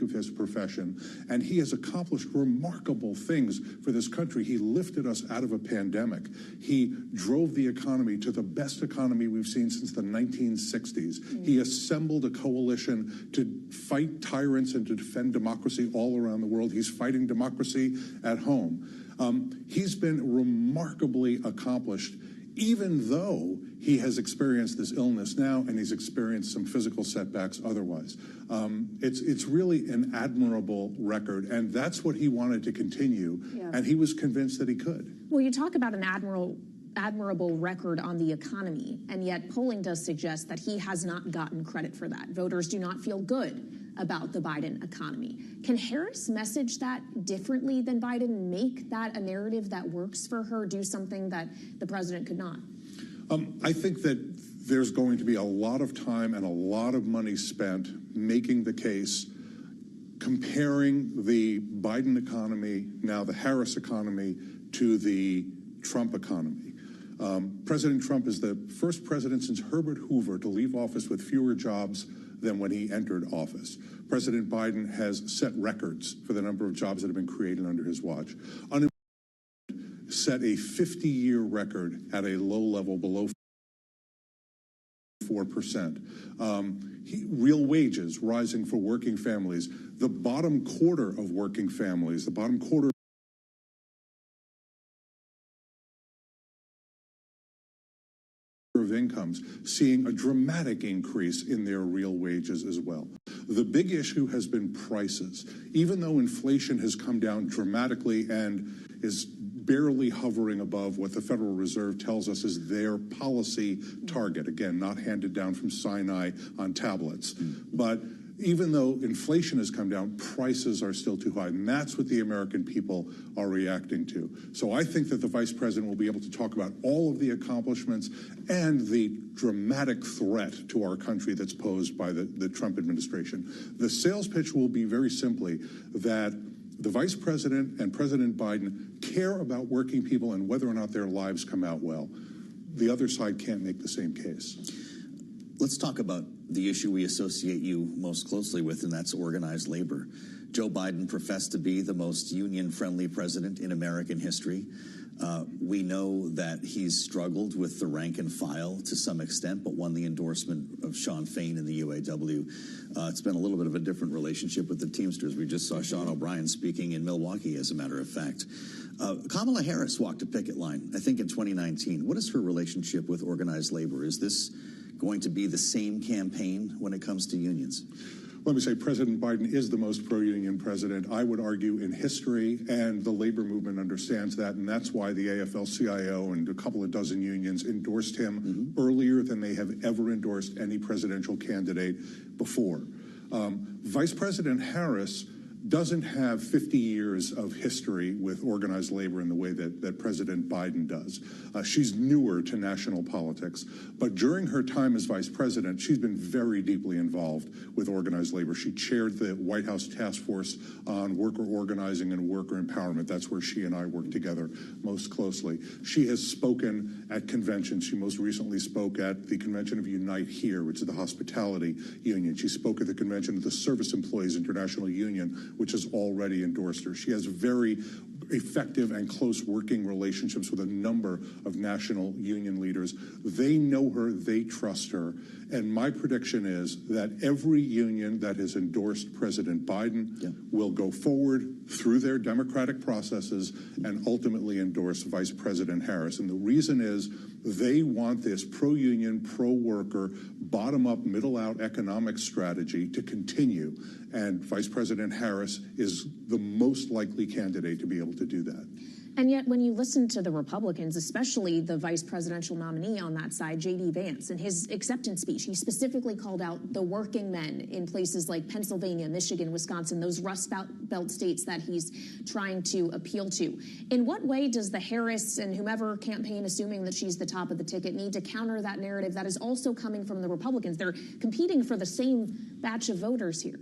of his profession, and he has accomplished remarkable things for this country. He lifted us out of a pandemic. He drove the economy to the best economy we've seen since the 1960s. He assembled a coalition to fight tyrants and to defend democracy all around the world. He's fighting democracy at home. He's been remarkably accomplished, even though he has experienced this illness now and he's experienced some physical setbacks otherwise. It's really an admirable record, and that's what he wanted to continue, and he was convinced that he could. Well, you talk about an admirable record on the economy, and yet polling does suggest that he has not gotten credit for that. Voters do not feel good about the Biden economy. Can Harris message that differently than Biden, make that a narrative that works for her, do something that the president could not? I think that there's going to be a lot of time and a lot of money spent making the case, comparing the Biden economy, now the Harris economy, to the Trump economy. President Trump is the first president since Herbert Hoover to leave office with fewer jobs than when he entered office. President Biden has set records for the number of jobs that have been created under his watch. Set a 50-year record at a low level below 4%. Real wages rising for working families. The bottom quarter of working families, the bottom quarter of incomes, seeing a dramatic increase in their real wages as well. The big issue has been prices. Even though inflation has come down dramatically and is barely hovering above what the Federal Reserve tells us is their policy target, again, not handed down from Sinai on tablets. But even though inflation has come down, prices are still too high, and that's what the American people are reacting to. So I think that the vice president will be able to talk about all of the accomplishments and the dramatic threat to our country that's posed by the Trump administration. The sales pitch will be very simply that the vice president and President Biden care about working people and whether or not their lives come out well. The other side can't make the same case. Let's talk about the issue we associate you most closely with, and that's organized labor. Joe Biden professed to be the most union-friendly president in American history. We know that he's struggled with the rank and file to some extent, but won the endorsement of Sean Fain in the UAW. It's been a little bit of a different relationship with the Teamsters. We just saw Sean O'Brien speaking in Milwaukee, as a matter of fact. Kamala Harris walked a picket line, I think, in 2019. What is her relationship with organized labor? Is this going to be the same campaign when it comes to unions? Let me say President Biden is the most pro-union president, I would argue, in history, and the labor movement understands that, and that's why the AFL-CIO and a couple of dozen unions endorsed him earlier than they have ever endorsed any presidential candidate before. Vice President Harris doesn't have 50 years of history with organized labor in the way that President Biden does. She's newer to national politics, but during her time as vice president, she's been very deeply involved with organized labor. She chaired the White House task force on worker organizing and worker empowerment. That's where she and I work together most closely. She has spoken at conventions. She most recently spoke at the convention of Unite Here, which is the hospitality union. She spoke at the convention of the Service Employees International Union, which has already endorsed her. She has very effective and close working relationships with a number of national union leaders. They know her, they trust her, and my prediction is that every union that has endorsed President Biden will go forward through their democratic processes and ultimately endorse Vice President Harris. And the reason is they want this pro-union, pro-worker, bottom-up, middle-out economic strategy to continue. And Vice President Harris is the most likely candidate to be able to do that. And yet, when you listen to the Republicans, especially the vice presidential nominee on that side, J.D. Vance, in his acceptance speech, he specifically called out the working men in places like Pennsylvania, Michigan, Wisconsin, those Rust Belt states that he's trying to appeal to. In what way does the Harris and whomever campaign, assuming that she's the top of the ticket, need to counter that narrative that is also coming from the Republicans? They're competing for the same batch of voters here.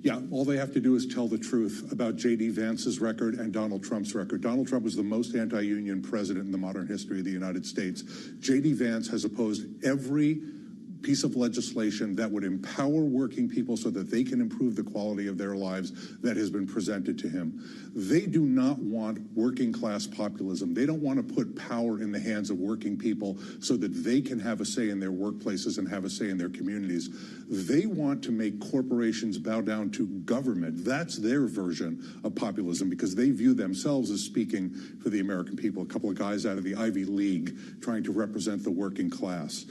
Yeah, all they have to do is tell the truth about J.D. Vance's record and Donald Trump's record. Donald Trump was the most anti-union president in the modern history of the United States. J.D. Vance has opposed every piece of legislation that would empower working people so that they can improve the quality of their lives that has been presented to him. They do not want working class populism. They don't want to put power in the hands of working people so that they can have a say in their workplaces and have a say in their communities. They want to make corporations bow down to government. That's their version of populism, because they view themselves as speaking for the American people. A couple of guys out of the Ivy League trying to represent the working class.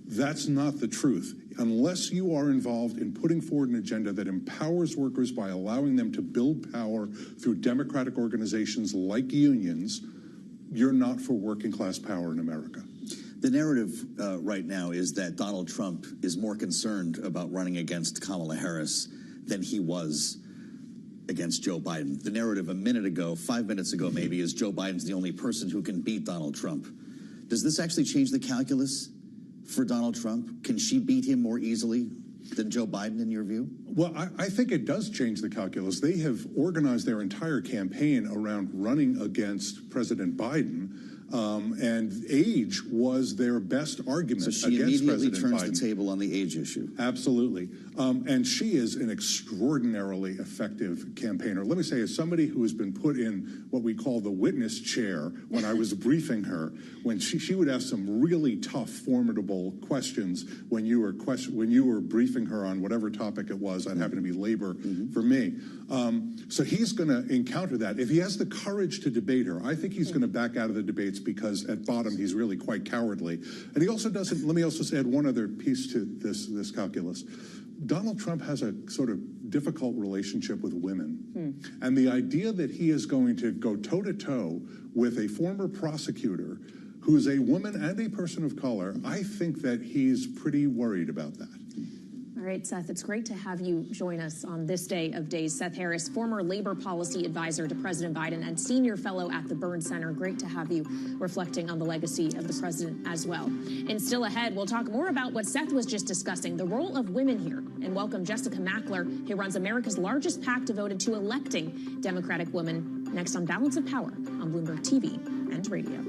That's not the truth. Unless you are involved in putting forward an agenda that empowers workers by allowing them to build power through democratic organizations like unions, you're not for working class power in America. The narrative right now is that Donald Trump is more concerned about running against Kamala Harris than he was against Joe Biden. The narrative a minute ago, 5 minutes ago maybe, is Joe Biden's the only person who can beat Donald Trump. Does this actually change the calculus for Donald Trump? Can she beat him more easily than Joe Biden, in your view? Well, I think it does change the calculus. They have organized their entire campaign around running against President Biden, and age was their best argument against President Biden. So she immediately turns the table on the age issue. Absolutely. And she is an extraordinarily effective campaigner. Let me say, as somebody who has been put in what we call the witness chair when I was briefing her, when she would ask some really tough, formidable questions when you were briefing her on whatever topic it was. I'd happen to be labor for me. So he's going to encounter that. If he has the courage to debate her, I think he's going to back out of the debates, because at bottom he's really quite cowardly. And he also doesn't. Let me also add one other piece to this calculus. Donald Trump has a sort of difficult relationship with women. And the idea that he is going to go toe-to-toe with a former prosecutor who is a woman and a person of color, I think that he's pretty worried about that. All right, Seth, it's great to have you join us on this day of days. Seth Harris, former labor policy advisor to President Biden and senior fellow at the Burns Center. Great to have you reflecting on the legacy of the president as well. And still ahead, we'll talk more about what Seth was just discussing, the role of women here, and welcome Jessica Mackler, who runs America's largest PAC devoted to electing Democratic women, next on Balance of Power on Bloomberg TV and radio.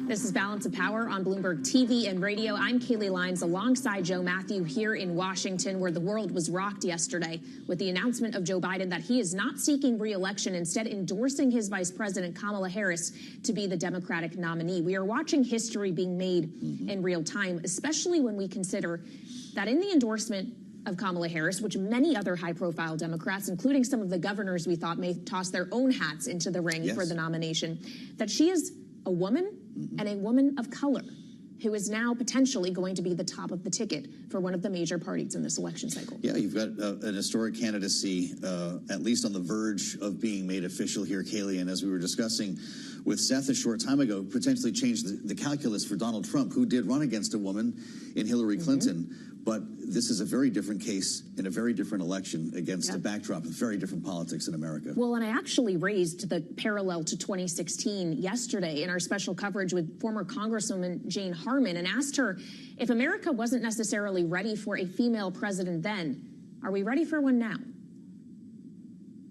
This is Balance of Power on Bloomberg TV and radio. I'm Kaylee Lyons alongside Joe Matthew here in Washington, where the world was rocked yesterday with the announcement of Joe Biden that he is not seeking re-election, instead endorsing his Vice President Kamala Harris to be the Democratic nominee. We are watching history being made in real time, especially when we consider that in the endorsement of Kamala Harris, which many other high-profile Democrats, including some of the governors we thought may toss their own hats into the ring for the nomination, that she is a woman and a woman of color who is now potentially going to be the top of the ticket for one of the major parties in this election cycle. Yeah, you've got an historic candidacy, at least on the verge of being made official here, Kaylee. And as we were discussing with Seth a short time ago, potentially changed the calculus for Donald Trump, who did run against a woman in Hillary Clinton. But this is a very different case in a very different election against a backdrop of very different politics in America. Well, and I actually raised the parallel to 2016 yesterday in our special coverage with former Congresswoman Jane Harman and asked her, if America wasn't necessarily ready for a female president then, are we ready for one now?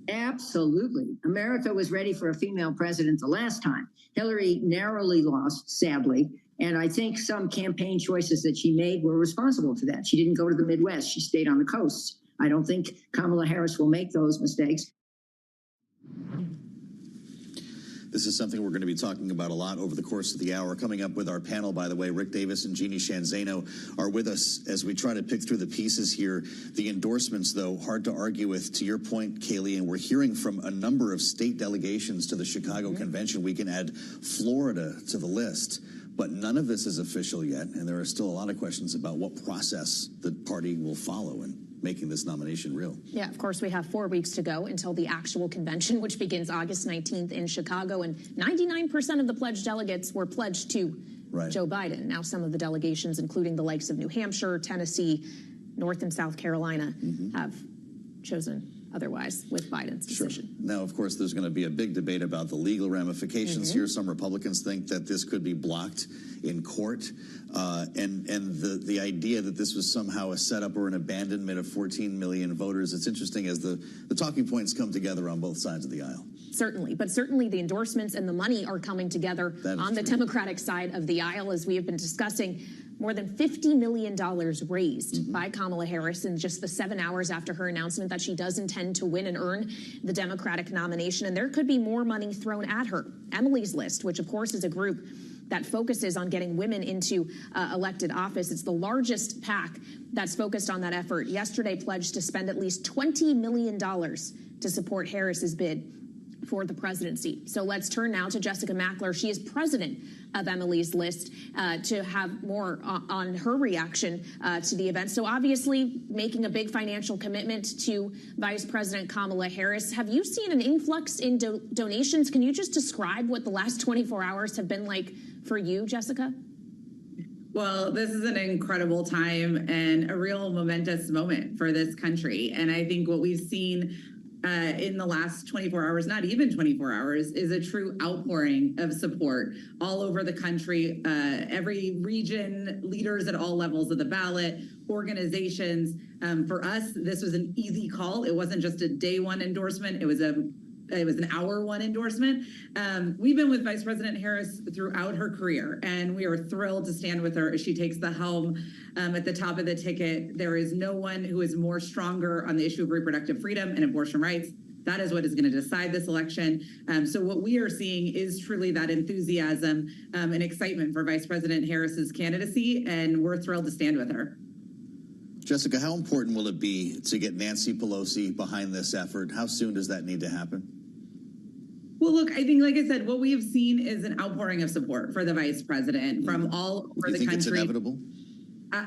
Absolutely. America was ready for a female president the last time. Hillary narrowly lost, sadly. And I think some campaign choices that she made were responsible for that. She didn't go to the Midwest. She stayed on the coasts. I don't think Kamala Harris will make those mistakes. This is something we're going to be talking about a lot over the course of the hour. Coming up with our panel, by the way, Rick Davis and Jeannie Shanzano are with us as we try to pick through the pieces here. The endorsements, though, hard to argue with, to your point, Kaylee, and we're hearing from a number of state delegations to the Chicago Convention. We can add Florida to the list. But none of this is official yet, and there are still a lot of questions about what process the party will follow in making this nomination real. Yeah, of course, we have 4 weeks to go until the actual convention, which begins August 19th in Chicago, and 99% of the pledged delegates were pledged to Joe Biden. Now, some of the delegations, including the likes of New Hampshire, Tennessee, North and South Carolina, have chosen otherwise with Biden's decision. Now, of course, there's going to be a big debate about the legal ramifications here. Some Republicans think that this could be blocked in court. And the idea that this was somehow a setup or an abandonment of 14 million voters, it's interesting as the talking points come together on both sides of the aisle. Certainly, but certainly the endorsements and the money are coming together on the Democratic side of the aisle, as we have been discussing. More than $50 million raised by Kamala Harris in just the 7 hours after her announcement that she does intend to win and earn the Democratic nomination. And there could be more money thrown at her. Emily's List, which of course is a group that focuses on getting women into elected office. It's the largest PAC that's focused on that effort. Yesterday pledged to spend at least $20 million to support Harris's bid for the presidency. So let's turn now to Jessica Mackler. She is president of Emily's List, to have more on her reaction to the event. So obviously making a big financial commitment to Vice President Kamala Harris. Have you seen an influx in donations? Can you just describe what the last 24 hours have been like for you, Jessica? Well, this is an incredible time and a real momentous moment for this country. And I think what we've seen in the last 24 hours, not even 24 hours, is a true outpouring of support all over the country. Every region, leaders at all levels of the ballot, organizations. For us, this was an easy call. It wasn't just a day one endorsement. It was an hour one endorsement. We've been with Vice President Harris throughout her career, and we are thrilled to stand with her as she takes the helm at the top of the ticket. There is no one who is more stronger on the issue of reproductive freedom and abortion rights. That is what is going to decide this election. So what we are seeing is truly that enthusiasm and excitement for Vice President Harris's candidacy, and we're thrilled to stand with her. Jessica, how important will it be to get Nancy Pelosi behind this effort? How soon does that need to happen? Well, look, I think, like I said, what we have seen is an outpouring of support for the vice president from all over the country. You think it's inevitable?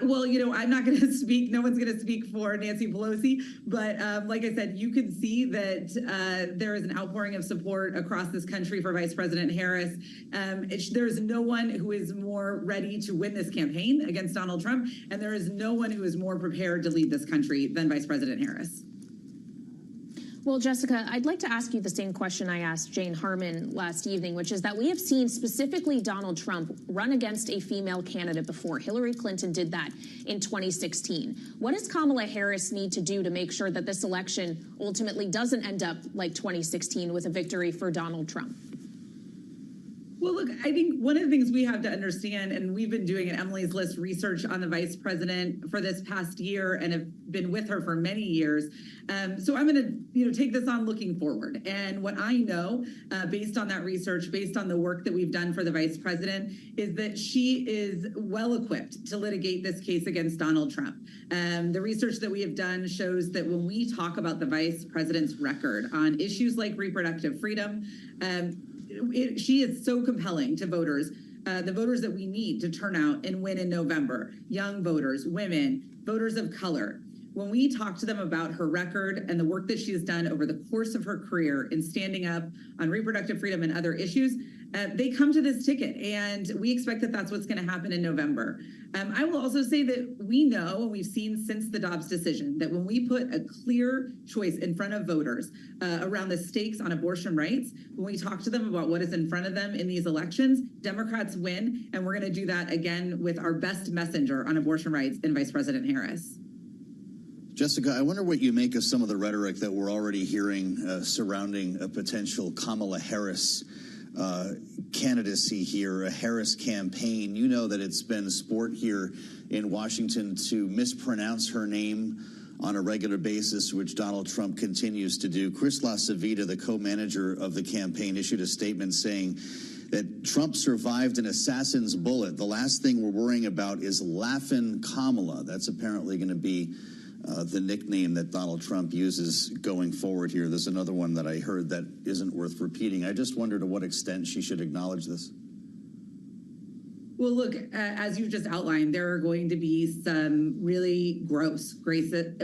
Well, you know, I'm not going to speak. No one's going to speak for Nancy Pelosi. But like I said, you can see that there is an outpouring of support across this country for Vice President Harris. There's no one who is more ready to win this campaign against Donald Trump. And there is no one who is more prepared to lead this country than Vice President Harris. Well, Jessica, I'd like to ask you the same question I asked Jane Harman last evening, which is that we have seen specifically Donald Trump run against a female candidate before. Hillary Clinton did that in 2016. What does Kamala Harris need to do to make sure that this election ultimately doesn't end up like 2016 with a victory for Donald Trump? Well, look, I think one of the things we have to understand, and we've been doing at Emily's List research on the vice president for this past year and have been with her for many years. So I'm going to, take this on looking forward. And what I know, based on that research, based on the work that we've done for the vice president, is that she is well equipped to litigate this case against Donald Trump. The research that we have done shows that when we talk about the vice president's record on issues like reproductive freedom, she is so compelling to voters, the voters that we need to turn out and win in November, young voters, women, voters of color. When we talk to them about her record and the work that she has done over the course of her career in standing up on reproductive freedom and other issues, they come to this ticket, and we expect that that's what's going to happen in November. I will also say that we know, and we've seen since the Dobbs decision, that when we put a clear choice in front of voters around the stakes on abortion rights, when we talk to them about what is in front of them in these elections, Democrats win, and we're going to do that again with our best messenger on abortion rights in Vice President Harris. Jessica, I wonder what you make of some of the rhetoric that we're already hearing surrounding a potential Kamala Harris candidacy here, a Harris campaign. You know that it's been sport here in Washington to mispronounce her name on a regular basis, which Donald Trump continues to do. Chris LaCivita, the co-manager of the campaign, issued a statement saying that Trump survived an assassin's bullet. The last thing we're worrying about is Laughin' Kamala. That's apparently going to be the nickname that Donald Trump uses going forward here. There's another one that I heard that isn't worth repeating. I just wonder to what extent she should acknowledge this. Well, look, as you just outlined, there are going to be some really gross racist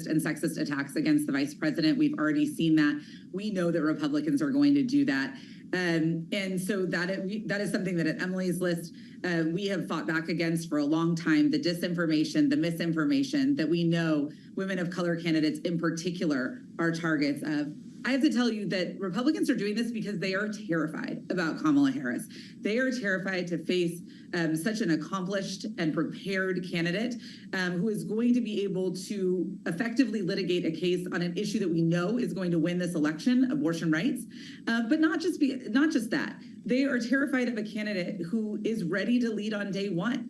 and sexist attacks against the vice president. We've already seen that. We know that Republicans are going to do that. And so that is something that at Emily's List, we have fought back against for a long time, the disinformation, the misinformation that we know women of color candidates in particular are targets of. I have to tell you that Republicans are doing this because they are terrified about Kamala Harris. They are terrified to face such an accomplished and prepared candidate who is going to be able to effectively litigate a case on an issue that we know is going to win this election, abortion rights. But not just that. They are terrified of a candidate who is ready to lead on day one.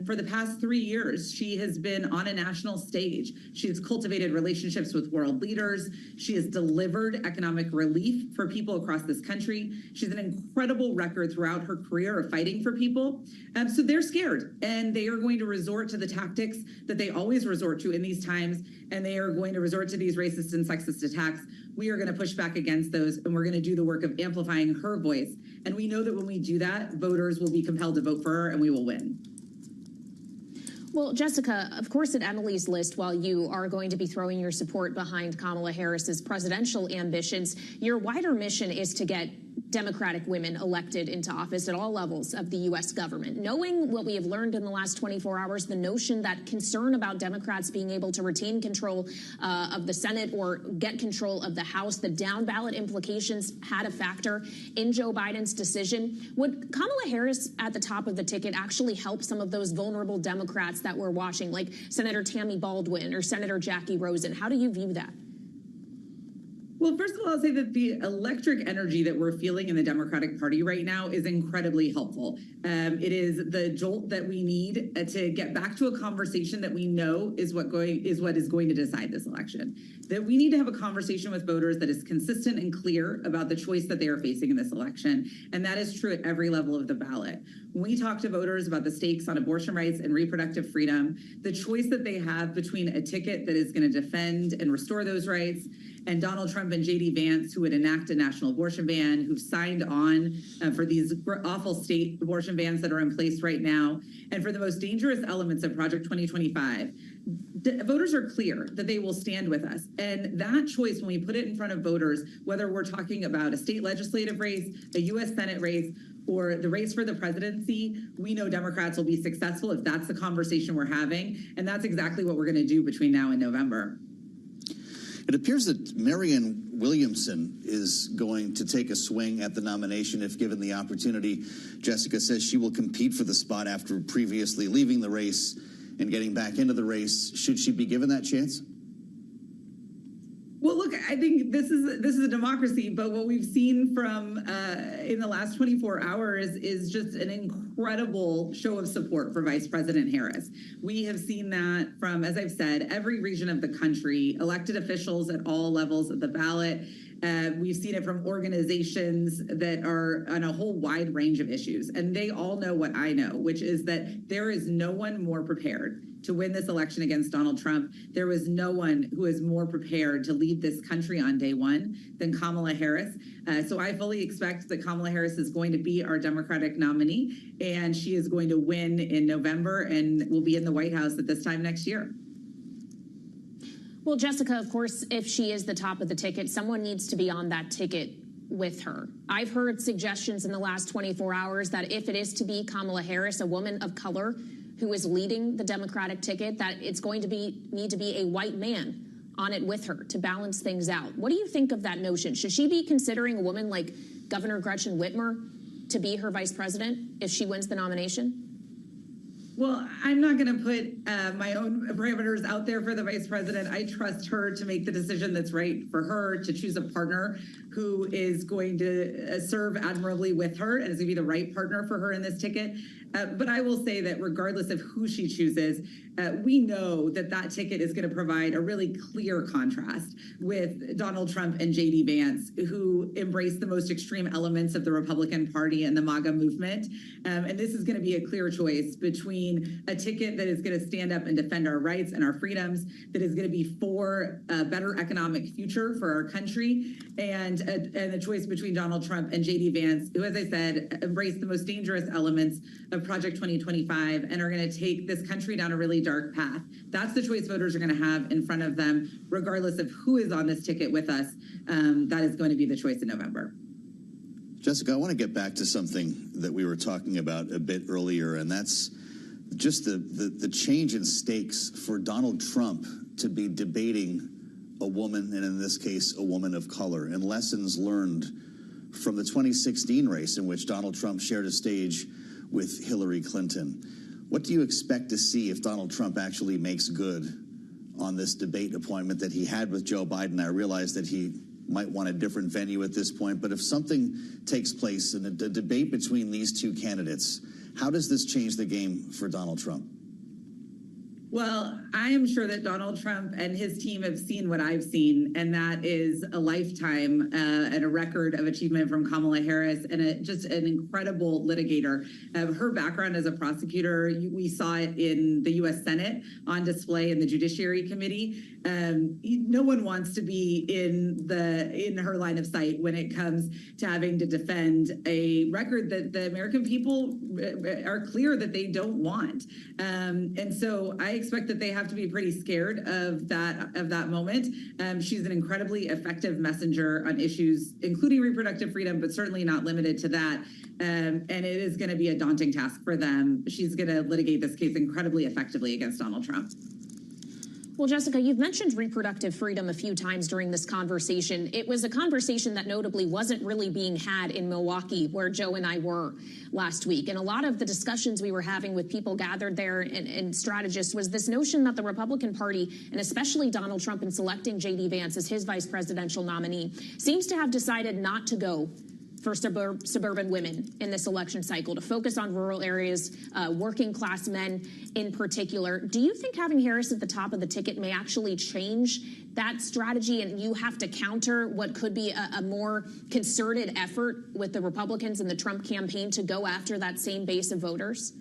For the past 3 years, she has been on a national stage. She has cultivated relationships with world leaders. She has delivered economic relief for people across this country. She has an incredible record throughout her career of fighting for people. So they're scared, and they are going to resort to the tactics that they always resort to in these times, and they are going to resort to these racist and sexist attacks. We are going to push back against those, and we're going to do the work of amplifying her voice. And we know that when we do that, voters will be compelled to vote for her, and we will win. Well, Jessica, of course, at Emily's List, while you are going to be throwing your support behind Kamala Harris's presidential ambitions, your wider mission is to get Democratic women elected into office at all levels of the U.S. government. Knowing what we have learned in the last 24 hours, the notion that concern about Democrats being able to retain control of the Senate or get control of the House, the down ballot implications had a factor in Joe Biden's decision. Would Kamala Harris at the top of the ticket actually help some of those vulnerable Democrats that we're watching, like Senator Tammy Baldwin or Senator Jackie Rosen? How do you view that? Well, first of all, I'll say that the electric energy that we're feeling in the Democratic Party right now is incredibly helpful. It is the jolt that we need to get back to a conversation that we know is what is going to decide this election. That we need to have a conversation with voters that is consistent and clear about the choice that they are facing in this election. And that is true at every level of the ballot. When we talk to voters about the stakes on abortion rights and reproductive freedom, the choice that they have between a ticket that is going to defend and restore those rights and Donald Trump and J.D. Vance, who would enact a national abortion ban, who've signed on for these awful state abortion bans that are in place right now, and for the most dangerous elements of Project 2025, voters are clear that they will stand with us. And that choice, when we put it in front of voters, whether we're talking about a state legislative race, a U.S. Senate race, or the race for the presidency, we know Democrats will be successful if that's the conversation we're having. And that's exactly what we're going to do between now and November. It appears that Marianne Williamson is going to take a swing at the nomination if given the opportunity. Jessica says she will compete for the spot after previously leaving the race and getting back into the race. Should she be given that chance? Well, look, I think this is a democracy, but what we've seen from in the last 24 hours is just an incredible show of support for Vice President Harris. We have seen that from, as I've said, every region of the country, elected officials at all levels of the ballot. We've seen it from organizations that are on a whole wide range of issues. And they all know what I know, which is that there is no one more prepared to win this election against Donald Trump. There was no one who is more prepared to lead this country on day one than Kamala Harris. So I fully expect that Kamala Harris is going to be our Democratic nominee, and she is going to win in November and will be in the White House at this time next year. Well, Jessica, of course, if she is the top of the ticket, someone needs to be on that ticket with her. I've heard suggestions in the last 24 hours that if it is to be Kamala Harris, a woman of color who is leading the Democratic ticket, that it's going to need to be a white man on it with her to balance things out. What do you think of that notion? Should she be considering a woman like Governor Gretchen Whitmer to be her vice president if she wins the nomination? Well, I'm not going to put my own parameters out there for the vice president. I trust her to make the decision that's right for her, to choose a partner who is going to serve admirably with her and is going to be the right partner for her in this ticket. But I will say that regardless of who she chooses, we know that that ticket is going to provide a really clear contrast with Donald Trump and J.D. Vance, who embrace the most extreme elements of the Republican Party and the MAGA movement. And this is going to be a clear choice between a ticket that is going to stand up and defend our rights and our freedoms, that is going to be for a better economic future for our country, and a choice between Donald Trump and J.D. Vance, who, as I said, embrace the most dangerous elements of Project 2025 and are going to take this country down a really dark path. That's the choice voters are going to have in front of them, regardless of who is on this ticket with us. That is going to be the choice in November. Jessica, I want to get back to something that we were talking about a bit earlier, and that's just the change in stakes for Donald Trump to be debating a woman, and in this case, a woman of color, and lessons learned from the 2016 race in which Donald Trump shared a stage with Hillary Clinton. What do you expect to see if Donald Trump actually makes good on this debate appointment that he had with Joe Biden? I realize that he might want a different venue at this point, but if something takes place in a debate between these two candidates, how does this change the game for Donald Trump? Well, I am sure that Donald Trump and his team have seen what I've seen, and that is a lifetime and a record of achievement from Kamala Harris, and just an incredible litigator. Her background as a prosecutor, we saw it in the U.S. Senate on display in the Judiciary Committee. No one wants to be in her line of sight when it comes to having to defend a record that the American people are clear that they don't want. And so I expect that they have to be pretty scared of that moment. She's an incredibly effective messenger on issues, including reproductive freedom, but certainly not limited to that. And it is going to be a daunting task for them. She's going to litigate this case incredibly effectively against Donald Trump. Well, Jessica, you've mentioned reproductive freedom a few times during this conversation. It was a conversation that notably wasn't really being had in Milwaukee, where Joe and I were last week. And a lot of the discussions we were having with people gathered there and strategists was this notion that the Republican Party, and especially Donald Trump in selecting J.D. Vance as his vice presidential nominee, seems to have decided not to go for suburban women in this election cycle, to focus on rural areas, working class men in particular. Do you think having Harris at the top of the ticket may actually change that strategy, and you have to counter what could be a more concerted effort with the Republicans and the Trump campaign to go after that same base of voters?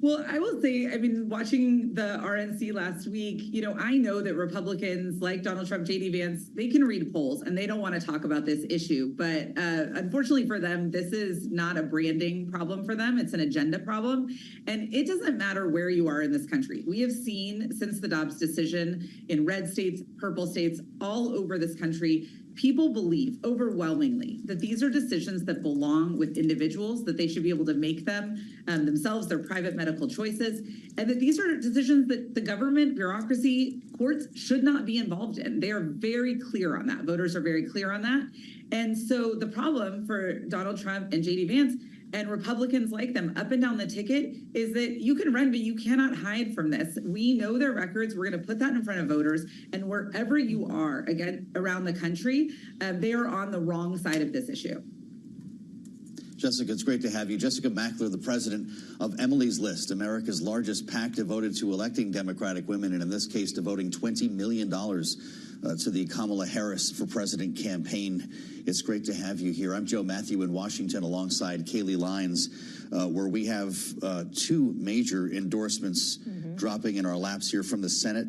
Well, I will say, I mean, watching the RNC last week, I know that Republicans like Donald Trump, J.D. Vance, they can read polls and they don't want to talk about this issue. But unfortunately for them, this is not a branding problem for them. It's an agenda problem. And it doesn't matter where you are in this country. We have seen since the Dobbs decision in red states, purple states, all over this country, people believe overwhelmingly that these are decisions that belong with individuals, that they should be able to make them themselves, their private medical choices, and that these are decisions that the government, bureaucracy, courts should not be involved in. They are very clear on that. Voters are very clear on that. And so the problem for Donald Trump and J.D. Vance and Republicans like them up and down the ticket is that you can run, but you cannot hide from this. We know their records. We're going to put that in front of voters. And wherever you are, again, around the country, they are on the wrong side of this issue. Jessica, it's great to have you. Jessica Mackler, the president of Emily's List, America's largest PAC devoted to electing Democratic women, and in this case, devoting $20 million to the Kamala Harris for President campaign. It's great to have you here. I'm Joe Matthew in Washington alongside Kaylee Lyons, where we have two major endorsements dropping in our laps here from the Senate.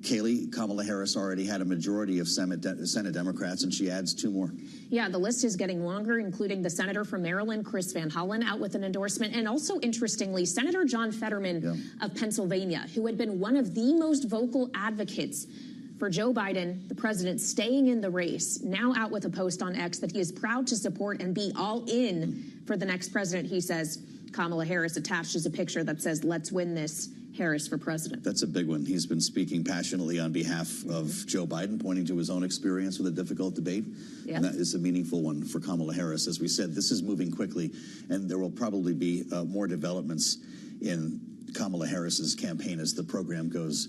Kaylee, Kamala Harris already had a majority of Senate Democrats, and she adds two more. Yeah, the list is getting longer, including the senator from Maryland, Chris Van Hollen, out with an endorsement. And also, interestingly, Senator John Fetterman of Pennsylvania, who had been one of the most vocal advocates for Joe Biden, the president, staying in the race, now out with a post on X that he is proud to support and be all in for the next president. He says Kamala Harris attached is a picture that says, "Let's win this. Harris for president." That's a big one. He's been speaking passionately on behalf of Joe Biden, pointing to his own experience with a difficult debate. And that is a meaningful one for Kamala Harris. As we said, this is moving quickly, and there will probably be more developments in Kamala Harris's campaign as the program goes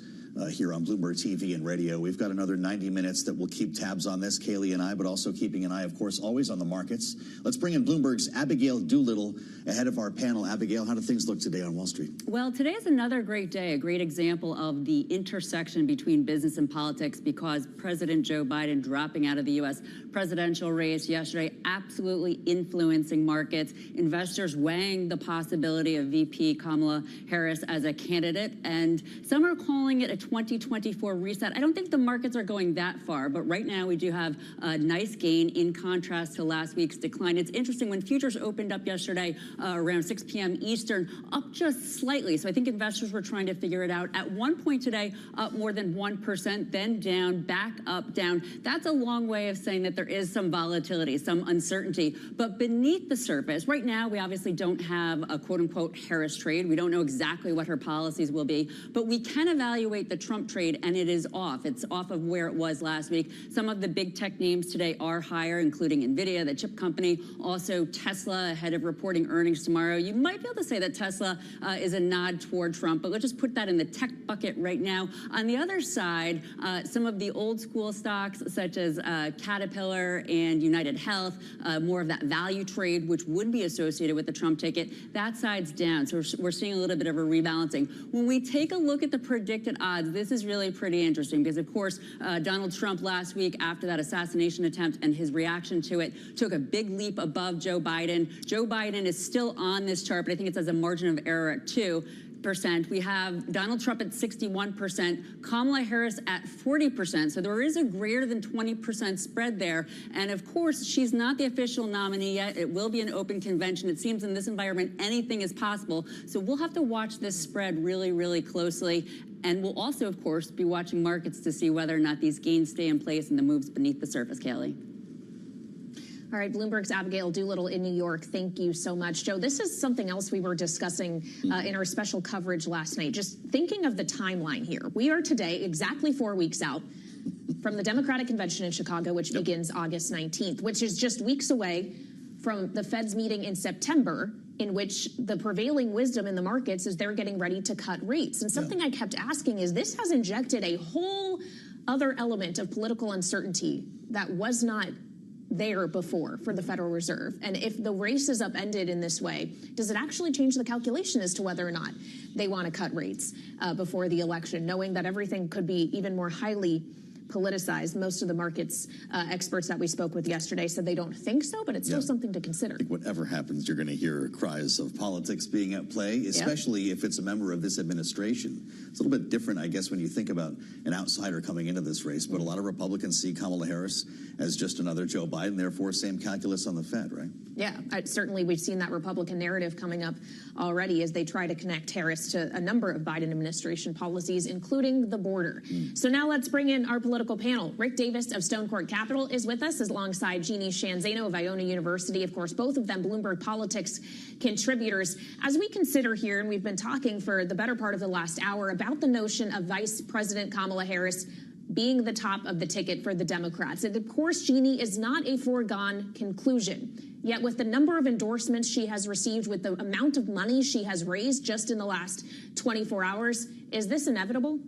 here on Bloomberg TV and radio. We've got another 90 minutes that we'll keep tabs on this, Kaylee and I, but also keeping an eye, of course, always on the markets. Let's bring in Bloomberg's Abigail Doolittle ahead of our panel. Abigail, how do things look today on Wall Street? Well, today is another great day, a great example of the intersection between business and politics, because President Joe Biden dropping out of the U.S. presidential race yesterday, absolutely influencing markets, investors weighing the possibility of VP Kamala Harris as a candidate, and some are calling it a 2024 reset. I don't think the markets are going that far, but right now we do have a nice gain in contrast to last week's decline. It's interesting, when futures opened up yesterday around 6 p.m. Eastern, up just slightly. So I think investors were trying to figure it out. At one point today, up more than 1%, then down, back up, down. That's a long way of saying that there is some volatility, some uncertainty. But beneath the surface, right now, we obviously don't have a quote-unquote Harris trade. We don't know exactly what her policies will be, but we can evaluate the Trump trade, and it is off. It's off of where it was last week. Some of the big tech names today are higher, including NVIDIA, the chip company, also Tesla ahead of reporting earnings tomorrow. You might be able to say that Tesla is a nod toward Trump, but let's just put that in the tech bucket right now. On the other side, some of the old school stocks, such as Caterpillar and United Health, more of that value trade, which would be associated with the Trump ticket, that side's down. So we're seeing a little bit of a rebalancing. When we take a look at the predicted odds, this is really pretty interesting because, of course, Donald Trump last week, after that assassination attempt and his reaction to it, took a big leap above Joe Biden. Joe Biden is still on this chart, but I think it says a margin of error at 2%. We have Donald Trump at 61%, Kamala Harris at 40%. So there is a greater than 20% spread there. And of course, she's not the official nominee yet. It will be an open convention. It seems in this environment, anything is possible. So we'll have to watch this spread really, really closely. And we'll also, of course, be watching markets to see whether or not these gains stay in place and the moves beneath the surface, Kelly. All right, Bloomberg's Abigail Doolittle in New York. Thank you so much, Joe. This is something else we were discussing in our special coverage last night. Just thinking of the timeline here. We are today exactly 4 weeks out from the Democratic Convention in Chicago, which begins August 19th, which is just weeks away from the Fed's meeting in September, in which the prevailing wisdom in the markets is they're getting ready to cut rates. And something I kept asking is, this has injected a whole other element of political uncertainty that was not there before for the Federal Reserve. And if the race is upended in this way, does it actually change the calculation as to whether or not they want to cut rates before the election, knowing that everything could be even more highly politicized? Most of the markets experts that we spoke with yesterday said they don't think so, but it's still something to consider. I think whatever happens, you're going to hear cries of politics being at play, especially if it's a member of this administration. It's a little bit different, I guess, when you think about an outsider coming into this race, but a lot of Republicans see Kamala Harris as just another Joe Biden, therefore same calculus on the Fed, right? Yeah, certainly we've seen that Republican narrative coming up already as they try to connect Harris to a number of Biden administration policies, including the border. So now let's bring in our political panel. Rick Davis of Stone Court Capital is with us, alongside Jeannie Shanzano of Iona University. Of course, both of them Bloomberg Politics contributors. As we consider here, and we've been talking for the better part of the last hour about the notion of Vice President Kamala Harris being the top of the ticket for the Democrats. And of course, Jeannie, is not a foregone conclusion. Yet with the number of endorsements she has received, with the amount of money she has raised just in the last 24 hours, is this inevitable?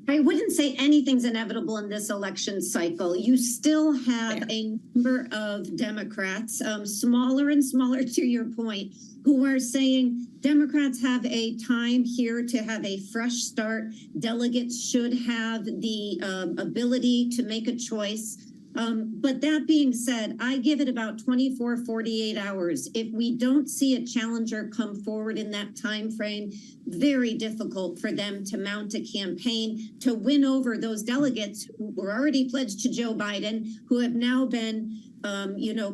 I wouldn't say anything's inevitable in this election cycle. You still have a number of Democrats, smaller and smaller to your point, who are saying Democrats have a time here to have a fresh start. Delegates should have the ability to make a choice. But that being said, I give it about 24, 48 hours. If we don't see a challenger come forward in that time frame, very difficult for them to mount a campaign to win over those delegates who were already pledged to Joe Biden, who have now been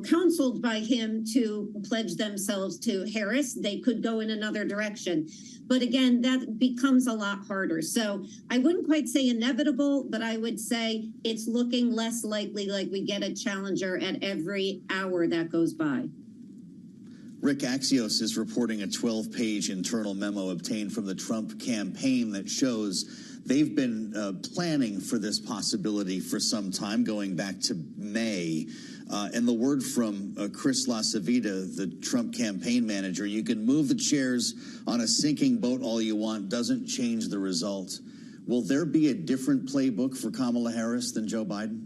counseled by him to pledge themselves to Harris. They could go in another direction. But again, that becomes a lot harder. So I wouldn't quite say inevitable, but I would say it's looking less likely, like we get a challenger at every hour that goes by. Rick Axios is reporting a 12-page internal memo obtained from the Trump campaign that shows they've been planning for this possibility for some time, going back to May. And the word from Chris LaCivita, the Trump campaign manager, you can move the chairs on a sinking boat all you want, doesn't change the result. Will there be a different playbook for Kamala Harris than Joe Biden?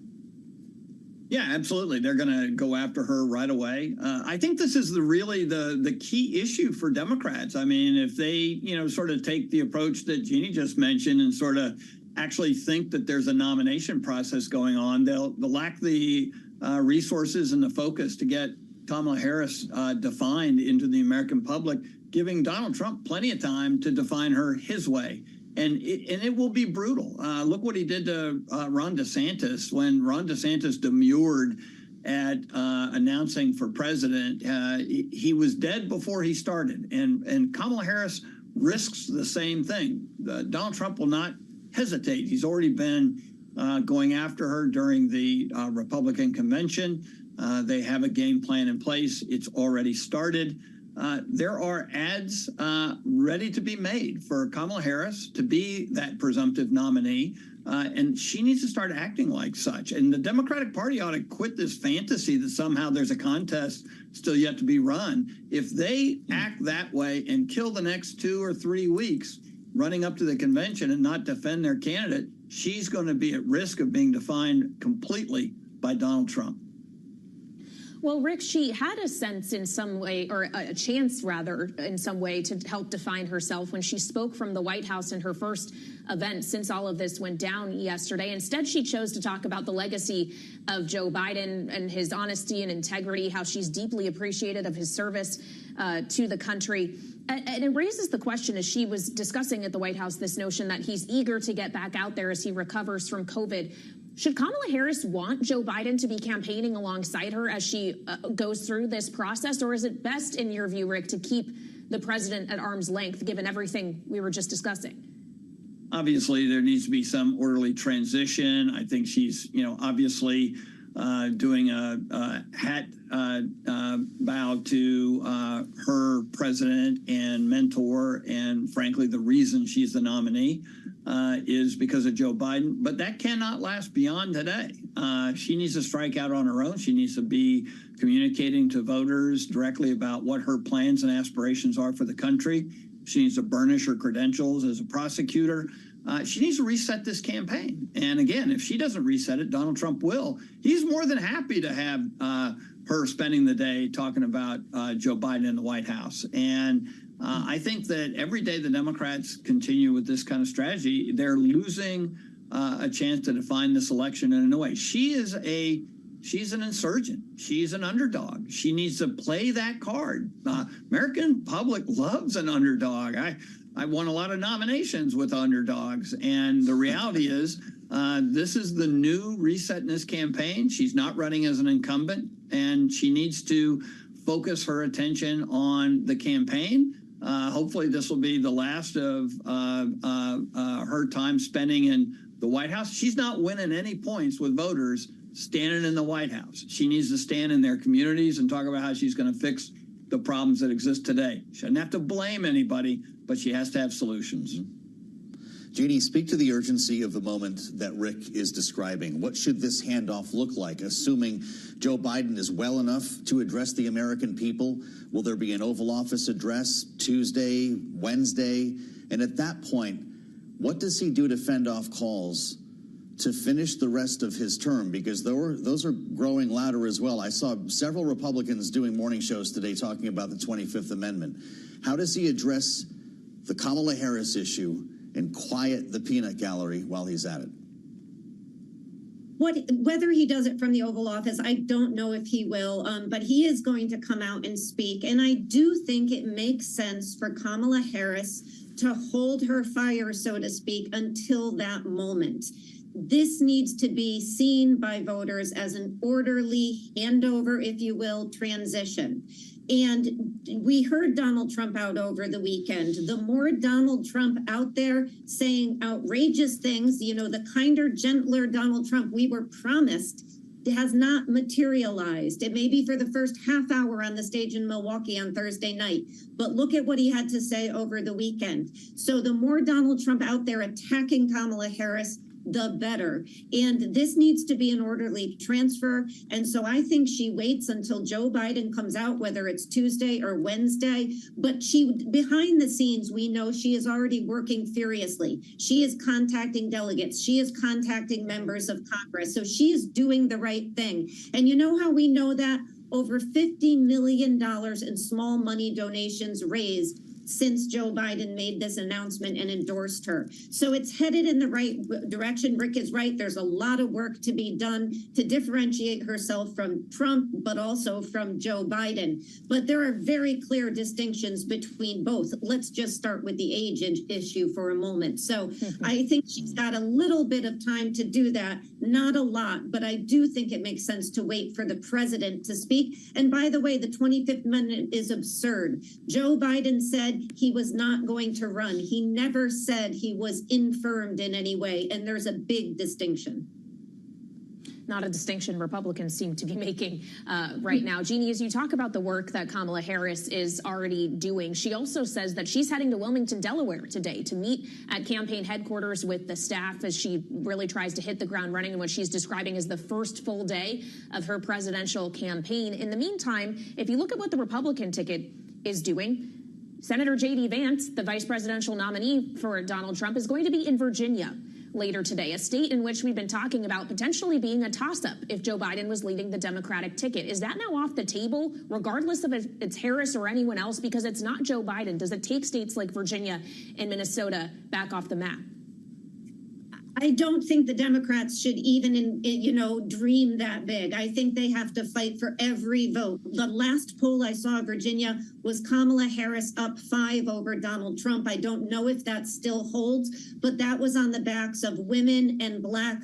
Yeah, absolutely. They're going to go after her right away. I think this is really the key issue for Democrats. I mean, if they, sort of take the approach that Jeannie just mentioned and sort of actually think that there's a nomination process going on, they'll lack the resources and the focus to get Kamala Harris defined into the American public, giving Donald Trump plenty of time to define her his way. And it will be brutal. Look what he did to Ron DeSantis when Ron DeSantis demurred at announcing for president. He was dead before he started. And Kamala Harris risks the same thing. Donald Trump will not hesitate. He's already been going after her during the Republican convention. They have a game plan in place. It's already started. There are ads ready to be made for Kamala Harris to be that presumptive nominee, and she needs to start acting like such. And the Democratic Party ought to quit this fantasy that somehow there's a contest still yet to be run. If they act that way and kill the next 2 or 3 weeks running up to the convention and not defend their candidate, she's going to be at risk of being defined completely by Donald Trump. Well, Rick, she had a sense in some way, or a chance rather, in some way to help define herself when she spoke from the White House in her first event since all of this went down yesterday. Instead, she chose to talk about the legacy of Joe Biden and his honesty and integrity, how she's deeply appreciated of his service to the country. And it raises the question, as she was discussing at the White House, this notion that he's eager to get back out there as he recovers from COVID. Should Kamala Harris want Joe Biden to be campaigning alongside her as she goes through this process? Or is it best, in your view, Rick, to keep the president at arm's length, given everything we were just discussing? Obviously, there needs to be some orderly transition. I think she's, obviously doing a hat bow to her president and mentor. And frankly, the reason she's the nominee is because of Joe Biden. But that cannot last beyond today. She needs to strike out on her own. She needs to be communicating to voters directly about what her plans and aspirations are for the country. She needs to burnish her credentials as a prosecutor. She needs to reset this campaign. And again, if she doesn't reset it, Donald Trump will. He's more than happy to have her spending the day talking about Joe Biden in the White House. And I think that every day the Democrats continue with this kind of strategy, they're losing a chance to define this election in a way. She's an insurgent. She's an underdog. She needs to play that card. American public loves an underdog. I won a lot of nominations with underdogs. And the reality is this is the new reset in this campaign. She's not running as an incumbent, and she needs to focus her attention on the campaign. Hopefully this will be the last of her time spending in the White House. She's not winning any points with voters standing in the White House. She needs to stand in their communities and talk about how she's going to fix the problems that exist today. She doesn't have to blame anybody, but she has to have solutions. Jeannie, speak to the urgency of the moment that Rick is describing. What should this handoff look like, assuming Joe Biden is well enough to address the American people? Will there be an Oval Office address Tuesday, Wednesday? And at that point, what does he do to fend off calls to finish the rest of his term? Because those are growing louder as well. I saw several Republicans doing morning shows today talking about the 25th Amendment. How does he address the Kamala Harris issue and quiet the peanut gallery while he's at it? Whether he does it from the Oval Office, I don't know if he will, but he is going to come out and speak. And I do think it makes sense for Kamala Harris to hold her fire, so to speak, until that moment. This needs to be seen by voters as an orderly handover, if you will, transition. And we heard Donald Trump out over the weekend. The more Donald Trump out there saying outrageous things, you know, the kinder, gentler Donald Trump we were promised has not materialized. It may be for the first half hour on the stage in Milwaukee on Thursday night, but look at what he had to say over the weekend. So the more Donald Trump out there attacking Kamala Harris, the better. And this needs to be an orderly transfer. And so I think she waits until Joe Biden comes out, whether it's Tuesday or Wednesday. But behind the scenes, we know she is already working furiously. She is contacting delegates. She is contacting members of Congress. So she is doing the right thing. And you know how we know that? Over $50 million in small money donations raised since Joe Biden made this announcement and endorsed her. So it's headed in the right direction. Rick is right. There's a lot of work to be done to differentiate herself from Trump, but also from Joe Biden. But there are very clear distinctions between both. Let's just start with the age issue for a moment. So I think she's got a little bit of time to do that. Not a lot, but I do think it makes sense to wait for the president to speak. And by the way, the 25th Amendment is absurd. Joe Biden said he was not going to run. He never said he was infirmed in any way, and there's a big distinction. Not a distinction Republicans seem to be making right now. Jeannie, as you talk about the work that Kamala Harris is already doing, she also says that she's heading to Wilmington, Delaware today to meet at campaign headquarters with the staff as she really tries to hit the ground running in what she's describing as the first full day of her presidential campaign. In the meantime, if you look at what the Republican ticket is doing, Senator J.D. Vance, the vice presidential nominee for Donald Trump, is going to be in Virginia later today, a state in which we've been talking about potentially being a toss-up if Joe Biden was leading the Democratic ticket. Is that now off the table, regardless of if it's Harris or anyone else, because it's not Joe Biden? Does it take states like Virginia and Minnesota back off the map? I don't think the Democrats should even, dream that big. I think they have to fight for every vote. The last poll I saw in Virginia was Kamala Harris up 5 over Donald Trump. I don't know if that still holds, but that was on the backs of women and black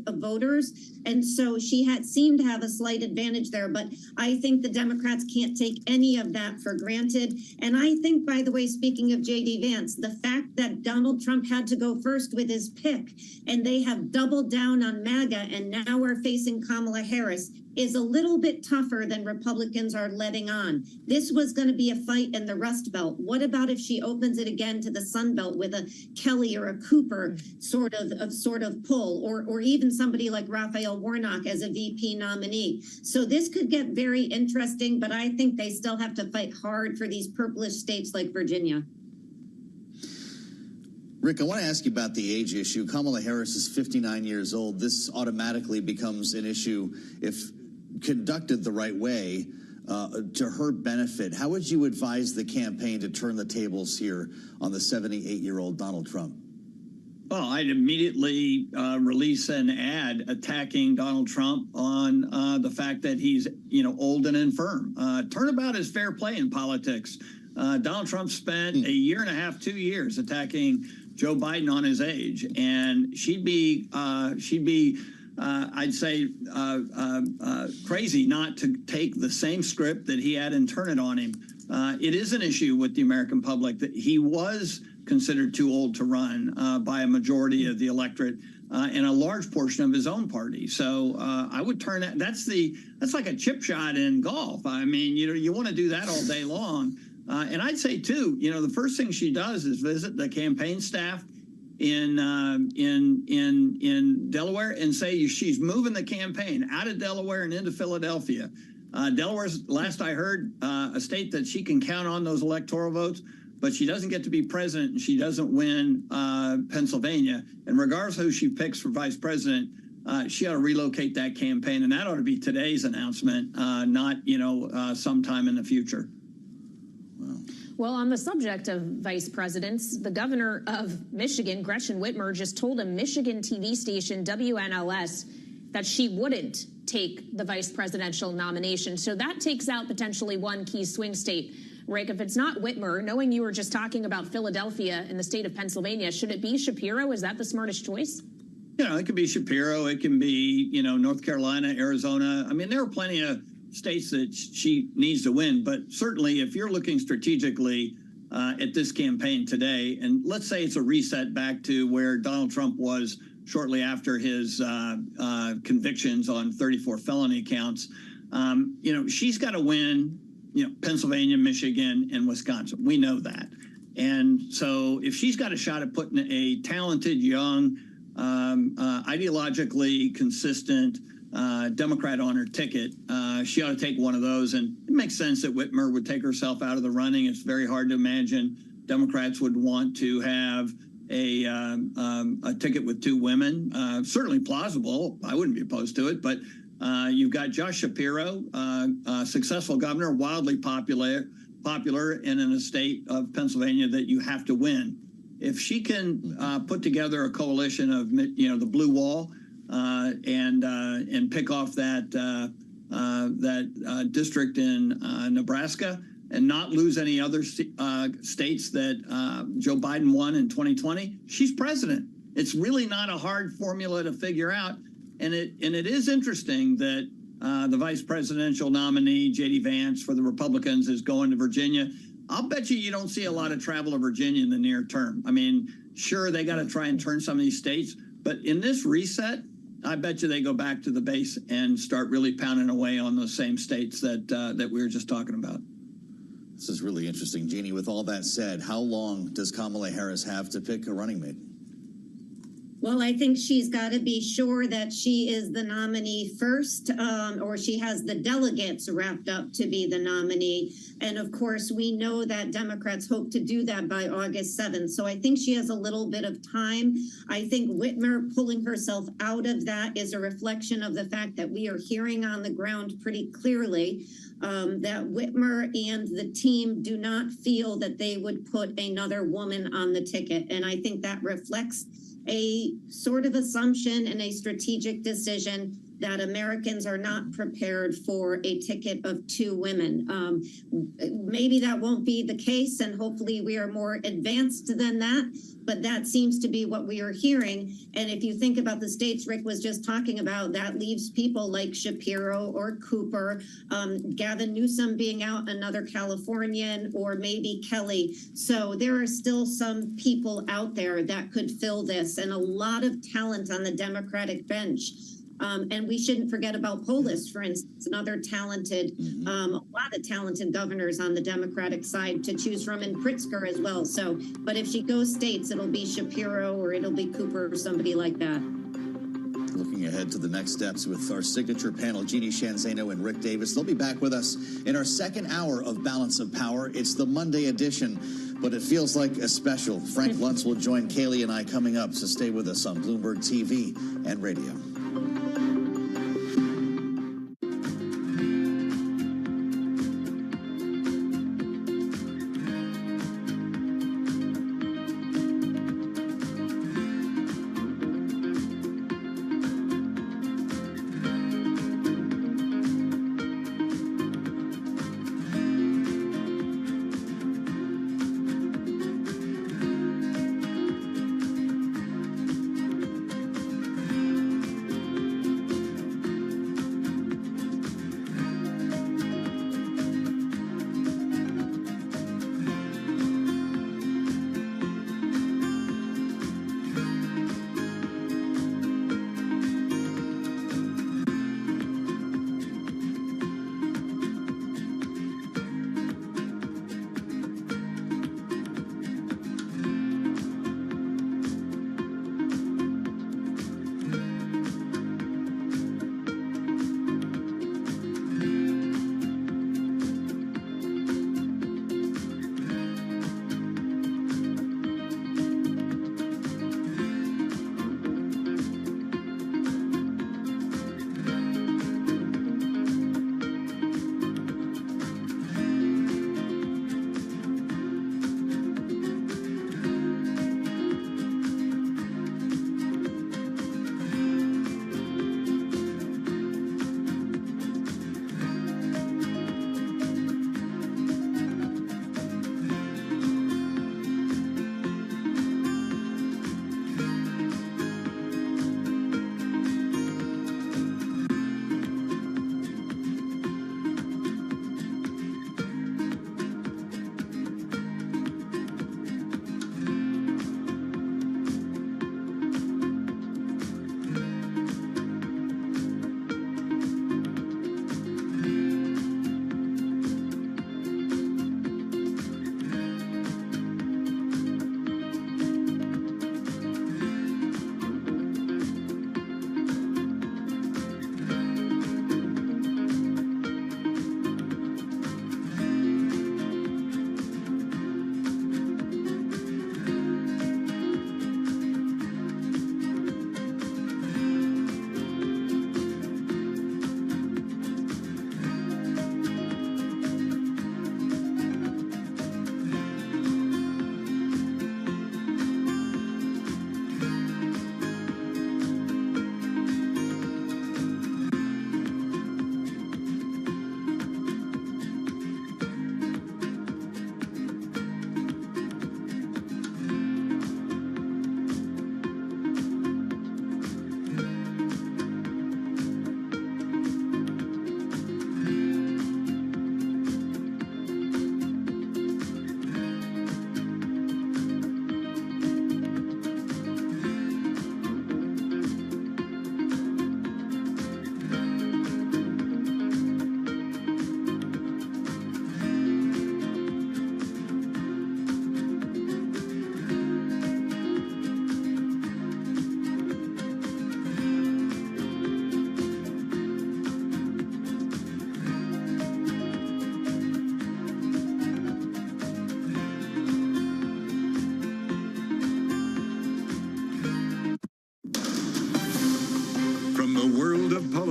voters. And so she seemed to have a slight advantage there. But I think the Democrats can't take any of that for granted. And I think, by the way, speaking of J.D. Vance, the fact that Donald Trump had to go first with his pick and they have doubled down on MAGA and now we're facing Kamala Harris is a little bit tougher than Republicans are letting on. This was going to be a fight in the Rust Belt. What about if she opens it again to the Sun Belt with a Kelly or a Cooper sort of pull, or even somebody like Raphael Warnock as a VP nominee? So this could get very interesting, but I think they still have to fight hard for these purplish states like Virginia. Rick, I want to ask you about the age issue. Kamala Harris is 59 years old. This automatically becomes an issue if conducted the right way to her benefit. How would you advise the campaign to turn the tables here on the 78-year-old Donald Trump? Well, I'd immediately release an ad attacking Donald Trump on the fact that he's, old and infirm. Turnabout is fair play in politics. Donald Trump spent a year and a half, 2 years attacking Joe Biden on his age, and she'd be I'd say crazy not to take the same script that he had and turn it on him. It is an issue with the American public that he was considered too old to run by a majority of the electorate and a large portion of his own party. So I would turn that. That's like a chip shot in golf. I mean, you want to do that all day long. And I'd say, too, the first thing she does is visit the campaign staff in Delaware and say she's moving the campaign out of Delaware and into Philadelphia. Delaware's, last I heard, a state that she can count on those electoral votes, but she doesn't get to be president and she doesn't win Pennsylvania. And regardless of who she picks for vice president, she ought to relocate that campaign, and that ought to be today's announcement, not sometime in the future. Well, on the subject of vice presidents, the governor of Michigan, Gretchen Whitmer, just told a Michigan TV station, WNLS, that she wouldn't take the vice presidential nomination. So that takes out potentially one key swing state. Rick, if it's not Whitmer, knowing you were just talking about Philadelphia in the state of Pennsylvania, should it be Shapiro? Is that the smartest choice? It can be Shapiro. It can be, North Carolina, Arizona. I mean, there are plenty of states that she needs to win. But certainly, if you're looking strategically at this campaign today, and let's say it's a reset back to where Donald Trump was shortly after his convictions on 34 felony counts, she's got to win, Pennsylvania, Michigan, and Wisconsin. We know that. And so if she's got a shot at putting a talented, young, ideologically consistent Democrat on her ticket, she ought to take one of those. And it makes sense that Whitmer would take herself out of the running. It's very hard to imagine Democrats would want to have a ticket with two women. Certainly plausible. I wouldn't be opposed to it. But you've got Josh Shapiro, a successful governor, wildly popular, and in a state of Pennsylvania that you have to win. If she can put together a coalition of, the blue wall, and pick off that district in Nebraska and not lose any other states that Joe Biden won in 2020, she's president. It's really not a hard formula to figure out. And it is interesting that the vice presidential nominee, J.D. Vance, for the Republicans is going to Virginia. I'll bet you don't see a lot of travel to Virginia in the near term. I mean, sure, they got to try and turn some of these states. But in this reset, I bet you they go back to the base and start really pounding away on those same states that we were just talking about. This is really interesting. Jeannie, with all that said, how long does Kamala Harris have to pick a running mate? Well, I think she's got to be sure that she is the nominee first, or she has the delegates wrapped up to be the nominee. And of course, we know that Democrats hope to do that by August 7th. So I think she has a little bit of time. I think Whitmer pulling herself out of that is a reflection of the fact that we are hearing on the ground pretty clearly that Whitmer and the team do not feel that they would put another woman on the ticket. And I think that reflects a sort of assumption and a strategic decision that Americans are not prepared for a ticket of two women. Maybe that won't be the case, and hopefully we are more advanced than that, but that seems to be what we are hearing. And if you think about the states Rick was just talking about, that leaves people like Shapiro or Cooper, Gavin Newsom being out, another Californian, or maybe Kelly. So there are still some people out there that could fill this, and a lot of talent on the Democratic bench. And we shouldn't forget about Polis, for instance, another talented, a lot of talented governors on the Democratic side to choose from, and Pritzker as well. So, but if she goes states, it'll be Shapiro or it'll be Cooper or somebody like that. Looking ahead to the next steps with our signature panel, Jeannie Shanzano and Rick Davis. They'll be back with us in our second hour of Balance of Power. It's the Monday edition, but it feels like a special. Frank Luntz will join Kaylee and I coming up, so stay with us on Bloomberg TV and radio.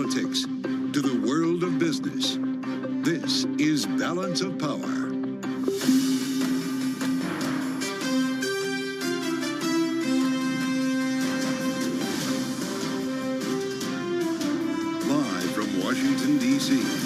politics to the world of business. This is Balance of Power. Live from Washington, D.C.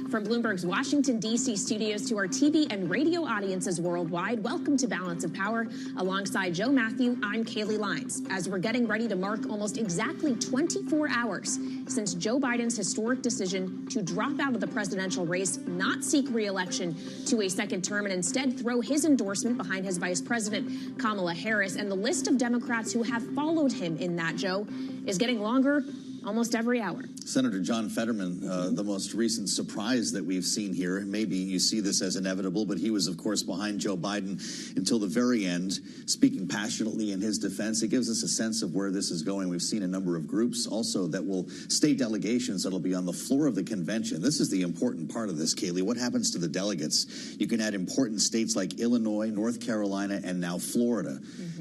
From Bloomberg's Washington, D.C. studios to our TV and radio audiences worldwide, welcome to Balance of Power. Alongside Joe Matthew, I'm Kaylee Lyons. As we're getting ready to mark almost exactly 24 hours since Joe Biden's historic decision to drop out of the presidential race, not seek re-election to a second term, and instead throw his endorsement behind his vice president, Kamala Harris. And the list of Democrats who have followed him in that, Joe, is getting longer almost every hour. Senator John Fetterman, the most recent surprise that we've seen here. Maybe you see this as inevitable, but he was, of course, behind Joe Biden until the very end, speaking passionately in his defense. It gives us a sense of where this is going. We've seen a number of groups also that will, state delegations that will be on the floor of the convention. This is the important part of this, Kaylee. What happens to the delegates? You can add important states like Illinois, North Carolina, and now Florida,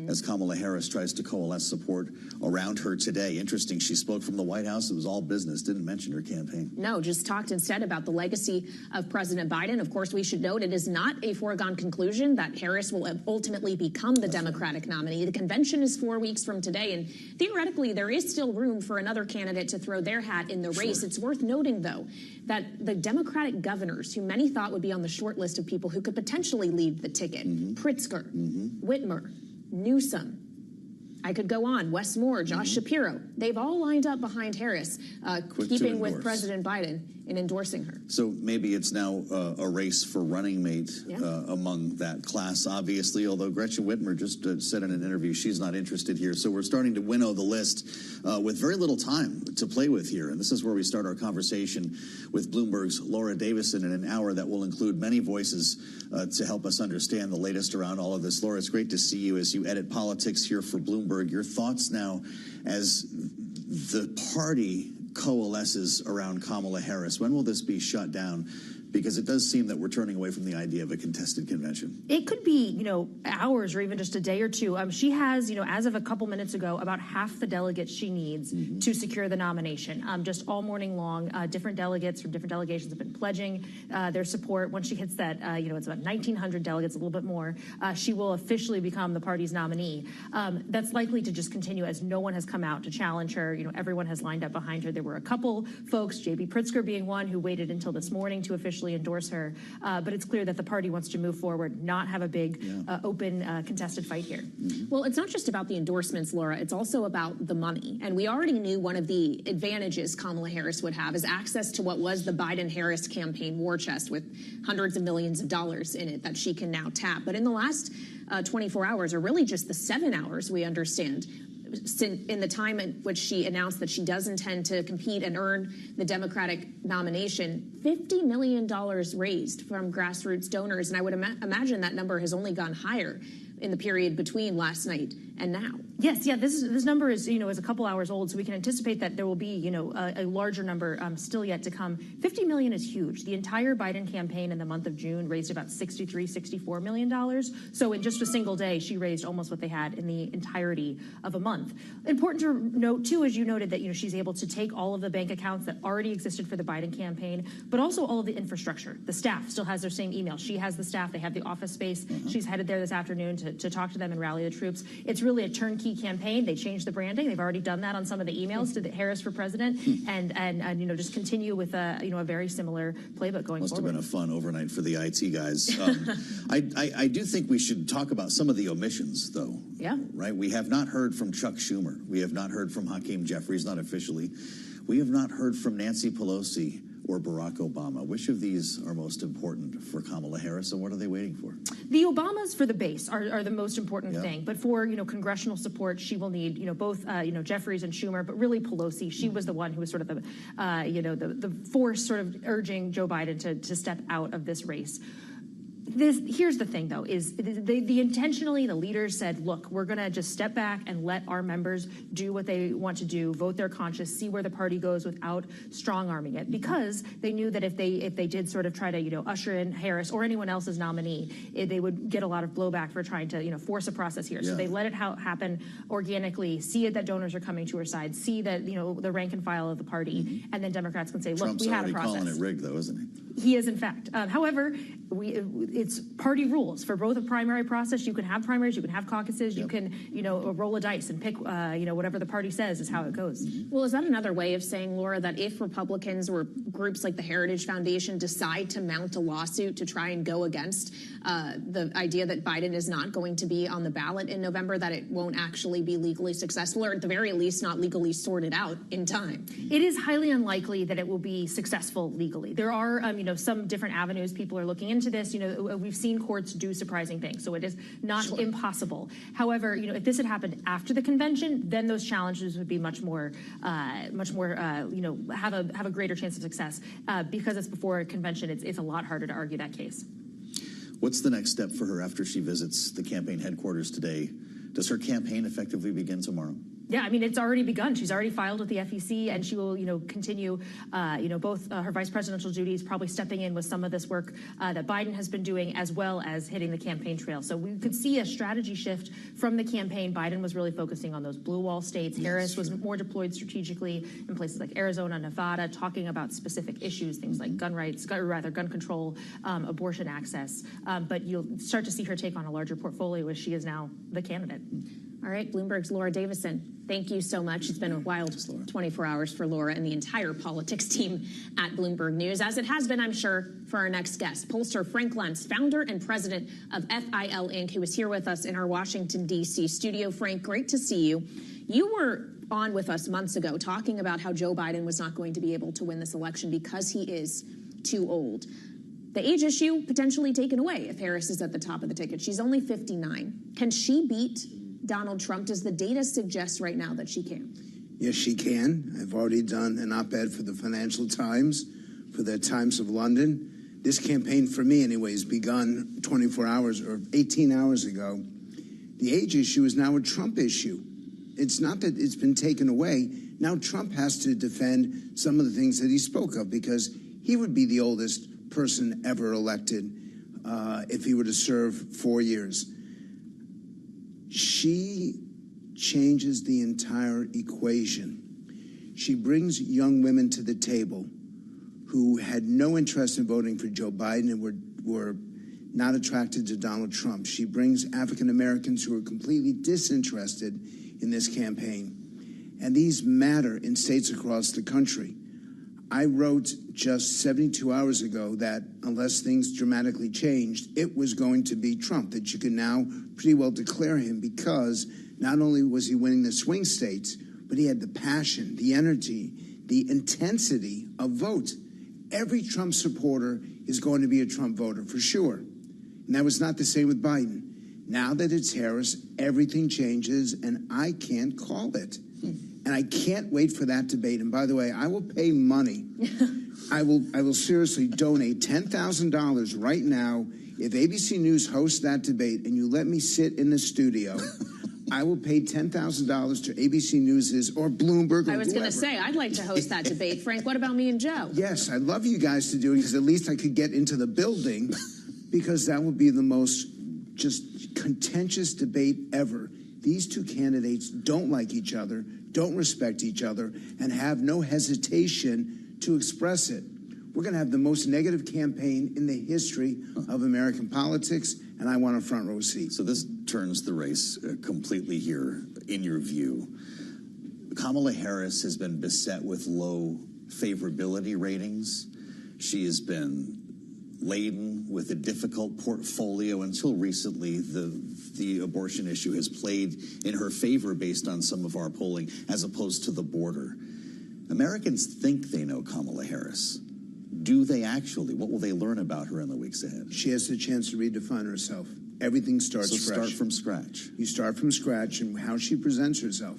as Kamala Harris tries to coalesce support around her today. Interesting, she spoke from the White House. It was all business, didn't mention her campaign. No, just talked instead about the legacy of President Biden. Of course, we should note it is not a foregone conclusion that Harris will ultimately become the Democratic nominee. The convention is 4 weeks from today, and theoretically, there is still room for another candidate to throw their hat in the race. It's worth noting, though, that the Democratic governors, who many thought would be on the short list of people who could potentially lead the ticket, Pritzker, Whitmer, Newsom, I could go on, Wes Moore, Josh Shapiro, they've all lined up behind Harris, keeping with President Biden in endorsing her. So maybe it's now a race for running mate among that class, obviously, although Gretchen Whitmer just said in an interview she's not interested here. So we're starting to winnow the list with very little time to play with here. And this is where we start our conversation with Bloomberg's Laura Davison in an hour that will include many voices to help us understand the latest around all of this. Laura, it's great to see you as you edit politics here for Bloomberg. Your thoughts now as the party coalesces around Kamala Harris. When will this be shut down? Because it does seem that we're turning away from the idea of a contested convention. It could be, hours or even just a day or two. She has, as of a couple minutes ago, about half the delegates she needs to secure the nomination. Just all morning long, different delegates from different delegations have been pledging their support. Once she hits that, it's about 1,900 delegates, a little bit more, she will officially become the party's nominee. That's likely to just continue as no one has come out to challenge her. Everyone has lined up behind her. There were a couple folks, J.B. Pritzker being one, who waited until this morning to officially endorse her, but it's clear that the party wants to move forward, not have a big, open, contested fight here. Well, it's not just about the endorsements, Laura. It's also about the money. And we already knew one of the advantages Kamala Harris would have is access to what was the Biden-Harris campaign war chest with hundreds of millions of dollars in it that she can now tap. But in the last 24 hours, or really just the 7 hours, we understand, in the time in which she announced that she does intend to compete and earn the Democratic nomination, $50 million raised from grassroots donors. And I would imagine that number has only gone higher in the period between last night and now. Yes, this number is, is a couple hours old, so we can anticipate that there will be, a larger number still yet to come. 50 million is huge. The entire Biden campaign in the month of June raised about $64 million. So in just a single day, she raised almost what they had in the entirety of a month. Important to note, too, as you noted, that, she's able to take all of the bank accounts that already existed for the Biden campaign, but also all of the infrastructure. The staff still has their same email. She has the staff. They have the office space. She's headed there this afternoon to talk to them and rally the troops. It's really a turnkey campaign. They changed the branding. They've already done that on some of the emails to the Harris for president, and just continue with a very similar playbook going forward. Must have been a fun overnight for the IT guys. I do think we should talk about some of the omissions, though. Yeah. Right. We have not heard from Chuck Schumer. We have not heard from Hakeem Jeffries, not officially. We have not heard from Nancy Pelosi or Barack Obama. Which of these are most important for Kamala Harris, and what are they waiting for? The Obamas for the base are the most important thing, but for congressional support, she will need both Jeffries and Schumer, but really Pelosi. She was the one who was sort of the force sort of urging Joe Biden to step out of this race. Here's the thing, though, is the intentionally the leaders said, look, we're going to just step back and let our members do what they want to do, vote their conscience, see where the party goes without strong-arming it, because they knew that if they did sort of try to, usher in Harris or anyone else's nominee, they would get a lot of blowback for trying to, force a process here. Yeah. So they let it happen organically, see it that donors are coming to her side, see that, the rank and file of the party, and then Democrats can say, look, Trump's we had a process. Trump's already calling it rigged, though, isn't he? He is, in fact. However, it's party rules. For both a primary process, you can have primaries, you can have caucuses, you can, roll a dice and pick, whatever the party says is how it goes. Well, is that another way of saying, Laura, that if Republicans or groups like the Heritage Foundation decide to mount a lawsuit to try and go against the idea that Biden is not going to be on the ballot in November, that it won't actually be legally successful, or at the very least not legally sorted out in time? It is highly unlikely that it will be successful legally. There are, some different avenues people are looking into this. We've seen courts do surprising things, so it is not impossible. However, if this had happened after the convention, then those challenges would be much more, have a greater chance of success. Because it's before a convention, it's a lot harder to argue that case. What's the next step for her after she visits the campaign headquarters today? Does her campaign effectively begin tomorrow? Yeah, it's already begun. She's already filed with the FEC, and she will, continue, both her vice presidential duties, probably stepping in with some of this work that Biden has been doing, as well as hitting the campaign trail. So we could see a strategy shift from the campaign. Biden was really focusing on those blue wall states. Harris was more deployed strategically in places like Arizona, Nevada, talking about specific issues, things like gun rights, or rather gun control, abortion access. But you'll start to see her take on a larger portfolio as she is now the candidate. All right, Bloomberg's Laura Davison, thank you so much. It's been a wild 24 hours for Laura and the entire politics team at Bloomberg News, as it has been, I'm sure, for our next guest, pollster Frank Luntz, founder and president of FIL Inc., who is here with us in our Washington, D.C. studio. Frank, great to see you. You were on with us months ago talking about how Joe Biden was not going to be able to win this election because he is too old. The age issue potentially taken away if Harris is at the top of the ticket. She's only 59. Can she beat Donald Trump? Does the data suggest right now that she can? Yes, she can. I've already done an op-ed for the Financial Times, for the Times of London. This campaign, for me anyways, begun 24 hours or 18 hours ago. The age issue is now a Trump issue. It's not that it's been taken away. Now Trump has to defend some of the things that he spoke of, because he would be the oldest person ever elected if he were to serve 4 years. She changes the entire equation. She brings young women to the table who had no interest in voting for Joe Biden and were not attracted to Donald Trump. She brings African Americans who are completely disinterested in this campaign. And these matter in states across the country. I wrote just 72 hours ago that unless things dramatically changed, it was going to be Trump, that you can now pretty well declare him, because not only was he winning the swing states, but he had the passion, the energy, the intensity of vote. Every Trump supporter is going to be a Trump voter, for sure. And that was not the same with Biden. Now that it's Harris, everything changes, and I can't call it. And I can't wait for that debate. And by the way, I will pay money. I will seriously donate $10,000 right now if ABC News hosts that debate and you let me sit in the studio. I will pay $10,000 to ABC News' or Bloomberg or I was going to say, I'd like to host that debate. Frank, what about me and Joe? Yes, I'd love you guys to do it, because at least I could get into the building, because that would be the most just contentious debate ever. These two candidates don't like each other, don't respect each other, and have no hesitation to express it. We're going to have the most negative campaign in the history of American politics, and I want a front row seat. So this turns the race completely here, in your view. Kamala Harris has been beset with low favorability ratings. She has been laden with a difficult portfolio. Until recently, the abortion issue has played in her favor based on some of our polling, as opposed to the border. Americans think they know Kamala Harris. Do they actually? What will they learn about her in the weeks ahead? She has the chance to redefine herself. Everything starts fresh. Start from scratch. You start from scratch, and how she presents herself.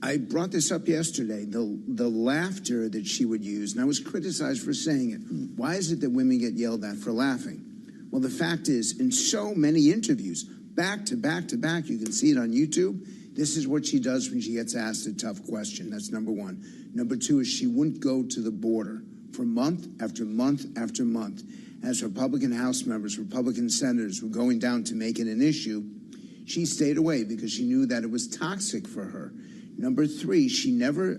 I brought this up yesterday, the laughter that she would use, and I was criticized for saying it. Why is it that women get yelled at for laughing? Well, the fact is, in so many interviews, back to back to back, you can see it on YouTube, this is what she does when she gets asked a tough question. That's number one. Number two is she wouldn't go to the border for month after month after month. As Republican House members, Republican senators were going down to make it an issue, she stayed away because she knew that it was toxic for her. Number three, she never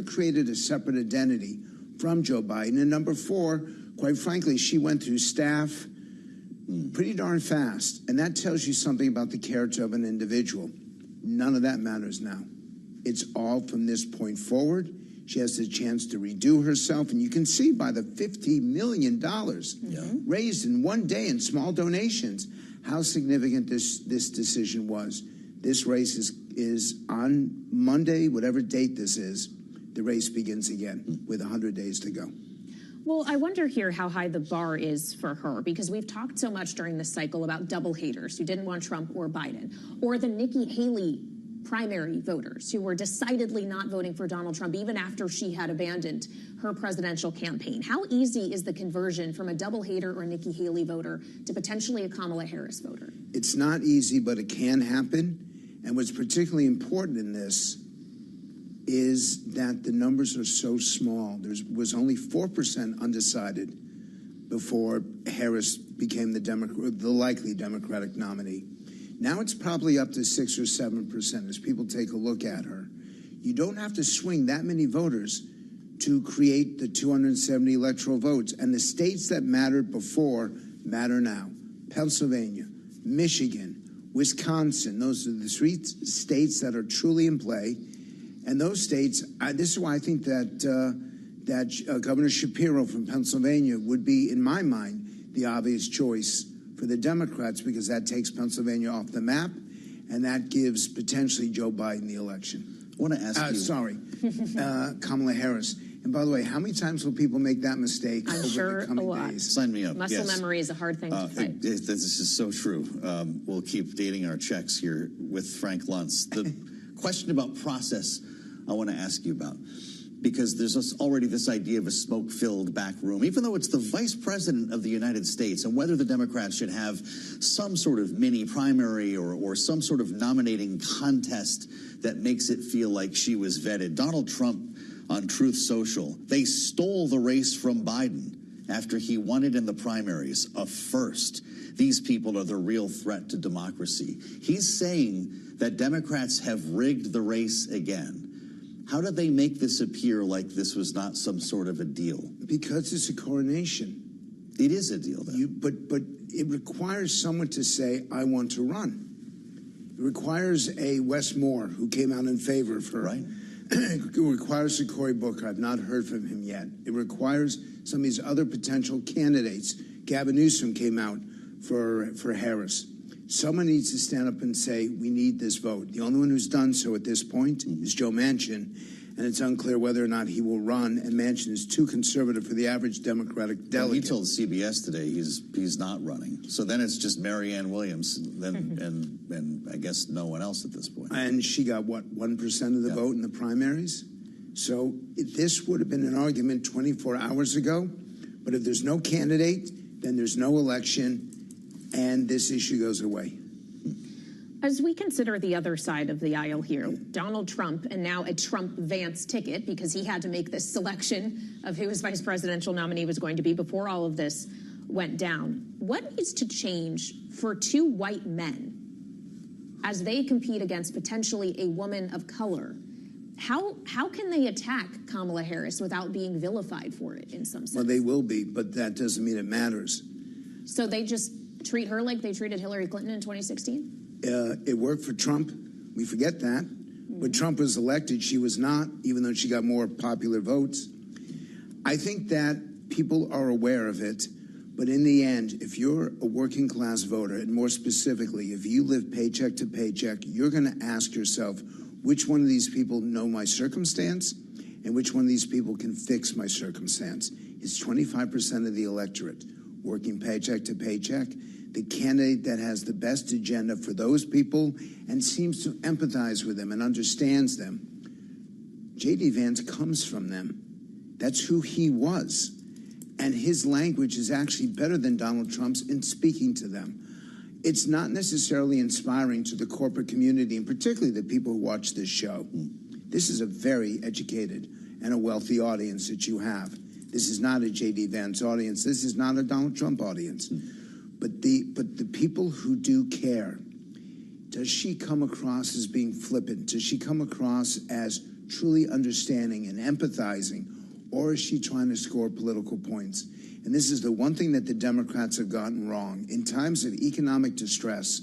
created a separate identity from Joe Biden. And number four, quite frankly, she went through staff pretty darn fast. And that tells you something about the character of an individual. None of that matters now. It's all from this point forward. She has the chance to redo herself. And you can see by the $50 million raised in one day in small donations how significant this decision was. This race is on Monday, whatever date this is, the race begins again with 100 days to go. Well, I wonder here how high the bar is for her, because we've talked so much during this cycle about double haters who didn't want Trump or Biden, or the Nikki Haley primary voters who were decidedly not voting for Donald Trump even after she had abandoned her presidential campaign. How easy is the conversion from a double hater or Nikki Haley voter to potentially a Kamala Harris voter? It's not easy, but it can happen. And what's particularly important in this is that the numbers are so small. There was only 4% undecided before Harris became the likely Democratic nominee. Now it's probably up to 6 or 7% as people take a look at her. You don't have to swing that many voters to create the 270 electoral votes. And the states that mattered before matter now. Pennsylvania, Michigan, Wisconsin, those are the three states that are truly in play. And those states, this is why I think that Governor Shapiro from Pennsylvania would be, in my mind, the obvious choice for the Democrats, because that takes Pennsylvania off the map, and that gives potentially Joe Biden the election. I want to ask you. Kamala Harris. And by the way, how many times will people make that mistake over the coming days? Sign me up. Muscle memory is a hard thing to fight. This is so true. We'll keep dating our checks here with Frank Luntz. The question about process I want to ask you about, because there's already this idea of a smoke-filled back room, even though it's the vice president of the United States, and whether the Democrats should have some sort of mini primary or some sort of nominating contest that makes it feel like she was vetted. Donald Trump on Truth Social, they stole the race from Biden after he won it in the primaries, a first. These people are the real threat to democracy. He's saying that Democrats have rigged the race again. How did they make this appear like this was not some sort of a deal? Because it's a coronation. It is a deal, though. But it requires someone to say, I want to run. It requires a Wes Moore who came out in favor of her. Right. It requires a Cory Booker. I've not heard from him yet. It requires some of these other potential candidates. Gavin Newsom came out for Harris. Someone needs to stand up and say, we need this vote. The only one who's done so at this point is Joe Manchin, and it's unclear whether or not he will run, and Manchin is too conservative for the average Democratic delegate. Well, he told CBS today he's not running. So then it's just Marianne Williams and I guess no one else at this point. And she got, what, 1% of the vote in the primaries? So this would have been an argument 24 hours ago, but if there's no candidate, then there's no election, and this issue goes away. As we consider the other side of the aisle here, Donald Trump, and now a Trump-Vance ticket, because he had to make this selection of who his vice presidential nominee was going to be before all of this went down. What needs to change for two white men as they compete against potentially a woman of color? How can they attack Kamala Harris without being vilified for it in some sense? Well, they will be, but that doesn't mean it matters. So they just treat her like they treated Hillary Clinton in 2016? It worked for Trump. We forget that. When Trump was elected, she was not, even though she got more popular votes. I think that people are aware of it, but in the end, if you're a working class voter, and more specifically, if you live paycheck to paycheck, you're going to ask yourself, which one of these people know my circumstance, and which one of these people can fix my circumstance? It's 25% of the electorate, working paycheck to paycheck. The candidate that has the best agenda for those people and seems to empathize with them and understands them. J.D. Vance comes from them. That's who he was. And his language is actually better than Donald Trump's in speaking to them. It's not necessarily inspiring to the corporate community, and particularly the people who watch this show. This is a very educated and a wealthy audience that you have. This is not a J.D. Vance audience. This is not a Donald Trump audience. But the people who do care, does she come across as being flippant? Does she come across as truly understanding and empathizing? Or is she trying to score political points? And this is the one thing that the Democrats have gotten wrong. In times of economic distress,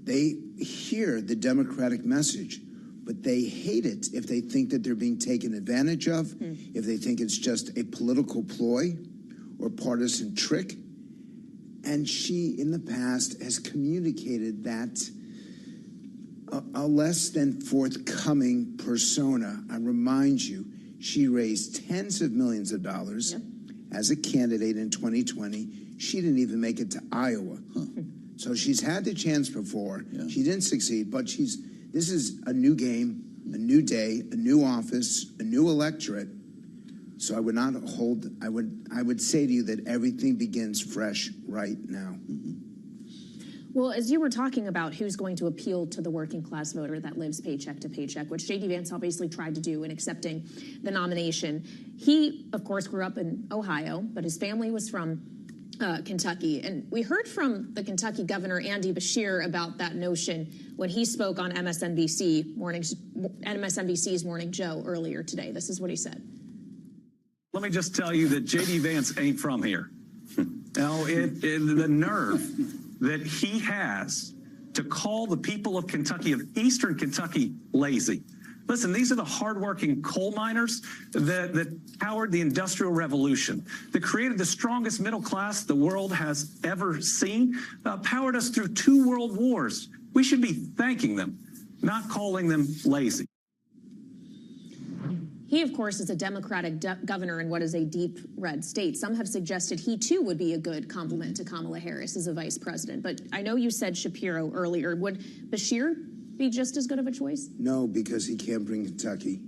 they hear the Democratic message, but they hate it if they think that they're being taken advantage of, if they think it's just a political ploy or partisan trick. And she, in the past, has communicated that a less than forthcoming persona. I remind you, she raised tens of millions of dollars as a candidate in 2020. She didn't even make it to Iowa. So she's had the chance before. She didn't succeed, but this is a new game, a new day, a new office, a new electorate. So I would not hold, I would say to you that everything begins fresh right now. Well, as you were talking about who's going to appeal to the working class voter that lives paycheck to paycheck, which J.D. Vance obviously tried to do in accepting the nomination, he, of course, grew up in Ohio, but his family was from Kentucky. And we heard from the Kentucky governor, Andy Beshear, about that notion when he spoke on MSNBC's Morning Joe earlier today. This is what he said. Let me just tell you that J.D. Vance ain't from here. Now, the nerve that he has to call the people of Kentucky, of Eastern Kentucky, lazy. Listen, these are the hardworking coal miners that powered the Industrial Revolution, that created the strongest middle class the world has ever seen, powered us through 2 world wars. We should be thanking them, not calling them lazy. He, of course, is a Democratic governor in what is a deep red state. Some have suggested he, too, would be a good complement to Kamala Harris as a vice president. But I know you said Shapiro earlier. Would Beshear be just as good of a choice? No, because he can't bring Kentucky.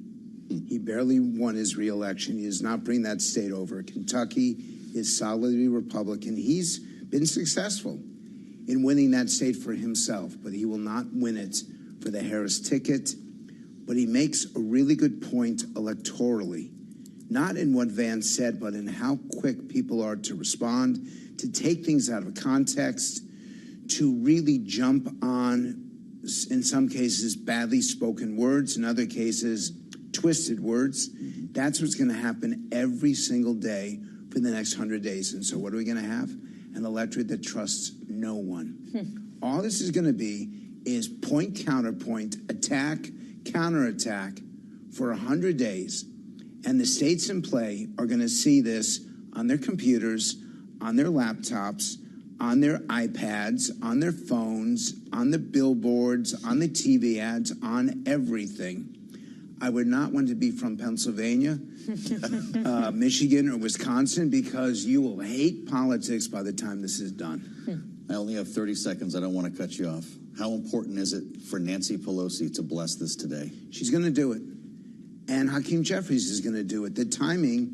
He barely won his reelection. He does not bring that state over. Kentucky is solidly Republican. He's been successful in winning that state for himself, but he will not win it for the Harris ticket. But he makes a really good point electorally, not in what Vance said, but in how quick people are to respond, to take things out of context, to really jump on, in some cases, badly spoken words, in other cases, twisted words. That's what's going to happen every single day for the next 100 days. And so what are we going to have? An electorate that trusts no one. All this is going to be is point, counterpoint, attack, counterattack for 100 days, and the states in play are going to see this on their computers, on their laptops, on their iPads, on their phones, on the billboards, on the TV ads, on everything. I would not want to be from Pennsylvania, Michigan, or Wisconsin, because you will hate politics by the time this is done. I only have 30 seconds. I don't want to cut you off. How important is it for Nancy Pelosi to bless this today? She's going to do it. And Hakeem Jeffries is going to do it. The timing,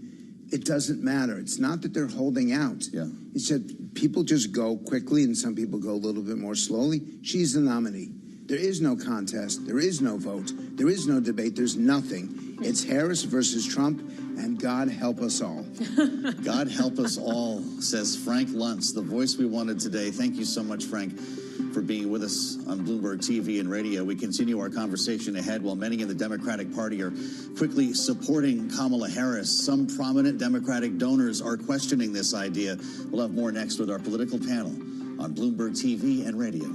it doesn't matter. It's not that they're holding out. It's that people just go quickly and some people go a little bit more slowly. She's the nominee. There is no contest. There is no vote. There is no debate. There's nothing. It's Harris versus Trump, and God help us all. God help us all, says Frank Luntz, the voice we wanted today. Thank you so much, Frank, for being with us on Bloomberg TV and radio. We continue our conversation ahead while many in the Democratic Party are quickly supporting Kamala Harris. Some prominent Democratic donors are questioning this idea. We'll have more next with our political panel on Bloomberg TV and radio.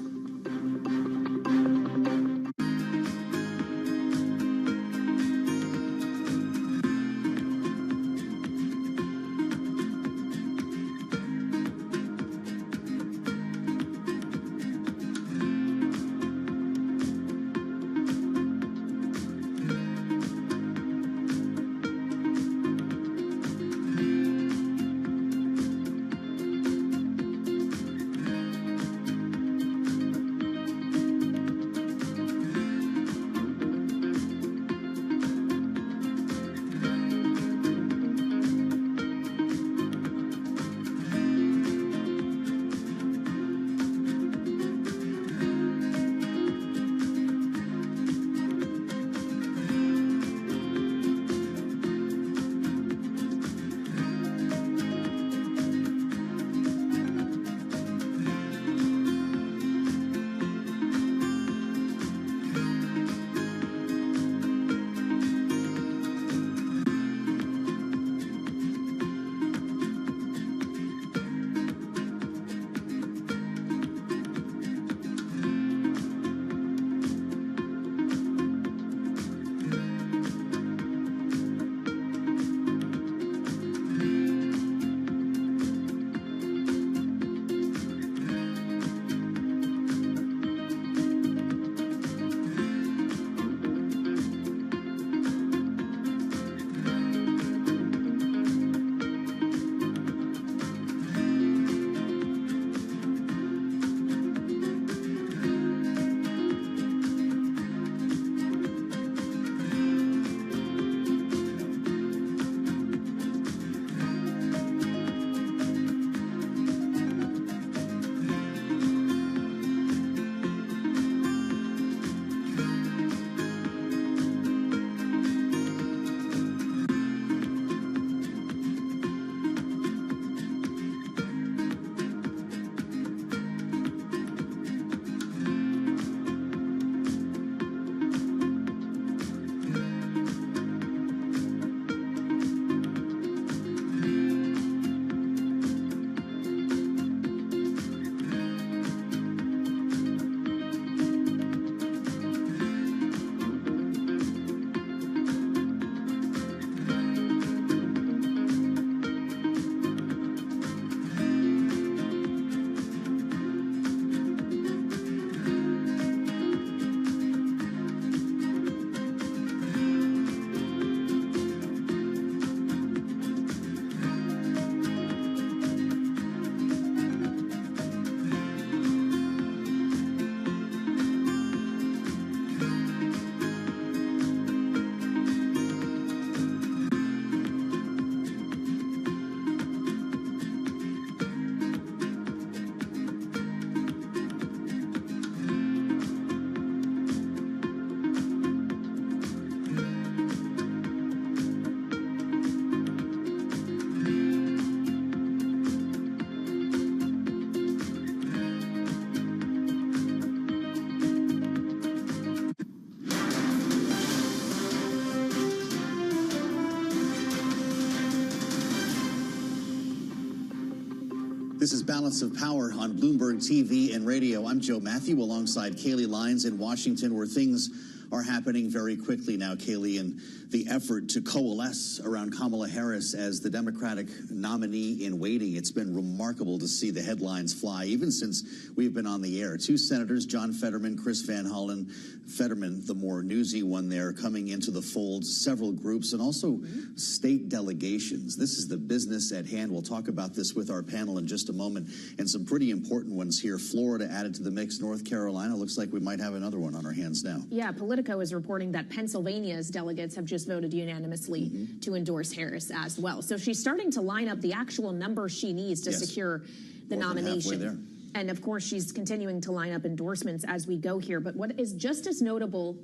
This is Balance of Power on Bloomberg TV and radio. I'm Joe Matthew alongside Kaylee Lyons in Washington, where things are happening very quickly now, Kaylee, and the effort to coalesce around Kamala Harris as the Democratic nominee in waiting. It's been remarkable to see the headlines fly, even since we've been on the air. Two senators, John Fetterman, Chris Van Hollen. Fetterman, the more newsy one there, coming into the fold, several groups, and also state delegations. This is the business at hand. We'll talk about this with our panel in just a moment, and some pretty important ones here. Florida added to the mix, North Carolina. Looks like we might have another one on our hands now. Yeah, Politico is reporting that Pennsylvania's delegates have just voted unanimously to endorse Harris as well. So she's starting to line up the actual number she needs to secure the nomination. And of course, she's continuing to line up endorsements as we go here. But what is just as notable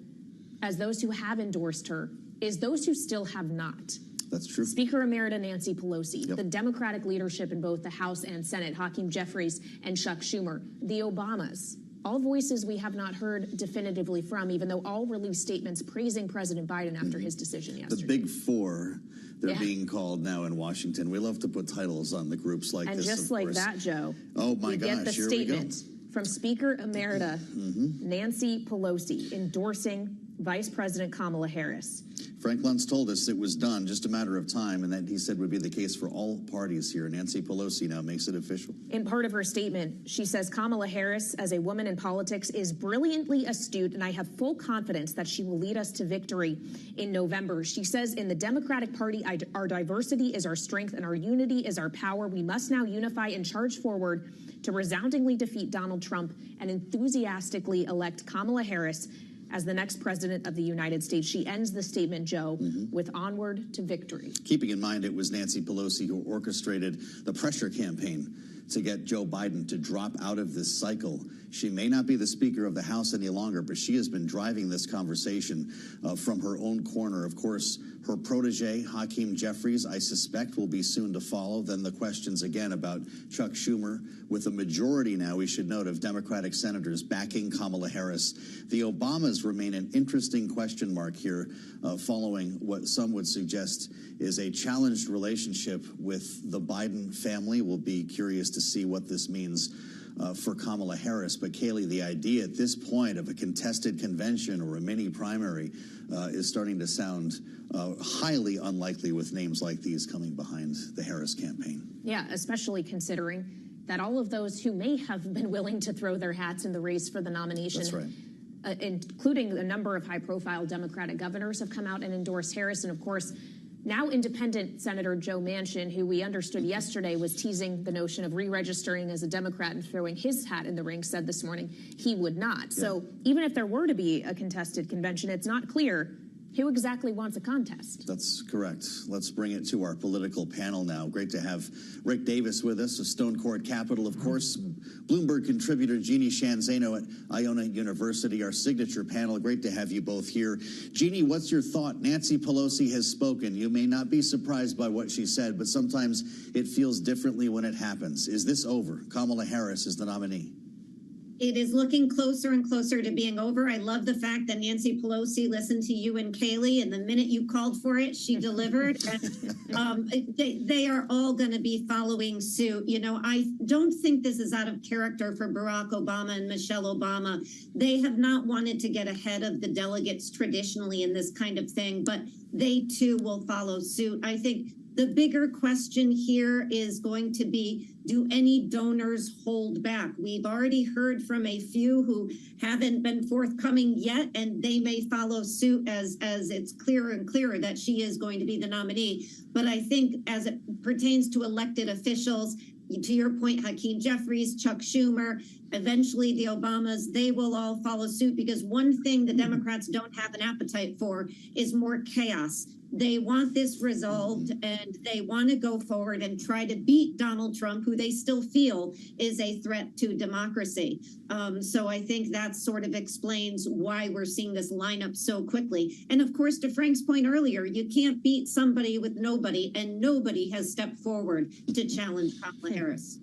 as those who have endorsed her is those who still have not. That's true. Speaker Emerita Nancy Pelosi, the Democratic leadership in both the House and Senate, Hakeem Jeffries and Chuck Schumer, the Obamas, all voices we have not heard definitively from, even though all released statements praising President Biden after his decision yesterday. The big four, they're being called now in Washington. We love to put titles on the groups like this. And just like that, Joe. Oh, my gosh, get the here statement from Speaker Emerita Nancy Pelosi endorsing Vice President Kamala Harris. Frank Luntz told us it was done, just a matter of time, and that he said would be the case for all parties here. Nancy Pelosi now makes it official. In part of her statement, she says Kamala Harris, as a woman in politics, is brilliantly astute, and I have full confidence that she will lead us to victory in November. She says, in the Democratic Party, our diversity is our strength and our unity is our power. We must now unify and charge forward to resoundingly defeat Donald Trump and enthusiastically elect Kamala Harris as the next president of the United States. She ends the statement, Joe, with onward to victory. Keeping in mind it was Nancy Pelosi who orchestrated the pressure campaign to get Joe Biden to drop out of this cycle. She may not be the Speaker of the House any longer, but she has been driving this conversation from her own corner. Of course, her protege, Hakeem Jeffries, I suspect will be soon to follow. Then the questions again about Chuck Schumer, with a majority now, we should note, of Democratic senators backing Kamala Harris. The Obamas remain an interesting question mark here, following what some would suggest is a challenged relationship with the Biden family. We'll be curious to see what this means for Kamala Harris. But Kaylee, the idea at this point of a contested convention or a mini primary is starting to sound highly unlikely with names like these coming behind the Harris campaign. Yeah, especially considering that all of those who may have been willing to throw their hats in the race for the nomination, that's right, including a number of high-profile Democratic governors, have come out and endorsed Harris. And of course, now independent Senator Joe Manchin, who we understood yesterday was teasing the notion of re-registering as a Democrat and throwing his hat in the ring, said this morning he would not. Yeah. So even if there were to be a contested convention, it's not clear who exactly wants a contest. That's correct. Let's bring it to our political panel now. Great to have Rick Davis with us of Stone Court Capital, of course. Bloomberg contributor Jeannie Shanzano at Iona University, our signature panel. Great to have you both here. Jeannie, what's your thought? Nancy Pelosi has spoken. You may not be surprised by what she said, but sometimes it feels differently when it happens. Is this over? Kamala Harris is the nominee. It is looking closer and closer to being over. I love the fact that Nancy Pelosi listened to you and Kaylee, and the minute you called for it, she delivered. And they are all going to be following suit. You know, I don't think this is out of character for Barack Obama and Michelle Obama. They have not wanted to get ahead of the delegates traditionally in this kind of thing, but they too will follow suit. I think the bigger question here is going to be, do any donors hold back? We've already heard from a few who haven't been forthcoming yet, and they may follow suit as it's clearer and clearer that she is going to be the nominee. But I think as it pertains to elected officials, to your point, Hakeem Jeffries, Chuck Schumer, eventually the Obamas, they will all follow suit, because one thing the Democrats don't have an appetite for is more chaos. They want this resolved, and they want to go forward and try to beat Donald Trump, who they still feel is a threat to democracy. So I think that sort of explains why we're seeing this lineup so quickly. And of course, to Frank's point earlier, you can't beat somebody with nobody, and nobody has stepped forward to challenge Kamala Harris.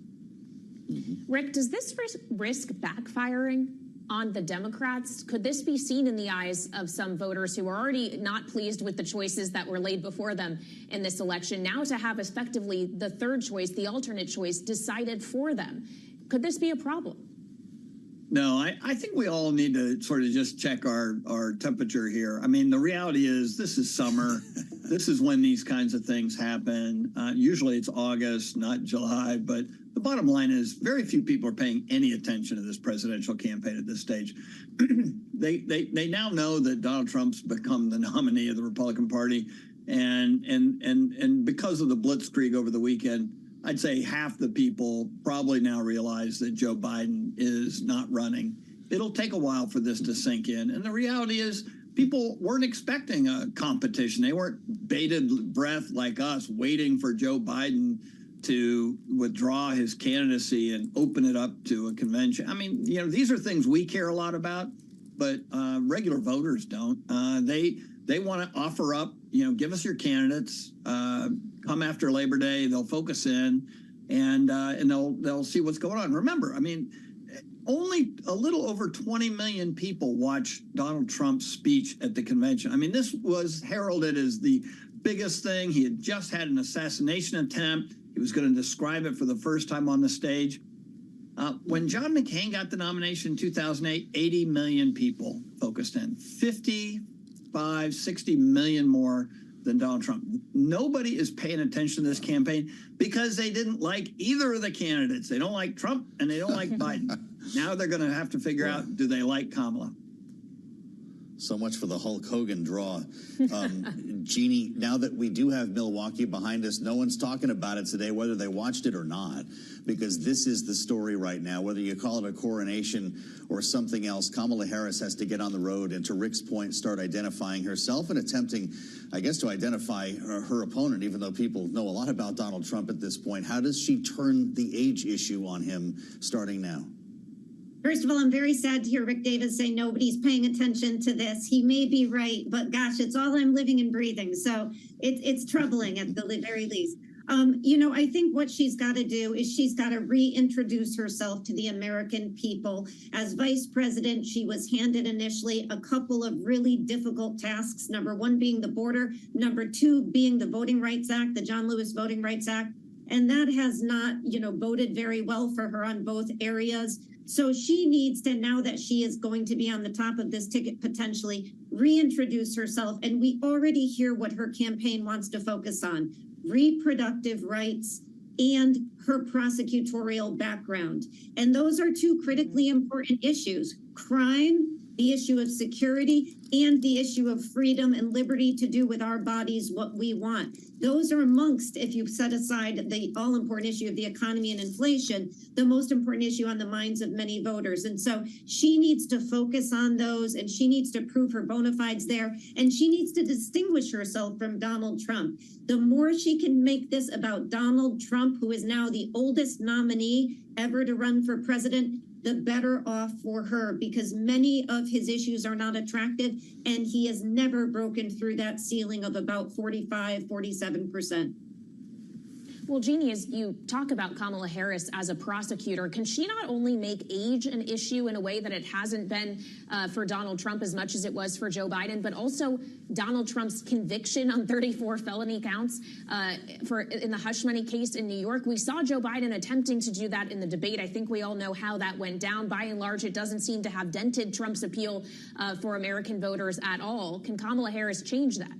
Rick, does this risk backfiring on the Democrats? Could this be seen in the eyes of some voters who are already not pleased with the choices that were laid before them in this election, now to have effectively the third choice, the alternate choice, decided for them? Could this be a problem? No, I think we all need to sort of just check our temperature here. I mean, the reality is this is summer. This is when these kinds of things happen. Usually it's August, not July. But the bottom line is very few people are paying any attention to this presidential campaign at this stage. They now know that Donald Trump's become the nominee of the Republican Party. And because of the blitzkrieg over the weekend, I'd say half the people probably now realize that Joe Biden is not running. It'll take a while for this to sink in. And the reality is people weren't expecting a competition. They weren't bated breath like us waiting for Joe Biden to withdraw his candidacy and open it up to a convention. I mean, you know, these are things we care a lot about, but regular voters don't. They want to offer up, you know, give us your candidates, come after Labor Day, they'll focus in and they'll see what's going on. Remember, I mean, only a little over 20 million people watched Donald Trump's speech at the convention. I mean, this was heralded as the biggest thing. He had just had an assassination attempt. He was going to describe it for the first time on the stage. When John McCain got the nomination in 2008, 80 million people focused in, 60 million more than Donald Trump. Nobody is paying attention to this campaign because they didn't like either of the candidates. They don't like Trump and they don't like Biden. Now they're going to have to figure out, do they like Kamala? So much for the Hulk Hogan draw. Jeannie, now that we do have Milwaukee behind us, no one's talking about it today, whether they watched it or not, because this is the story right now. Whether you call it a coronation or something else, Kamala Harris has to get on the road and, to Rick's point, start identifying herself and attempting, I guess, to identify her opponent, even though people know a lot about Donald Trump at this point. How does she turn the age issue on him starting now? First of all, I'm very sad to hear Rick Davis say nobody's paying attention to this. He may be right, but gosh, it's all I'm living and breathing. So it's troubling at the very least. You know, I think what she's got to do is she's got to reintroduce herself to the American people. As vice president, she was handed initially a couple of really difficult tasks. Number one being the border. Number two being the Voting Rights Act, the John Lewis Voting Rights Act. And that has not, you know, boded very well for her on both areas. So she needs to, now that she is going to be on the top of this ticket, potentially reintroduce herself. And we already hear what her campaign wants to focus on: reproductive rights and her prosecutorial background. And those are two critically important issues: crime, the issue of security, and the issue of freedom and liberty to do with our bodies what we want. Those are amongst, if you set aside the all-important issue of the economy and inflation, the most important issue on the minds of many voters. And so she needs to focus on those, and she needs to prove her bona fides there, and she needs to distinguish herself from Donald Trump. The more she can make this about Donald Trump, who is now the oldest nominee ever to run for president, the better off for her, because many of his issues are not attractive, and he has never broken through that ceiling of about 47%. Well, Jeannie, as you talk about Kamala Harris as a prosecutor, can she not only make age an issue in a way that it hasn't been for Donald Trump as much as it was for Joe Biden, but also Donald Trump's conviction on 34 felony counts in the hush money case in New York? We saw Joe Biden attempting to do that in the debate. I think we all know how that went down. By and large, it doesn't seem to have dented Trump's appeal for American voters at all. Can Kamala Harris change that?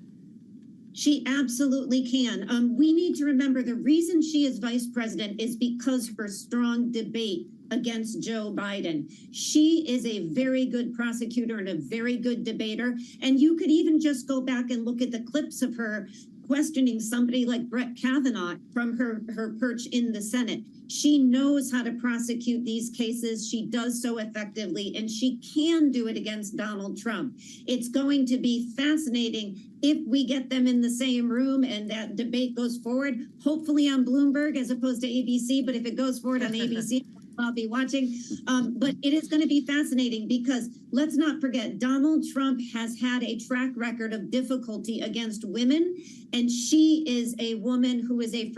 She absolutely can. We need to remember the reason she is vice president is because her strong debate against Joe Biden. She is a very good prosecutor and a very good debater. And you could even just go back and look at the clips of her questioning somebody like Brett Kavanaugh from her perch in the Senate. She knows how to prosecute these cases. She does so effectively, and she can do it against Donald Trump. It's going to be fascinating if we get them in the same room and that debate goes forward, hopefully on Bloomberg as opposed to ABC. But if it goes forward on ABC, I'll be watching. But it is going to be fascinating because let's not forget, Donald Trump has had a track record of difficulty against women, and she is a woman who is a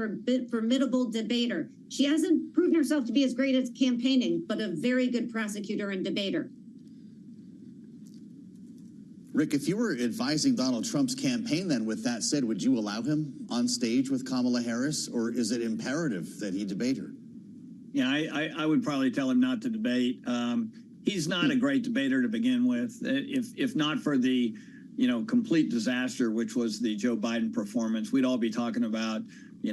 formidable debater. She hasn't proven herself to be as great at campaigning, but a very good prosecutor and debater. Rick, if you were advising Donald Trump's campaign, then with that said, would you allow him on stage with Kamala Harris, or is it imperative that he debate her? Yeah, I would probably tell him not to debate. He's not a great debater to begin with. If not for the, complete disaster, which was the Joe Biden performance, we'd all be talking about,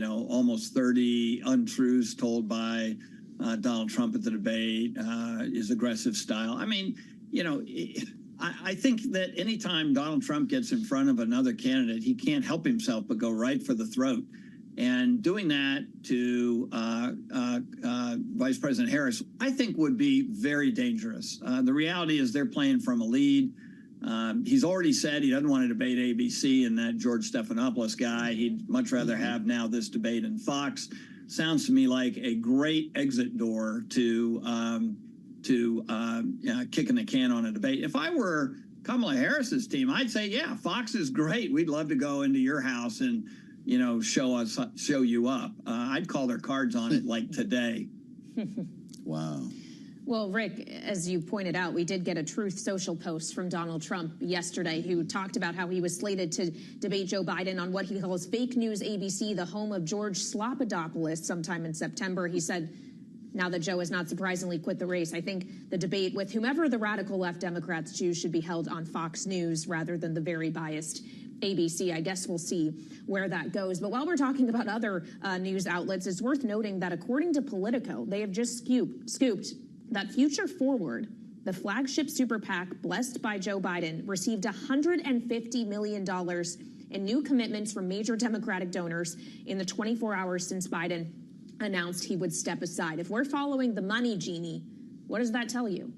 almost 30 untruths told by Donald Trump at the debate, his aggressive style. I mean, I think that anytime Donald Trump gets in front of another candidate, he can't help himself but go right for the throat. And doing that to Vice President Harris, I think would be very dangerous. The reality is they're playing from a lead. He's already said he doesn't want to debate ABC and that George Stephanopoulos guy. He'd much rather have now this debate in Fox. Sounds to me like a great exit door to kicking the can on a debate. If I were Kamala Harris's team, I'd say, yeah, Fox is great. We'd love to go into your house and, show you up. I'd call their cards on it like today. Wow. Well, Rick, as you pointed out, we did get a Truth Social post from Donald Trump yesterday who talked about how he was slated to debate Joe Biden on what he calls fake news ABC, the home of George Slopadopoulos, sometime in September. He said, now that Joe has not surprisingly quit the race, I think the debate with whomever the radical left Democrats choose should be held on Fox News rather than the very biased ABC. I guess we'll see where that goes. But while we're talking about other news outlets, it's worth noting that according to Politico, they have just scooped that Future Forward, the flagship super PAC blessed by Joe Biden, received $150 million in new commitments from major Democratic donors in the 24 hours since Biden announced he would step aside. If we're following the money, Jeannie, what does that tell you?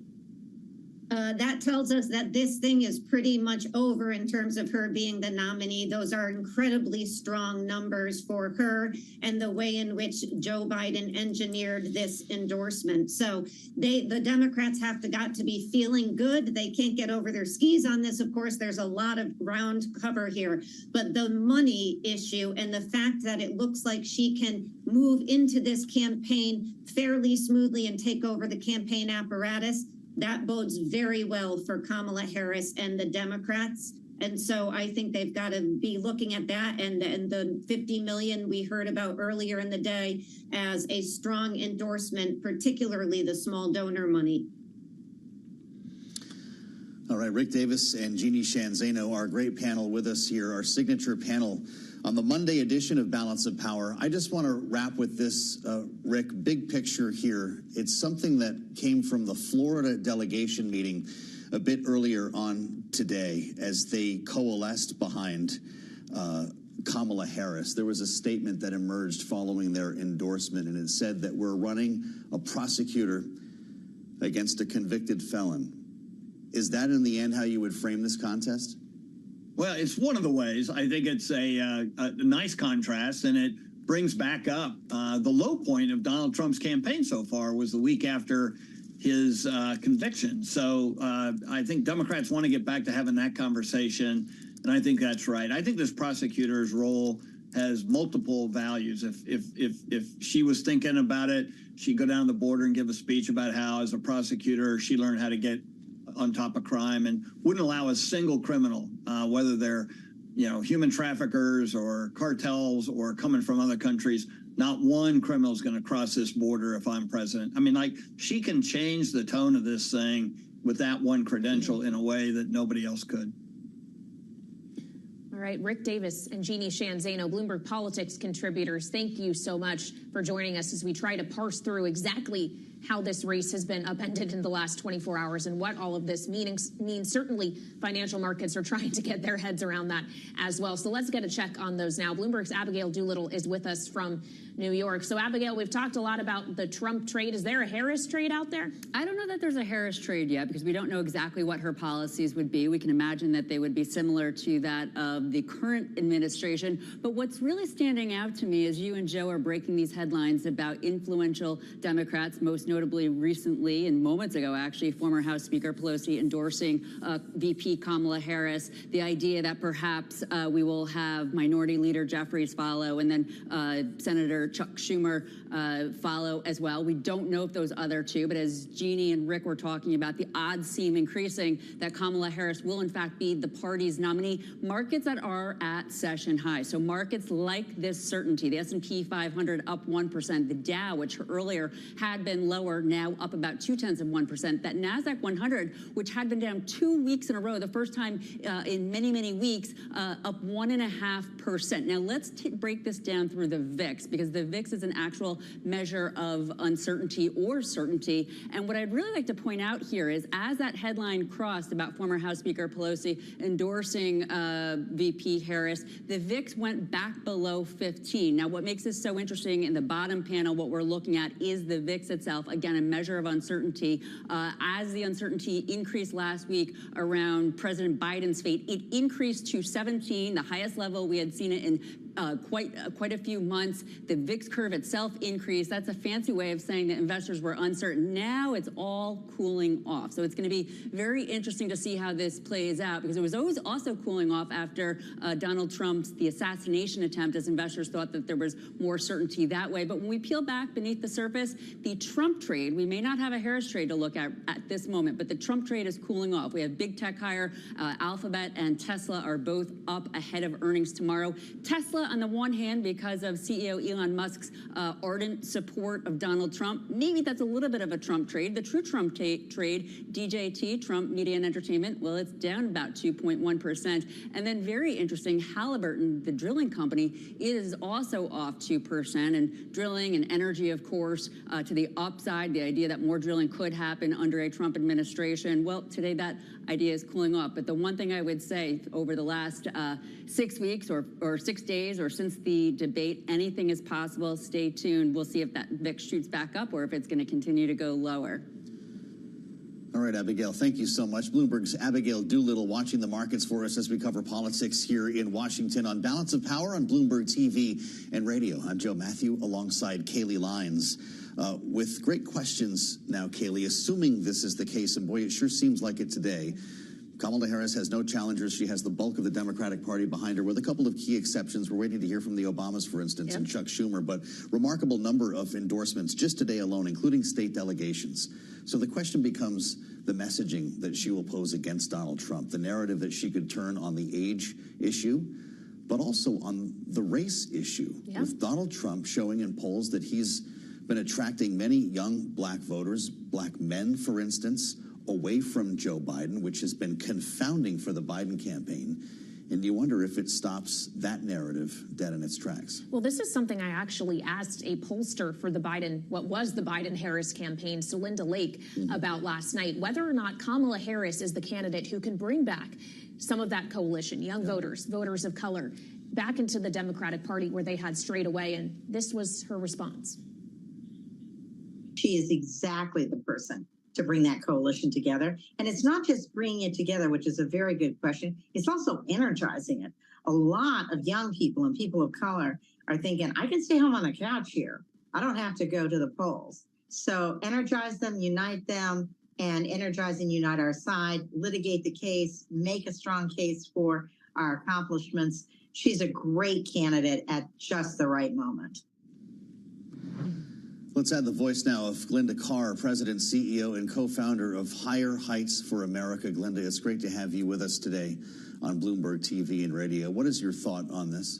That tells us that this thing is pretty much over in terms of her being the nominee. Those are incredibly strong numbers for her and the way in which Joe Biden engineered this endorsement. So the Democrats got to be feeling good. They can't get over their skis on this. Of course, there's a lot of ground cover here, but the money issue and the fact that it looks like she can move into this campaign fairly smoothly and take over the campaign apparatus, that bodes very well for Kamala Harris and the Democrats. And so I think they've got to be looking at that and the 50 million we heard about earlier in the day as a strong endorsement, particularly the small donor money. All right, Rick Davis and Jeannie Shanzano, our great panel with us here, our signature panel on the Monday edition of Balance of Power. I just want to wrap with this, Rick, big picture here. It's something that came from the Florida delegation meeting a bit earlier on today as they coalesced behind Kamala Harris. There was a statement that emerged following their endorsement, and it said that we're running a prosecutor against a convicted felon. Is that in the end how you would frame this contest? Well, it's one of the ways. I think it's a nice contrast, and it brings back up the low point of Donald Trump's campaign so far was the week after his conviction. So I think Democrats want to get back to having that conversation, and I think that's right. I think this prosecutor's role has multiple values. If she was thinking about it, she'd go down the border and give a speech about how, as a prosecutor, she learned how to get on top of crime and wouldn't allow a single criminal, whether they're, human traffickers or cartels or coming from other countries, not one criminal is going to cross this border if I'm president. I mean, she can change the tone of this thing with that one credential in a way that nobody else could. All right, Rick Davis and Jeannie Shanzano, Bloomberg Politics contributors, thank you so much for joining us as we try to parse through exactly how this race has been upended in the last 24 hours and what all of this means. Certainly, financial markets are trying to get their heads around that as well. So let's get a check on those now. Bloomberg's Abigail Doolittle is with us from New York. So, Abigail, we've talked a lot about the Trump trade. Is there a Harris trade out there? I don't know that there's a Harris trade yet because we don't know exactly what her policies would be. We can imagine that they would be similar to that of the current administration. But what's really standing out to me is you and Joe are breaking these headlines about influential Democrats, most notably recently, and moments ago, actually, former House Speaker Pelosi endorsing VP Kamala Harris, the idea that perhaps we will have Minority Leader Jeffries follow, and then Senator Speaker Chuck Schumer follow as well. We don't know if those other two, but as Jeannie and Rick were talking about, the odds seem increasing that Kamala Harris will in fact be the party's nominee. Markets that are at session high. So markets like this certainty. The S&P 500 up 1%. The Dow, which earlier had been lower, now up about 0.2%. That NASDAQ 100, which had been down 2 weeks in a row, the first time in many, many weeks, up 1.5%. Now let's break this down through the VIX, because the VIX is an actual measure of uncertainty or certainty. And what I'd really like to point out here is, as that headline crossed about former House Speaker Pelosi endorsing VP Harris, the VIX went back below 15. Now, what makes this so interesting, in the bottom panel, what we're looking at is the VIX itself, again, a measure of uncertainty. As the uncertainty increased last week around President Biden's fate, it increased to 17, the highest level we had seen it in quite a few months. The VIX curve itself increased. That's a fancy way of saying that investors were uncertain. Now it's all cooling off. So it's going to be very interesting to see how this plays out, because it was always also cooling off after Donald Trump's the assassination attempt, as investors thought that there was more certainty that way. But when we peel back beneath the surface, the Trump trade, we may not have a Harris trade to look at this moment, but the Trump trade is cooling off. We have big tech hire, Alphabet and Tesla are both up ahead of earnings tomorrow. Tesla, on the one hand, because of CEO Elon Musk's ardent support of Donald Trump, maybe that's a little bit of a Trump trade. The true Trump trade, DJT, Trump Media and Entertainment, well, it's down about 2.1%. And then very interesting, Halliburton, the drilling company, is also off 2%. And drilling and energy, of course, to the upside, the idea that more drilling could happen under a Trump administration. Well, today that idea is cooling off. But the one thing I would say, over the last 6 weeks or 6 days, or since the debate, anything is possible. Stay tuned. We'll see if that VIX shoots back up or if it's going to continue to go lower. All right, Abigail, thank you so much. Bloomberg's Abigail Doolittle watching the markets for us as we cover politics here in Washington on Balance of Power on Bloomberg TV and radio. I'm Joe Matthew alongside Kaylee Lyons. With great questions now, Kaylee, assuming this is the case, and boy, it sure seems like it today. Kamala Harris has no challengers. She has the bulk of the Democratic Party behind her, with a couple of key exceptions. We're waiting to hear from the Obamas, for instance, and Chuck Schumer, but remarkable number of endorsements just today alone, including state delegations. So the question becomes the messaging that she will pose against Donald Trump, the narrative that she could turn on the age issue, but also on the race issue, with Donald Trump showing in polls that he's been attracting many young black voters, black men, for instance, away from Joe Biden, which has been confounding for the Biden campaign. And you wonder if it stops that narrative dead in its tracks. Well, this is something I actually asked a pollster for the Biden, what was the Biden-Harris campaign, Celinda Lake, about last night, whether or not Kamala Harris is the candidate who can bring back some of that coalition, young voters, voters of color, back into the Democratic Party where they had strayed away. And this was her response. She is exactly the person to bring that coalition together. And it's not just bringing it together, which is a very good question. It's also energizing it. A lot of young people and people of color are thinking, I can stay home on the couch here. I don't have to go to the polls. So energize them, unite them, and energize and unite our side, litigate the case, make a strong case for our accomplishments. She's a great candidate at just the right moment. Let's add the voice now of Glenda Carr, President, CEO, and co-founder of Higher Heights for America. Glenda, it's great to have you with us today on Bloomberg TV and radio. What is your thought on this?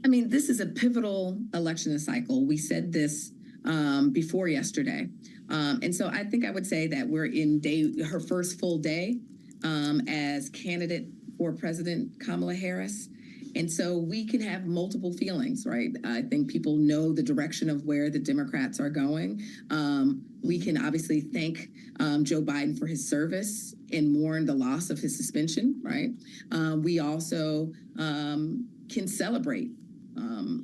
I mean, this is a pivotal election cycle. We said this before yesterday. And so I think I would say that we're in her first full day as candidate for President Kamala Harris. And so we can have multiple feelings, right? I think people know the direction of where the Democrats are going. We can obviously thank Joe Biden for his service and mourn the loss of his suspension, right? We also can celebrate.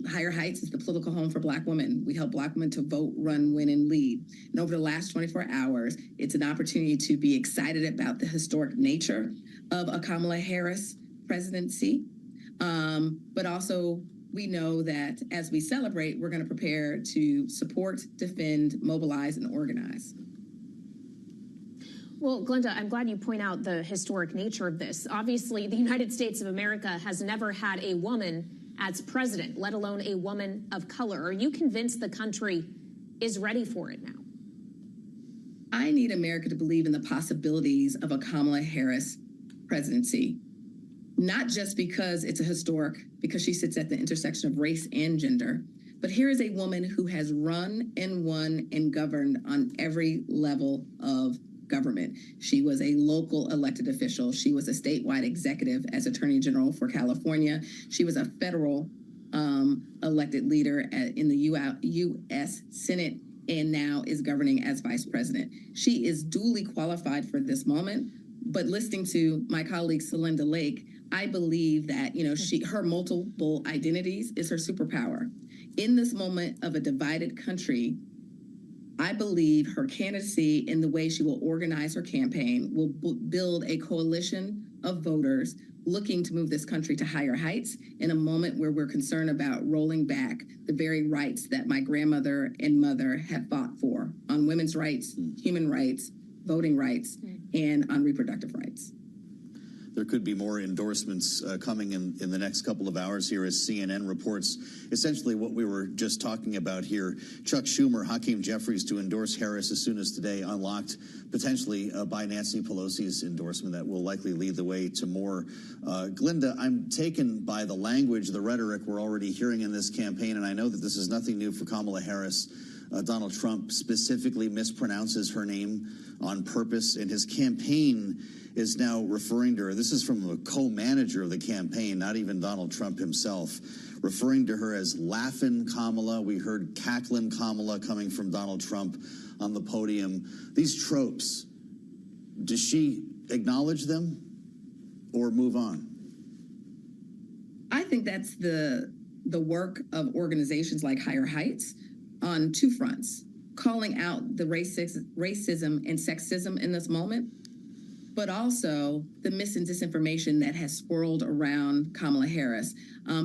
Higher Heights is the political home for Black women. We help Black women to vote, run, win, and lead. And over the last 24 hours, it's an opportunity to be excited about the historic nature of a Kamala Harris presidency. But also, we know that as we celebrate, we're going to prepare to support, defend, mobilize, and organize. Well, Glenda, I'm glad you point out the historic nature of this. Obviously, the United States of America has never had a woman as president, let alone a woman of color. Are you convinced the country is ready for it now? I need America to believe in the possibilities of a Kamala Harris presidency, not just because it's a historic, because she sits at the intersection of race and gender, but here is a woman who has run and won and governed on every level of government. She was a local elected official. She was a statewide executive as Attorney General for California. She was a federal elected leader in the U.S. Senate, and now is governing as vice president. She is duly qualified for this moment, but listening to my colleague Celinda Lake, I believe that, her multiple identities is her superpower. In this moment of a divided country, I believe her candidacy and the way she will organize her campaign will build a coalition of voters looking to move this country to higher heights in a moment where we're concerned about rolling back the very rights that my grandmother and mother have fought for on women's rights, human rights, voting rights, and on reproductive rights. There could be more endorsements coming in the next couple of hours here as CNN reports essentially what we were just talking about here. Chuck Schumer, Hakeem Jeffries to endorse Harris as soon as today, unlocked potentially by Nancy Pelosi's endorsement that will likely lead the way to more. Glinda, I'm taken by the language, the rhetoric we're already hearing in this campaign, and I know that this is nothing new for Kamala Harris. Donald Trump specifically mispronounces her name on purpose, and his campaign is now referring to her. This is from a co-manager of the campaign, not even Donald Trump himself, referring to her as Laughin' Kamala. We heard Cacklin' Kamala coming from Donald Trump on the podium. These tropes, does she acknowledge them or move on? I think that's the work of organizations like Higher Heights on two fronts, calling out the racism and sexism in this moment, but also the mis and disinformation that has swirled around Kamala Harris.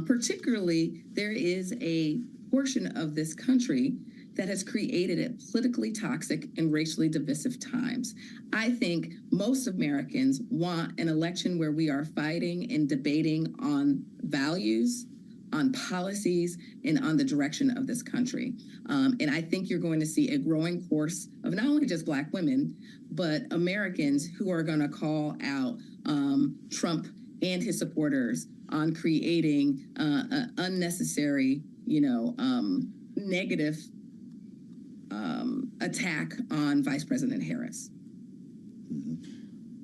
Particularly, there is a portion of this country that has created it politically toxic and racially divisive times. I think most Americans want an election where we are fighting and debating on values, on policies, and on the direction of this country. And I think you're going to see a growing course of not only just Black women, but Americans who are going to call out Trump and his supporters on creating unnecessary, negative attack on Vice President Harris.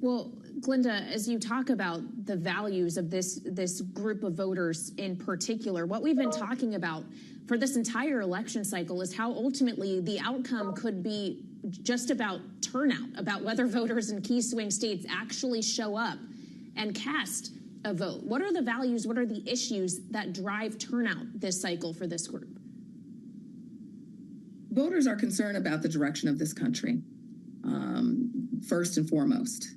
Well, Glinda, as you talk about the values of this group of voters in particular, what we've been talking about for this entire election cycle is how ultimately the outcome could be just about turnout, about whether voters in key swing states actually show up and cast a vote. What are the values, what are the issues that drive turnout this cycle for this group? Voters are concerned about the direction of this country, first and foremost.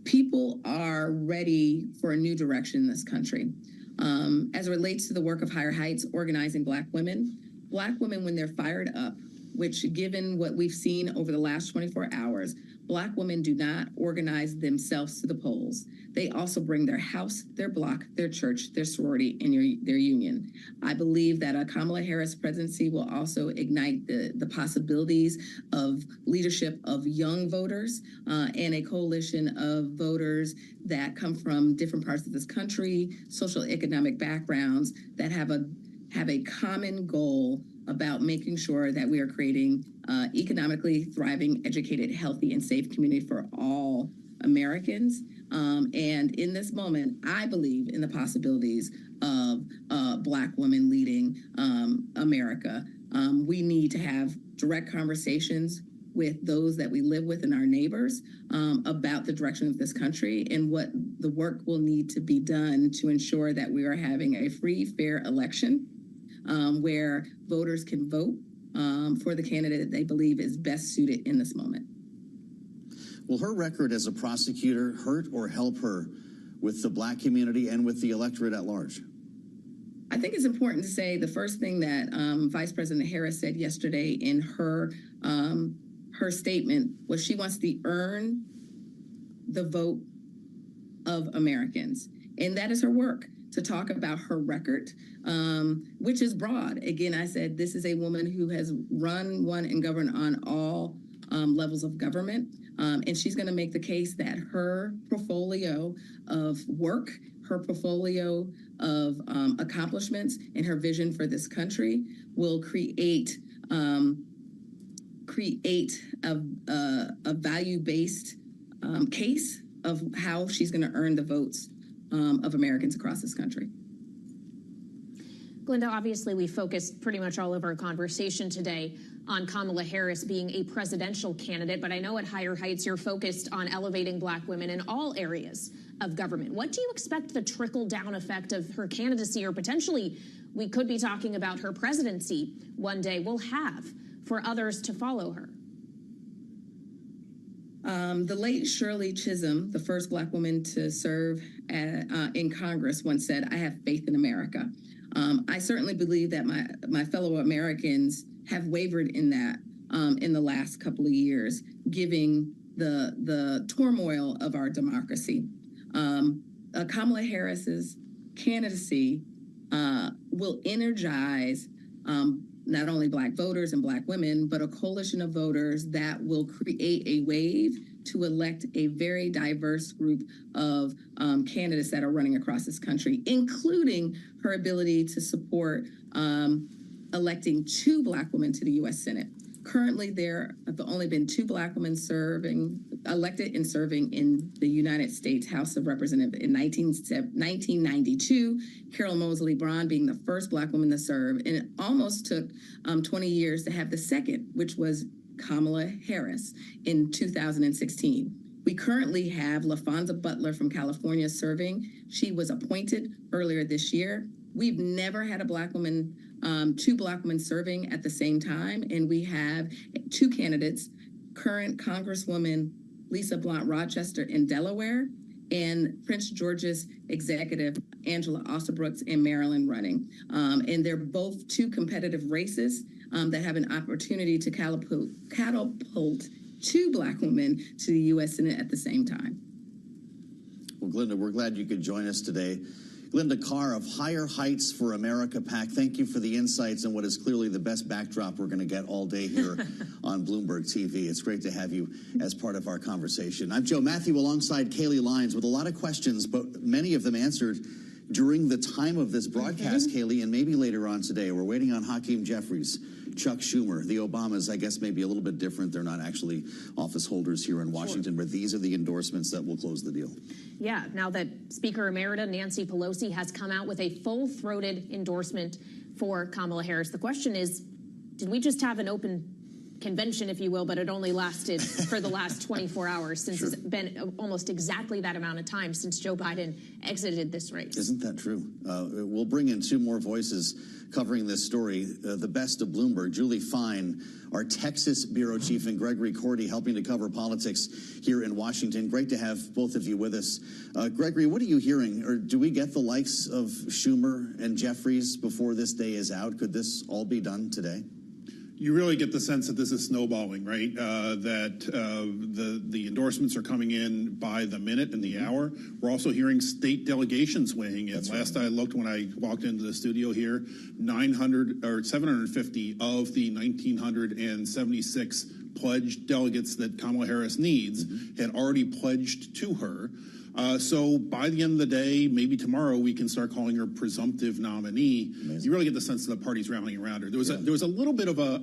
People are ready for a new direction in this country. As it relates to the work of Higher Heights, organizing Black women, when they're fired up, which given what we've seen over the last 24 hours, Black women do not organize themselves to the polls. They also bring their house, their block, their church, their sorority, and their union. I believe that a Kamala Harris presidency will also ignite the possibilities of leadership of young voters and a coalition of voters that come from different parts of this country, social economic backgrounds that have a common goal about making sure that we are creating economically thriving, educated, healthy, and safe community for all Americans. And in this moment, I believe in the possibilities of Black women leading America. We need to have direct conversations with those that we live with and our neighbors about the direction of this country and what the work will need to be done to ensure that we are having a free, fair election where voters can vote for the candidate that they believe is best suited in this moment. Will her record as a prosecutor hurt or help her with the Black community and with the electorate at large? I think it's important to say the first thing that Vice President Harris said yesterday in her statement was she wants to earn the vote of Americans. And that is her work, to talk about her record, which is broad. Again, I said this is a woman who has run, won, and governed on all levels of government. And she's going to make the case that her portfolio of work, her portfolio of accomplishments, and her vision for this country will create a value-based case of how she's going to earn the votes of Americans across this country. Glenda, obviously we focused pretty much all of our conversation today on Kamala Harris being a presidential candidate, but I know at Higher Heights you're focused on elevating Black women in all areas of government. What do you expect the trickle-down effect of her candidacy, or potentially we could be talking about her presidency one day, will have for others to follow her? The late Shirley Chisholm, the first Black woman to serve in Congress, once said, "I have faith in America." I certainly believe that my fellow Americans have wavered in that in the last couple of years, given the turmoil of our democracy. Kamala Harris's candidacy will energize not only Black voters and Black women, but a coalition of voters that will create a wave to elect a very diverse group of candidates that are running across this country, including her ability to support electing 2 Black women to the U.S. Senate. Currently, there have only been 2 Black women elected and serving in the United States House of Representatives in 1992, Carol Moseley Braun being the first Black woman to serve, and it almost took 20 years to have the second, which was Kamala Harris in 2016. We currently have LaFonza Butler from California serving. She was appointed earlier this year. We've never had a Black woman, 2 Black women serving at the same time, and we have 2 candidates, current Congresswoman Lisa Blunt Rochester in Delaware, and Prince George's executive Angela Alsobrooks in Maryland running. And they're both 2 competitive races that have an opportunity to catapult 2 Black women to the U.S. Senate at the same time. Well, Glenda, we're glad you could join us today. Glenda Carr of Higher Heights for America PAC, thank you for the insights and what is clearly the best backdrop we're going to get all day here on Bloomberg TV. It's great to have you as part of our conversation. I'm Joe Matthew alongside Kaylee Lyons with a lot of questions, but many of them answered during the time of this broadcast, Kaylee, and maybe later on today. We're waiting on Hakeem Jeffries, Chuck Schumer. The Obamas, I guess, may be a little bit different. They're not actually office holders here in Washington, but these are the endorsements that will close the deal. Yeah, now that Speaker Emerita Nancy Pelosi has come out with a full-throated endorsement for Kamala Harris, the question is, did we just have an open convention, if you will, but it only lasted for the last 24 hours, since it's been almost exactly that amount of time since Joe Biden exited this race? Isn't that true? We'll bring in 2 more voices covering this story. The best of Bloomberg, Julie Fine, our Texas bureau chief, and Gregory Cordy helping to cover politics here in Washington. Great to have both of you with us. Gregory, what are you hearing? Or do we get the likes of Schumer and Jeffries before this day is out? Could this all be done today? You really get the sense that this is snowballing, right? That the endorsements are coming in by the minute and the hour. We're also hearing state delegations weighing in. Last I looked, when I walked into the studio here, 750 of the 1,976 pledged delegates that Kamala Harris needs had already pledged to her. So by the end of the day, maybe tomorrow, we can start calling her presumptive nominee. Amazing. You really get the sense that the party's rallying around her. There was a little bit of a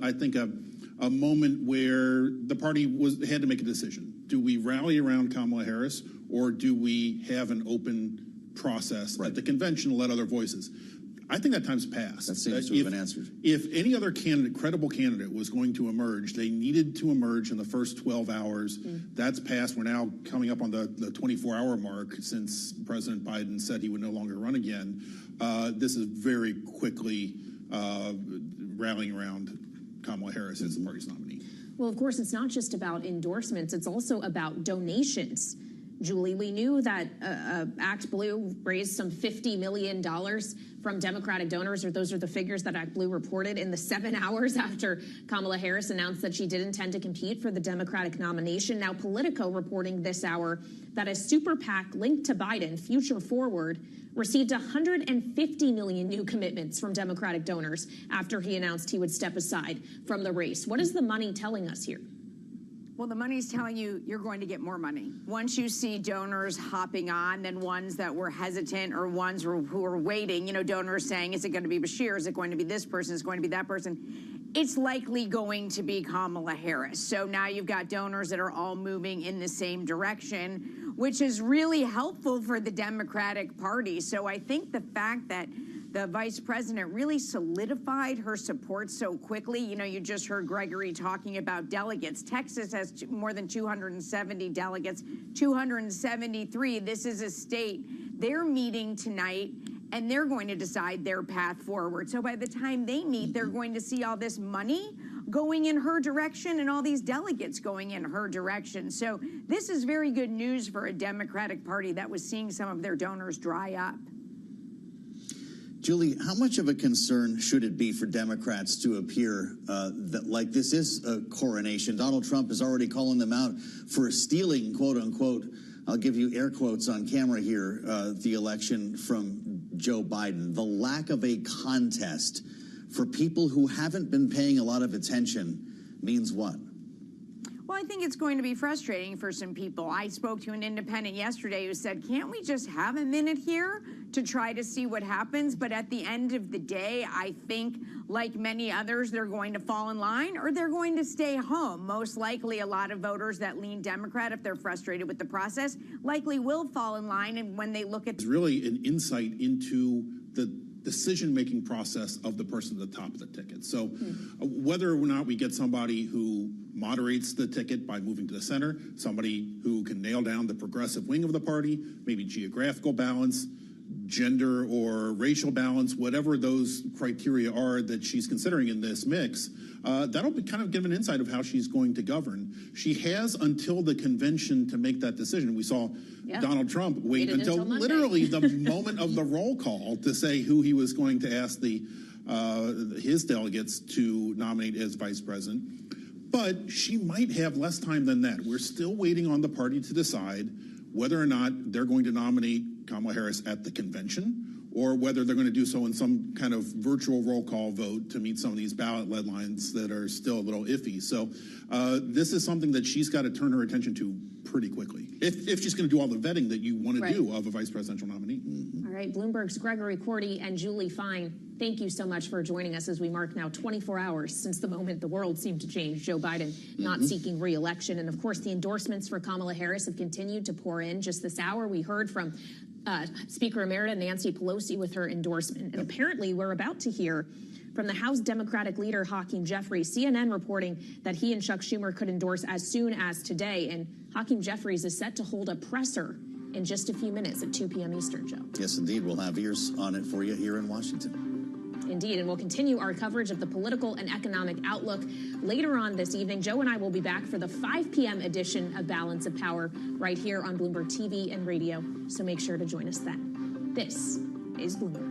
moment where the party had to make a decision. Do we rally around Kamala Harris, or do we have an open process at the convention to let other voices? I think that time's passed. That seems to have been answered. If any other candidate, credible candidate, was going to emerge, they needed to emerge in the first 12 hours. That's passed. We're now coming up on the 24-hour mark since President Biden said he would no longer run again. This is very quickly rallying around Kamala Harris as the party's nominee. Well, of course, it's not just about endorsements. It's also about donations. Julie, we knew that Act Blue raised some $50 million from Democratic donors, or those are the figures that Act Blue reported in the 7 hours after Kamala Harris announced that she did intend to compete for the Democratic nomination. Now, Politico reporting this hour that a super PAC linked to Biden, Future Forward, received 150 million new commitments from Democratic donors after he announced he would step aside from the race. What is the money telling us here? Well, the money's telling you you're going to get more money. Once you see donors hopping on, then ones that were hesitant or ones who were waiting, you know, donors saying, is it going to be Bashir? Is it going to be this person? Is it going to be that person? It's likely going to be Kamala Harris. So now you've got donors that are all moving in the same direction, which is really helpful for the Democratic Party. So I think the fact that the vice president really solidified her support so quickly. You know, you just heard Gregory talking about delegates. Texas has more than 270 delegates, 273. This is a state. They're meeting tonight, and they're going to decide their path forward. So by the time they meet, they're going to see all this money going in her direction and all these delegates going in her direction. So this is very good news for a Democratic Party that was seeing some of their donors dry up. Julie, how much of a concern should it be for Democrats to appear that like this is a coronation? Donald Trump is already calling them out for stealing, quote unquote, I'll give you air quotes on camera here, the election from Joe Biden. The lack of a contest for people who haven't been paying a lot of attention means what? Well, I think it's going to be frustrating for some people. I spoke to an independent yesterday who said, can't we just have a minute here to try to see what happens? But at the end of the day, I think, like many others, they're going to fall in line or they're going to stay home. Most likely, a lot of voters that lean Democrat, if they're frustrated with the process, likely will fall in line. And when they look at... It's really an insight into the decision-making process of the person at the top of the ticket. So whether or not we get somebody who moderates the ticket by moving to the center, somebody who can nail down the progressive wing of the party, maybe geographical balance, gender or racial balance, whatever those criteria are that she's considering in this mix, that'll be kind of give an insight of how she's going to govern. She has until the convention to make that decision. We saw Donald Trump wait until literally the moment of the roll call to say who he was going to ask his delegates to nominate as vice president. But she might have less time than that. We're still waiting on the party to decide whether or not they're going to nominate Kamala Harris at the convention or whether they're going to do so in some kind of virtual roll call vote to meet some of these ballot lines that are still a little iffy. So this is something that she's got to turn her attention to pretty quickly if she's going to do all the vetting that you want to do of a vice presidential nominee. All right, Bloomberg's Gregory Cordy and Julie Fine, thank you so much for joining us as we mark now 24 hours since the moment the world seemed to change. Joe Biden not seeking re-election. And of course, the endorsements for Kamala Harris have continued to pour in. Just this hour, we heard from Speaker Emerita Nancy Pelosi with her endorsement. And apparently, we're about to hear from the House Democratic leader Hakeem Jeffries, CNN reporting that he and Chuck Schumer could endorse as soon as today. And Hakeem Jeffries is set to hold a presser in just a few minutes at 2 p.m. Eastern, Joe. Yes, indeed. We'll have ears on it for you here in Washington. Indeed, and we'll continue our coverage of the political and economic outlook later on this evening. Joe and I will be back for the 5 p.m. edition of Balance of Power right here on Bloomberg TV and radio, so make sure to join us then. This is Bloomberg.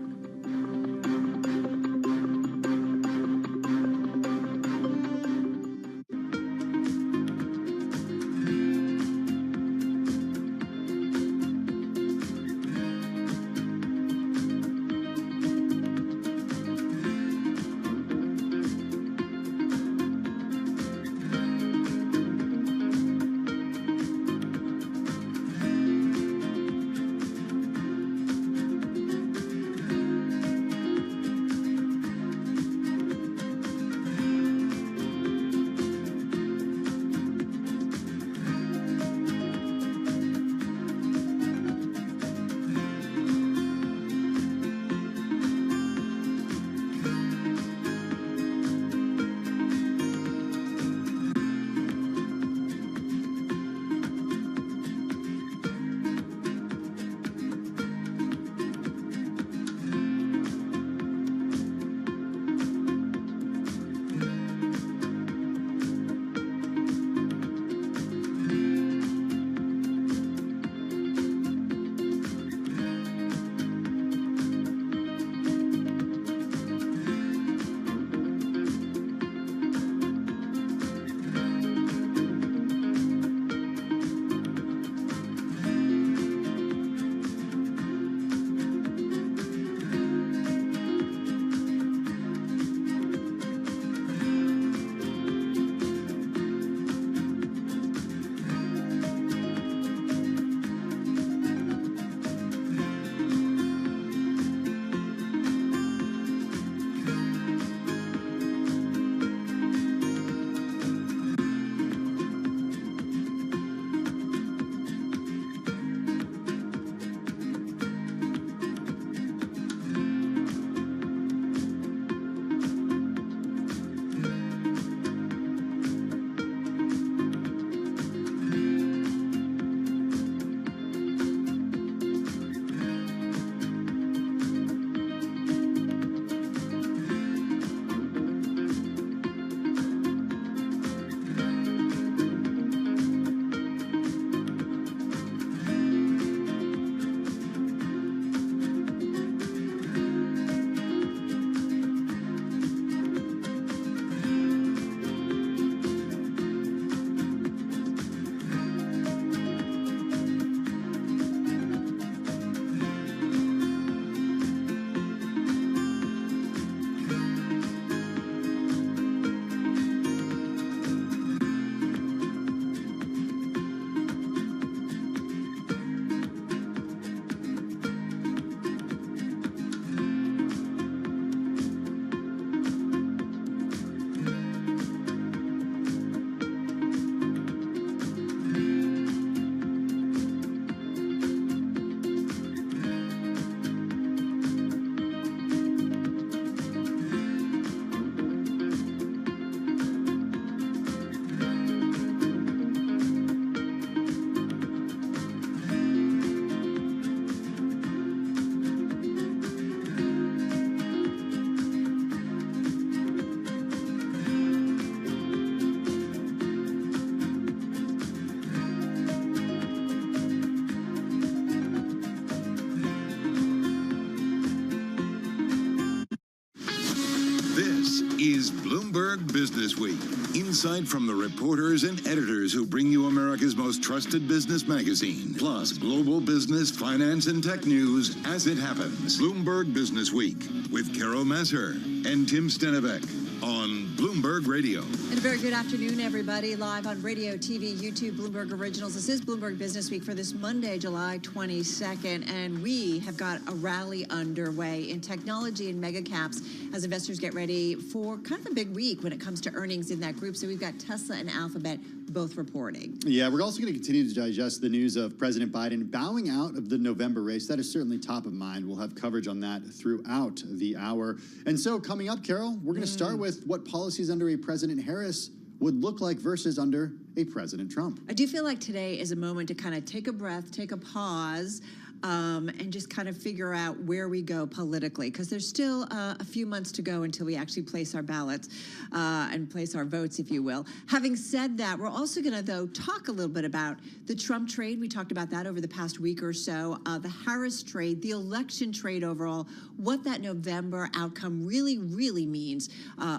Bloomberg Business Week. Insight from the reporters and editors who bring you America's most trusted business magazine. Plus, global business, finance, and tech news as it happens. Bloomberg Business Week with Carol Masser and Tim Stenevec on Bloomberg Radio. And a very good afternoon, everybody. Live on radio, TV, YouTube, Bloomberg Originals. This is Bloomberg Business Week for this Monday, July 22nd. And we have got a rally underway in technology and mega caps as investors get ready for kind of a big week when it comes to earnings in that group. So we've got Tesla and Alphabet both reporting. Yeah, we're also going to continue to digest the news of President Biden bowing out of the November race. That is certainly top of mind. We'll have coverage on that throughout the hour. And so coming up, Carol, we're going to start with what policies under a President Harris would look like versus under a President Trump. I do feel like today is a moment to kind of take a breath, take a pause, and just kind of figure out where we go politically, because there's still a few months to go until we actually place our ballots and place our votes, if you will. Having said that, we're also going to, though, talk a little bit about the Trump trade. We talked about that over the past week or so, the Harris trade, the election trade overall, what that November outcome really, really means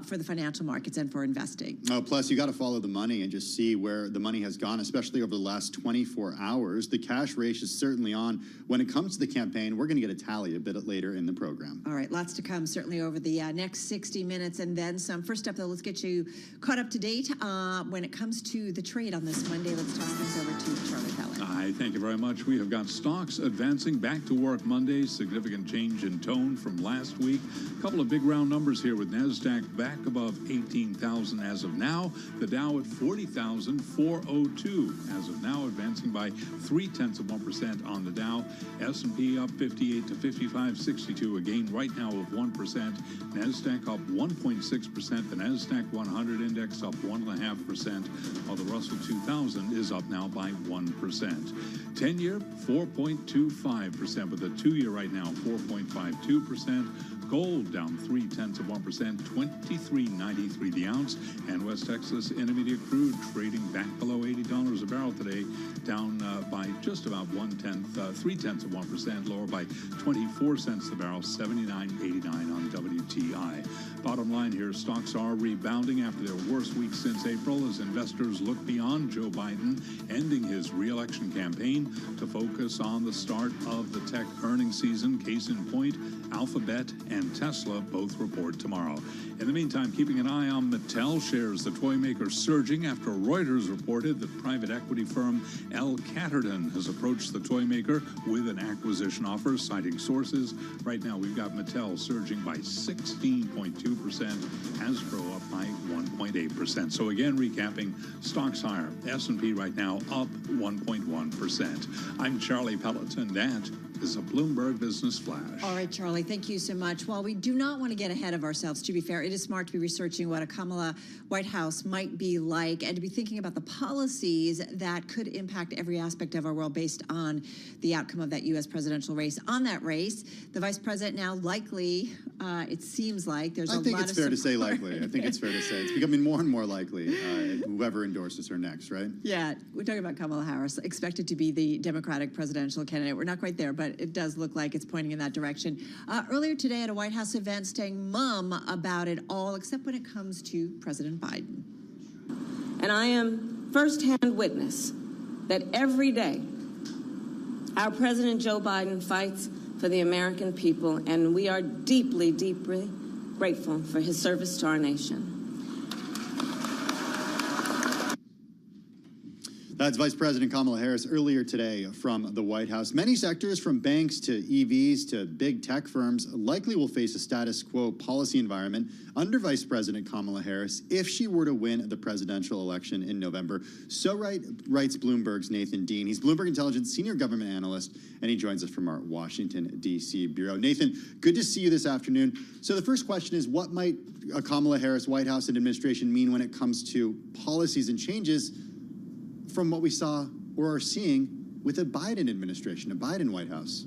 for the financial markets and for investing. Oh, plus, you got to follow the money and just see where the money has gone, especially over the last 24 hours. The cash race is certainly on. When it comes to the campaign, we're going to get a tally a bit later in the program. All right, lots to come, certainly over the next 60 minutes and then some. First up, though, let's get you caught up to date when it comes to the trade on this Monday. Let's turn things over to Charlie Pellet. Hi, thank you very much. We have got stocks advancing back to work Monday. Significant change in tone from last week. A couple of big round numbers here with NASDAQ back above 18,000 as of now. The Dow at 40,402 as of now, advancing by 0.3% on the Dow. S&P up 58 to 55.62, a gain right now of 1%. NASDAQ up 1.6%. The NASDAQ 100 index up 1.5%, while the Russell 2000 is up now by 1%. 10-year, 4.25%, with the 2-year right now, 4.52%. Gold down 0.3%, 23.93 the ounce. And West Texas Intermediate crude trading back below $80 a barrel today, down by just about 0.3%, lower by 24 cents a barrel, 79.89 on WTI. Bottom line here, stocks are rebounding after their worst week since April as investors look beyond Joe Biden ending his re-election campaign to focus on the start of the tech earnings season. Case in point, Alphabet and Tesla both report tomorrow. In the meantime, keeping an eye on Mattel shares, the toy maker surging after Reuters reported that private equity firm L. Catterton has approached the toy maker with an acquisition offer, citing sources. Right now, we've got Mattel surging by 16.2%, Hasbro up by 1.8%. So again, recapping, stocks higher. S&P right now up 1.1%. I'm Charlie Pellet, and that is a Bloomberg Business Flash. All right, Charlie, thank you so much. While we do not want to get ahead of ourselves, to be fair, it is smart to be researching what a Kamala White House might be like and to be thinking about the policies that could impact every aspect of our world based on the outcome of that U.S. presidential race. On that race, the vice president now likely, it seems like there's a lot of support. I think it's fair to say likely. I think it's fair to say. It's becoming more and more likely, whoever endorses her next, right? Yeah, we're talking about Kamala Harris, expected to be the Democratic presidential candidate. We're not quite there, but it does look like it's pointing in that direction. Earlier today at a White House event, staying mum about it all, except when it comes to President Biden. And I am firsthand witness that every day our President Joe Biden fights for the American people, and we are deeply, deeply grateful for his service to our nation. That's Vice President Kamala Harris earlier today from the White House. Many sectors, from banks to EVs to big tech firms, likely will face a status quo policy environment under Vice President Kamala Harris if she were to win the presidential election in November. So writes Bloomberg's Nathan Dean. He's Bloomberg Intelligence Senior Government Analyst, and he joins us from our Washington, D.C. bureau. Nathan, good to see you this afternoon. So the first question is, what might a Kamala Harris White House and administration mean when it comes to policies and changes from what we saw or are seeing with a Biden administration, a Biden White House?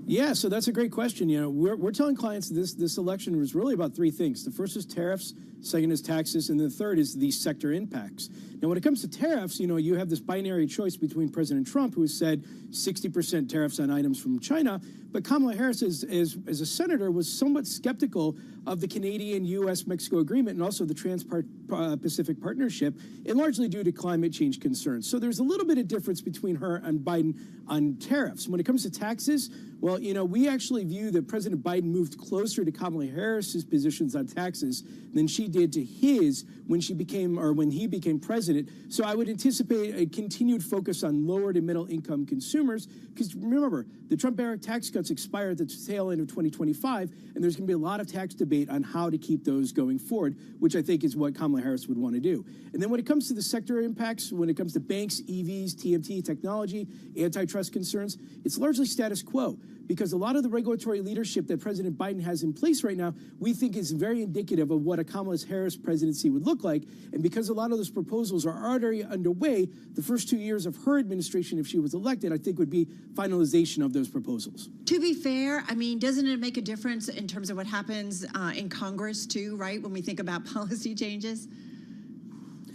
Yeah, so that's a great question. You know, we're telling clients this election was really about three things. The first is tariffs, second is taxes, and the third is the sector impacts. Now, when it comes to tariffs, you have this binary choice between President Trump, who has said 60% tariffs on items from China, but Kamala Harris, as a senator, was somewhat skeptical of the Canadian-U.S.-Mexico agreement and also the Trans-Pacific Partnership, and largely due to climate change concerns. So there's a little bit of difference between her and Biden on tariffs. When it comes to taxes, well, we actually view that President Biden moved closer to Kamala Harris's positions on taxes than she did to his when he became president. So I would anticipate a continued focus on lower to middle income consumers, because remember, the Trump-era tax cuts expire at the tail end of 2025, and there's going to be a lot of tax debate on how to keep those going forward, which I think is what Kamala Harris would want to do. And then when it comes to the sector impacts, when it comes to banks, EVs, TMT, technology, antitrust concerns, it's largely status quo, because a lot of the regulatory leadership that President Biden has in place right now, we think is very indicative of what a Kamala Harris presidency would look like. And because a lot of those proposals are already underway, the first 2 years of her administration, if she was elected, I think would be finalization of those proposals. To be fair, I mean, doesn't it make a difference in terms of what happens in Congress too, right, when we think about policy changes?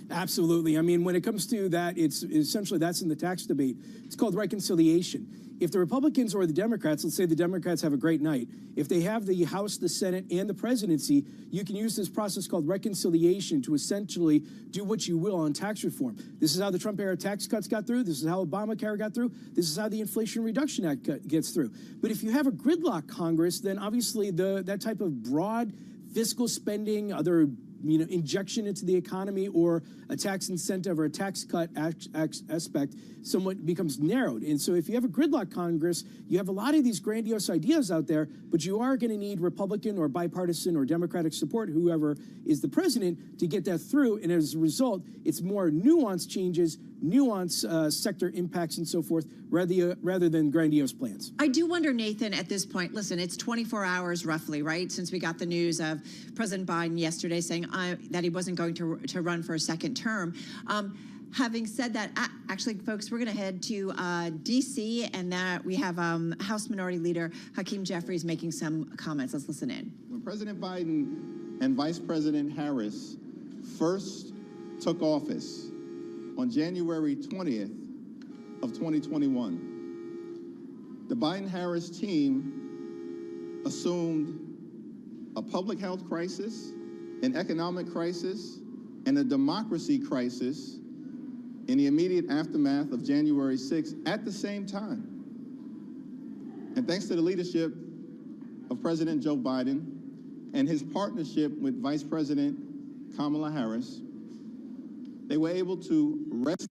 Absolutely. I mean, when it comes to that, it's essentially that's in the tax debate. It's called reconciliation. If the Republicans or the Democrats, let's say the Democrats have a great night, if they have the House, the Senate, and the presidency, you can use this process called reconciliation to essentially do what you will on tax reform. This is how the Trump-era tax cuts got through. This is how Obamacare got through. This is how the Inflation Reduction Act gets through. But if you have a gridlock Congress, then obviously that type of broad fiscal spending, other injection into the economy or a tax incentive or a tax cut aspect somewhat becomes narrowed. And so if you have a gridlock Congress, you have a lot of these grandiose ideas out there, but you are going to need Republican or bipartisan or Democratic support, whoever is the president, to get that through. And as a result, it's more nuanced changes, sector impacts and so forth, rather than grandiose plans. I do wonder, Nathan, at this point, listen, it's 24 hours roughly, right, since we got the news of President Biden yesterday saying that he wasn't going to run for a second term. Having said that, actually, folks, we're going to head to D.C., and that we have House Minority Leader Hakeem Jeffries making some comments. Let's listen in. When President Biden and Vice President Harris first took office on January 20th of 2021, the Biden-Harris team assumed a public health crisis, an economic crisis, and a democracy crisis in the immediate aftermath of January 6th at the same time. And thanks to the leadership of President Joe Biden and his partnership with Vice President Kamala Harris, they were able to rescue.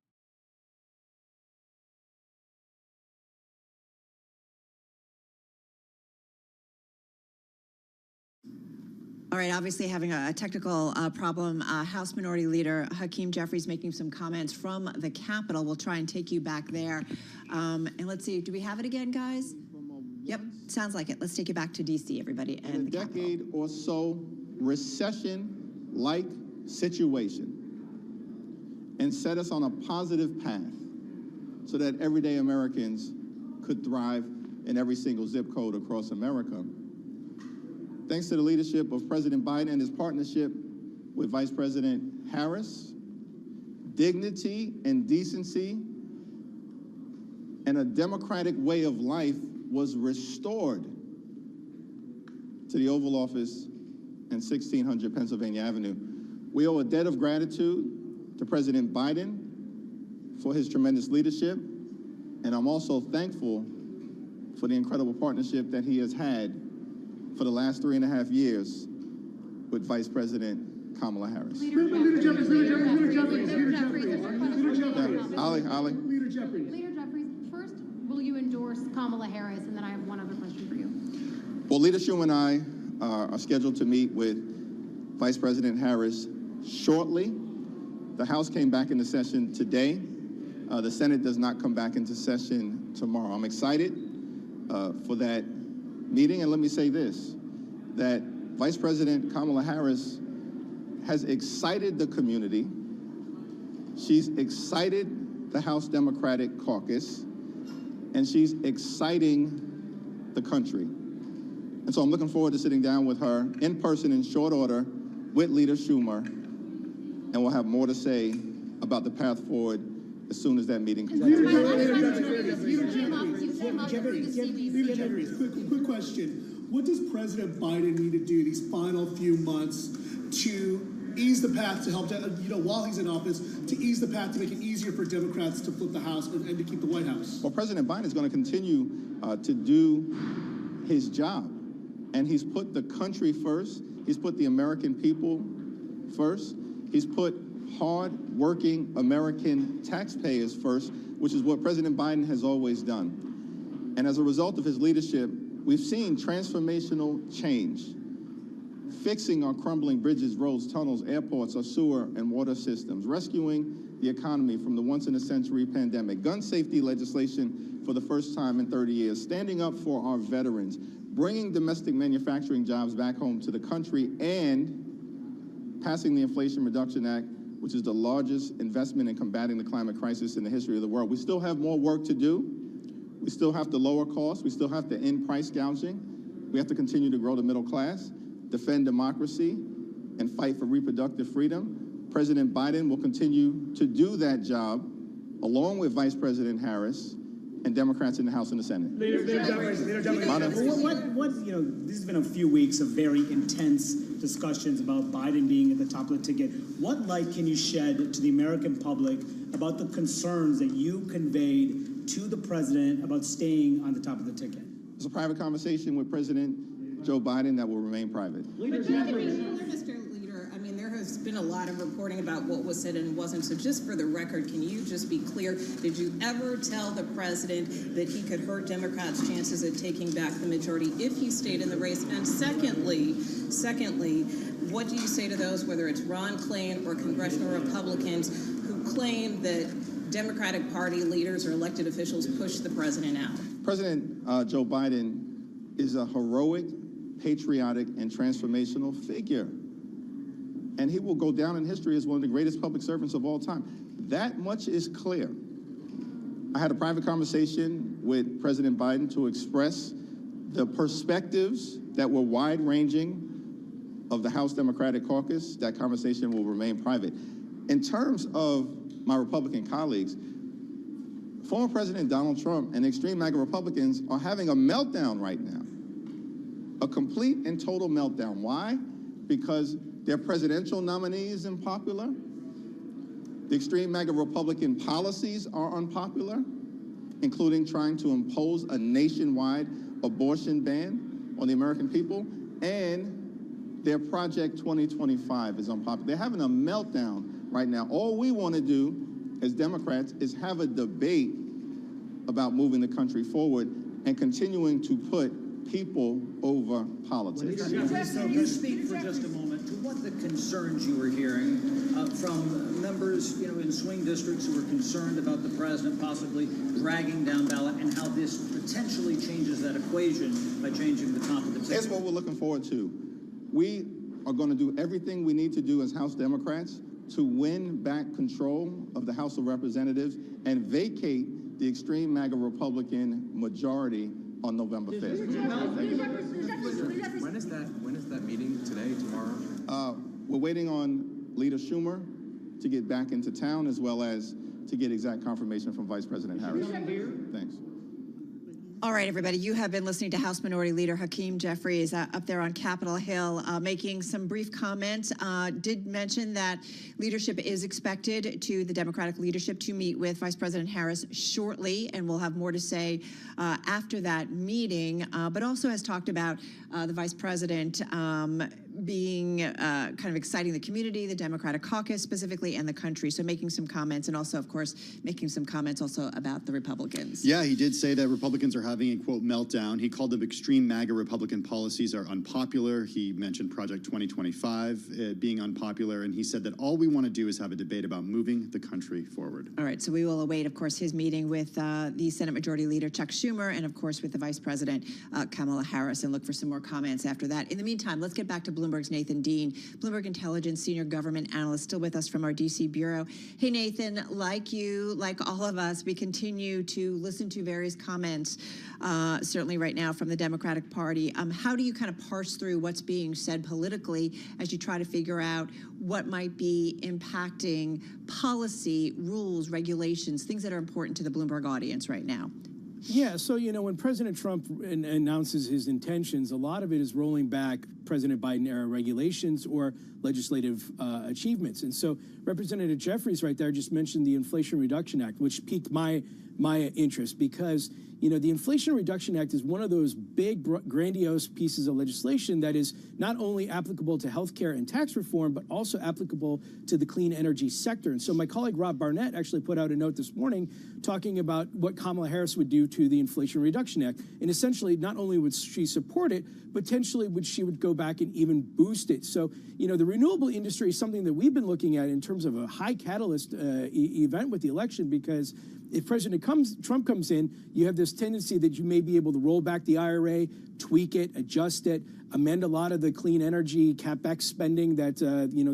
All right, obviously having a technical problem. House Minority Leader Hakeem Jeffries making some comments from the Capitol. We'll try and take you back there. And let's see, do we have it again, guys? Yep, sounds like it. Let's take you back to D.C., everybody. And in a decade or so recession-like situation, and set us on a positive path so that everyday Americans could thrive in every single zip code across America. Thanks to the leadership of President Biden and his partnership with Vice President Harris, dignity and decency and a democratic way of life was restored to the Oval Office and 1600 Pennsylvania Avenue. We owe a debt of gratitude to President Biden for his tremendous leadership, and I'm also thankful for the incredible partnership that he has had for the last 3.5 years with Vice President Kamala Harris. Leader Jeffries. Ali. Leader Jeffries, first, will you endorse Kamala Harris? And then I have one other question for you. Well, Leader Shu and I are scheduled to meet with Vice President Harris shortly. The House came back into session today. The Senate does not come back into session tomorrow. I'm excited for that meeting, and let me say this, that Vice President Kamala Harris has excited the community. She's excited the House Democratic Caucus, and she's exciting the country. And so I'm looking forward to sitting down with her in person in short order with Leader Schumer, and we'll have more to say about the path forward as soon as that meeting comes. Quick question. What does President Biden need to do these final few months to ease the path to help, while he's in office, to ease the path to make it easier for Democrats to flip the House and to keep the White House? Well, President Biden is going to continue to do his job. And he's put the country first. He's put the American people first. He's put hard-working American taxpayers first, which is what President Biden has always done. And as a result of his leadership, we've seen transformational change, fixing our crumbling bridges, roads, tunnels, airports, our sewer and water systems, rescuing the economy from the once-in-a-century pandemic, gun safety legislation for the first time in 30 years, standing up for our veterans, bringing domestic manufacturing jobs back home to the country, and passing the Inflation Reduction Act, which is the largest investment in combating the climate crisis in the history of the world. We still have more work to do. We still have to lower costs. We still have to end price gouging. We have to continue to grow the middle class, defend democracy, and fight for reproductive freedom. President Biden will continue to do that job, along with Vice President Harris and Democrats in the House and the Senate. This has been a few weeks of very intense discussions about Biden being at the top of the ticket. What light can you shed to the American public about the concerns that you conveyed to the president about staying on the top of the ticket? It's a private conversation with President Joe Biden that will remain private. Mr. Leader, I mean, there has been a lot of reporting about what was said and wasn't. So just for the record, can you just be clear? Did you ever tell the president that he could hurt Democrats' chances at taking back the majority if he stayed in the race? And secondly, what do you say to those, whether it's Ron Klain or congressional Republicans, who claim that Democratic Party leaders or elected officials pushed the president out? President Joe Biden is a heroic, patriotic, and transformational figure. And he will go down in history as one of the greatest public servants of all time. That much is clear. I had a private conversation with President Biden to express the perspectives that were wide-ranging of the House Democratic Caucus. That conversation will remain private. In terms of my Republican colleagues, former President Donald Trump and extreme MAGA Republicans are having a meltdown right now. A complete and total meltdown. Why? Because their presidential nominee is unpopular. The extreme MAGA Republican policies are unpopular, including trying to impose a nationwide abortion ban on the American people, and their Project 2025 is unpopular. They're having a meltdown right now. All we want to do as Democrats is have a debate about moving the country forward and continuing to put people over politics. Can you speak for just a moment to what the concerns you were hearing from members, in swing districts who were concerned about the president possibly dragging down ballot, and how this potentially changes that equation by changing the top of the ticket? That's what we're looking forward to. We are going to do everything we need to do as House Democrats to win back control of the House of Representatives and vacate the extreme MAGA Republican majority on November 5th. When is that meeting? Today, tomorrow? We're waiting on Leader Schumer to get back into town, as well as to get exact confirmation from Vice President Harris. Thanks. All right, everybody, you have been listening to House Minority Leader Hakeem Jeffries up there on Capitol Hill, making some brief comments. Did mention that leadership is expected to, the Democratic leadership, to meet with Vice President Harris shortly, and we'll have more to say after that meeting, but also has talked about the Vice President being kind of exciting the community, the Democratic caucus specifically, and the country. So making some comments, and also, of course, making some comments also about the Republicans. Yeah, he did say that Republicans are having a, quote, meltdown. He called them extreme MAGA Republican policies are unpopular. He mentioned Project 2025 being unpopular, and he said that all we want to do is have a debate about moving the country forward. All right, so we will await, of course, his meeting with the Senate Majority Leader Chuck Schumer, and, of course, with the Vice President Kamala Harris, and look for some more comments after that. In the meantime, let's get back to Bloomberg's Nathan Dean, Bloomberg Intelligence Senior Government Analyst, still with us from our DC Bureau. Hey, Nathan, like you, like all of us, we continue to listen to various comments, certainly right now from the Democratic Party. How do you kind of parse through what's being said politically as you try to figure out what might be impacting policy, rules, regulations, things that are important to the Bloomberg audience right now? Yeah, so, when President Trump announces his intentions, a lot of it is rolling back President Biden-era regulations or legislative achievements. And so Representative Jeffries right there just mentioned the Inflation Reduction Act, which piqued my interest because, the Inflation Reduction Act is one of those big, grandiose pieces of legislation that is not only applicable to healthcare and tax reform, but also applicable to the clean energy sector. And so my colleague Rob Barnett actually put out a note this morning talking about what Kamala Harris would do to the Inflation Reduction Act. And essentially, not only would she support it, potentially she would go back and even boost it. So, the renewable industry is something that we've been looking at in terms of a high catalyst event with the election, because if President Trump comes in, you have this tendency that you may be able to roll back the IRA, tweak it, adjust it, amend a lot of the clean energy CapEx spending that,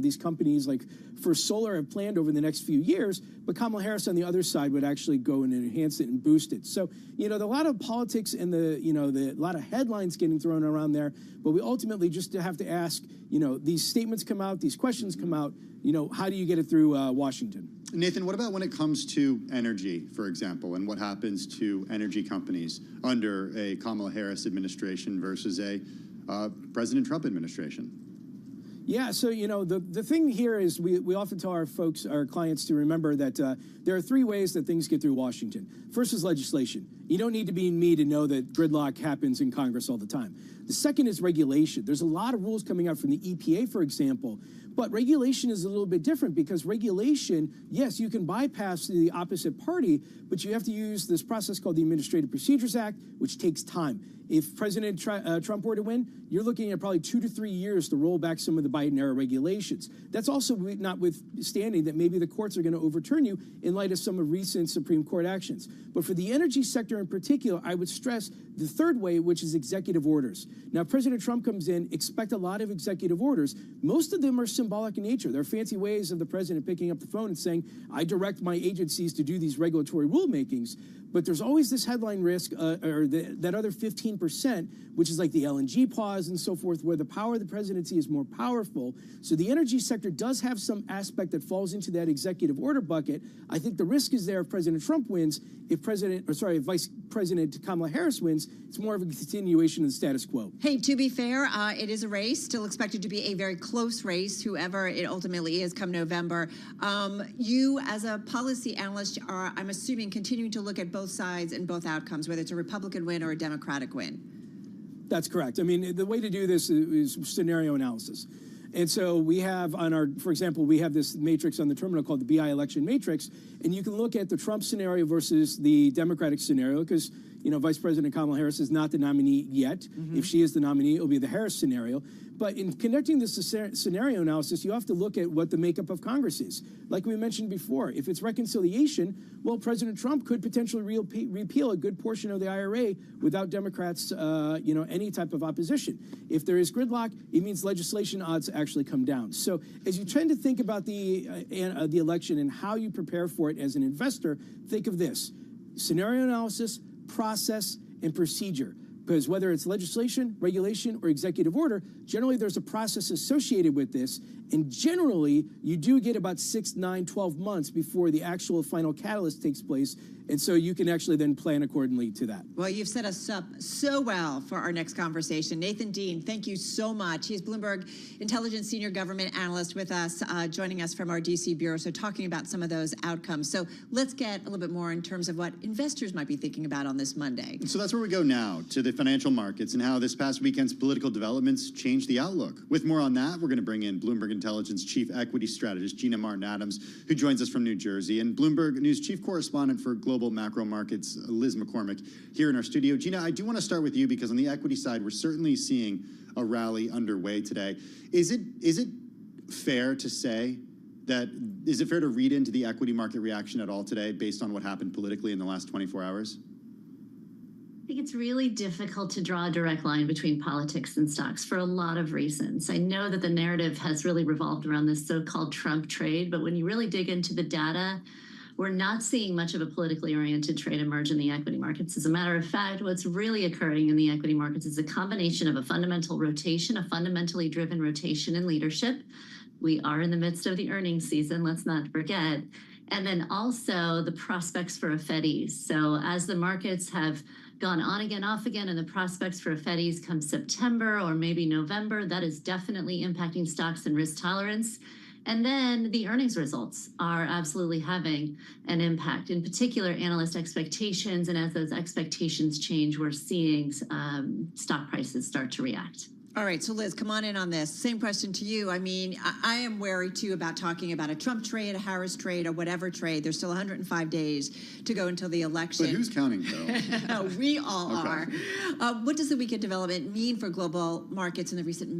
these companies like First Solar have planned over the next few years. But Kamala Harris on the other side would actually go and enhance it and boost it. So, a lot of politics and a lot of headlines getting thrown around there. But we ultimately just have to ask, these statements come out, these questions come out, how do you get it through Washington? Nathan, what about when it comes to energy, for example, and what happens to energy companies under a Kamala Harris administration versus a President Trump administration? Yeah, so, the thing here is we often tell our clients to remember that there are three ways that things get through Washington. First is legislation. You don't need to be me to know that gridlock happens in Congress all the time. The second is regulation. There's a lot of rules coming out from the EPA, for example, but regulation is a little bit different because regulation, yes, you can bypass the opposite party, but you have to use this process called the Administrative Procedures Act, which takes time. If President Trump were to win, you're looking at probably 2 to 3 years to roll back some of the Biden-era regulations. That's also notwithstanding that maybe the courts are going to overturn you in light of some of recent Supreme Court actions. But for the energy sector in particular, I would stress the third way, which is executive orders. Now, President Trump comes in, expect a lot of executive orders. Most of them are symbolic in nature. They're fancy ways of the president picking up the phone and saying, I direct my agencies to do these regulatory rulemakings. But there's always this headline risk, or that other 15%, which is like the LNG pause and so forth, where the power of the presidency is more powerful. So the energy sector does have some aspect that falls into that executive order bucket. I think the risk is there if President Trump wins. If Vice President Kamala Harris wins, it's more of a continuation of the status quo. Hey, to be fair, it is a race, still expected to be a very close race, whoever it ultimately is come November. You, as a policy analyst, are, I'm assuming, continuing to look at both sides and both outcomes, whether it's a Republican win or a Democratic win. That's correct. I mean, the way to do this is scenario analysis. And so we have for example, we have this matrix on the terminal called the BI election matrix, and you can look at the Trump scenario versus the Democratic scenario because, Vice President Kamala Harris is not the nominee yet. Mm-hmm. If she is the nominee, it'll be the Harris scenario. But in conducting this scenario analysis, you have to look at what the makeup of Congress is. Like we mentioned before, if it's reconciliation, well, President Trump could potentially repeal a good portion of the IRA without Democrats, any type of opposition. If there is gridlock, it means legislation odds actually come down. So as you tend to think about the election and how you prepare for it as an investor, think of this: scenario analysis, process, and procedure. Because whether it's legislation, regulation, or executive order, generally there's a process associated with this. And generally, you do get about 6, 9, 12 months before the actual final catalyst takes place. And so you can actually then plan accordingly to that. Well, you've set us up so well for our next conversation. Nathan Dean, thank you so much. He's Bloomberg Intelligence Senior Government Analyst with us, joining us from our DC Bureau, so talking about some of those outcomes. So let's get a little bit more in terms of what investors might be thinking about on this Monday. So that's where we go now, to the financial markets and how this past weekend's political developments changed the outlook. With more on that, we're going to bring in Bloomberg Intelligence Chief Equity Strategist Gina Martin-Adams, who joins us from New Jersey, and Bloomberg News Chief Correspondent for Global Macro Markets, Liz McCormick, here in our studio. Gina, I do want to start with you because on the equity side, we're certainly seeing a rally underway today. Is it fair to say that, is it fair to read into the equity market reaction at all today based on what happened politically in the last 24 hours? think it's really difficult to draw a direct line between politics and stocks for a lot of reasons. I know that the narrative has really revolved around this so-called Trump trade, but when you really dig into the data, we're not seeing much of a politically oriented trade emerge in the equity markets. As a matter of fact, what's really occurring in the equity markets is a combination of a fundamental rotation, a fundamentally driven rotation in leadership. We are in the midst of the earnings season, let's not forget. And then also the prospects for a Fed ease. So as the markets have gone on again, off again, and the prospects for a Fed ease come September or maybe November, that is definitely impacting stocks and risk tolerance. And then the earnings results are absolutely having an impact, in particular analyst expectations. And as those expectations change, we're seeing stock prices start to react. All right, so Liz, come on in on this. Same question to you. I mean, I am wary too about talking about a Trump trade, a Harris trade, or whatever trade. There's still 105 days to go until the election. But who's counting, though? We all are. What does the weekend development mean for global markets in the recent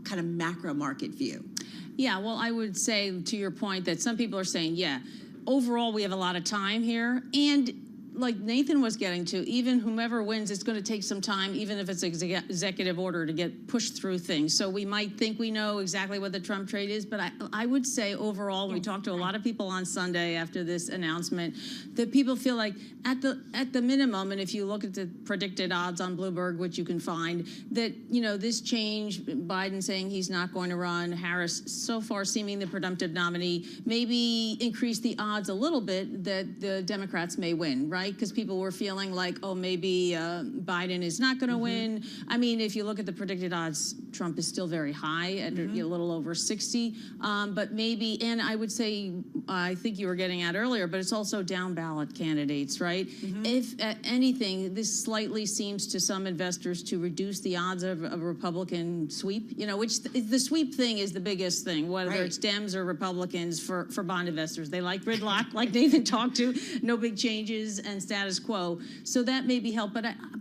kind of macro market view? Yeah, well, I would say to your point that some people are saying, yeah, overall we have a lot of time here, and like Nathan was getting to, even whomever wins, it's going to take some time, even if it's executive order, to get pushed through things. So we might think we know exactly what the Trump trade is, but I would say overall, we talked to a lot of people on Sunday after this announcement, that people feel like at the minimum, and if you look at the predicted odds on Bloomberg, which you can find, that, you know, this change, Biden saying he's not going to run, Harris so far seeming the presumptive nominee, maybe increase the odds a little bit that the Democrats may win, right? Because people were feeling like, oh, maybe Biden is not going to win. I mean, if you look at the predicted odds, Trump is still very high at a little over 60. But maybe, and I would say, I think you were getting at earlier, but it's also down ballot candidates, right? If anything, this slightly seems to some investors to reduce the odds of a Republican sweep, you know, which the sweep thing is the biggest thing, whether it's Dems or Republicans for bond investors. They like gridlock, like Nathan talked to, no big changes and status quo. So that may be helped,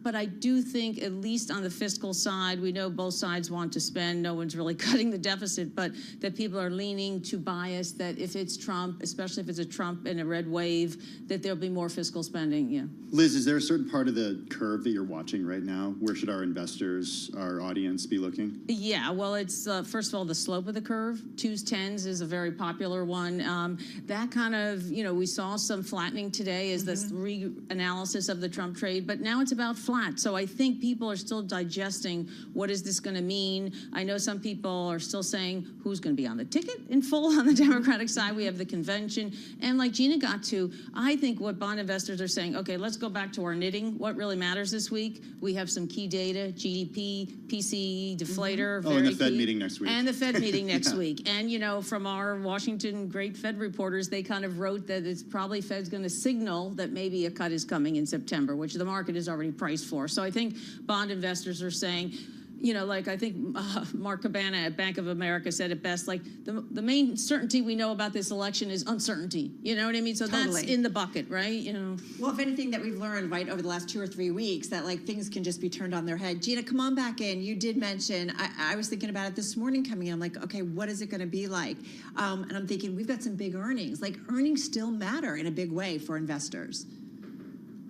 but I do think, at least on the fiscal side, we know both sides want to spend. No one's really cutting the deficit, but that people are leaning to bias that if it's Trump, especially if it's a Trump and a red wave, that there'll be more fiscal spending. Yeah. Liz, is there a certain part of the curve that you're watching right now? Where should our investors, our audience, be looking? Yeah, well, it's first of all the slope of the curve. 2s, 10s is a very popular one. That kind of, you know, we saw some flattening today as this analysis of the Trump trade, but now it's about flat. So I think people are still digesting what is this going to mean. I know some people are still saying who's going to be on the ticket in full on the Democratic side. We have the convention. And like Gina got to, I think what bond investors are saying, okay, let's go back to our knitting. What really matters this week? We have some key data, GDP, PCE, deflator. Oh, and the Fed meeting next week. And the Fed meeting next week. And, you know, from our Washington great Fed reporters, they kind of wrote that it's probably Fed's going to signal that maybe a cut is coming in September, which the market is already priced for. So I think bond investors are saying, you know, like I think Mark Cabana at Bank of America said it best, like the main certainty we know about this election is uncertainty. You know what I mean? So that's in the bucket, right? You know. Well, if anything that we've learned, right, over the last 2 or 3 weeks, that like things can just be turned on their head. Gina, come on back in. You did mention, I was thinking about it this morning coming in. I'm like, okay, what is it going to be like? And I'm thinking, we've got some big earnings. Like earnings still matter in a big way for investors.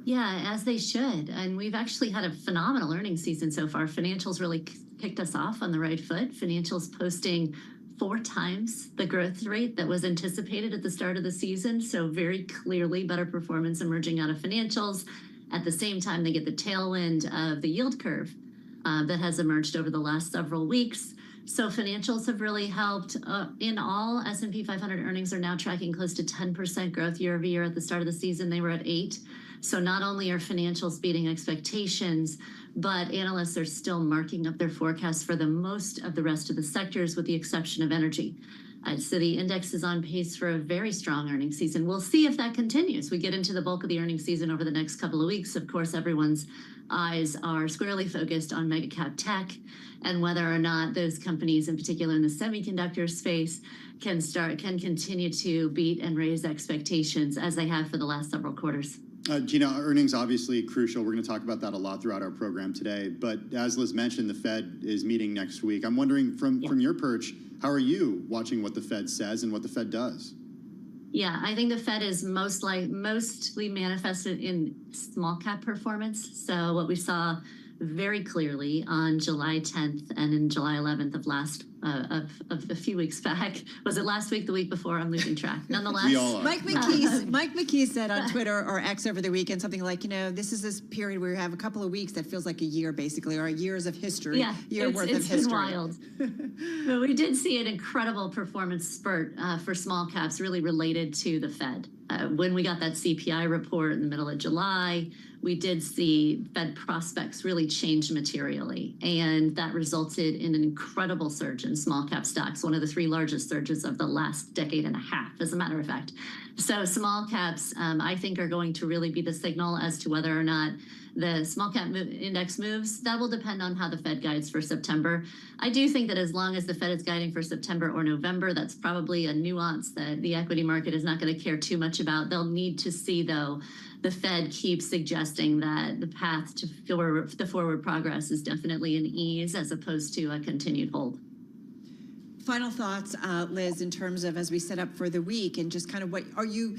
Yeah, as they should. And we've actually had a phenomenal earnings season so far. Financials really kicked us off on the right foot. Financials posting 4 times the growth rate that was anticipated at the start of the season. So very clearly better performance emerging out of financials. At the same time, they get the tailwind of the yield curve that has emerged over the last several weeks. So financials have really helped. In all, S&P 500 earnings are now tracking close to 10% growth year over year. At the start of the season, they were at 8%. So not only are financials beating expectations, but analysts are still marking up their forecasts for the most of the rest of the sectors, with the exception of energy. So the index is on pace for a very strong earnings season. We'll see if that continues. We get into the bulk of the earnings season over the next couple of weeks. Of course, everyone's eyes are squarely focused on mega cap tech and whether or not those companies, in particular in the semiconductor space, can continue to beat and raise expectations as they have for the last several quarters. Gina, earnings obviously crucial. We're going to talk about that a lot throughout our program today. But as Liz mentioned, the Fed is meeting next week. I'm wondering, from your perch, how are you watching what the Fed says and what the Fed does? Yeah, I think the Fed is mostly manifested in small cap performance. So what we saw very clearly on July 10th and in July 11th of a few weeks back. Was it last week, the week before? I'm losing track. Nonetheless, We all are. Mike McKee said on Twitter or X over the weekend something like, this is this period where we have a couple of weeks that feels like a year, basically, or years of history. Yeah, it's been wild. But we did see an incredible performance spurt for small caps, really related to the Fed. When we got that CPI report in the middle of July, we did see Fed prospects really change materially, and that resulted in an incredible surge in small cap stocks, one of the 3 largest surges of the last decade and a half, as a matter of fact. So small caps, I think, are going to really be the signal as to whether or not the small cap index moves. That will depend on how the Fed guides for September. I do think that as long as the Fed is guiding for September or November, that's probably a nuance that the equity market is not going to care too much about. They'll need to see, though, the Fed keeps suggesting that the path to the forward progress is definitely an ease as opposed to a continued hold. Final thoughts, Liz, in terms of as we set up for the week and just kind of what are you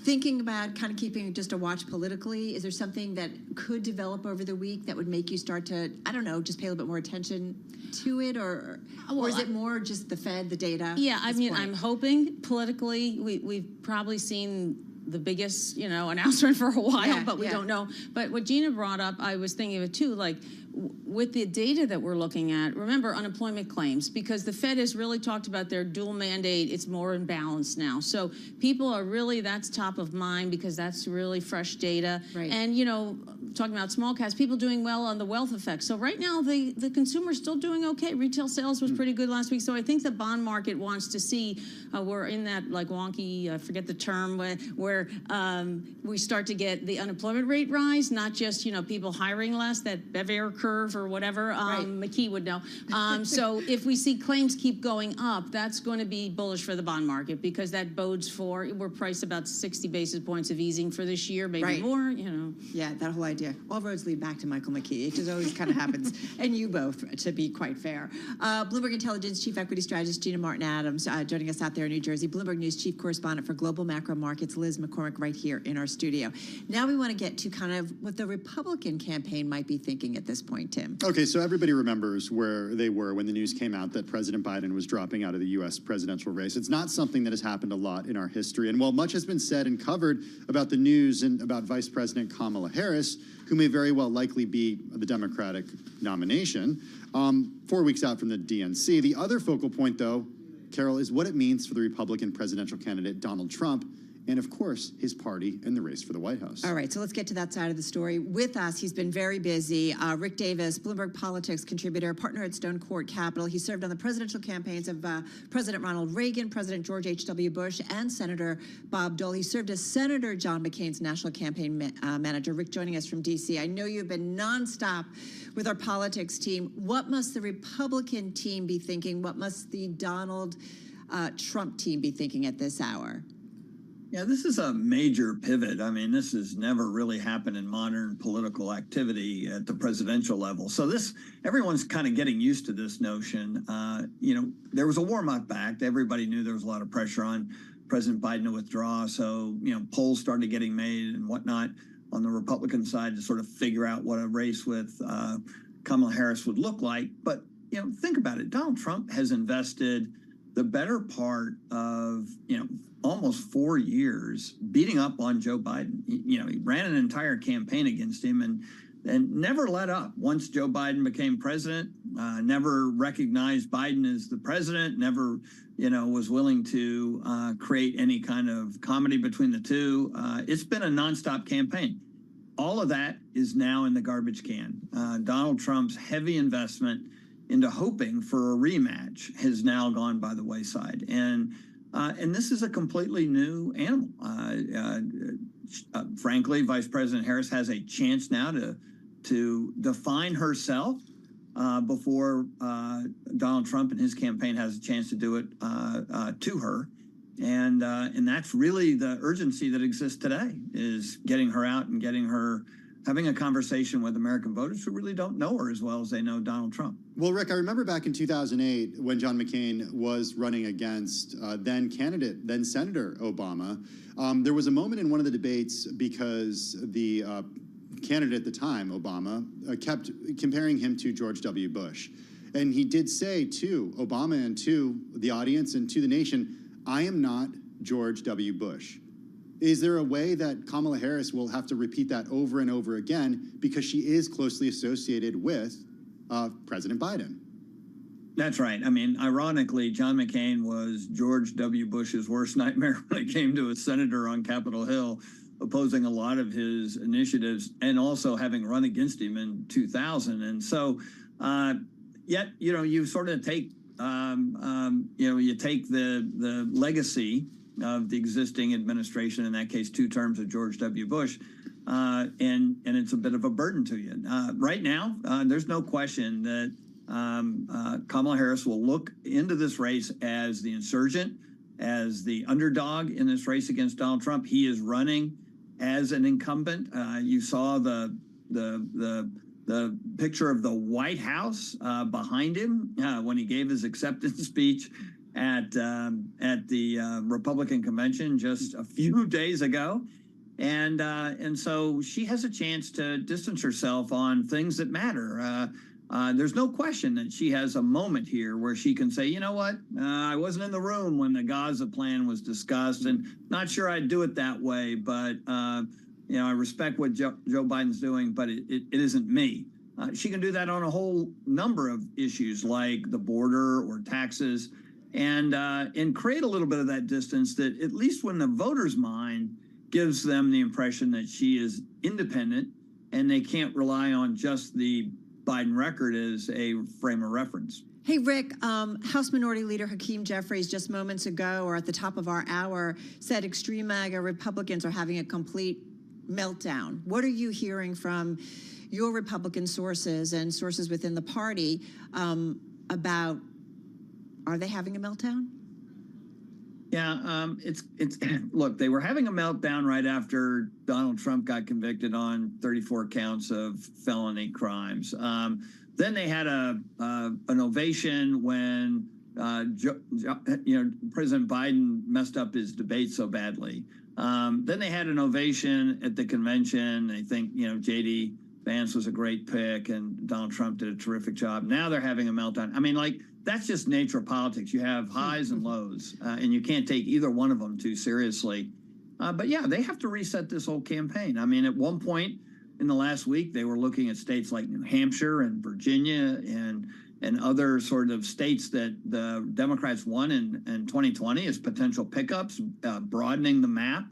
thinking about, kind of keeping just a watch politically? Is there something that could develop over the week that would make you start to, I don't know, just pay a little bit more attention to it, or is it more just the Fed, the data? Yeah, I mean, I'm hoping politically we've probably seen the biggest, announcement for a while, but we don't know. But what Gina brought up, I was thinking of it too, like with the data that we're looking at, remember unemployment claims, because the Fed has really talked about their dual mandate. It's more in balance now. So people are really, that's top of mind because that's really fresh data. Right. And, talking about small caps, people doing well on the wealth effect. So right now, the consumer's still doing okay. Retail sales was pretty good last week. So I think the bond market wants to see we're in that like wonky, I forget the term, where we start to get the unemployment rate rise, not just, people hiring less, that Bever curve or whatever, McKee would know. So if we see claims keep going up, that's going to be bullish for the bond market because that bodes for, we're priced about 60 basis points of easing for this year, maybe more, Yeah, that whole idea. All roads lead back to Michael McKee. It just always kind of happens. And you both, to be quite fair. Bloomberg Intelligence Chief Equity Strategist Gina Martin Adams joining us out there in New Jersey. Bloomberg News Chief Correspondent for Global Macro Markets, Liz McCormick, right here in our studio. Now we want to get to kind of what the Republican campaign might be thinking at this point, Tim. Okay, so everybody remembers where they were when the news came out that President Biden was dropping out of the U.S. presidential race. It's not something that has happened a lot in our history. And while much has been said and covered about the news and about Vice President Kamala Harris, who may very well likely be the Democratic nomination, 4 weeks out from the DNC. The other focal point, though, Carol, is what it means for the Republican presidential candidate Donald Trump and, of course, his party in the race for the White House. All right, so let's get to that side of the story. With us, he's been very busy. Rick Davis, Bloomberg Politics contributor, partner at Stone Court Capital. He served on the presidential campaigns of President Ronald Reagan, President George H.W. Bush, and Senator Bob Dole. He served as Senator John McCain's national campaign manager. Rick joining us from D.C. I know you've been nonstop with our politics team. What must the Republican team be thinking? What must the Donald Trump team be thinking at this hour? Yeah, this is a major pivot. I mean, this has never really happened in modern political activity at the presidential level. So everyone's kind of getting used to this notion. There was a warm-up act. Everybody knew there was a lot of pressure on President Biden to withdraw. So, polls started getting made and whatnot on the Republican side to sort of figure out what a race with Kamala Harris would look like. But, think about it. Donald Trump has invested the better part of, almost 4 years beating up on Joe Biden. He ran an entire campaign against him and never let up. Once Joe Biden became president, never recognized Biden as the president, never, was willing to create any kind of comedy between the two. It's been a nonstop campaign. All of that is now in the garbage can. Donald Trump's heavy investment into hoping for a rematch has now gone by the wayside. And this is a completely new animal. Frankly, Vice President Harris has a chance now to define herself before Donald Trump and his campaign has a chance to do it to her. And that's really the urgency that exists today, is getting her out and getting her having a conversation with American voters who really don't know her as well as they know Donald Trump. Well, Rick, I remember back in 2008 when John McCain was running against then Senator Obama. There was a moment in one of the debates because the candidate at the time, Obama, kept comparing him to George W. Bush. And he did say to Obama and to the audience and to the nation, I am not George W. Bush. Is there a way that Kamala Harris will have to repeat that over and over again because she is closely associated with President Biden? That's right. I mean, ironically, John McCain was George W. Bush's worst nightmare when it came to a senator on Capitol Hill, opposing a lot of his initiatives and also having run against him in 2000. And so, yet, you sort of take, you take the legacy of the existing administration, in that case, 2 terms of George W. Bush, and it's a bit of a burden to you. Right now, there's no question that Kamala Harris will look into this race as the insurgent, as the underdog in this race against Donald Trump. He is running as an incumbent. You saw the picture of the White House behind him when he gave his acceptance speech at the Republican convention just a few days ago. And so she has a chance to distance herself on things that matter. There's no question that she has a moment here where she can say, you know what, I wasn't in the room when the Gaza plan was discussed, and not sure I'd do it that way, but I respect what Joe Biden's doing, but it isn't me. She can do that on a whole number of issues like the border or taxes, and create a little bit of that distance that, at least when the voter's mind, gives them the impression that she is independent and they can't rely on just the Biden record as a frame of reference. Hey, Rick, House Minority Leader Hakeem Jeffries just moments ago, or at the top of our hour, said extreme MAGA Republicans are having a complete meltdown. What are you hearing from your Republican sources and sources within the party about, are they having a meltdown? Yeah, it's look, they were having a meltdown right after Donald Trump got convicted on 34 counts of felony crimes. Then they had an ovation when President Biden messed up his debate so badly. Then they had an ovation at the convention. I think J.D. Vance was a great pick, and Donald Trump did a terrific job. Now they're having a meltdown. I mean, that's just nature of politics. You have highs and lows, and you can't take either one of them too seriously. But yeah, they have to reset this whole campaign. I mean, at one point in the last week, they were looking at states like New Hampshire and Virginia and other sort of states that the Democrats won in 2020 as potential pickups, broadening the map,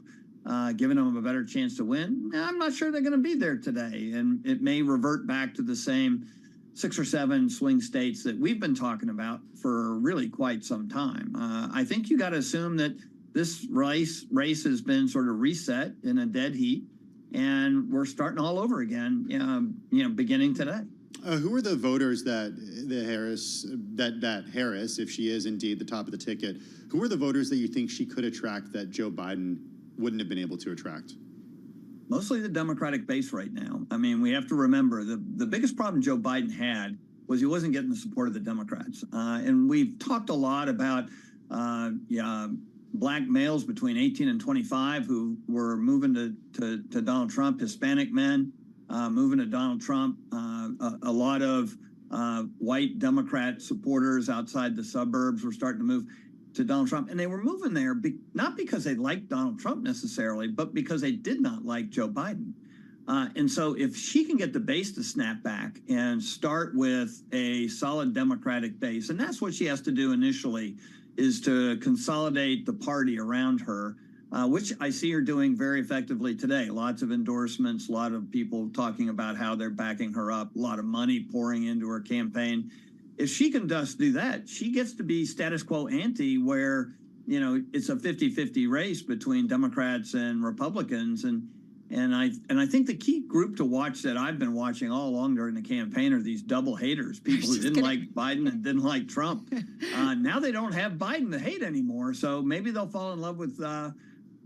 giving them a better chance to win. I'm not sure they're going to be there today, and it may revert back to the same 6 or 7 swing states that we've been talking about for really quite some time. I think you got to assume that this race has been sort of reset in a dead heat, and we're starting all over again, beginning today. Who are the voters that Harris, if she is indeed the top of the ticket, who are the voters that you think she could attract that Joe Biden wouldn't have been able to attract? Mostly the Democratic base right now. I mean, we have to remember the biggest problem Joe Biden had was he wasn't getting the support of the Democrats. And we've talked a lot about black males between 18 and 25 who were moving to Donald Trump, Hispanic men moving to Donald Trump, a lot of white Democrat supporters outside the suburbs were starting to move to Donald Trump, and they were moving there not because they liked Donald Trump necessarily, but because they did not like Joe Biden. And so if she can get the base to snap back and start with a solid Democratic base, and that's what she has to do initially, is to consolidate the party around her, which I see her doing very effectively today. Lots of endorsements, a lot of people talking about how they're backing her up, a lot of money pouring into her campaign. If she can just do that, she gets to be status quo ante, where, it's a 50-50 race between Democrats and Republicans. And I think the key group to watch that I've been watching all along during the campaign are these double haters, people who didn't like Biden and didn't like Trump. Now they don't have Biden to hate anymore, so maybe they'll fall in love with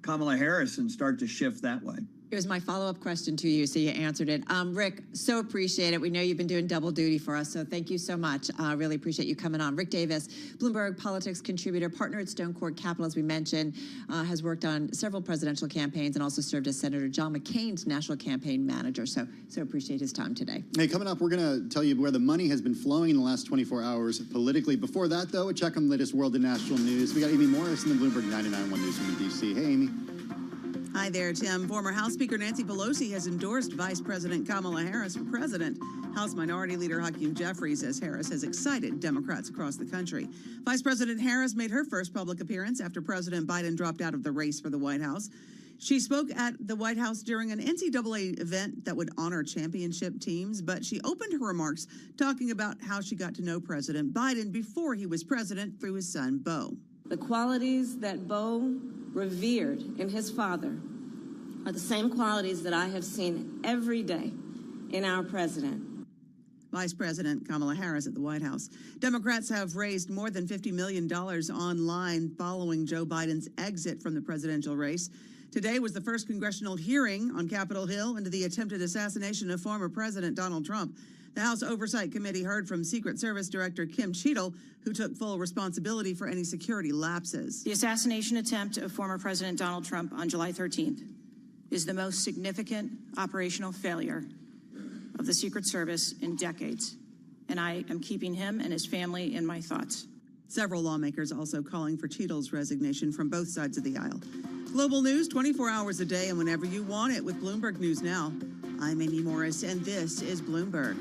Kamala Harris and start to shift that way. It was my follow-up question to you, so you answered it. Rick, so appreciate it. We know you've been doing double duty for us, so thank you so much. Really appreciate you coming on. Rick Davis, Bloomberg politics contributor, partner at Stone Court Capital, as we mentioned, has worked on several presidential campaigns and also served as Senator John McCain's national campaign manager. So appreciate his time today. Hey, coming up, we're going to tell you where the money has been flowing in the last 24 hours politically. Before that, though, a check on the latest world and national news. We got Amy Morris in the Bloomberg 99.1 Newsroom in D.C. Hey, Amy. Hi there, Tim. Former House Speaker Nancy Pelosi has endorsed Vice President Kamala Harris for president. House Minority Leader Hakeem Jeffries says Harris has excited Democrats across the country. Vice President Harris made her first public appearance after President Biden dropped out of the race for the White House. She spoke at the White House during an NCAA event that would honor championship teams, but she opened her remarks talking about how she got to know President Biden before he was president through his son, Beau. The qualities that Beau revered in his father are the same qualities that I have seen every day in our president. Vice President Kamala Harris at the White House. Democrats have raised more than $50 million online following Joe Biden's exit from the presidential race. Today was the first congressional hearing on Capitol Hill into the attempted assassination of former President Donald Trump. The House Oversight Committee heard from Secret Service Director Kim Cheadle, who took full responsibility for any security lapses. The assassination attempt of former President Donald Trump on July 13th is the most significant operational failure of the Secret Service in decades, and I am keeping him and his family in my thoughts. Several lawmakers also calling for Cheadle's resignation from both sides of the aisle. Global news 24 hours a day and whenever you want it with Bloomberg News Now. I'm Amy Morris, and this is Bloomberg.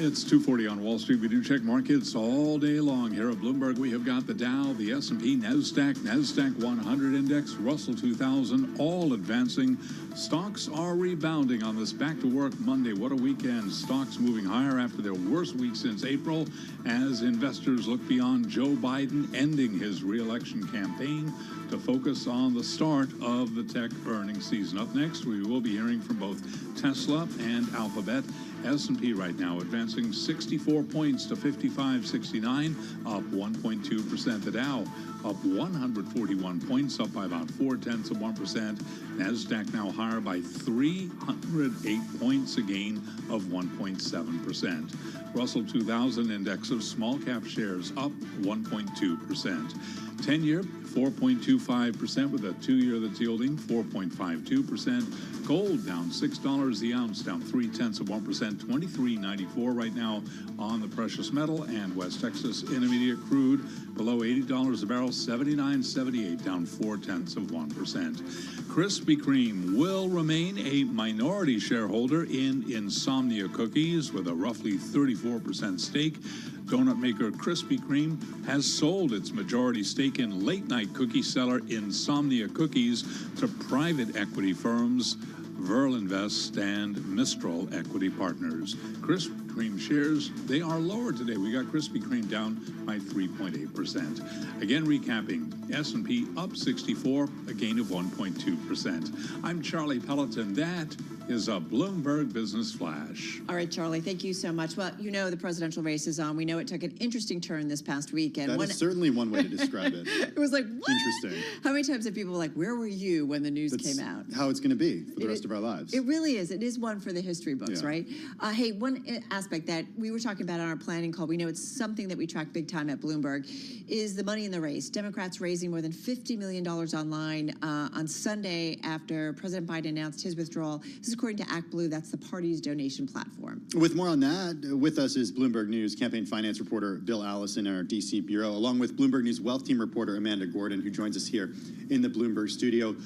It's 2:40 on Wall Street. We do check markets all day long. Here at Bloomberg, we have got the Dow, the S&P, NASDAQ 100 index, Russell 2000, all advancing. Stocks are rebounding on this back-to-work Monday. What a weekend. Stocks moving higher after their worst week since April as investors look beyond Joe Biden ending his re-election campaign to focus on the start of the tech earnings season. Up next, we will be hearing from both Tesla and Alphabet. S&P right now advancing 64 points to 5569, up 1.2%. The Dow up 141 points, up by about 0.4%. NASDAQ now higher by 308 points, a gain of 1.7%. Russell 2000 index of small cap shares up 1.2%. 10-year, 4.25%, with a 2-year that's yielding 4.52%. Gold down $6 the ounce, down 0.3%, $23.94 right now on the precious metal. And West Texas Intermediate crude below $80 a barrel, $79.78, down 0.4%. Krispy Kreme will remain a minority shareholder in Insomnia Cookies with a roughly 34% stake. Donut maker Krispy Kreme has sold its majority stake in late-night cookie seller Insomnia Cookies to private equity firms Verlinvest and Mistral Equity Partners. Krispy Kreme shares, they are lower today. We got Krispy Kreme down by 3.8%. Again, recapping, S&P up 64, a gain of 1.2%. I'm Charlie Pelleton. That is a Bloomberg Business Flash. All right, Charlie, thank you so much. Well, you know the presidential race is on. We know it took an interesting turn this past weekend. That is certainly one way to describe it. It was like, what? Interesting. How many times have people like, where were you when the news That's came out? how it's going to be for the rest of our lives. It really is. It is one for the history books, Yeah. right? Hey, one aspect that we were talking about on our planning call, we know it's something that we track big time at Bloomberg, is the money in the race. Democrats raising more than $50 million online on Sunday after President Biden announced his withdrawal. This is according to Act Blue. That's the party's donation platform. With more on that, with us is Bloomberg News campaign finance reporter Bill Allison in our D.C. bureau, along with Bloomberg News wealth team reporter Amanda Gordon, who joins us here in the Bloomberg studio.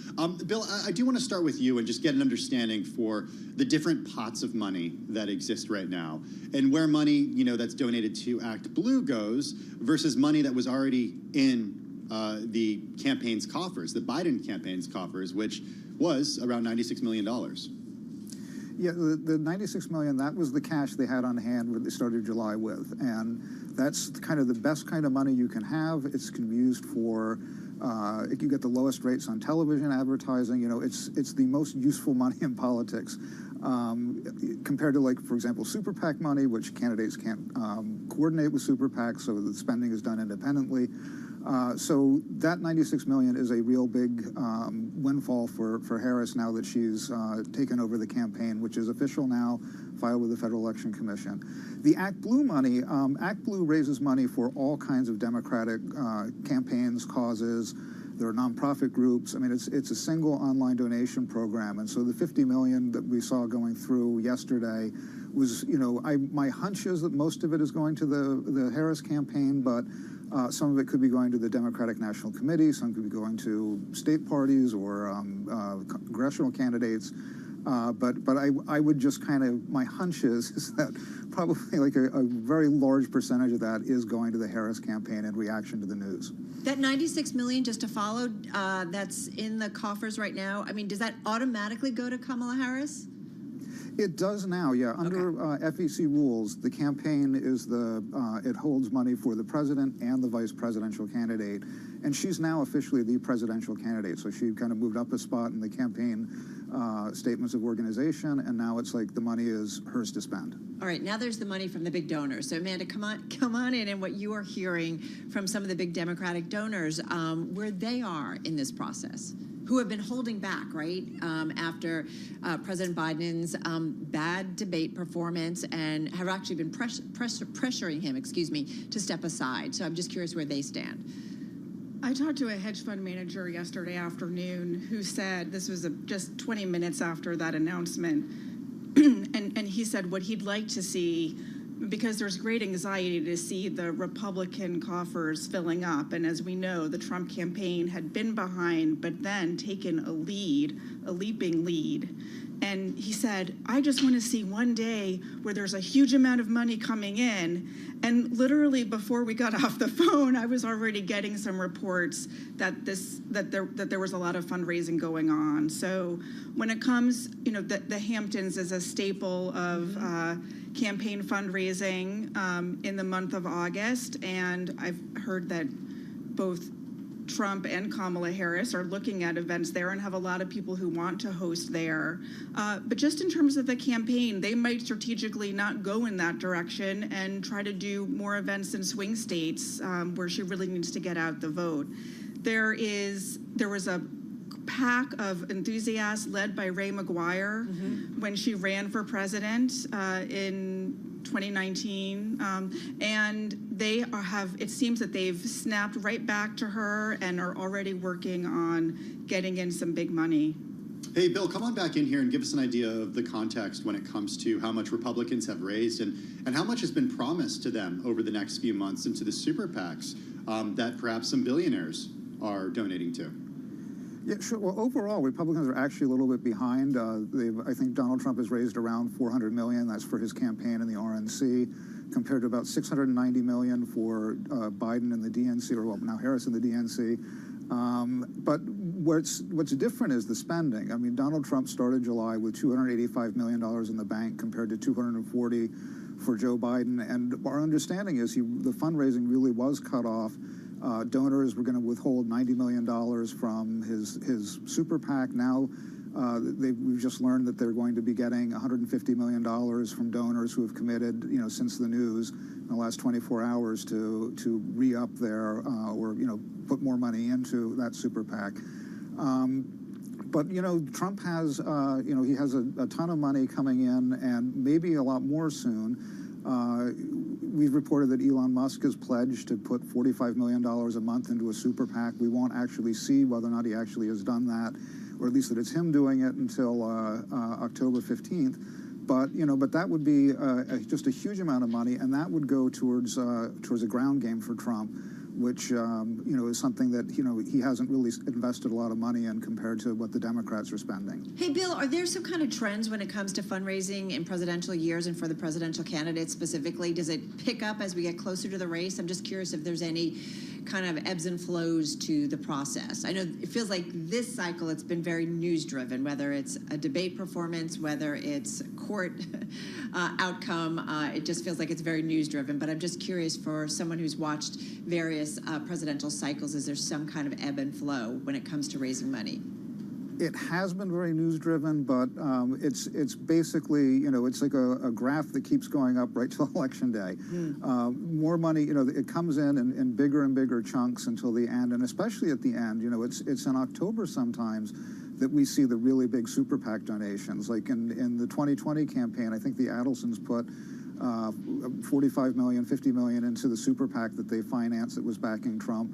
Bill, I do want to start with you and just get an understanding for the different pots of money that exist right now and where money, that's donated to Act Blue goes versus money that was already in the campaign's coffers, the Biden campaign's coffers, which was around $96 million. Yeah, the $96 million, that was the cash they had on hand when they started July with. And that's kind of the best kind of money you can have. It can be used for, you get the lowest rates on television advertising. It's the most useful money in politics. Compared to, like, for example, super PAC money, which candidates can't coordinate with super PACs, so the spending is done independently. So that $96 million is a real big windfall for Harris now that she's taken over the campaign, which is official now, filed with the Federal Election Commission. The Act Blue money, Act Blue raises money for all kinds of Democratic campaigns, causes. There are nonprofit groups. I mean, it's a single online donation program. And so the $50 million that we saw going through yesterday was, my hunch is that most of it is going to the Harris campaign, but some of it could be going to the Democratic National Committee, some could be going to state parties or congressional candidates. But I would just my hunch is that probably like a very large percentage of that is going to the Harris campaign in reaction to the news. That $96 million, just to follow, that's in the coffers right now. I mean, does that automatically go to Kamala Harris? It does now, yeah. Under FEC rules, the campaign is it holds money for the president and the vice presidential candidate, and she's now officially the presidential candidate. So she kind of moved up a spot in the campaign statements of organization, and now it's like the money is hers to spend. All right, now there's the money from the big donors. So Amanda, come on in, and what you are hearing from some of the big Democratic donors, where they are in this process, who have been holding back, right, after President Biden's bad debate performance, and have actually been pressuring him, to step aside. So I'm just curious where they stand. I talked to a hedge fund manager yesterday afternoon who said, this was just 20 minutes after that announcement, and he said what he'd like to see, because there's great anxiety to see the Republican coffers filling up. And as we know, the Trump campaign had been behind, but then taken a leaping lead. And he said, I just want to see one day where there's a huge amount of money coming in. And literally before we got off the phone, I was already getting some reports that there was a lot of fundraising going on. So when it comes, the Hamptons is a staple of campaign fundraising in the month of August. And I've heard that both Trump and Kamala Harris are looking at events there and have a lot of people who want to host there. But just in terms of the campaign, they might strategically not go in that direction and try to do more events in swing states where she really needs to get out the vote. There was a pack of enthusiasts led by Ray McGuire when she ran for president in 2019, and it seems that they've snapped right back to her and are already working on getting in some big money. Hey, Bill, come on back in here and give us an idea of the context when it comes to how much Republicans have raised and how much has been promised to them over the next few months into the super PACs that perhaps some billionaires are donating to. Yeah, sure. Well, overall, Republicans are actually a little bit behind. I think Donald Trump has raised around $400 million. That's for his campaign in the RNC, compared to about $690 million for Biden in the DNC, or well, now Harris in the DNC. But what's different is the spending. I mean, Donald Trump started July with $285 million in the bank, compared to $240 for Joe Biden. And our understanding is the fundraising really was cut off. Donors were going to withhold $90 million from his super PAC. Now we've just learned that they're going to be getting $150 million from donors who have committed, since the news in the last 24 hours to re-up their or put more money into that super PAC. But Trump has he has a ton of money coming in, and maybe a lot more soon. We've reported that Elon Musk has pledged to put $45 million a month into a super PAC. We won't actually see whether or not he actually has done that, or at least that it's him doing it until October 15th. But that would be just a huge amount of money, and that would go towards a ground game for Trump, which is something that he hasn't really invested a lot of money in compared to what the Democrats are spending. Hey, Bill, are there some kind of trends when it comes to fundraising in presidential years and for the presidential candidates specifically? Does it pick up as we get closer to the race? I'm just curious if there's any kind of ebbs and flows to the process. I know it feels like this cycle it's been very news-driven, whether it's a debate performance, whether it's court outcome. It just feels like it's very news-driven. But I'm just curious, for someone who's watched various presidential cycles, is there some kind of ebb and flow when it comes to raising money? It has been very news-driven, but it's basically, it's like a graph that keeps going up right till Election Day. More money, it comes in bigger and bigger chunks until the end, and especially at the end, it's in October sometimes that we see the really big super PAC donations. Like in the 2020 campaign, I think the Adelsons put 45 million, 50 million into the super PAC that they financed that was backing Trump.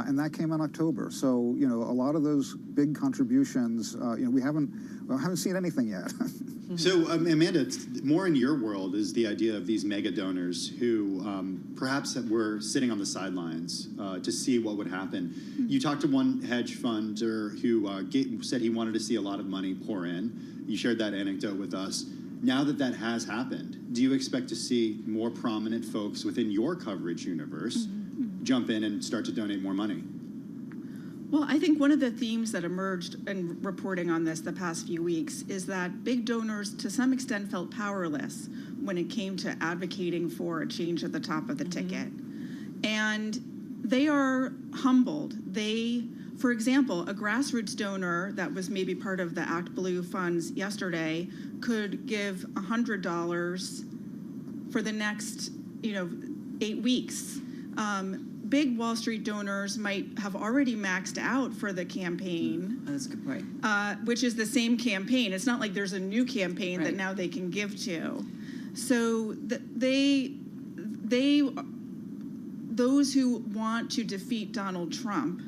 And that came in October. So, a lot of those big contributions, we haven't seen anything yet. So, Amanda, more in your world is the idea of these mega donors who perhaps were sitting on the sidelines to see what would happen. You talked to one hedge funder who said he wanted to see a lot of money pour in. You shared that anecdote with us. Now that has happened, do you expect to see more prominent folks within your coverage universe jump in and start to donate more money? Well, I think one of the themes that emerged in reporting on this the past few weeks is that big donors, to some extent, felt powerless when it came to advocating for a change at the top of the ticket. And they are humbled. For example, a grassroots donor that was maybe part of the Act Blue funds yesterday could give $100 for the next, 8 weeks. Big Wall Street donors might have already maxed out for the campaign. That's a good point. Which is the same campaign. It's not like there's a new campaign that now they can give to. So those who want to defeat Donald Trump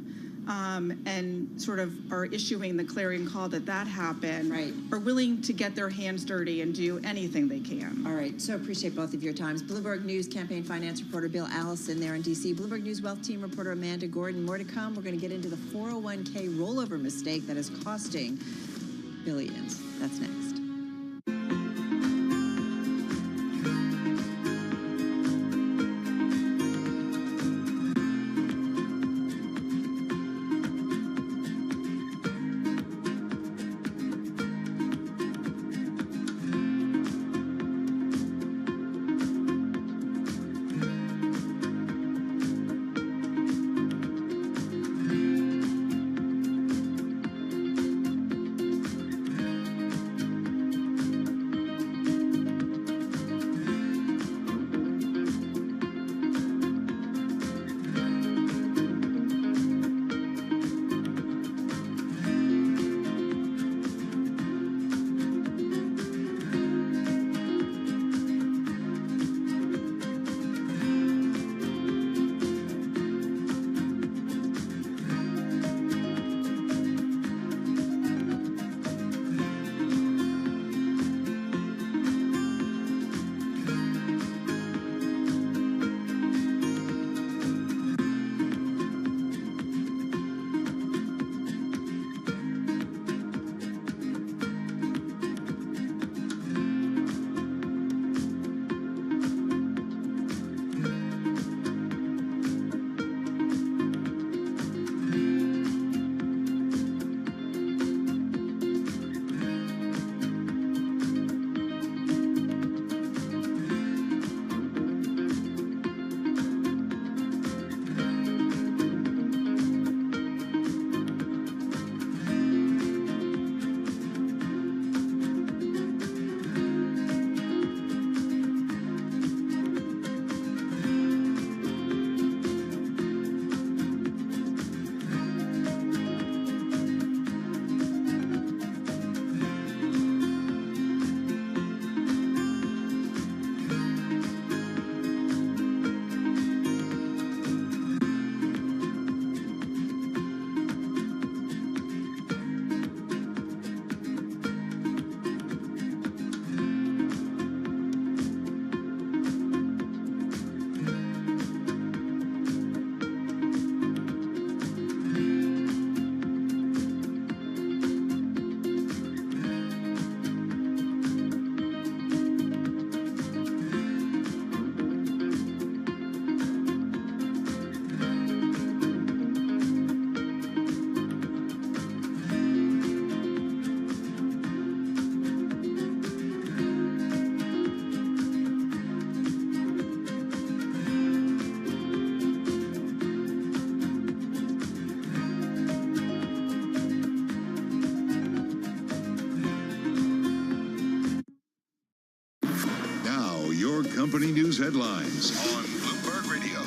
and sort of are issuing the clarion call that happen, are willing to get their hands dirty and do anything they can. All right, so appreciate both of your times. Bloomberg News campaign finance reporter Bill Allison there in D.C., Bloomberg News wealth team reporter Amanda Gordon. More to come. We're going to get into the 401k rollover mistake that is costing billions. That's next. Company news headlines on Bloomberg Radio.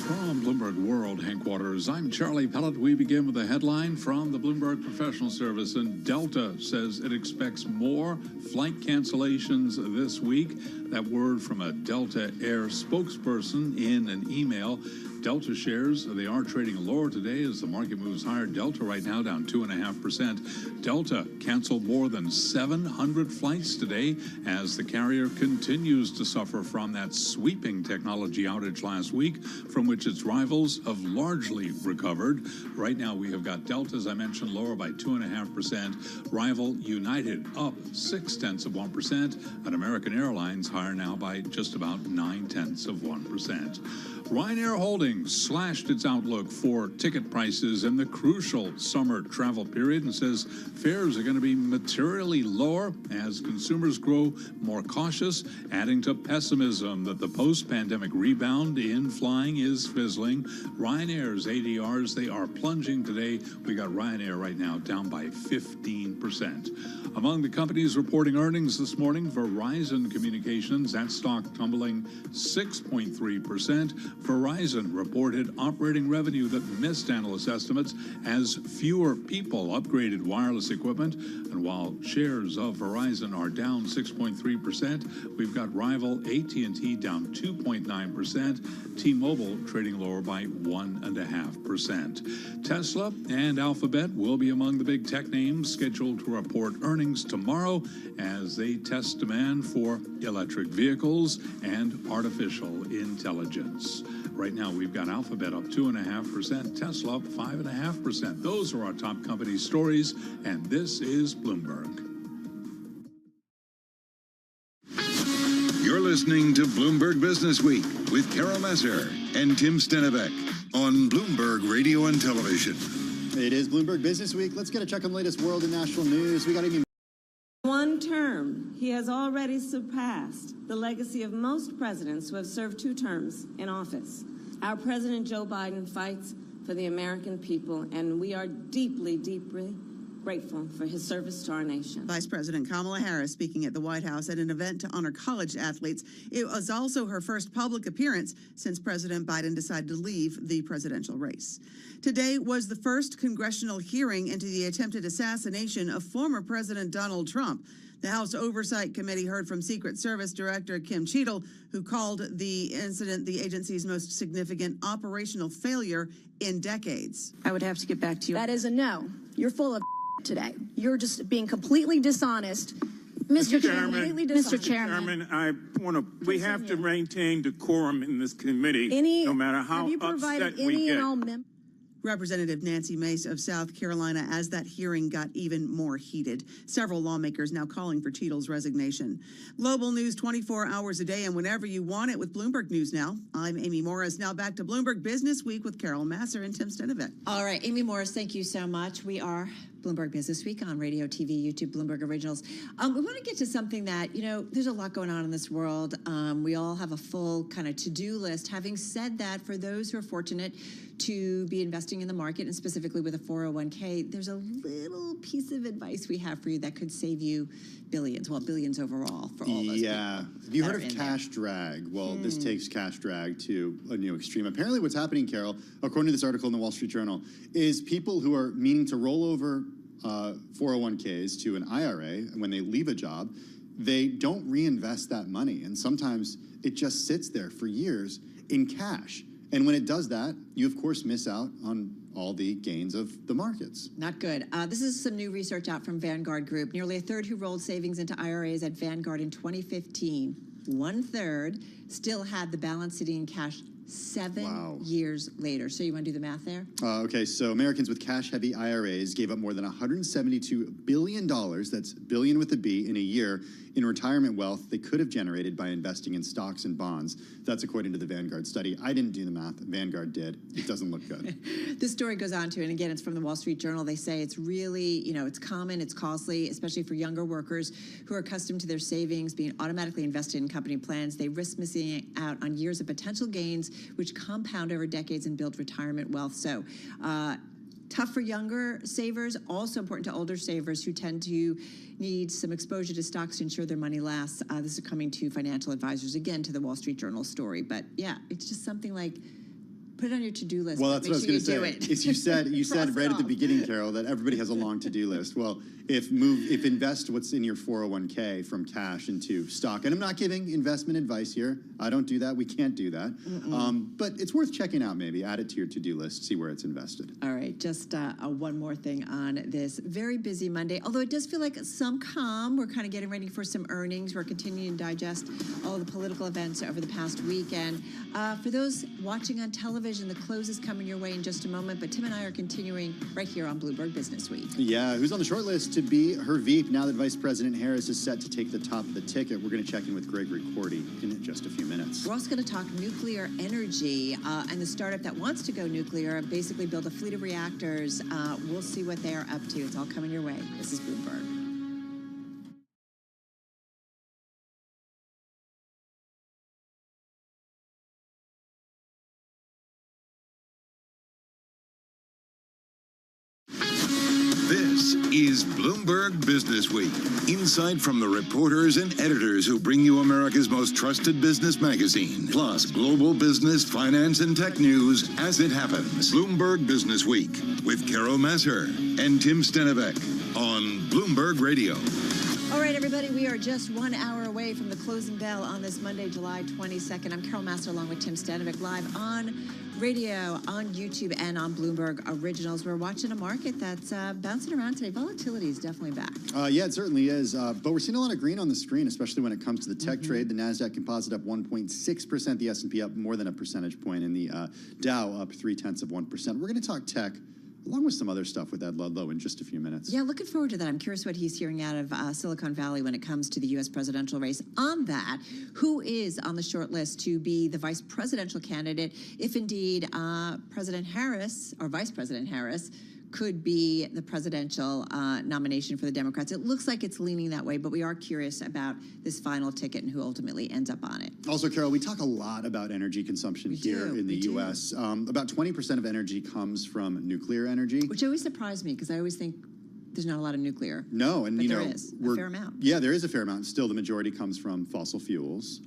From Bloomberg World headquarters, I'm Charlie Pellet. We begin with a headline from the Bloomberg Professional Service, and Delta says it expects more flight cancellations this week. That word from a Delta Air spokesperson in an email. Delta shares, they are trading lower today as the market moves higher. Delta right now down 2.5%. Delta canceled more than 700 flights today as the carrier continues to suffer from that sweeping technology outage last week, from which its rivals have largely recovered. Right now we have got Delta, as I mentioned, lower by 2.5%. Rival United up 0.6%. And American Airlines higher now by just about 0.9%. Ryanair Holdings slashed its outlook for ticket prices in the crucial summer travel period and says fares are going to be materially lower as consumers grow more cautious, adding to pessimism that the post-pandemic rebound in flying is fizzling. Ryanair's ADRs, they are plunging today. We got Ryanair right now down by 15%. Among the companies reporting earnings this morning, Verizon Communications, that stock tumbling 6.3%. Verizon reported operating revenue that missed analyst estimates as fewer people upgraded wireless equipment. And while shares of Verizon are down 6.3%, we've got rival AT&T down 2.9%, T-Mobile trading lower by 1.5%. Tesla and Alphabet will be among the big tech names scheduled to report earnings tomorrow as they test demand for electric vehicles and artificial intelligence. Right now, we've got Alphabet up 2.5%, Tesla up 5.5%. Those are our top company stories, and this is Bloomberg. You're listening to Bloomberg Business Week with Carol Messer and Tim Stenivek on Bloomberg Radio and Television. It is Bloomberg Business Week. Let's get a check on the latest world and national news. We got any. One term, he has already surpassed the legacy of most presidents who have served 2 terms in office. Our President Joe Biden fights for the American people, and we are deeply, deeply grateful for his service to our nation. Vice President Kamala Harris speaking at the White House at an event to honor college athletes. It was also her first public appearance since President Biden decided to leave the presidential race. Today was the first congressional hearing into the attempted assassination of former President Donald Trump. The House Oversight Committee heard from Secret Service Director Kim Cheadle, who called the incident the agency's most significant operational failure in decades. I would have to get back to you. That is a no. You're full of today. You're just being completely dishonest. Mr. Chairman, Mr. Chairman, I want to. We have to maintain decorum in this committee, no matter how upset we get. Representative Nancy Mace of South Carolina as that hearing got even more heated. Several lawmakers now calling for Cheadle's resignation. Global news 24 hours a day and whenever you want it with Bloomberg News Now. I'm Amy Morris. Now back to Bloomberg Business Week with Carol Masser and Tim Stenivek. All right, Amy Morris, thank you so much. We are Bloomberg Business Week on radio, TV, YouTube, Bloomberg Originals. We want to get to something that, there's a lot going on in this world. We all have a full kind of to-do list. Having said that, for those who are fortunate to be investing in the market, and specifically with a 401k, there's a little piece of advice we have for you that could save you billions overall for all those people. Have you heard of cash drag? Well, this takes cash drag to a new extreme. Apparently what's happening, Carol, according to this article in the Wall Street Journal, is people who are meaning to roll over 401ks to an IRA when they leave a job, they don't reinvest that money. And sometimes it just sits there for years in cash. And when it does that, you, of course, miss out on all the gains of the markets. Not good. This is some new research out from Vanguard Group. Nearly a third who rolled savings into IRAs at Vanguard in 2015, 1/3 still had the balance sitting in cash 7 years later. So you want to do the math there? Okay, so Americans with cash-heavy IRAs gave up more than $172 billion, that's billion with a B, in a year in retirement wealth they could have generated by investing in stocks and bonds. That's according to the Vanguard study. I didn't do the math. Vanguard did. It doesn't look good. This story goes on to, and again, it's from the Wall Street Journal. They say it's really, it's common, it's costly, especially for younger workers who are accustomed to their savings being automatically invested in company plans. They risk missing out on years of potential gains, which compound over decades and build retirement wealth. So, tough for younger savers, also important to older savers who tend to need some exposure to stocks to ensure their money lasts. This is coming to financial advisors, again, to the Wall Street Journal story. But yeah, it's just something like, put it on your to-do list. Well, that's what I was going to say. Is you said right at the beginning, Carol, that everybody has a long to-do list. Well, if invest what's in your 401k from cash into stock, and I'm not giving investment advice here. I don't do that. We can't do that. But it's worth checking out. Maybe add it to your to-do list. See where it's invested. All right, just one more thing on this very busy Monday. Although it does feel like some calm. We're kind of getting ready for some earnings. We're continuing to digest all the political events over the past weekend. For those watching on television, the close is coming your way in just a moment, but Tim and I are continuing right here on Bloomberg Business Week. Yeah, who's on the short list to be her Veep now that Vice President Harris is set to take the top of the ticket? We're going to check in with Gregory Cordy in just a few minutes. We're also going to talk nuclear energy and the startup that wants to go nuclear, basically build a fleet of reactors. We'll see what they are up to. It's all coming your way. This is Bloomberg. This is Bloomberg Business Week. Insight from the reporters and editors who bring you America's most trusted business magazine. Plus, global business, finance, and tech news as it happens. Bloomberg Business Week with Carol Messer and Tim Stenivek on Bloomberg Radio. All right, everybody, we are just 1 hour away from the closing bell on this Monday, July 22nd. I'm Carol Master along with Tim Stenivek, live on radio, on YouTube, and on Bloomberg Originals. We're watching a market that's bouncing around today. Volatility is definitely back. Yeah, it certainly is. But we're seeing a lot of green on the screen, especially when it comes to the tech trade. The NASDAQ composite up 1.6%, the S&P up more than a percentage point, and the Dow up 0.3%. We're going to talk tech along with some other stuff with Ed Ludlow in just a few minutes. Yeah, looking forward to that. I'm curious what he's hearing out of Silicon Valley when it comes to the U.S. presidential race. On that, who is on the short list to be the vice presidential candidate if indeed President Harris or Vice President Harris could be the presidential nomination for the Democrats? It looks like it's leaning that way, but we are curious about this final ticket and who ultimately ends up on it. Also, Carol, we talk a lot about energy consumption here in the U.S. About 20% of energy comes from nuclear energy. Which always surprised me because I always think there's not a lot of nuclear. No, and but you there know, is a fair amount. Yeah, there is a fair amount. Still, the majority comes from fossil fuels.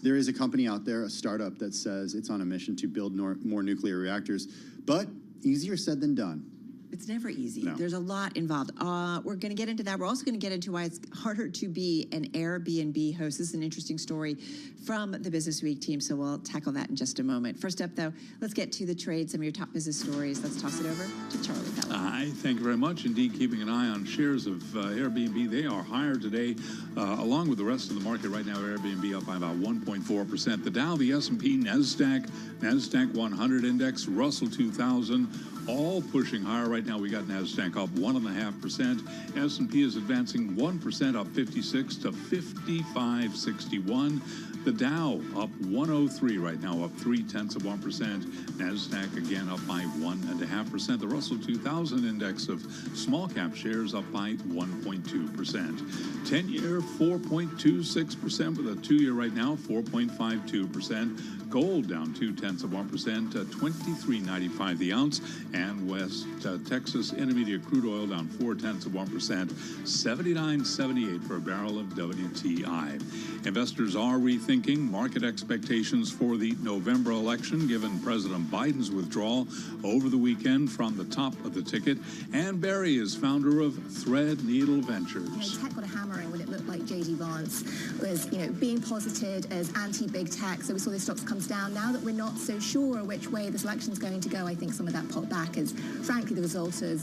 There is a company out there, a startup, that says it's on a mission to build more nuclear reactors, but easier said than done. It's never easy. No. There's a lot involved. We're going to get into that. We're also going to get into why it's harder to be an Airbnb host. This is an interesting story from the Business Week team, so we'll tackle that in just a moment. First up, though, let's get to the trade, some of your top business stories. Let's toss it over to Charlie Pellet. Hi, thank you very much. Indeed, keeping an eye on shares of Airbnb. They are higher today, along with the rest of the market right now. Airbnb up by about 1.4%. The Dow, the S&P, NASDAQ 100 index, Russell 2000, all pushing higher right now. We got NASDAQ up 1.5%. S&P is advancing 1%, up 56 to 55.61. The Dow up 103 right now, up 0.3%. NASDAQ again up by 1.5%. The Russell 2000 index of small cap shares up by 1.2%. 10-year 4.26%, with a 2-year right now 4.52%. Gold down 0.2%, $23.95 the ounce, and West Texas Intermediate crude oil down 0.4%, $79.78 for a barrel of WTI. Investors are rethinking market expectations for the November election, given President Biden's withdrawal over the weekend from the top of the ticket. Ann Berry is founder of Threadneedle Ventures. Tech got a hammering when it looked like J.D. Vance was, being posited as anti-big tech. So we saw the stocks come down. Now that we're not so sure which way this election's going to go, I think some of that popped back as, frankly, the result of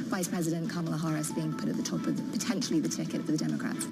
Vice President Kamala Harris being put at the top of potentially the ticket for the Democrats.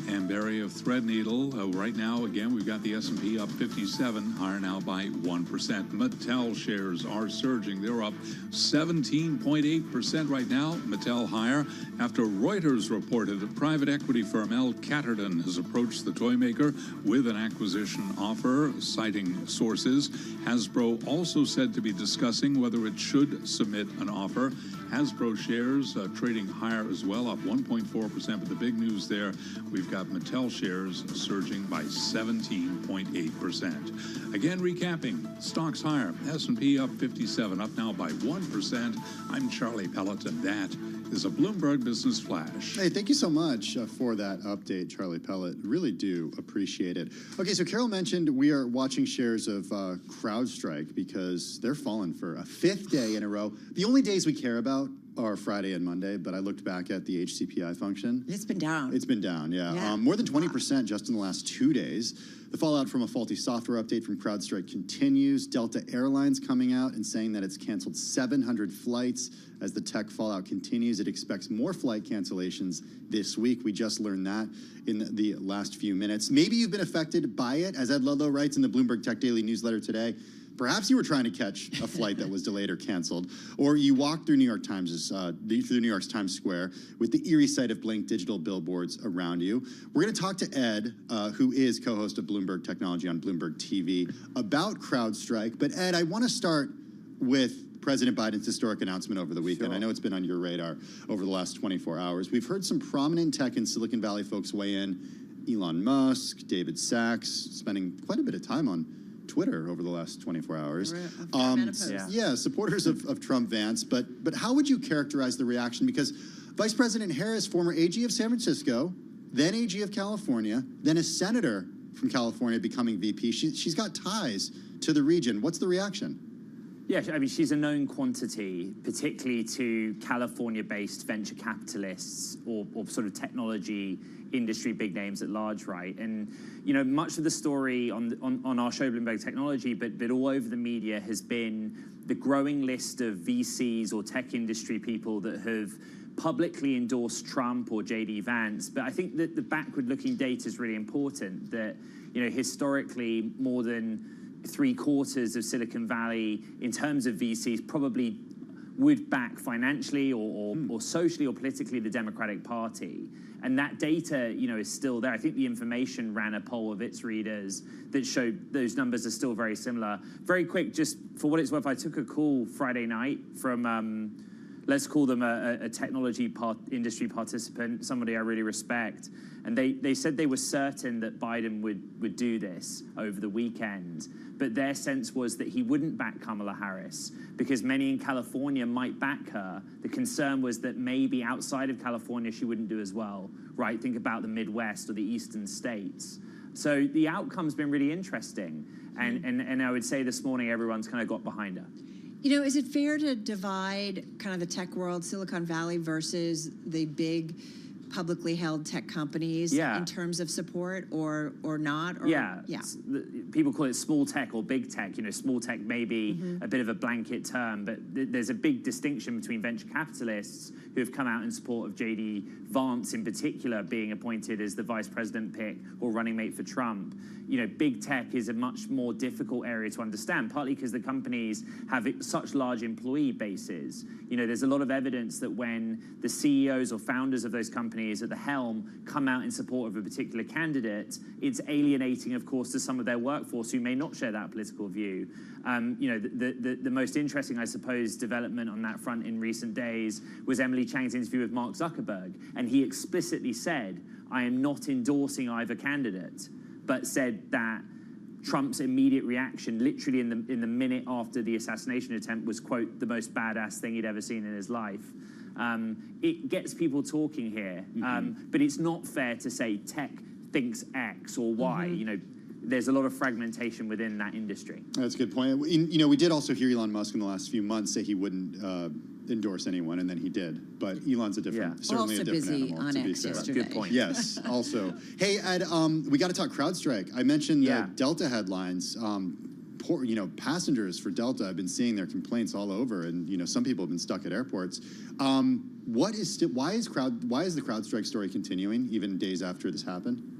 Ann Berry of Threadneedle. Right now, again, we've got the S&P up 57, higher now by 1%. Mattel shares are surging. They're up 17.8% right now. Mattel higher after Reuters reported that private equity firm L. Catterton has approached the toy maker with an acquisition offer, citing sources. Hasbro also said to be discussing whether it should submit an offer. Hasbro shares trading higher as well, up 1.4%. But the big news there, we've got Mattel shares surging by 17.8%. Again, recapping, stocks higher. S&P up 57, up now by 1%. I'm Charlie Pellet, and that is a Bloomberg Business Flash. Hey, thank you so much for that update, Charlie Pellet. Really do appreciate it. Okay, so Carol mentioned we are watching shares of CrowdStrike because they're falling for a 5th day in a row. The only days we care about are Friday and Monday, but I looked back at the HCPI function. It's been down. It's been down, yeah. More than 20% just in the last 2 days. The fallout from a faulty software update from CrowdStrike continues. Delta Airlines coming out and saying that it's canceled 700 flights. As the tech fallout continues, it expects more flight cancellations this week. We just learned that in the last few minutes. Maybe you've been affected by it. As Ed Ludlow writes in the Bloomberg Tech Daily newsletter today, perhaps you were trying to catch a flight that was delayed or canceled, or you walked through New York's Times Square with the eerie sight of blank digital billboards around you. We're going to talk to Ed, who is co-host of Bloomberg Technology on Bloomberg TV, about CrowdStrike. But Ed, I want to start with President Biden's historic announcement over the weekend. Sure. I know it's been on your radar over the last 24 hours. We've heard some prominent tech and Silicon Valley folks weigh in. Elon Musk, David Sachs, spending quite a bit of time on Twitter over the last 24 hours. Supporters of Trump Vance, but how would you characterize the reaction? Because Vice President Harris, former AG of San Francisco, then AG of California, then a senator from California becoming VP, she's got ties to the region. What's the reaction? Yeah, I mean, she's a known quantity, particularly to California-based venture capitalists or sort of technology industry big names at large, right? And, much of the story on our show, Bloomberg Technology, but all over the media has been the growing list of VCs or tech industry people that have publicly endorsed Trump or J.D. Vance. But I think that the backward-looking data is really important, that, historically, more than 3/4 of Silicon Valley, in terms of VCs, probably would back financially or socially or politically the Democratic Party. And that data, is still there. I think The Information ran a poll of its readers that showed those numbers are still very similar. Very quick, just for what it's worth, I took a call Friday night from, let's call them a technology industry participant, somebody I really respect. And they said they were certain that Biden would do this over the weekend. But their sense was that he wouldn't back Kamala Harris because many in California might back her. The concern was that maybe outside of California she wouldn't do as well, right? Think about the Midwest or the eastern states. So the outcome's been really interesting. And I would say this morning everyone's kind of got behind her. Is it fair to divide kind of the tech world, Silicon Valley versus the big publicly held tech companies in terms of support or not? Or, People call it small tech or big tech. Small tech may be a bit of a blanket term, but there's a big distinction between venture capitalists who have come out in support of J.D. Vance in particular being appointed as the vice president pick or running mate for Trump. Big tech is a much more difficult area to understand, partly because the companies have such large employee bases. There's a lot of evidence that when the CEOs or founders of those companies at the helm come out in support of a particular candidate, it's alienating, of course, to some of their workforce who may not share that political view. The most interesting, I suppose, development on that front in recent days was Emily Chang's interview with Mark Zuckerberg, and he explicitly said, "I am not endorsing either candidate," but said that Trump's immediate reaction, literally in the minute after the assassination attempt, was, quote, the most badass thing he'd ever seen in his life. It gets people talking here, but it's not fair to say tech thinks X or Y. There's a lot of fragmentation within that industry. That's a good point. We did also hear Elon Musk in the last few months say he wouldn't endorse anyone, and then he did. But Elon's certainly a different animal, to be fair. Good point. Yes, also. Hey, Ed, we got to talk CrowdStrike. I mentioned the Delta headlines. Passengers for Delta, I've been seeing their complaints all over, and some people have been stuck at airports. Why is the CrowdStrike story continuing even days after this happened?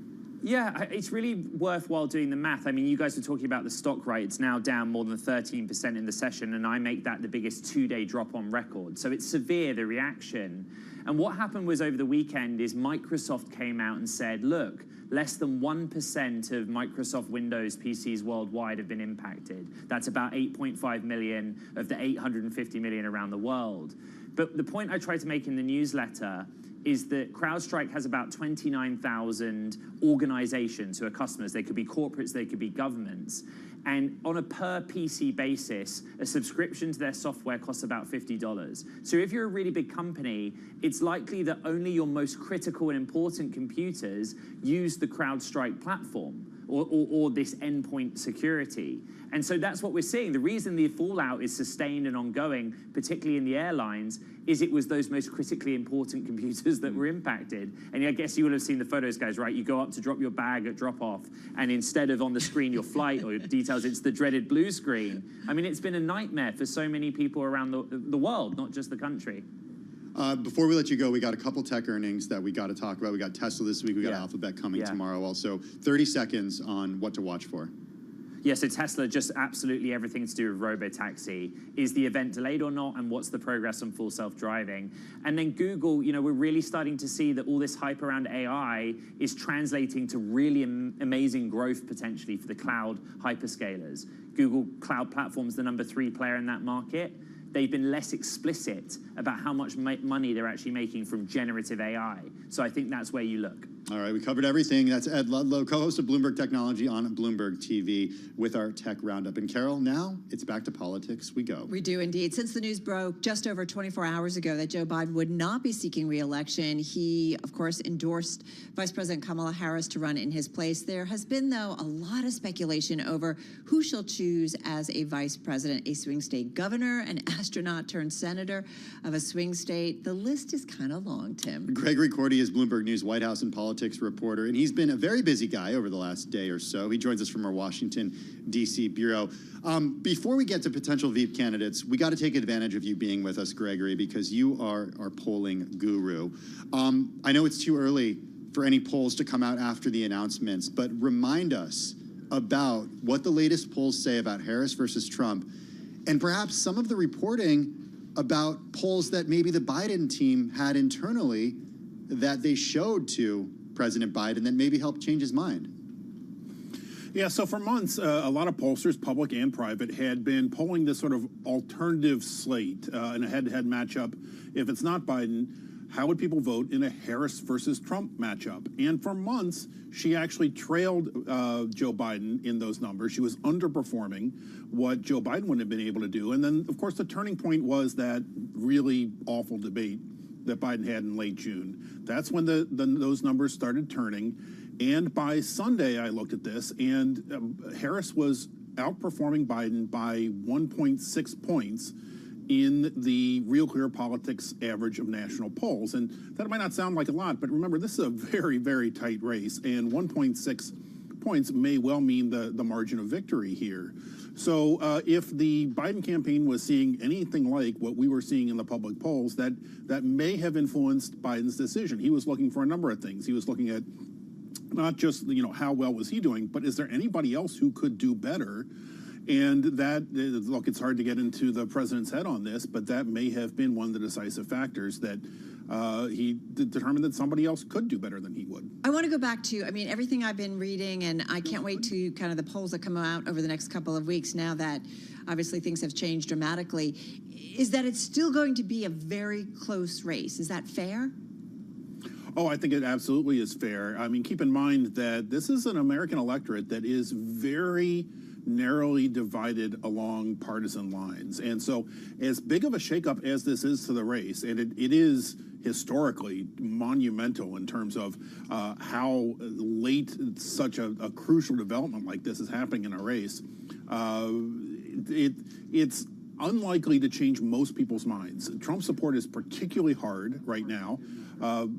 Yeah, it's really worthwhile doing the math. I mean, you guys were talking about the stock, right? It's now down more than 13% in the session, and I make that the biggest two-day drop on record. So it's severe, the reaction. And what happened was over the weekend is Microsoft came out and said, look, less than 1% of Microsoft Windows PCs worldwide have been impacted. That's about 8.5 million of the 850 million around the world. But the point I tried to make in the newsletter is that CrowdStrike has about 29,000 organizations who are customers. They could be corporates, they could be governments. And on a per PC basis, a subscription to their software costs about $50. So if you're a really big company, it's likely that only your most critical and important computers use the CrowdStrike platform or this endpoint security. And so that's what we're seeing. The reason the fallout is sustained and ongoing, particularly in the airlines, is it was those most critically important computers that were impacted. And I guess you will have seen the photos, guys, right? You go up to drop your bag at drop-off, and instead of on the screen your flight or your details, it's the dreaded blue screen. I mean, it's been a nightmare for so many people around the world, not just the country. Before we let you go, we got a couple tech earnings that we got to talk about. We got Tesla this week. We got Alphabet coming tomorrow also. 30 seconds on what to watch for. Yeah, so Tesla, just absolutely everything to do with robotaxi. Is the event delayed or not? And what's the progress on full self-driving? And then Google, we're really starting to see that all this hype around AI is translating to really amazing growth potentially for the cloud hyperscalers. Google Cloud Platform's the #3 player in that market. They've been less explicit about how much money they're actually making from generative AI. So I think that's where you look. All right, we covered everything. That's Ed Ludlow, co-host of Bloomberg Technology on Bloomberg TV with our tech roundup. And Carol, now it's back to politics. We go. We do indeed. Since the news broke just over 24 hours ago that Joe Biden would not be seeking re-election, he, of course, endorsed Vice President Kamala Harris to run in his place. There has been, though, a lot of speculation over who she'll choose as a vice president, a swing state governor, an astronaut turned senator of a swing state. The list is kind of long, Tim. Gregory Cordy is Bloomberg News White House and politics reporter, and he's been a very busy guy over the last day or so. He joins us from our Washington, D.C. bureau. Before we get to potential VP candidates, we got to take advantage of you being with us, Gregory, because you are our polling guru. I know it's too early for any polls to come out after the announcements, but remind us about what the latest polls say about Harris versus Trump, and perhaps some of the reporting about polls that maybe the Biden team had internally that they showed to President Biden that maybe helped change his mind? Yeah, so for months, a lot of pollsters, public and private, had been polling this sort of alternative slate in a head-to-head matchup. If it's not Biden, how would people vote in a Harris versus Trump matchup? And for months, she actually trailed Joe Biden in those numbers. She was underperforming what Joe Biden would have been able to do. And then, of course, the turning point was that really awful debate that Biden had in late June. That's when those numbers started turning. And by Sunday, I looked at this, and Harris was outperforming Biden by 1.6 points in the Real Clear Politics average of national polls. And that might not sound like a lot, but remember, this is a very, very tight race, and 1.6 points may well mean the margin of victory here. So if the Biden campaign was seeing anything like what we were seeing in the public polls, that may have influenced Biden's decision. He was looking for a number of things. He was looking at not just, how well was he doing, but is there anybody else who could do better? And that, look, it's hard to get into the president's head on this, but that may have been one of the decisive factors that he determined that somebody else could do better than he would. I want to go back to, everything I've been reading, and I can't wait to kind of the polls that come out over the next couple of weeks now that obviously things have changed dramatically, is that it's still going to be a very close race. Is that fair? Oh, I think it absolutely is fair. I mean, keep in mind that this is an American electorate that is very narrowly divided along partisan lines. And so as big of a shakeup as this is to the race, and it is historically monumental in terms of how late such a crucial development like this is happening in a race, it's unlikely to change most people's minds. Trump support is particularly hard right now.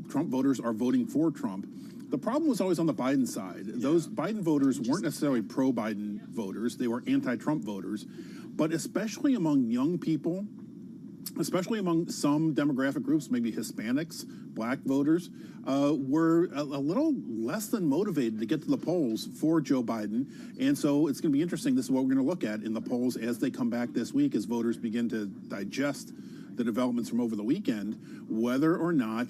Trump voters are voting for Trump. The problem was always on the Biden side. Those Biden voters weren't necessarily pro-Biden voters. They were anti-Trump voters. But especially among young people, especially among some demographic groups, maybe Hispanics, black voters, were a little less than motivated to get to the polls for Joe Biden. And so it's going to be interesting. This is what we're going to look at in the polls as they come back this week, as voters begin to digest the developments from over the weekend, whether or not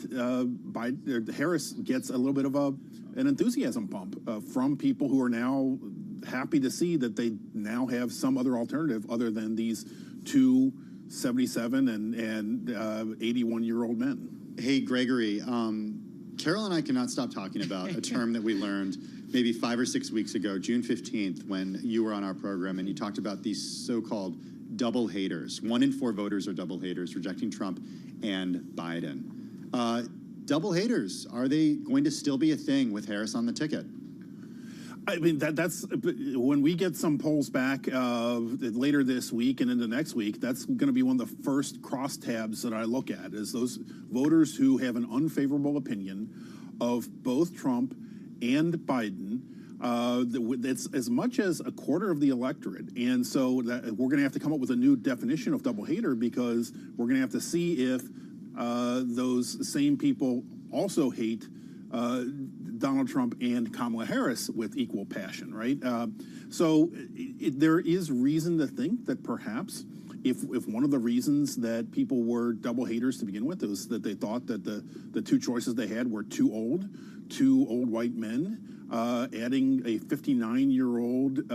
Harris gets a little bit of an enthusiasm pump from people who are now happy to see that they now have some other alternative other than these two 77 and 81-year-old men. Hey, Gregory, Carol and I cannot stop talking about a term that we learned maybe 5 or 6 weeks ago, June 15th, when you were on our program and you talked about these so-called double haters. 1 in 4 voters are double haters, rejecting Trump and Biden. Double haters, are they going to still be a thing with Harris on the ticket? I mean, that's when we get some polls back later this week and into next week, that's going to be one of the first crosstabs that I look at, is those voters who have an unfavorable opinion of both Trump and Biden. It's as much as a quarter of the electorate. And so that we're going to have to come up with a new definition of double hater, because we're going to have to see if those same people also hate Donald Trump and Kamala Harris with equal passion, right? So there is reason to think that perhaps if one of the reasons that people were double haters to begin with was that they thought that the two choices they had were two old white men, adding a 59-year-old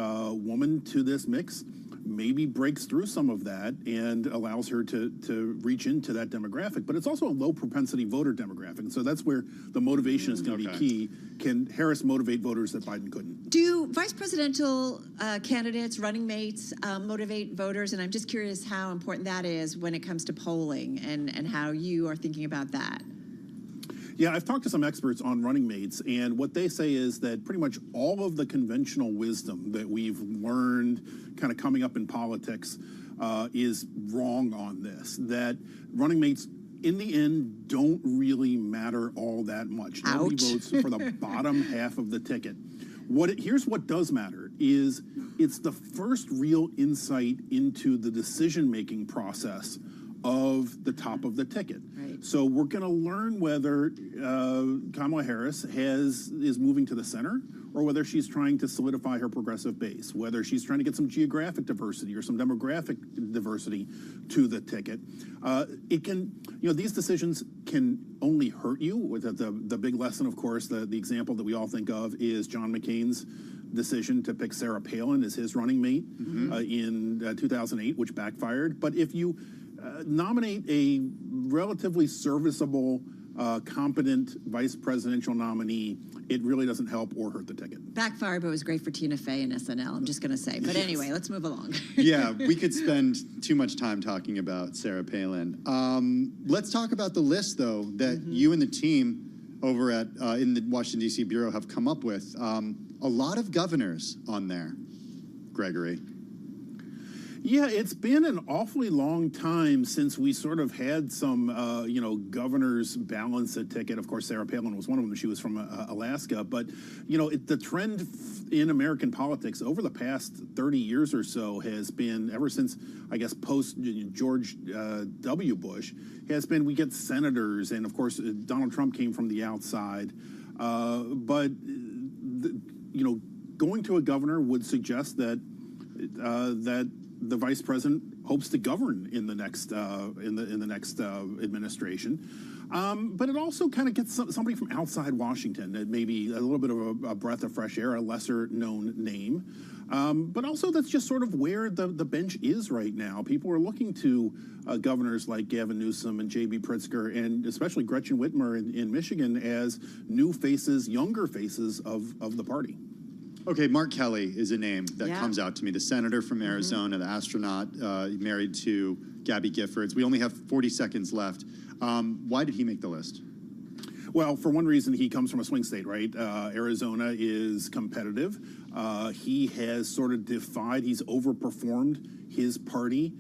woman to this mix maybe breaks through some of that and allows her to reach into that demographic. But it's also a low propensity voter demographic. And so that's where the motivation is going to be key. Can Harris motivate voters that Biden couldn't? Do vice presidential candidates, running mates, motivate voters? And I'm just curious how important that is when it comes to polling and how you are thinking about that. Yeah, I've talked to some experts on running mates, and what they say is that pretty much all of the conventional wisdom that we've learned kind of coming up in politics is wrong on this, that running mates in the end don't really matter all that much. Nobody votes for the bottom half of the ticket. Here's what does matter is it's the first real insight into the decision-making process of the top of the ticket. Right. So we're going to learn whether Kamala Harris is moving to the center or whether she's trying to solidify her progressive base, whether she's trying to get some geographic diversity or some demographic diversity to the ticket. It can, these decisions can only hurt you. The big lesson, of course, the example that we all think of is John McCain's decision to pick Sarah Palin as his running mate in 2008, which backfired. But if you nominate a relatively serviceable, competent vice presidential nominee, it really doesn't help or hurt the ticket. Backfired, but it was great for Tina Fey and SNL, I'm just going to say. But anyway, let's move along. Yeah, we could spend too much time talking about Sarah Palin. Let's talk about the list, though, that you and the team over at in the Washington, D.C. Bureau have come up with. A lot of governors on there, Gregory. Yeah, it's been an awfully long time since we sort of had some, governors balance a ticket. Of course, Sarah Palin was one of them. She was from Alaska. But, the trend in American politics over the past 30 years or so has been, ever since, I guess, post-George W. Bush, has been we get senators. And, of course, Donald Trump came from the outside. Going to a governor would suggest that the vice president hopes to govern in the next administration, but it also kind of gets somebody from outside Washington that maybe a little bit of a breath of fresh air, a lesser known name, but also that's just sort of where the bench is right now. People are looking to governors like Gavin Newsom and J.B. Pritzker and especially Gretchen Whitmer in Michigan as new faces, younger faces of the party. Okay, Mark Kelly is a name that comes out to me. The senator from Arizona, the astronaut, married to Gabby Giffords. We only have 40 seconds left. Why did he make the list? Well, for one reason, he comes from a swing state, right? Arizona is competitive. He has sort of he's overperformed his party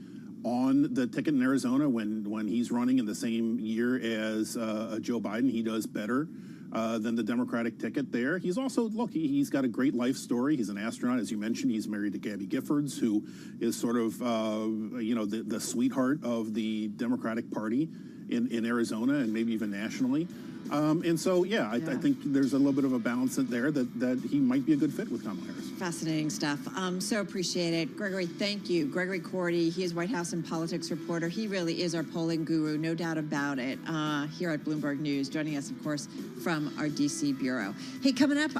on the ticket in Arizona when he's running in the same year as Joe Biden. He does better than the Democratic ticket there. He's also, he's got a great life story. He's an astronaut, as you mentioned. He's married to Gabby Giffords, who is sort of, the sweetheart of the Democratic Party in Arizona and maybe even nationally. I think there's a little bit of a balance there that he might be a good fit with Kamala Harris. Fascinating stuff. So appreciate it. Gregory, thank you. Gregory Cordy, he is White House and politics reporter. He really is our polling guru, no doubt about it, here at Bloomberg News, joining us, of course, from our D.C. Bureau. Hey, coming up,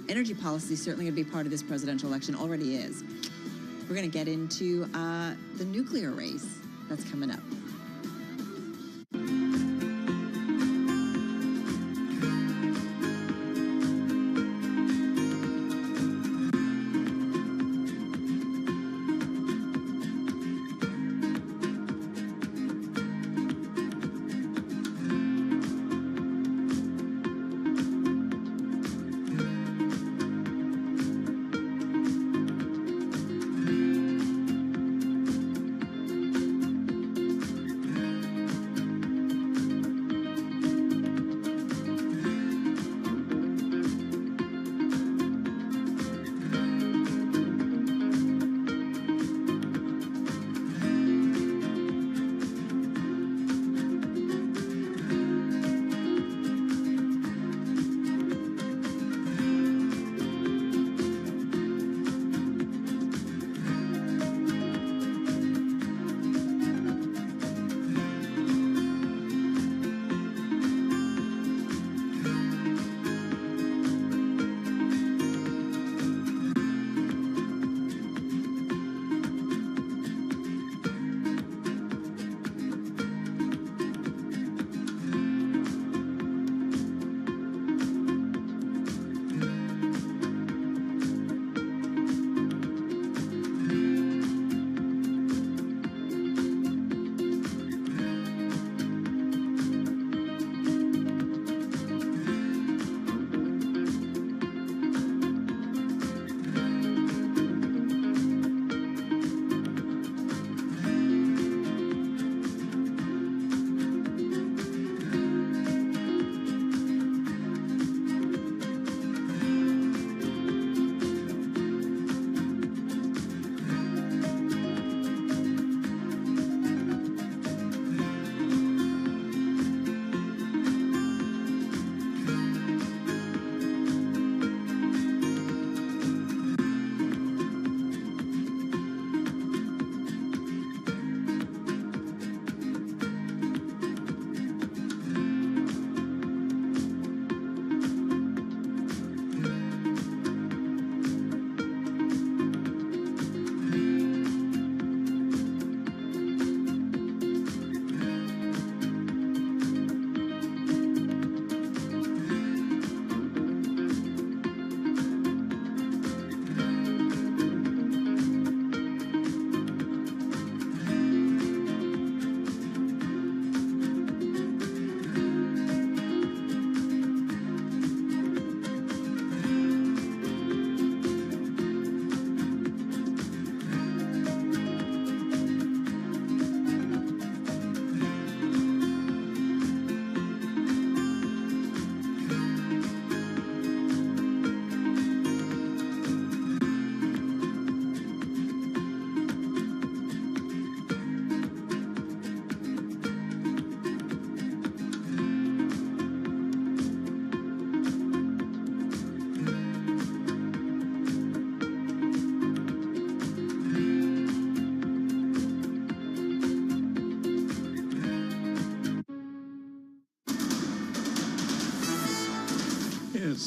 energy policy is certainly going to be part of this presidential election, already is. We're going to get into the nuclear race that's coming up.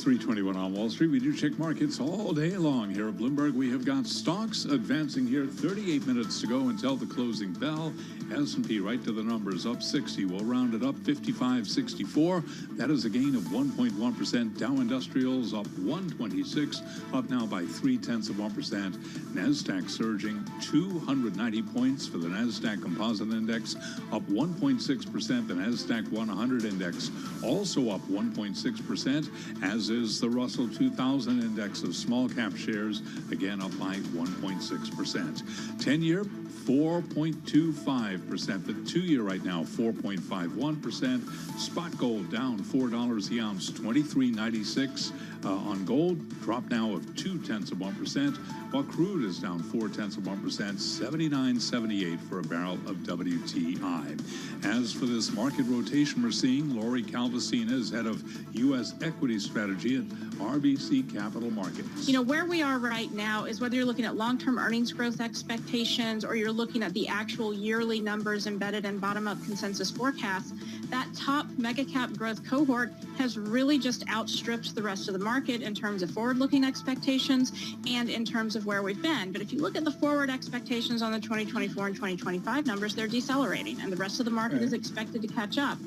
3:21 on Wall Street. We do check markets all day long here at Bloomberg. We have got stocks advancing here. 38 minutes to go until the closing bell. S&P right to the numbers, up 60. We'll round it up, 55.64. That is a gain of 1.1%. Dow Industrials up 126, up now by 0.3%. NASDAQ surging 290 points for the NASDAQ Composite Index, up 1.6%. The NASDAQ 100 Index also up 1.6%, as is the Russell 2000 Index of small cap shares, again up by 1.6%. 10-year, 4.25%. The 2-year right now, 4.51%. Spot gold down $4 the ounce, 23.96 on gold. Drop now of 0.2%, while crude is down 0.4%, 79.78 for a barrel of WTI. As for this market rotation we're seeing, Lori Calvasina is head of U.S. equity strategy at RBC Capital Markets. You know, where we are right now is whether you're looking at long-term earnings growth expectations or you're looking at the actual yearly numbers embedded in bottom-up consensus forecasts, that top mega cap growth cohort has really just outstripped the rest of the market in terms of forward-looking expectations and in terms of where we've been. But if you look at the forward expectations on the 2024 and 2025 numbers, they're decelerating, and the rest of the market is expected to catch up.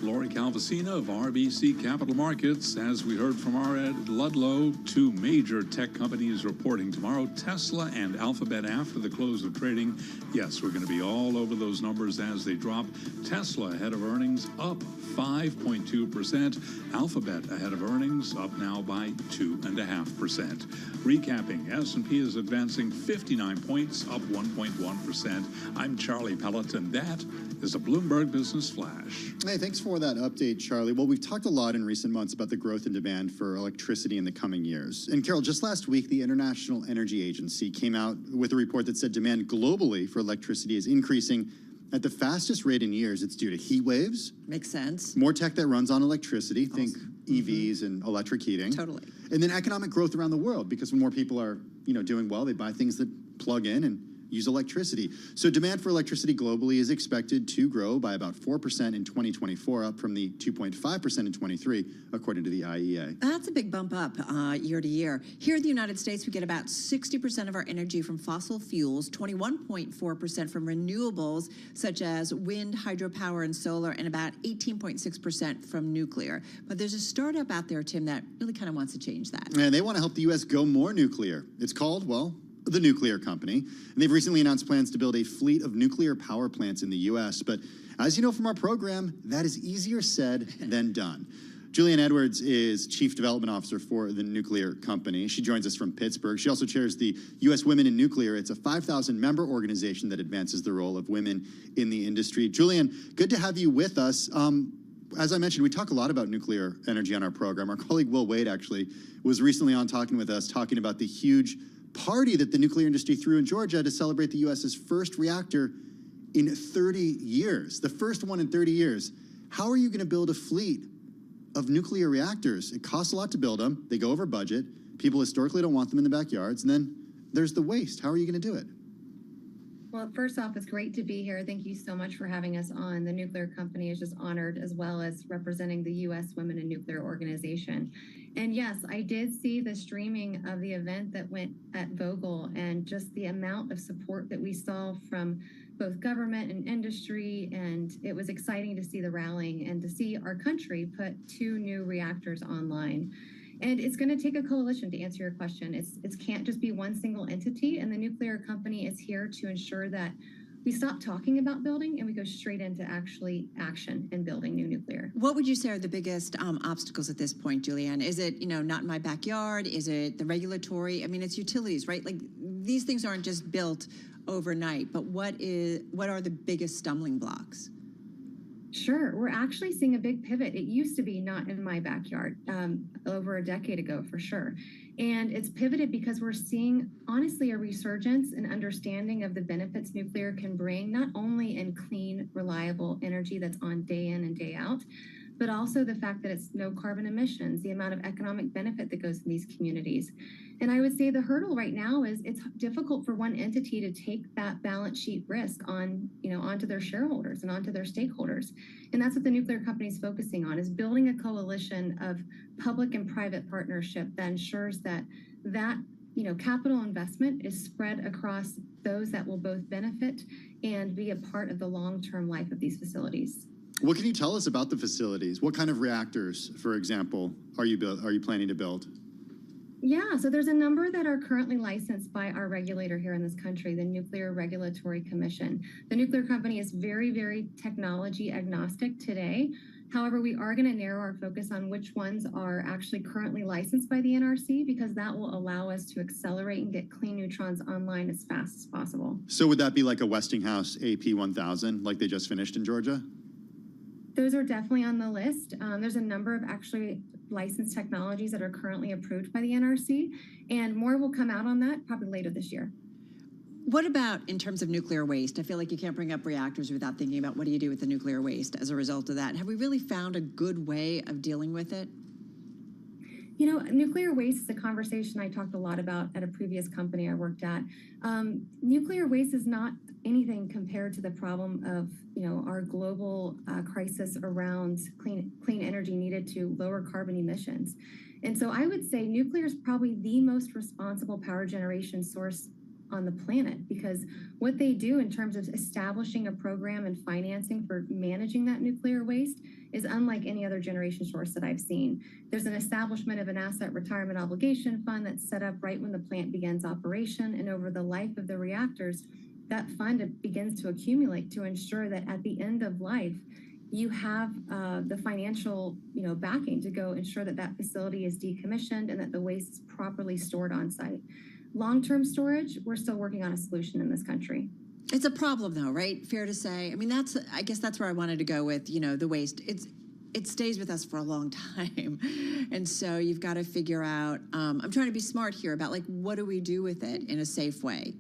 Lori Calvasina of RBC Capital Markets. As we heard from our Ed Ludlow, two major tech companies reporting tomorrow, Tesla and Alphabet, after the close of trading. Yes, we're going to be all over those numbers as they drop. Tesla ahead of earnings, up 5.2%. Alphabet ahead of earnings, up now by 2.5%. Recapping, S&P is advancing 59 points, up 1.1%. I'm Charlie Pelleton. That is a Bloomberg Business Flash. Hey, thanks for that update, Charlie. Well, we've talked a lot in recent months about the growth in demand for electricity in the coming years. And Carol, just last week, the International Energy Agency came out with a report that said demand globally for electricity is increasing at the fastest rate in years. It's due to heat waves. Makes sense. More tech that runs on electricity. Think EVs and electric heating. Totally. And then economic growth around the world, because when more people are, doing well, they buy things that plug in and use electricity. So demand for electricity globally is expected to grow by about 4% in 2024, up from the 2.5% in 23, according to the IEA. That's a big bump up year to year. Here in the United States, we get about 60% of our energy from fossil fuels, 21.4% from renewables, such as wind, hydropower, and solar, and about 18.6% from nuclear. But there's a startup out there, Tim, that really kind of wants to change that. And they want to help the U.S. go more nuclear. It's called, the Nuclear Company. And they've recently announced plans to build a fleet of nuclear power plants in the U.S. But as you know from our program, that is easier said than done. Julianne Edwards is Chief Development Officer for the Nuclear Company. She joins us from Pittsburgh. She also chairs the U.S. Women in Nuclear. It's a 5,000-member organization that advances the role of women in the industry. Julianne, good to have you with us. As I mentioned, we talk a lot about nuclear energy on our program. Our colleague Will Wade actually was recently on talking with us, talking about the huge party that the nuclear industry threw in Georgia to celebrate the U.S.'s first reactor in 30 years, the first one in 30 years. How are you going to build a fleet of nuclear reactors? It costs a lot to build them. They go over budget. People historically don't want them in the backyards. And then there's the waste. How are you going to do it? Well, first off, it's great to be here. Thank you so much for having us on. The Nuclear Company is just honored, as well as representing the U.S. Women in Nuclear organization. And yes, I did see the streaming of the event that went at Vogtle, and just the amount of support that we saw from both government and industry. And it was exciting to see the rallying and to see our country put 2 new reactors online. And it's going to take a coalition, to answer your question. It can't just be one single entity, and the Nuclear Company is here to ensure that we stop talking about building and we go straight into actually action and building new nuclear. What would you say are the biggest obstacles at this point, Julianne? Is it, not in my backyard? Is it the regulatory? I mean, it's utilities, right? Like, these things aren't just built overnight, but what are the biggest stumbling blocks? Sure. We're actually seeing a big pivot. It used to be not in my backyard over a decade ago, for sure. And it's pivoted because we're seeing, honestly, a resurgence and understanding of the benefits nuclear can bring, not only in clean, reliable energy that's on day in and day out, but also the fact that it's no carbon emissions, the amount of economic benefit that goes in these communities. And I would say the hurdle right now is it's difficult for one entity to take that balance sheet risk on, onto their shareholders and onto their stakeholders. And that's what the nuclear company is focusing on, is building a coalition of public and private partnership that ensures that capital investment is spread across those that will both benefit and be a part of the long-term life of these facilities. What can you tell us about the facilities? What kind of reactors, for example, are you planning to build? Yeah, so there's a number that are currently licensed by our regulator here in this country, the Nuclear Regulatory Commission. The nuclear company is very, very technology agnostic today. However, we are going to narrow our focus on which ones are actually currently licensed by the NRC, because that will allow us to accelerate and get clean neutrons online as fast as possible. So would that be like a Westinghouse AP1000, like they just finished in Georgia? Those are definitely on the list. There's a number of actually licensed technologies that are currently approved by the NRC, and more will come out on that probably later this year. What about in terms of nuclear waste? I feel like you can't bring up reactors without thinking about what do you do with the nuclear waste as a result of that. Have we really found a good way of dealing with it? Nuclear waste is a conversation I talked a lot about at a previous company I worked at. Nuclear waste is not anything compared to the problem of, our global crisis around clean energy needed to lower carbon emissions. And so I would say nuclear is probably the most responsible power generation source on the planet, because what they do in terms of establishing a program and financing for managing that nuclear waste is unlike any other generation source that I've seen. There's an establishment of an asset retirement obligation fund that's set up right when the plant begins operation, and over the life of the reactors, that fund begins to accumulate to ensure that at the end of life, you have the financial, backing to go ensure that that facility is decommissioned and that the waste is properly stored on site. Long-term storage, we're still working on a solution in this country. It's a problem, though, right? Fair to say. I mean, I guess that's where I wanted to go with, the waste. It stays with us for a long time. And so you've got to figure out, I'm trying to be smart here about, what do we do with it in a safe way?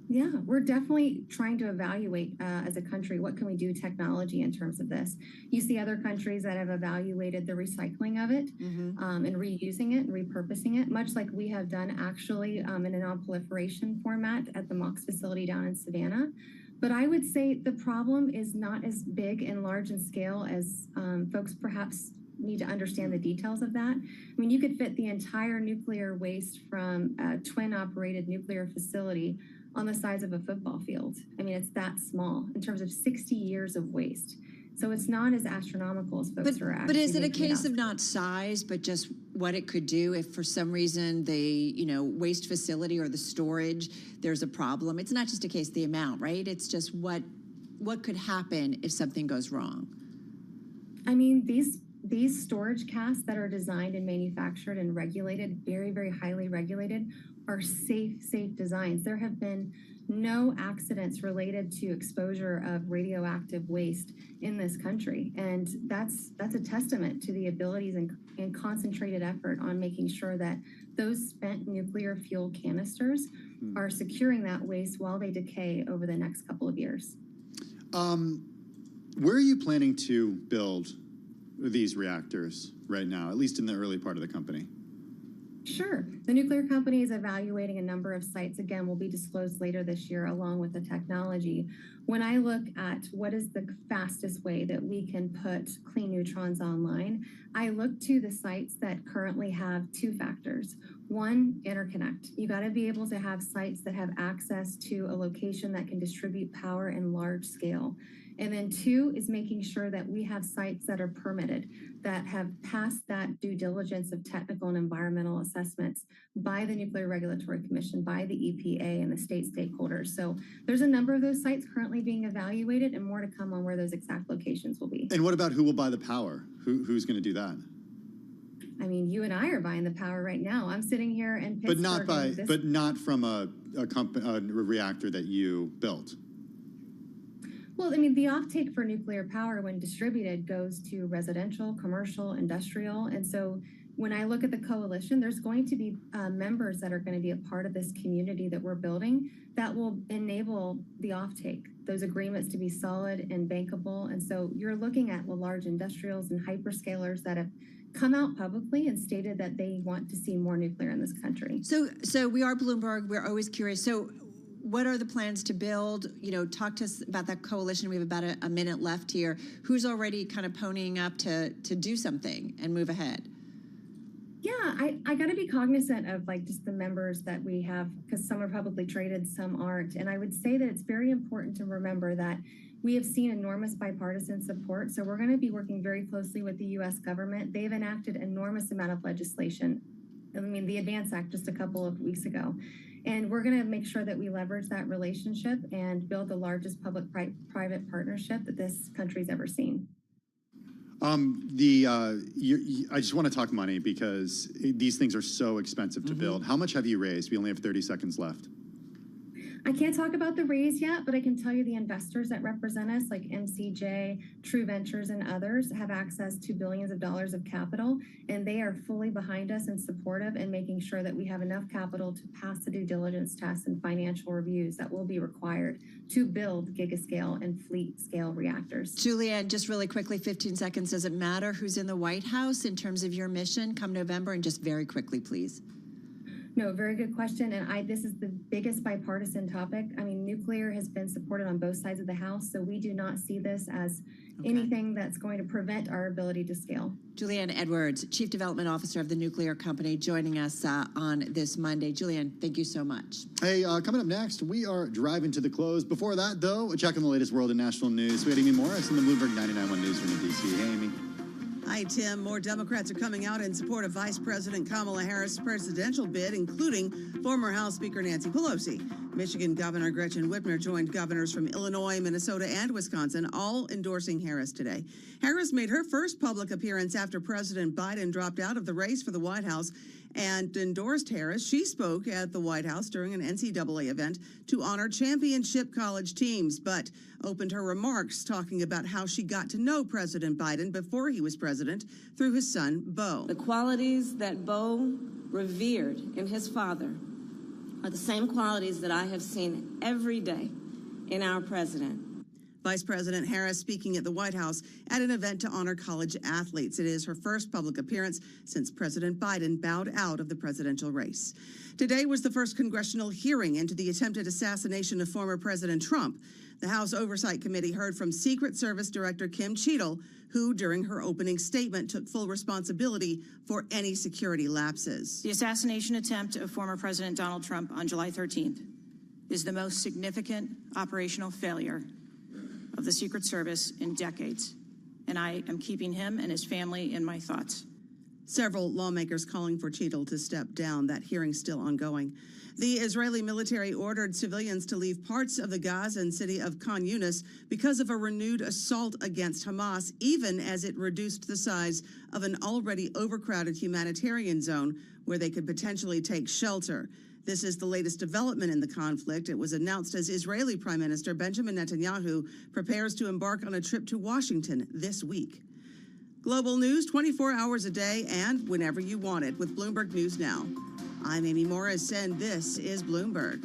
Yeah, we're definitely trying to evaluate as a country, what can we do technology in terms of this? You see other countries that have evaluated the recycling of it and reusing it and repurposing it, much like we have done actually in a non-proliferation format at the MOX facility down in Savannah. But I would say the problem is not as big and large in scale as folks perhaps need to understand the details of that. I mean, you could fit the entire nuclear waste from a twin-operated nuclear facility on the size of a football field. I mean, it's that small in terms of 60 years of waste. So it's not as astronomical as folks are actually. But is it a case of not size, but just what it could do if for some reason the, waste facility or the storage, there's a problem? It's not just a case of the amount, right? It's just what could happen if something goes wrong? I mean, these storage casks that are designed and manufactured and regulated, very, very highly regulated, are safe designs. There have been no accidents related to exposure of radioactive waste in this country. And that's a testament to the abilities and concentrated effort on making sure that those spent nuclear fuel canisters are securing that waste while they decay over the next couple of years. Where are you planning to build these reactors right now, at least in the early part of the company? Sure. The nuclear company is evaluating a number of sites. Again, will be disclosed later this year along with the technology. When I look at what is the fastest way that we can put clean neutrons online, I look to the sites that currently have two factors. One, interconnect. You got to be able to have sites that have access to a location that can distribute power in large scale. And then two is making sure that we have sites that are permitted, that have passed that due diligence of technical and environmental assessments by the Nuclear Regulatory Commission, by the EPA and the state stakeholders. So there's a number of those sites currently being evaluated and more to come on where those exact locations will be. And what about who will buy the power? Who's going to do that? I mean, you and I are buying the power right now. I'm sitting here in Pittsburgh. But not from a reactor that you built. Well, I mean, the offtake for nuclear power when distributed goes to residential, commercial, industrial. And so when I look at the coalition, there's going to be members that are going to be a part of this community that we're building that will enable the offtake, those agreements to be solid and bankable. And so you're looking at the large industrials and hyperscalers that have come out publicly and stated that they want to see more nuclear in this country. So we are Bloomberg. We're always curious. So what are the plans to build? You know, talk to us about that coalition. We have about a minute left here. Who's already kind of ponying up to do something and move ahead? Yeah, I got to be cognizant of like just the members that we have, because some are publicly traded, some aren't. And I would say that it's very important to remember that we have seen enormous bipartisan support. So we're going to be working very closely with the U.S. government. They've enacted enormous amount of legislation. I mean, the Advance Act just a couple of weeks ago. And we're going to make sure that we leverage that relationship and build the largest public-private partnership that this country's ever seen. I just want to talk money because these things are so expensive to build. How much have you raised? We only have 30 seconds left. I can't talk about the raise yet, but I can tell you the investors that represent us, like MCJ, True Ventures, and others, have access to billions of dollars of capital, and they are fully behind us and supportive in making sure that we have enough capital to pass the due diligence tests and financial reviews that will be required to build gigascale and fleet scale reactors. Julianne, just really quickly, 15 seconds. Does it matter who's in the White House in terms of your mission come November? And just very quickly, please. No, very good question. And this is the biggest bipartisan topic. I mean, nuclear has been supported on both sides of the House, so we do not see this as anything that's going to prevent our ability to scale. Julianne Edwards, Chief Development Officer of the Nuclear Company, joining us on this Monday. Julianne, thank you so much. Hey, coming up next, we are driving to the close. Before that, though, a check on the latest world and national news. We had Amy Morris in the Bloomberg 99.1 Newsroom in D.C. Hey, Amy. Hi, Tim. More Democrats are coming out in support of Vice President Kamala Harris' presidential bid, including former House Speaker Nancy Pelosi. Michigan Governor Gretchen Whitmer joined governors from Illinois, Minnesota, and Wisconsin, all endorsing Harris today. Harris made her first public appearance after President Biden dropped out of the race for the White House and endorsed Harris. She spoke at the White House during an NCAA event to honor championship college teams, but opened her remarks talking about how she got to know President Biden before he was president through his son, Beau. The qualities that Beau revered in his father are the same qualities that I have seen every day in our president. Vice President Harris speaking at the White House at an event to honor college athletes. It is her first public appearance since President Biden bowed out of the presidential race. Today was the first congressional hearing into the attempted assassination of former President Trump. The House Oversight Committee heard from Secret Service Director Kim Cheadle, who during her opening statement took full responsibility for any security lapses. The assassination attempt of former President Donald Trump on July 13th is the most significant operational failure of the Secret Service in decades, and I am keeping him and his family in my thoughts. Several lawmakers calling for Cheadle to step down. That hearing still ongoing. The Israeli military ordered civilians to leave parts of the Gaza city of Khan Yunis because of a renewed assault against Hamas, even as it reduced the size of an already overcrowded humanitarian zone where they could potentially take shelter. This is the latest development in the conflict. It was announced as Israeli Prime Minister Benjamin Netanyahu prepares to embark on a trip to Washington this week. Global news 24 hours a day and whenever you want it with Bloomberg News Now. I'm Amy Morris, and this is Bloomberg.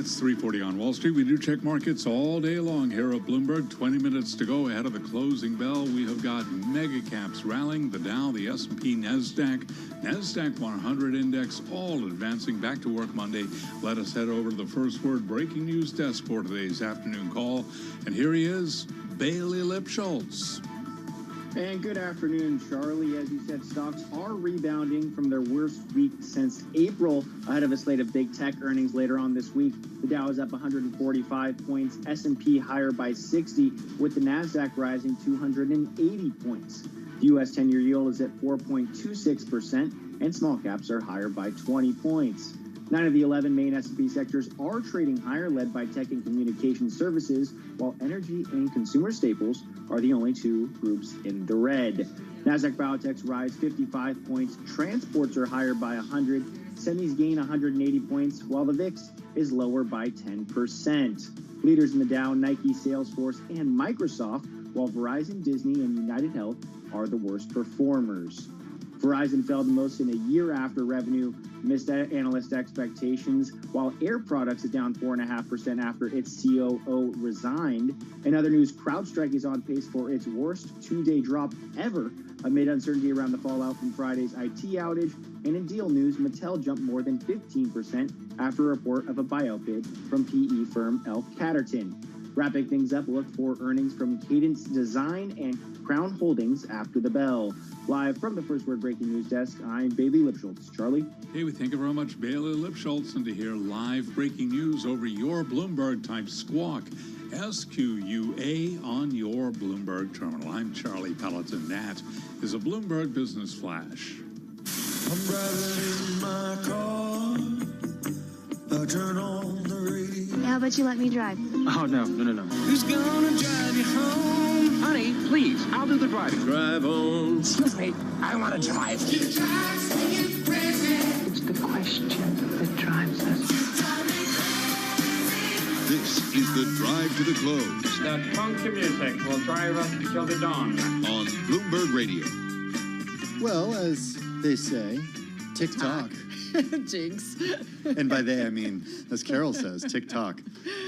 It's 3:40 on Wall Street. We do check markets all day long here at Bloomberg. 20 minutes to go ahead of the closing bell. We have got mega caps rallying. The Dow, the S&P, NASDAQ 100 index, all advancing. Back to work Monday. Let us head over to the First Word breaking news desk for today's afternoon call. And here he is, Bailey Lipschultz. And good afternoon, Charlie. As you said, stocks are rebounding from their worst week since April, ahead of a slate of big tech earnings later on this week. The Dow is up 145 points, S&P higher by 60, with the NASDAQ rising 280 points. The U.S. 10-year yield is at 4.26%, and small caps are higher by 20 points. 9 of the 11 main S&P sectors are trading higher, led by tech and communication services, while energy and consumer staples are the only two groups in the red. NASDAQ biotechs rise 55 points, transports are higher by 100, semis gain 180 points, while the VIX is lower by 10%. Leaders in the Dow, Nike, Salesforce, and Microsoft, while Verizon, Disney, and United Health are the worst performers. Verizon fell the most in a year after revenue missed analyst expectations, while Air Products is down 4.5% after its COO resigned. In other news, CrowdStrike is on pace for its worst two-day drop ever amid uncertainty around the fallout from Friday's IT outage. And in deal news, Mattel jumped more than 15% after a report of a buyout bid from PE firm L. Catterton. Wrapping things up, look for earnings from Cadence Design and Crown Holdings after the bell. Live from the First Word Breaking News Desk, I'm Bailey Lipschultz. Charlie? Hey, we thank you very much, Bailey Lipschultz, and to hear live breaking news over your Bloomberg, type squawk, SQUA, on your Bloomberg terminal. I'm Charlie Pelleton. That is a Bloomberg Business Flash. I'm driving in my car. I turn on the radio. How about you let me drive? Oh, no. Who's gonna drive you home? Honey, please, I'll do the driving. Drive on. Excuse me, I want to drive. It's the question that drives us. This is the Drive to the Close. That funky music will drive us till the dawn. On Bloomberg Radio. Well, as they say, tick-tock. Jinx. And by they, I mean, as Carol says, tick-tock.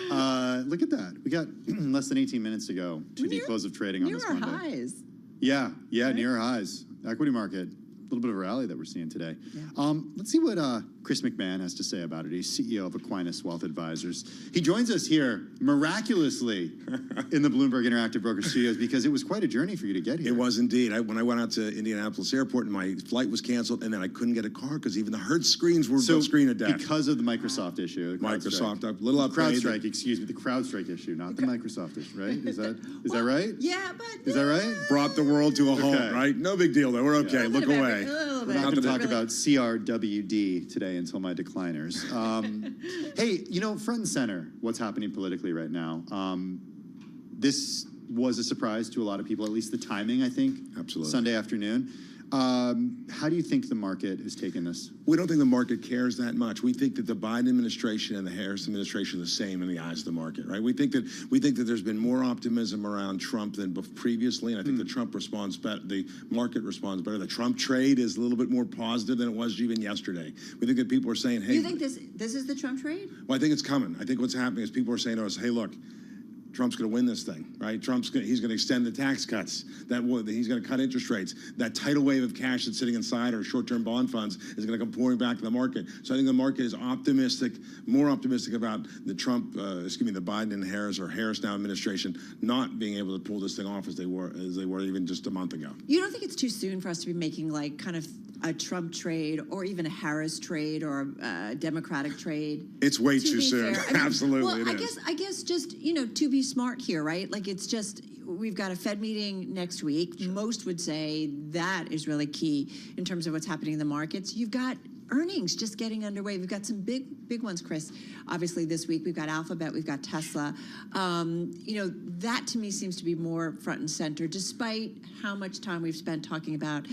Look at that. We got less than 18 minutes to go to the close of trading on this Monday. Near our highs. Yeah, right? Near our highs. Equity market, a little bit of a rally that we're seeing today. Yeah. Let's see what Chris McMahon has to say about it. He's CEO of Aquinas Wealth Advisors. He joins us here miraculously in the Bloomberg Interactive Broker Studios because it was quite a journey for you to get here. It was indeed. When I went out to Indianapolis Airport and my flight was canceled, and then I couldn't get a car because even the Hertz screens were screen of death. Because of the Microsoft issue. Microsoft, a little upgrade. CrowdStrike, excuse me, the CrowdStrike issue, not the Microsoft issue, right? Is that right? Yeah, but... Is that right? Brought the world to a halt, right? No big deal, though. We're okay. Yeah. Look away. We're not going to talk about CRWD today until my decliners. Hey, front and center, what's happening politically right now. This was a surprise to a lot of people, at least the timing, I think. Absolutely. Sunday afternoon. How do you think the market has taken this? We don't think the market cares that much. We think that the Biden administration and the Harris administration are the same in the eyes of the market, right? We think that there's been more optimism around Trump than previously, and I think the Trump response better. The market responds better. The Trump trade is a little bit more positive than it was even yesterday. We think that people are saying, "Hey," you think this is the Trump trade? Well, I think it's coming. I think what's happening is people are saying to us, "Hey, look, Trump's going to win this thing, right? He's going to extend the tax cuts. He's going to cut interest rates. That tidal wave of cash that's sitting inside our short-term bond funds is going to come pouring back to the market. So I think the market is more optimistic about the Biden and Harris now administration not being able to pull this thing off as they were even just a month ago. You don't think it's too soon for us to be making kind of a Trump trade or even a Harris trade or a Democratic trade? It's way too soon. Absolutely, well, I guess just to be smart here, right? It's just we've got a Fed meeting next week. Sure. Most would say that is really key in terms of what's happening in the markets. You've got earnings just getting underway. We've got some big ones, Chris. Obviously, this week we've got Alphabet, we've got Tesla. That to me seems to be more front and center, despite how much time we've spent talking about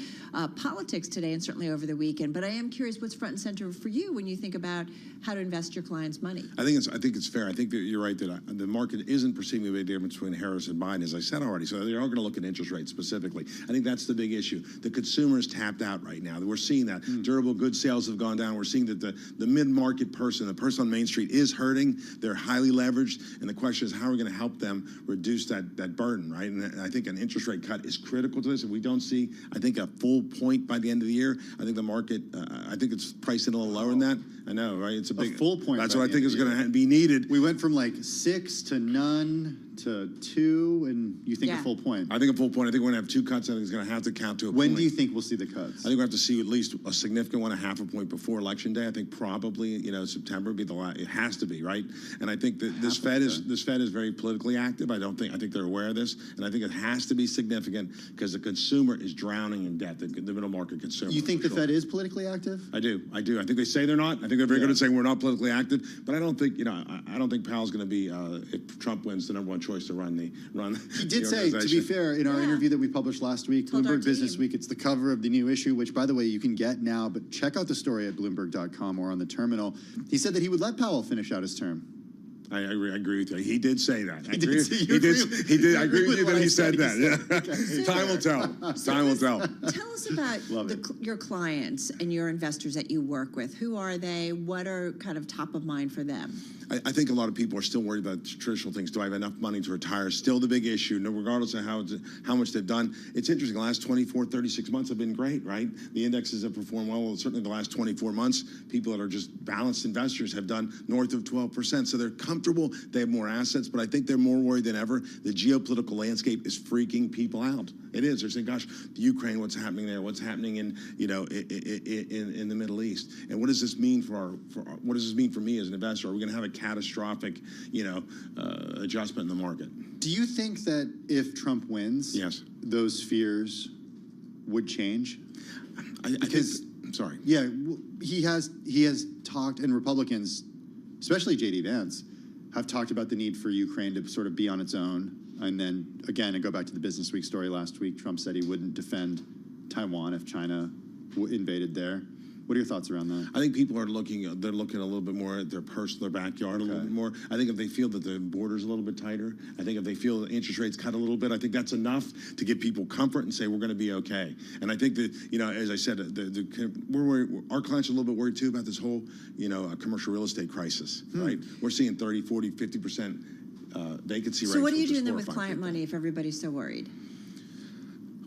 politics today and certainly over the weekend. But I am curious, what's front and center for you when you think about how to invest your clients' money? I think it's fair. I think that you're right that the market isn't perceiving a big difference between Harris and Biden, as I said already. So they are going to look at interest rates specifically. I think that's the big issue. The consumer is tapped out right now. We're seeing that durable goods sales sales have gone down. We're seeing that the mid-market person, the person on Main Street is hurting. They're highly leveraged. And the question is, how are we going to help them reduce that burden, right? And I think an interest rate cut is critical to this. If we don't see, I think, a full point by the end of the year, I think the market, I think it's priced in a little lower than that. I know, right? It's a full point. That's what I think is going to be needed. We went from like 6 to none to 2, and you think a full point? I think a full point. I think we're going to have 2 cuts. I think it's going to have to count to a point. When do you think we'll see the cuts? I think we have to see at least a significant one, 1/2 point before Election Day. I think probably, September would be the last. It has to be, right? And I think that this Fed is very politically active. I think they're aware of this, and I think it has to be significant because the consumer is drowning in debt. The middle market consumer. You think the Fed is politically active? I do. I think they say they're not. I think they're very good at saying we're not politically active. But I don't think I don't think Powell's going to be if Trump wins the #1 choice to run. He did say, to be fair, in our interview that we published last week, Bloomberg Business Week, it's the cover of the new issue, which, by the way, you can get now, but check out the story at Bloomberg.com or on the terminal. He said that he would let Powell finish out his term. I agree with you. He did say that. He did. I agree with you that he said that. Yeah. Okay. Time will tell. Time will tell. Tell us about your clients and your investors that you work with. Who are they? What are kind of top of mind for them? I think a lot of people are still worried about traditional things. Do I have enough money to retire? Still the big issue, regardless of how much they've done. It's interesting. The last 24, 36 months have been great, right? The indexes have performed well. Certainly the last 24 months, people that are just balanced investors have done north of 12%. So they're comfortable. They have more assets, but I think they're more worried than ever. The geopolitical landscape is freaking people out. It is. They're saying, gosh, the Ukraine, what's happening there? What's happening in the Middle East? And what does this mean what does this mean for me as an investor? Are we going to have a catastrophic, adjustment in the market? Do you think that if Trump wins, those fears would change? Yeah, he has talked, and Republicans, especially J.D. Vance, have talked about the need for Ukraine to sort of be on its own. And then, again, I go back to the Business Week story last week. Trump said he wouldn't defend Taiwan if China invaded there. What are your thoughts around that? I think people are looking a little bit more at their backyard a little bit more. I think if they feel that the border's a little bit tighter, I think if they feel that interest rates cut a little bit, I think that's enough to give people comfort and say we're going to be okay. And I think that, as I said, our clients are a little bit worried too about this whole, commercial real estate crisis, right? We're seeing 30, 40, 50% vacancy rates. So what are you doing then with client money if everybody's so worried?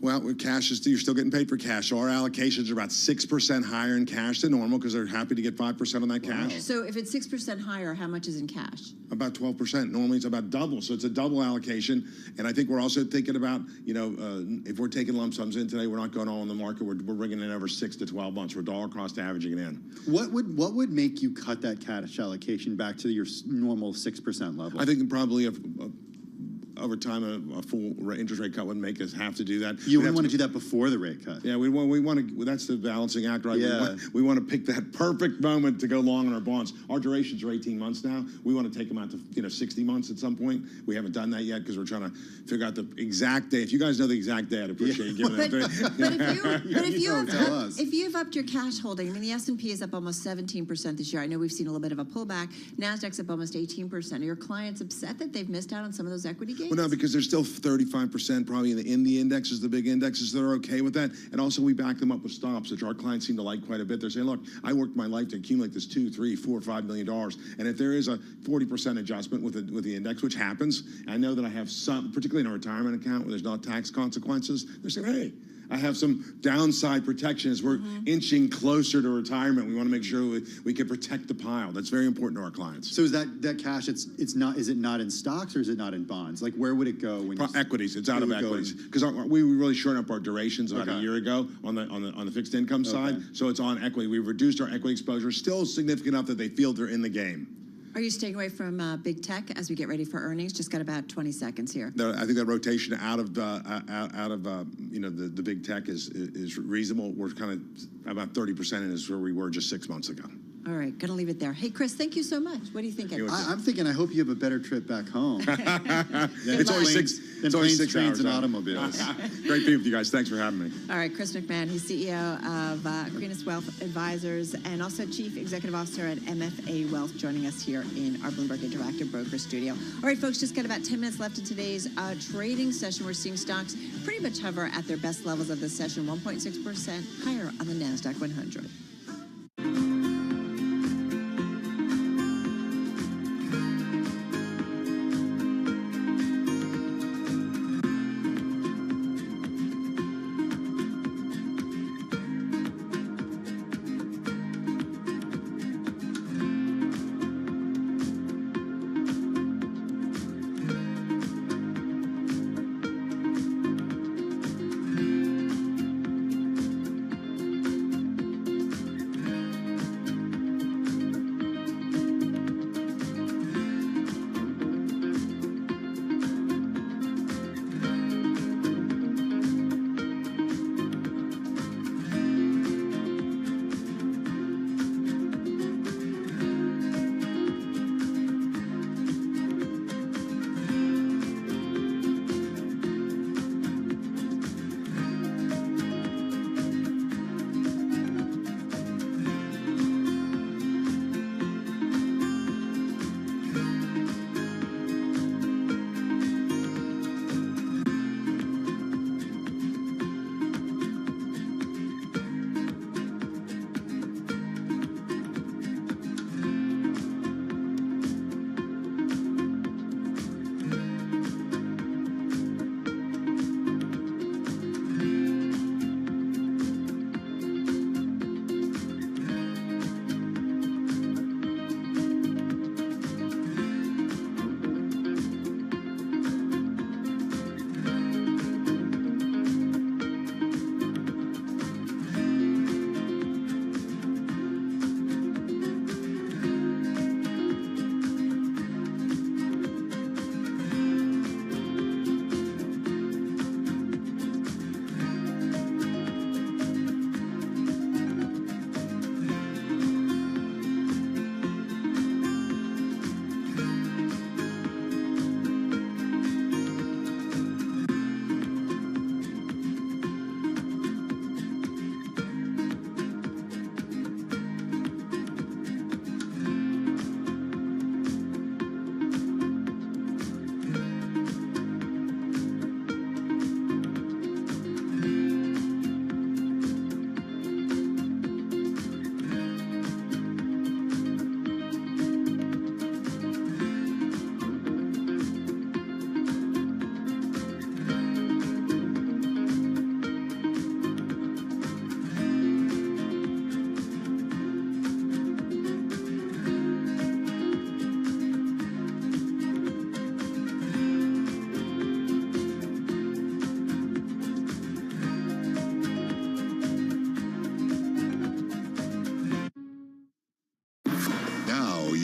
Well, with cash, you're still getting paid for cash. So our allocations are about 6% higher in cash than normal because they're happy to get 5% on that cash. So if it's 6% higher, how much is in cash? About 12%. Normally it's about double. So it's a double allocation. And I think we're also thinking about, if we're taking lump sums in today, we're not going all in the market. We're bringing in over 6 to 12 months. We're dollar cost averaging it in. What would make you cut that cash allocation back to your normal 6% level? I think probably over time, a full interest rate cut would make us have to do that. You wouldn't want to do that before the rate cut. Yeah, we want to. That's the balancing act, right? Yeah. We want to pick that perfect moment to go long on our bonds. Our durations are 18 months now. We want to take them out to 60 months at some point. We haven't done that yet because we're trying to figure out the exact day. If you guys know the exact day, I'd appreciate you giving it. If you've upped your cash holding, I mean, the S&P is up almost 17% this year. I know we've seen a little bit of a pullback. NASDAQ's up almost 18%. Are your clients upset that they've missed out on some of those equity gains? Well, no, because there's still 35% probably in the indexes, the big indexes that are okay with that. And also we back them up with stops, which our clients seem to like quite a bit. They're saying, look, I worked my life to accumulate this $2, $3, $4, $5 million. And if there is a 40% adjustment with the index, which happens, I know that I have some, particularly in a retirement account where there's not tax consequences, they're saying, hey, I have some downside protection as we're inching closer to retirement. We want to make sure we can protect the pile. That's very important to our clients. So is that cash? Is it not in stocks or is it not in bonds? Like where would it go? When equities. It's out of equities because we really shortened up our durations about a year ago on the fixed income side. So it's on equity. We've reduced our equity exposure, still significant enough that they feel they're in the game. Are you staying away from big tech as we get ready for earnings? Just got about 20 seconds here. I think that rotation out of the big tech is reasonable. We're kind of about 30% in is where we were just 6 months ago. All right, going to leave it there. Hey, Chris, thank you so much. What do you think? I'm thinking I hope you have a better trip back home. It's only 6 trains and automobiles. Great being with you guys. Thanks for having me. All right, Chris McMahon, he's CEO of Aquinas Wealth Advisors and also Chief Executive Officer at MFA Wealth, joining us here in our Bloomberg Interactive Broker Studio. All right, folks, just got about 10 minutes left in today's trading session. We're seeing stocks pretty much hover at their best levels of the session, 1.6% higher on the NASDAQ 100.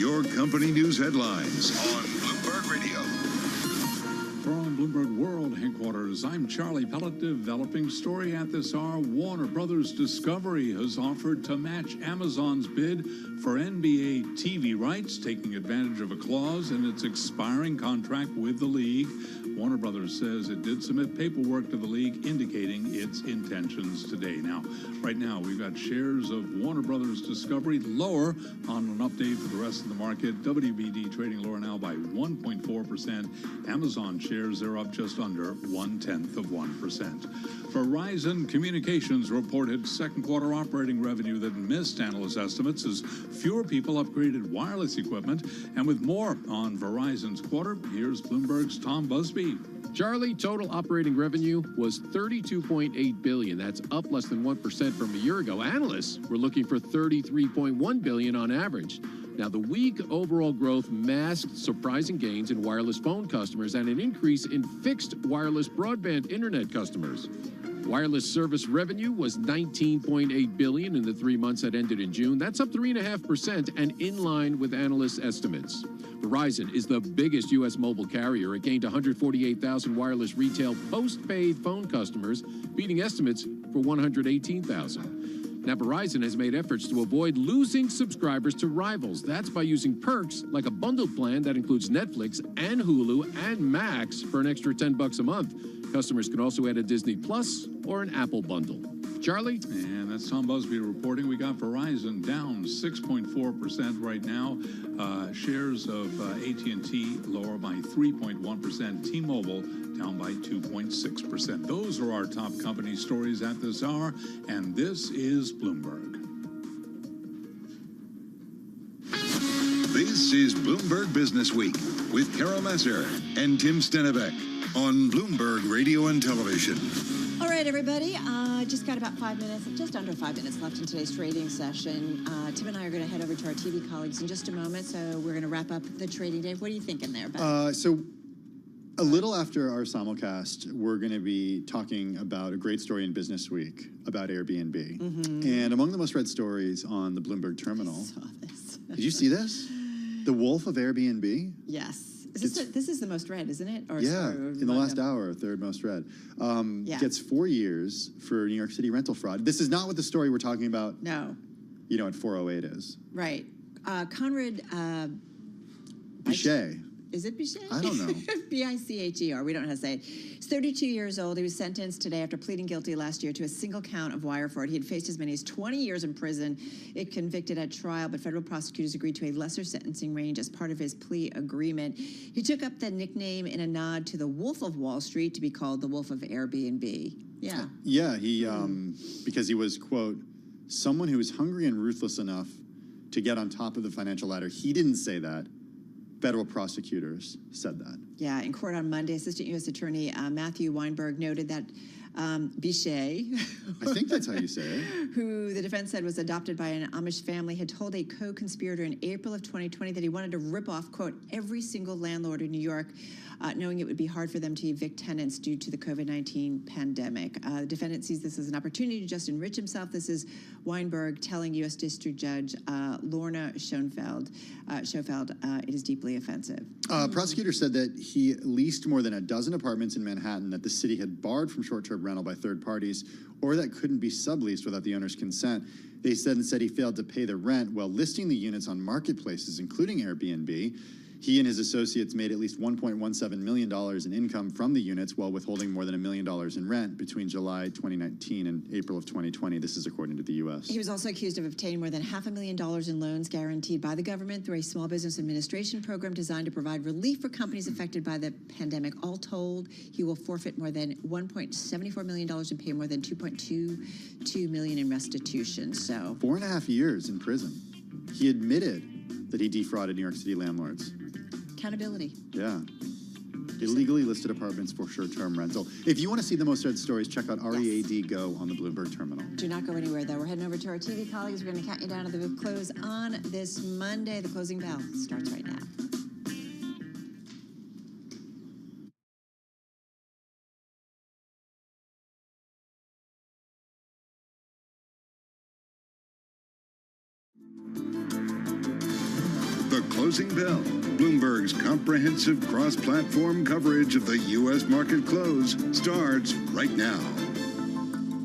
your company news headlines on Bloomberg Radio. From Bloomberg World Headquarters, I'm Charlie Pellet, developing story at this hour. Warner Brothers Discovery has offered to match Amazon's bid for NBA TV rights, taking advantage of a clause in its expiring contract with the league. Warner Brothers says it did submit paperwork to the league indicating its intentions today. Now, right now, we've got shares of Warner Brothers Discovery lower on an update for the rest of the market. WBD trading lower now by 1.4%. Amazon shares are up just under 0.1%. Verizon Communications reported second quarter operating revenue that missed analyst estimates as fewer people upgraded wireless equipment. And with more on Verizon's quarter, here's Bloomberg's Tom Busby. Charlie, total operating revenue was $32.8 billion. That's up less than 1% from a year ago. Analysts were looking for $33.1 billion on average. Now, the weak overall growth masked surprising gains in wireless phone customers and an increase in fixed wireless broadband internet customers. Wireless service revenue was $19.8 billion in the 3 months that ended in June. That's up 3.5% and in line with analysts' estimates. Verizon is the biggest U.S. mobile carrier. It gained 148,000 wireless retail postpaid phone customers, beating estimates for 118,000. Now, Verizon has made efforts to avoid losing subscribers to rivals. That's by using perks like a bundled plan that includes Netflix and Hulu and Max for an extra $10 a month. Customers can also add a Disney Plus or an Apple bundle. Charlie? And that's Tom Busby reporting. We got Verizon down 6.4% right now. Shares of AT&T lower by 3.1%. T-Mobile down by 2.6%. Those are our top company stories at this hour, and this is Bloomberg. This is Bloomberg Business Week with Carol Messer and Tim Stenevec on Bloomberg Radio and Television. All right, everybody. Just got about 5 minutes, just under 5 minutes left in today's trading session. Tim and I are going to head over to our TV colleagues in just a moment, so we're going to wrap up the trading day. What are you thinking there, Ben? So a little after our simulcast, we're going to be talking about a great story in Business Week about Airbnb. And among the most read stories on the Bloomberg terminal. I saw this. Did you see this? The Wolf of Airbnb? Yes. This is the most read, isn't it? Or, yeah, in the last hour, third most read. Gets 4 years for New York City rental fraud. This is not what the story we're talking about. No. You know, at 408 is. Right. Conrad Bichet. Is it Bichet? I don't know. Bicher. We don't know how to say it. He's 32 years old. He was sentenced today after pleading guilty last year to a single count of wire fraud. He had faced as many as 20 years in prison. It convicted at trial, but federal prosecutors agreed to a lesser sentencing range as part of his plea agreement. He took up the nickname in a nod to the Wolf of Wall Street to be called the Wolf of Airbnb. Yeah. Yeah, he because he was, quote, someone who was hungry and ruthless enough to get on top of the financial ladder. He didn't say that. Federal prosecutors said that. Yeah, in court on Monday, Assistant U.S. Attorney Matthew Weinberg noted that Bichet, I think that's how you say it, who the defense said was adopted by an Amish family, had told a co-conspirator in April of 2020 that he wanted to rip off, quote, every single landlord in New York, knowing it would be hard for them to evict tenants due to the COVID-19 pandemic. The defendant sees this as an opportunity to just enrich himself. This is Weinberg telling U.S. District Judge Lorna Schoenfeld, it is deeply offensive. Prosecutors said that he leased more than a dozen apartments in Manhattan that the city had barred from short-term rental by third parties, or that couldn't be subleased without the owner's consent. They said he failed to pay the rent while listing the units on marketplaces, including Airbnb. He and his associates made at least $1.17 million in income from the units while withholding more than $1 million in rent between July 2019 and April of 2020. This is according to the U.S. He was also accused of obtaining more than $500,000 in loans guaranteed by the government through a small business administration program designed to provide relief for companies affected by the pandemic. All told, he will forfeit more than $1.74 million and pay more than $2.22 million in restitution. So 4.5 years in prison. He admitted that he defrauded New York City landlords. Accountability. Yeah. Illegally listed apartments for short-term rental. If you want to see the most read stories, check out READ Go on the Bloomberg terminal. Do not go anywhere, though. We're heading over to our TV colleagues. We're going to count you down to the close on this Monday. The closing bell starts right now. The Closing Bell, Bloomberg's comprehensive cross-platform coverage of the U.S. market close, starts right now.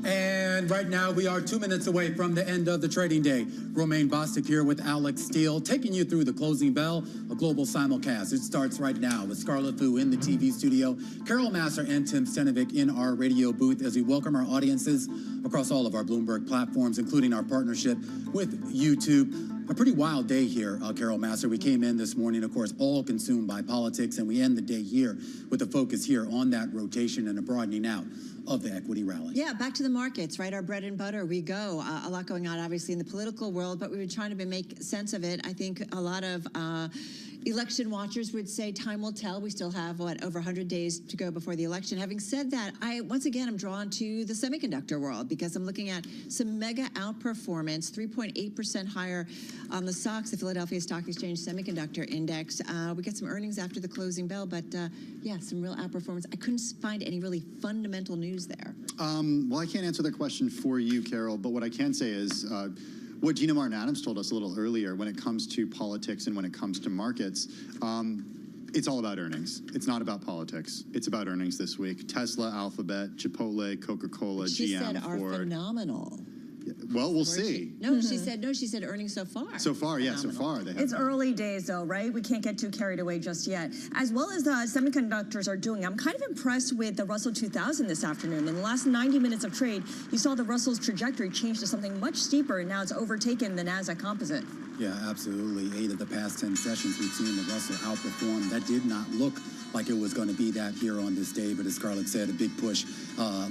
And right now, we are 2 minutes away from the end of the trading day. Romaine Bostic here with Alex Steele, taking you through the Closing Bell, a global simulcast. It starts right now with Scarlett Fu in the TV studio, Carol Masser and Tim Stenovic in our radio booth as we welcome our audiences across all of our Bloomberg platforms, including our partnership with YouTube. A pretty wild day here, Carol Masser. We came in this morning, of course, all consumed by politics, and we end the day here with a focus here on that rotation and a broadening out of the equity rally. Yeah, back to the markets, right? Our bread and butter, we go. A lot going on, obviously, in the political world, but we've been trying to make sense of it. I think a lot of election watchers would say time will tell. We still have, over 100 days to go before the election. Having said that, once again, I'm drawn to the semiconductor world because I'm looking at some mega outperformance, 3.8% higher on the SOX, the Philadelphia Stock Exchange Semiconductor Index. We get some earnings after the closing bell, but yeah, some real outperformance. I couldn't find any really fundamental news there. Well, I can't answer that question for you, Carol, but what I can say is what Gina Martin Adams told us a little earlier when it comes to politics and when it comes to markets, it's all about earnings. It's not about politics. It's about earnings this week. Tesla, Alphabet, Chipotle, Coca-Cola, GM, she said Ford. are phenomenal. Well, we'll see. She said earnings so far. So far, yeah, so far. It's early days, though, right? We can't get too carried away just yet. As well as the semiconductors are doing, I'm kind of impressed with the Russell 2000 this afternoon. In the last 90 minutes of trade, you saw the Russell's trajectory change to something much steeper, and now it's overtaken the NASDAQ composite. Yeah, absolutely. 8 of the past 10 sessions, we've seen the Russell outperform. That did not look like it was going to be that here on this day, but as Scarlett said, a big push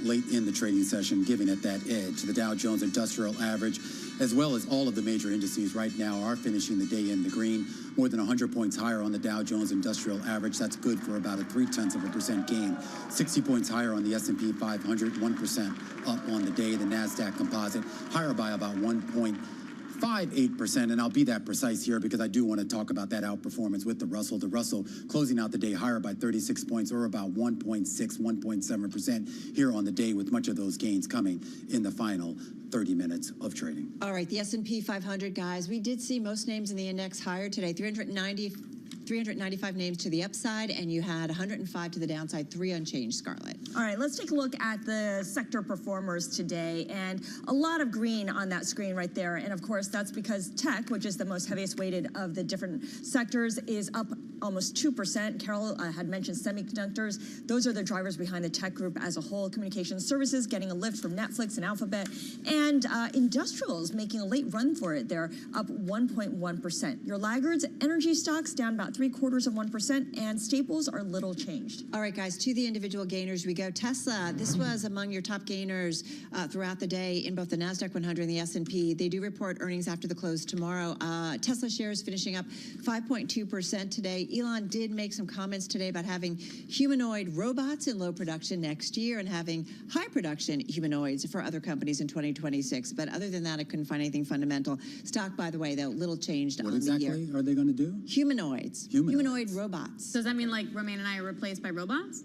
late in the trading session, giving it that edge. The Dow Jones Industrial Average, as well as all of the major indices right now, are finishing the day in the green. More than 100 points higher on the Dow Jones Industrial Average. That's good for about a 0.3% gain. 60 points higher on the S&P 500, 1% up on the day. The NASDAQ Composite higher by about 1.58%, and I'll be that precise here because I do want to talk about that outperformance with the Russell. The Russell closing out the day higher by 36 points, or about 1.6, 1.7% here on the day, with much of those gains coming in the final 30 minutes of trading. All right, the S&P 500, guys. We did see most names in the index higher today, 395 names to the upside, and you had 105 to the downside, 3 unchanged, Scarlett. All right, let's take a look at the sector performers today, and a lot of green on that screen right there. And of course, that's because tech, which is the most heaviest weighted of the different sectors, is up almost 2%. Carol had mentioned semiconductors. Those are the drivers behind the tech group as a whole. Communication services getting a lift from Netflix and Alphabet, and industrials making a late run for it. They're up 1.1%. Your laggards, energy stocks down about 0.75%, and staples are little changed. All right, guys, to the individual gainers we go. Tesla, this was among your top gainers throughout the day in both the NASDAQ 100 and the S&P. They do report earnings after the close tomorrow. Tesla shares finishing up 5.2% today. Elon did make some comments today about having humanoid robots in low production next year and having high production humanoids for other companies in 2026. But other than that, I couldn't find anything fundamental. Stock, by the way, though, little changed on the year. What exactly are they going to do? Humanoids. Humanoid robots. Does that mean like Romaine and I are replaced by robots?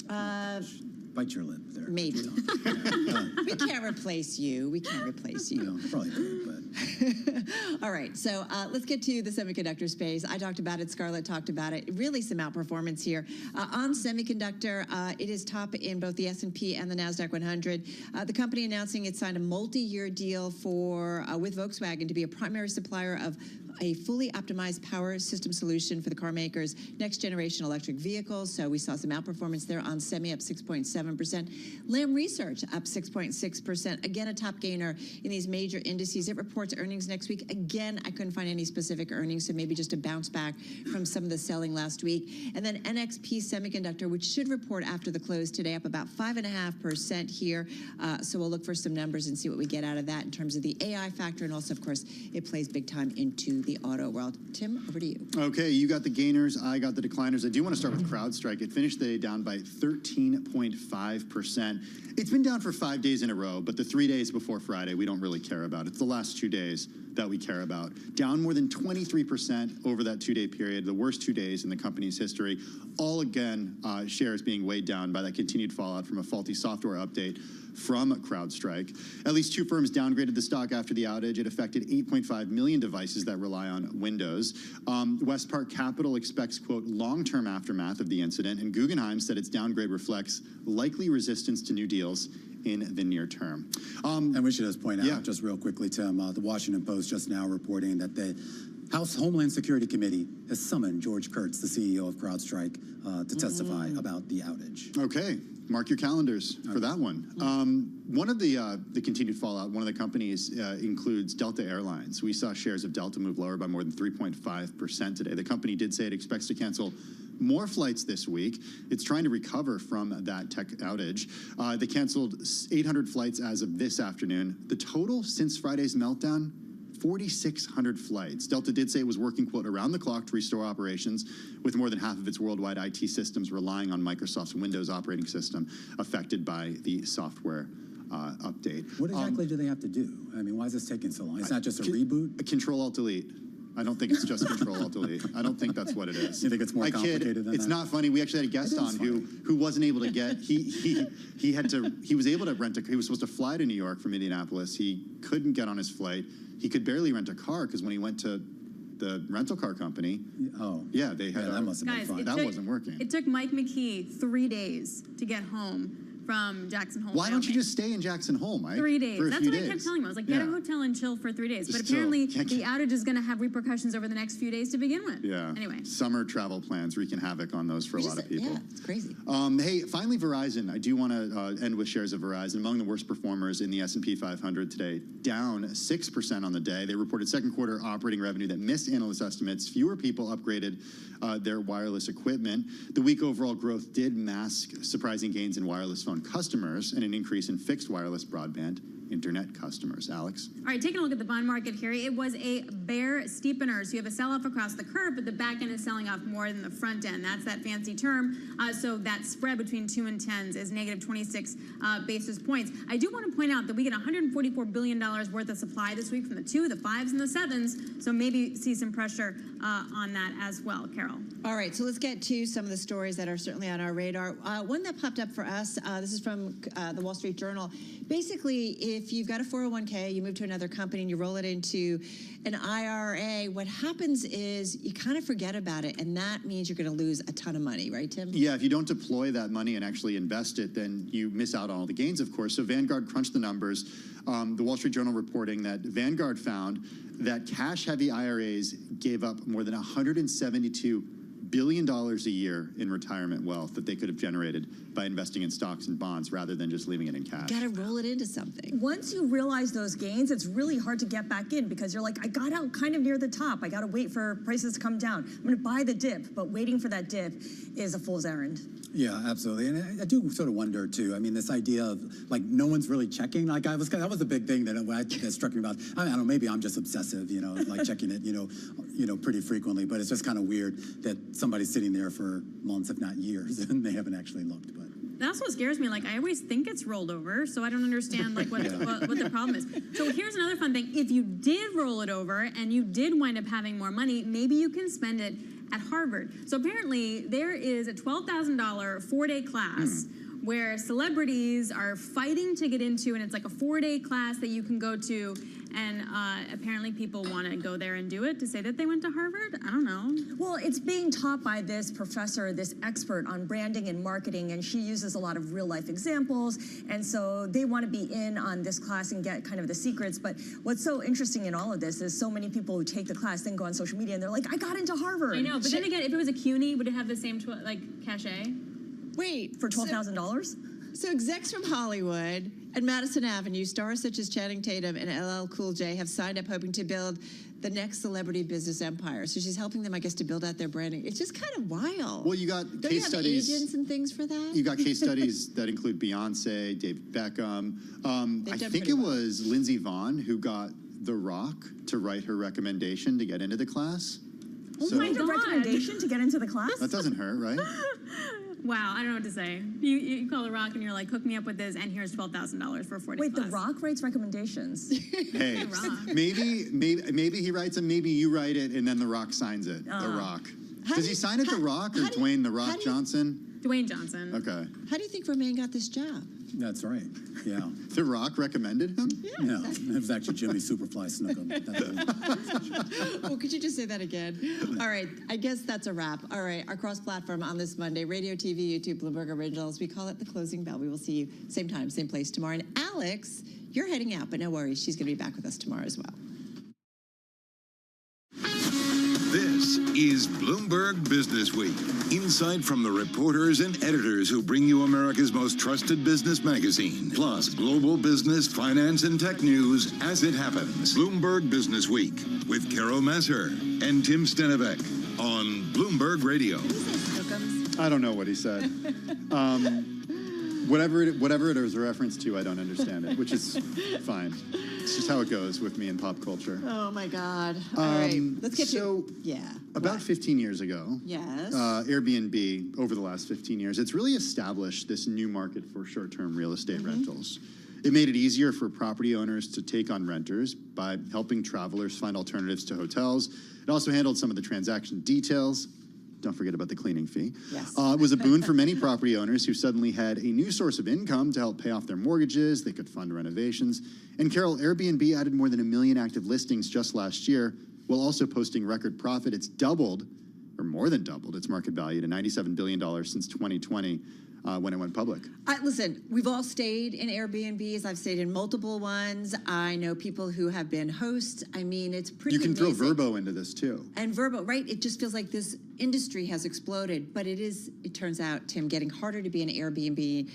Bite your lip there. Maybe. We can't replace you. We can't replace you. No, probably could, but. All right, so let's get to the semiconductor space. I talked about it. Scarlett talked about it. Really some outperformance here. On semiconductor, it is top in both the S&P and the NASDAQ 100. The company announcing it signed a multi-year deal with Volkswagen to be a primary supplier of a fully optimized power system solution for the car makers' next generation electric vehicles. So we saw some outperformance there on semi, up 6.7%. Lam Research up 6.6%. Again, a top gainer in these major indices. It reports earnings next week. Again, I couldn't find any specific earnings, so maybe just a bounce back from some of the selling last week. And then NXP Semiconductor, which should report after the close today, up about 5.5% here. So we'll look for some numbers and see what we get out of that in terms of the AI factor. And also, of course, it plays big time into the auto world. Tim, over to you. Okay, you got the gainers, I got the decliners. I do want to start with CrowdStrike. It finished the day down by 13.5%. It's been down for 5 days in a row, but the 3 days before Friday, we don't really care about. It's the last 2 days that we care about. Down more than 23% over that 2-day period, the worst 2 days in the company's history. All again, shares being weighed down by that continued fallout from a faulty software update from CrowdStrike. At least 2 firms downgraded the stock after the outage. It affected 8.5 million devices that rely rely on Windows. Westpark Capital expects, quote, long-term aftermath of the incident, and Guggenheim said its downgrade reflects likely resistance to new deals in the near term. And we should just point out, just real quickly, Tim, the Washington Post just now reporting that the House Homeland Security Committee has summoned George Kurtz, the CEO of CrowdStrike, to testify about the outage. Okay, mark your calendars for that one. One of the continued fallout, one of the companies includes Delta Airlines. We saw shares of Delta move lower by more than 3.5% today. The company did say it expects to cancel more flights this week. It's trying to recover from that tech outage. They canceled 800 flights as of this afternoon. The total since Friday's meltdown, 4,600 flights. Delta did say it was working, quote, around the clock to restore operations, with more than half of its worldwide IT systems relying on Microsoft's Windows operating system affected by the software update. What exactly do they have to do? I mean, why is this taking so long? It's not just a reboot? Control-Alt-Delete. I don't think it's just Control-Alt-Delete. I don't think that's what it is. You think it's more complicated than that? It's not funny. We actually had a guest on who wasn't able to get. He was able to rent a. He was supposed to fly to New York from Indianapolis. He couldn't get on his flight. He could barely rent a car because when he went to the rental car company, they had that must have been fun. That wasn't working. It took Mike McKee 3 days to get home from Jackson Hole. Why don't you just stay in Jackson Hole, Mike? 3 days. For a That's few what I days. kept telling him. I was like, get a hotel and chill for 3 days. Just but apparently chill. the outage is going to have repercussions over the next few days to begin with. Yeah. Anyway. Summer travel plans wreaking havoc on those for a lot of people. Yeah, it's crazy. Hey, finally, Verizon. I do want to end with shares of Verizon. Among the worst performers in the S&P 500 today, down 6% on the day. They reported second quarter operating revenue that missed analyst estimates. Fewer people upgraded their wireless equipment. The weak overall growth did mask surprising gains in wireless phone customers and an increase in fixed wireless broadband internet customers. Alex? All right, taking a look at the bond market here. It was a bear steepener. So you have a sell-off across the curve, but the back end is selling off more than the front end. That's that fancy term. So that spread between 2 and 10s is negative 26 basis points. I do want to point out that we get $144 billion worth of supply this week from the 2, the 5s, and the 7s. So maybe see some pressure on that as well. Carol? All right, so let's get to some of the stories that are certainly on our radar. One that popped up for us, this is from the Wall Street Journal. Basically, if you've got a 401k, you move to another company and you roll it into an IRA, what happens is you kind of forget about it, and that means you're going to lose a ton of money, right, Tim? Yeah, if you don't deploy that money and actually invest it, then you miss out on all the gains, of course. So Vanguard crunched the numbers. The Wall Street Journal reporting that Vanguard found that cash-heavy IRAs gave up more than $172 billion a year in retirement wealth that they could have generated by investing in stocks and bonds rather than just leaving it in cash. Got to roll it into something. Once you realize those gains, it's really hard to get back in because you're like, I got out kind of near the top. I got to wait for prices to come down. I'm going to buy the dip, but waiting for that dip is a fool's errand. Yeah, absolutely. And I do sort of wonder, too. I mean, this idea of, like, no one's really checking. Like, that was a big thing that struck me about. I don't know, maybe I'm just obsessive, like checking it, pretty frequently. But it's just kind of weird that somebody's sitting there for months, if not years, and they haven't actually looked. But That's what scares me. Like, I always think it's rolled over, so I don't understand, like, what the problem is. So here's another fun thing. If you did roll it over and you did wind up having more money, maybe you can spend it at Harvard. So apparently there is a $12,000 4-day class where celebrities are fighting to get into, and it's like a 4-day class that you can go to, and apparently people want to go there and do it to say that they went to Harvard. I don't know. Well, it's being taught by this professor, this expert on branding and marketing, and she uses a lot of real-life examples, and so they want to be in on this class and get kind of the secrets. But what's so interesting in all of this is so many people who take the class then go on social media and they're like, I got into Harvard. I know, but then again, if it was a CUNY, would it have the same cachet? Wait, for $12,000? So execs from Hollywood and Madison Avenue, stars such as Channing Tatum and LL Cool J have signed up hoping to build the next celebrity business empire. So she's helping them, I guess, to build out their branding. It's just kind of wild. Well, you got case studies. Agents and things for that? You got case studies that include Beyonce, David Beckham. I think it was Lindsey Vonn who got The Rock to write her recommendation to get into the class. Oh my God. Recommendation to get into the class? That doesn't hurt, right? Wow, I don't know what to say. You call The Rock and you're like, hook me up with this, and here's $12,000 for 40 Wait, class. The Rock writes recommendations. Hey, maybe he writes them, maybe you write it, and then The Rock signs it. The Rock. Does he sign it The Rock or Dwayne The Rock Johnson? Dwayne Johnson. Okay. How do you think Romaine got this job? That's right. Yeah. The Rock recommended him? No, it was actually Jimmy Superfly Snuka. Well, could you just say that again? All right, I guess that's a wrap. All right, our cross-platform on this Monday, radio, TV, YouTube, Bloomberg Originals. We call it the closing bell. We will see you same time, same place tomorrow. And Alex, you're heading out, but no worries. She's going to be back with us tomorrow as well. This is Bloomberg Business Week. Insight from the reporters and editors who bring you America's most trusted business magazine. Plus, global business, finance, and tech news as it happens. Bloomberg Business Week with Carol Messer and Tim Stenevec on Bloomberg Radio. I don't know what he said. Whatever it is a reference to, I don't understand it, which is fine. It's just how it goes with me in pop culture. Oh, my God. All right, let's get to... Yeah. About 15 years ago, yes. Airbnb, over the last 15 years, it's really established this new market for short-term real estate rentals. It made it easier for property owners to take on renters by helping travelers find alternatives to hotels. It also handled some of the transaction details. Don't forget about the cleaning fee. Yes. It was a boon for many property owners who suddenly had a new source of income to help pay off their mortgages. They could fund renovations. And Carol, Airbnb added more than 1 million active listings just last year, while also posting record profit. It's doubled, or more than doubled, its market value to $97 billion since 2020 when it went public. Listen, we've all stayed in Airbnbs. I've stayed in multiple ones. I know people who have been hosts. I mean, it's pretty You can amazing. throw Vrbo into this, too. And Vrbo, right? It just feels like this industry has exploded. But it turns out, Tim, getting harder to be an Airbnb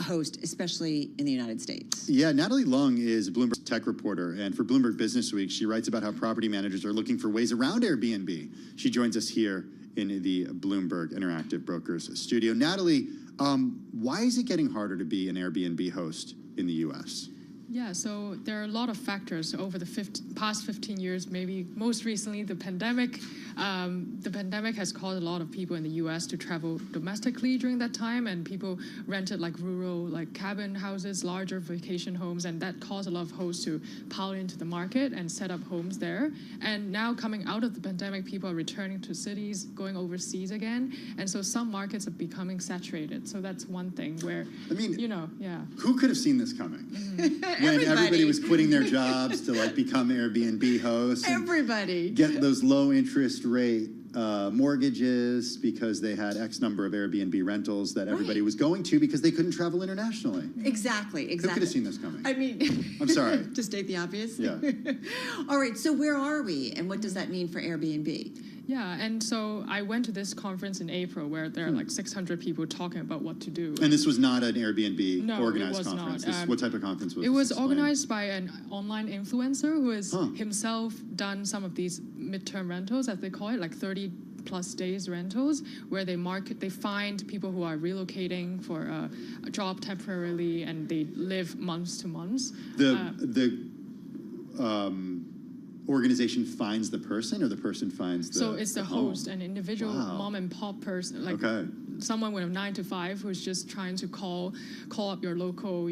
host, especially in the United States. Yeah, Natalie Lung is a Bloomberg tech reporter, and for Bloomberg Business Week, she writes about how property managers are looking for ways around Airbnb. She joins us here in the Bloomberg Interactive Brokers studio. Natalie, why is it getting harder to be an Airbnb host in the U.S.? Yeah, so there are a lot of factors over the past 15 years, maybe most recently the pandemic. The pandemic has caused a lot of people in the U.S. to travel domestically during that time, and people rented like rural, like cabin houses, larger vacation homes, and that caused a lot of hosts to pile into the market and set up homes there. And now coming out of the pandemic, people are returning to cities, going overseas again, and so some markets are becoming saturated. So that's one thing where, I mean, yeah. Who could have seen this coming? When everybody was quitting their jobs to like become Airbnb hosts. Everybody. Get those low interest rate mortgages because they had X number of Airbnb rentals that everybody was going to because they couldn't travel internationally. Exactly. Who could have seen this coming? I mean, I'm sorry. To state the obvious. Yeah. All right, so where are we, and what does that mean for Airbnb? Yeah, and so I went to this conference in April where there are like 600 people talking about what to do. And this was not an Airbnb No, organized it was conference. not. What type of conference was it? It Was organized by an online influencer who has himself done some of these midterm rentals, as they call it, like 30+ days rentals, where they find people who are relocating for a job temporarily, and they live months to months. Organization finds the person, or the person finds the So it's the host, home? an individual mom and pop person, like someone with a 9 to 5 who's just trying to call up your local,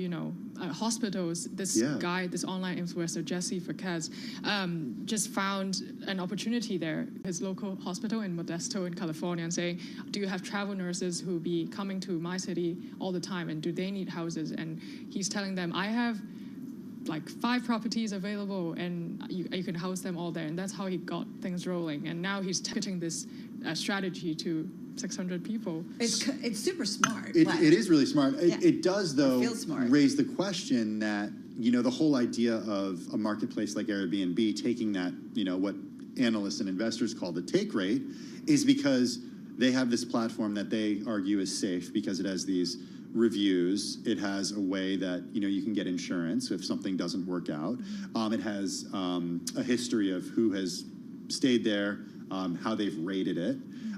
hospitals. This guy, this online influencer, Jesse Fouquet, just found an opportunity there, his local hospital in Modesto in California, and saying, do you have travel nurses who be coming to my city all the time, and do they need houses? And he's telling them, I have like 5 properties available, and you can house them all there. And that's how he got things rolling. And now he's pitching this strategy to 600 people. It's super smart. It is really smart. It does, though, feels smart. raise the question that, the whole idea of a marketplace like Airbnb taking that, what analysts and investors call the take rate, is because they have this platform that they argue is safe because it has these reviews. It has a way that you can get insurance if something doesn't work out. It has a history of who has stayed there, how they've rated it,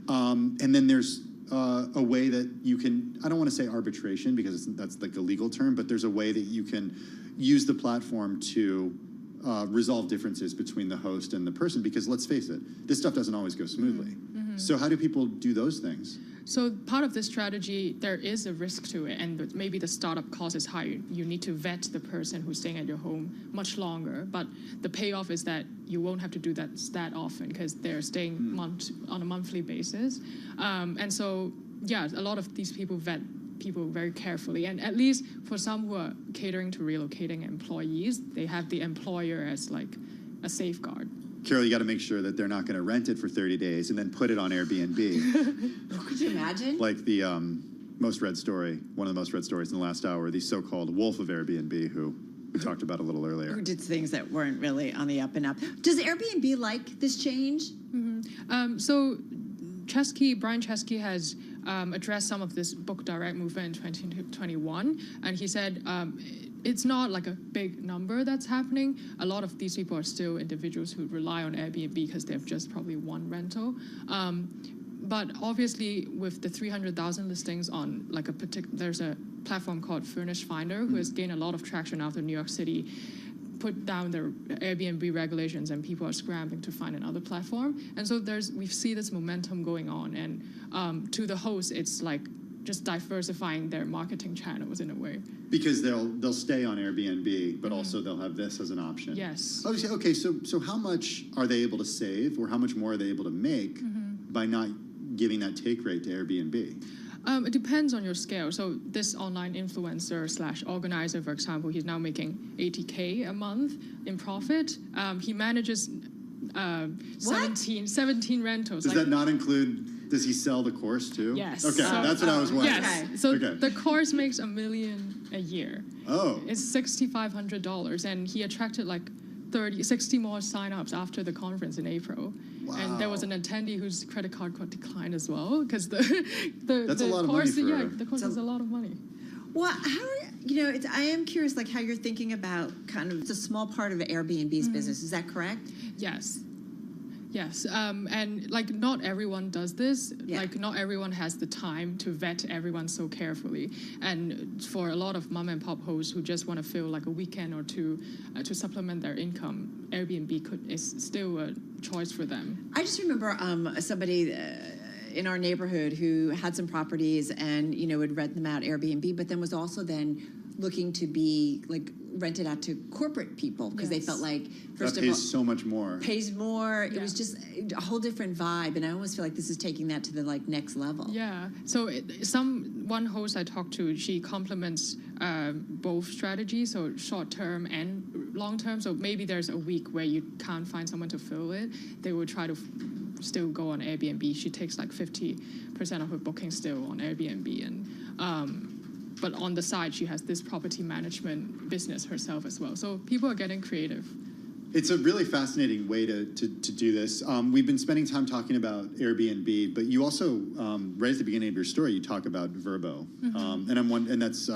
and then there's a way that you can, I don't want to say arbitration because that's like a legal term, but there's a way that you can use the platform to resolve differences between the host and the person, because let's face it, this stuff doesn't always go smoothly. So how do people do those things? So part of this strategy, there is a risk to it, and maybe the startup cost is high. You need to vet the person who's staying at your home much longer, but the payoff is that you won't have to do that often because they're staying on a monthly basis. And so yeah, a lot of these people vet people very carefully, and at least for some who are catering to relocating employees, they have the employer as like a safeguard. Carol, you got to make sure that they're not going to rent it for 30 days and then put it on Airbnb. Could you imagine? Like the most read story, one of the most read stories in the last hour, the so-called wolf of Airbnb, who we talked about a little earlier. Who did things that weren't really on the up and up. Does Airbnb like this change? So Brian Chesky has addressed some of this book direct movement in 2021, and he said it's not like a big number that's happening. A lot of these people are still individuals who rely on Airbnb because they have just probably one rental. But obviously, with the 300,000 listings on like there's a platform called Furnish Finder who has gained a lot of traction after New York City put down their Airbnb regulations, and people are scrambling to find another platform. And so we see this momentum going on, and to the hosts, it's like just diversifying their marketing channels in a way. Because they'll stay on Airbnb, but also they'll have this as an option. Yes. Okay, so how much are they able to save, or how much more are they able to make by not giving that take rate to Airbnb? It depends on your scale. So this online influencer / organizer, for example, he's now making $80K a month in profit. He manages 17 rentals. Does that not include, does he sell the course too? Yes. Okay, that's what I was wondering. Yes. So the course makes $1 million a year. Oh. It's $6,500, and he attracted like 60 more signups after the conference in April. Wow. And there was an attendee whose credit card got declined as well, because the course is a lot of money. Well, I am curious, like how you're thinking about it's a small part of Airbnb's business. Is that correct? Yes. Yes, and like not everyone does this. Yeah. Like not everyone has the time to vet everyone so carefully. And for a lot of mom and pop hosts who just want to fill like a weekend or two to supplement their income, Airbnb is still a choice for them. I just remember somebody in our neighborhood who had some properties and would rent them out Airbnb, but then was also then looking to be like rented out to corporate people because they felt like first of all so much more. Pays more. Yeah. It was just a whole different vibe, and I almost feel like this is taking that to the next level. Yeah. So one host I talked to, she complements both strategies, so short term and long term. So maybe there's a week where you can't find someone to fill it. They will try to still go on Airbnb. She takes like 50% of her bookings still on Airbnb, and but on the side, she has this property management business herself as well. So people are getting creative. It's a really fascinating way to do this. We've been spending time talking about Airbnb, but you also, right at the beginning of your story, you talk about Vrbo. And that's,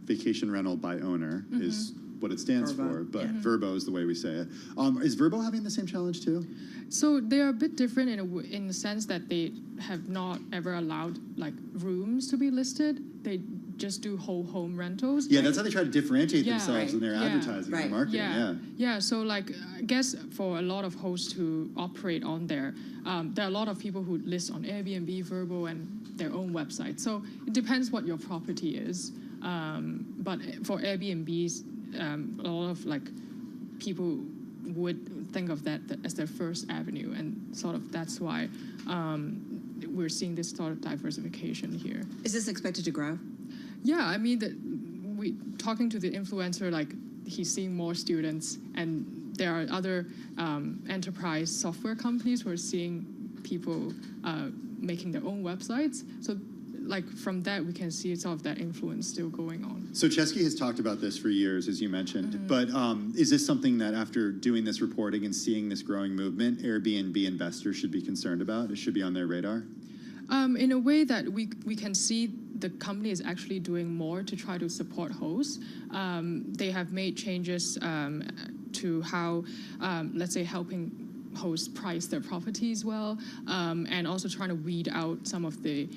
vacation rental by owner is what it stands for, but Vrbo is the way we say it. Is Vrbo having the same challenge too? So they are a bit different in the sense that they have not ever allowed like rooms to be listed. They just do whole home rentals. Yeah, that's how they try to differentiate themselves in their advertising and marketing. Yeah. So like I guess for a lot of hosts who operate on there, there are a lot of people who list on Airbnb, Vrbo, and their own website. So it depends what your property is. But for Airbnbs, a lot of like people would think of that as their first avenue, and sort of that's why we're seeing this sort of diversification here. Is this expected to grow? Yeah, I mean, talking to the influencer, like he's seeing more students, and there are other enterprise software companies who are seeing people making their own websites. So like from that, we can see sort of that influence still going on. So Chesky has talked about this for years, as you mentioned, but is this something that after doing this reporting and seeing this growing movement, Airbnb investors should be concerned about? It should be on their radar? In a way that we can see the company is actually doing more to try to support hosts. They have made changes to how, let's say, helping hosts price their properties well, and also trying to weed out some of the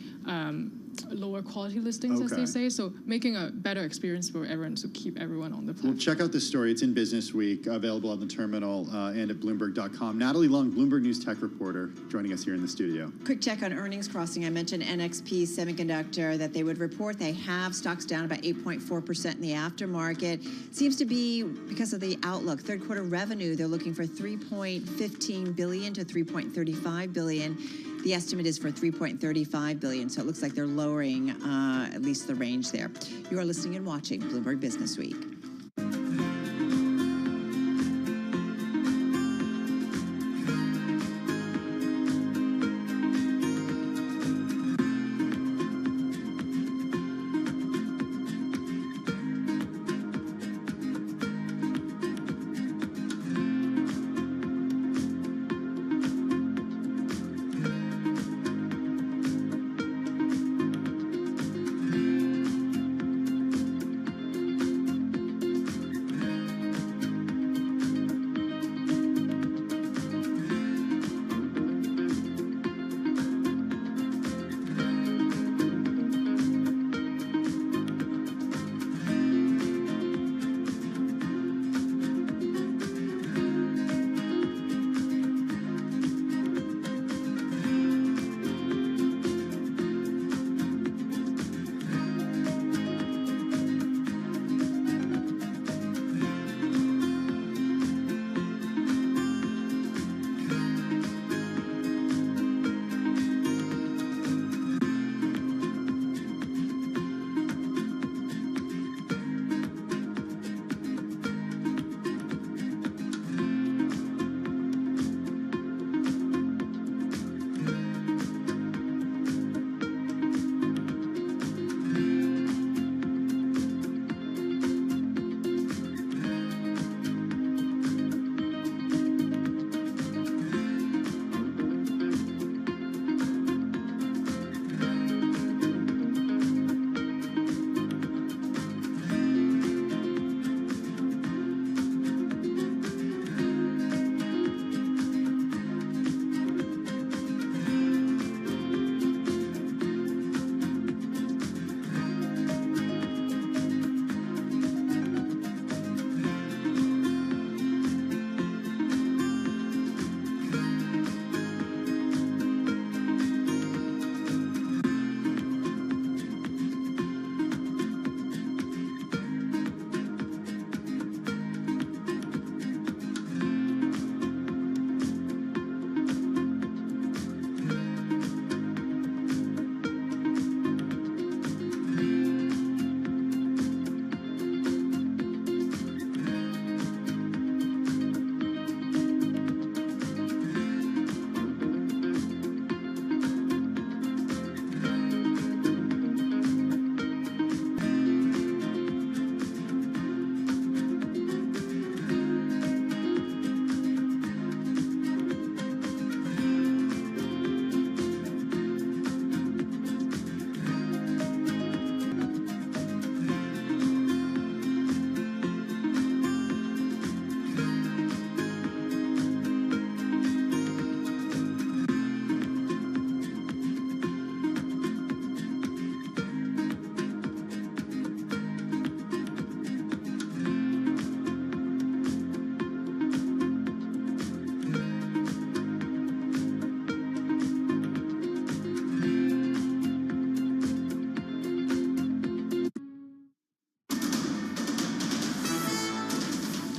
lower quality listings, as they say. So making a better experience for everyone to keep everyone on the platform. Well, check out this story. It's in Business Week, available on the terminal and at Bloomberg.com. Natalie Long, Bloomberg News tech reporter, joining us here in the studio. Quick check on earnings crossing. I mentioned NXP Semiconductor, that they would report. They have stocks down about 8.4% in the aftermarket. Seems to be because of the outlook. Third quarter revenue, they're looking for $3.15 billion to $3.35 billion. The estimate is for $3.35 billion, so it looks like they're lowering at least the range there. You are listening and watching Bloomberg Business Week.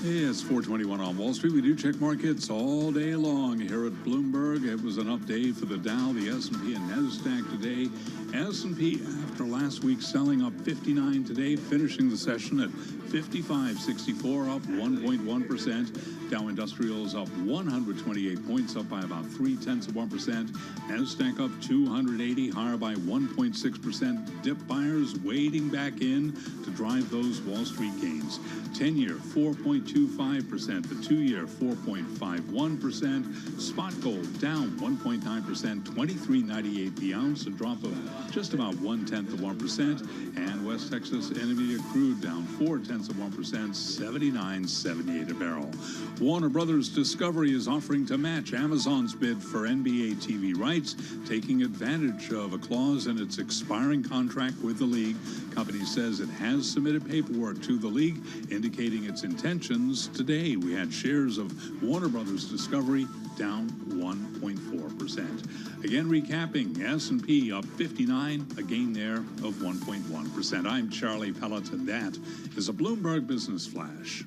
It's 421 on Wall Street. We do check markets all day long here at Bloomberg. It was an up day for the Dow, the S&P, and NASDAQ today. S&P, after last week, selling up 59 today, finishing the session at 55.64, up 1.1%. Dow Industrials up 128 points, up by about 0.3%. NASDAQ up 280, higher by 1.6%. Dip buyers wading back in to drive those Wall Street gains. 10-year, 4.25%. The 2-year, 4.51%. Spot gold down 1.9%, 23.98 the ounce, a drop of just about 0.1%. And West Texas Intermediate crude down 0.4%, 79.78 a barrel. Warner Brothers Discovery is offering to match Amazon's bid for NBA TV rights, taking advantage of a clause in its expiring contract with the league. Company says it has submitted paperwork to the league indicating its intentions. Today, we had shares of Warner Brothers Discovery down 1.4%. Again, recapping, S&P up 59, a gain there of 1.1%. I'm Charlie Pelleton. That is a Bloomberg Business Flash.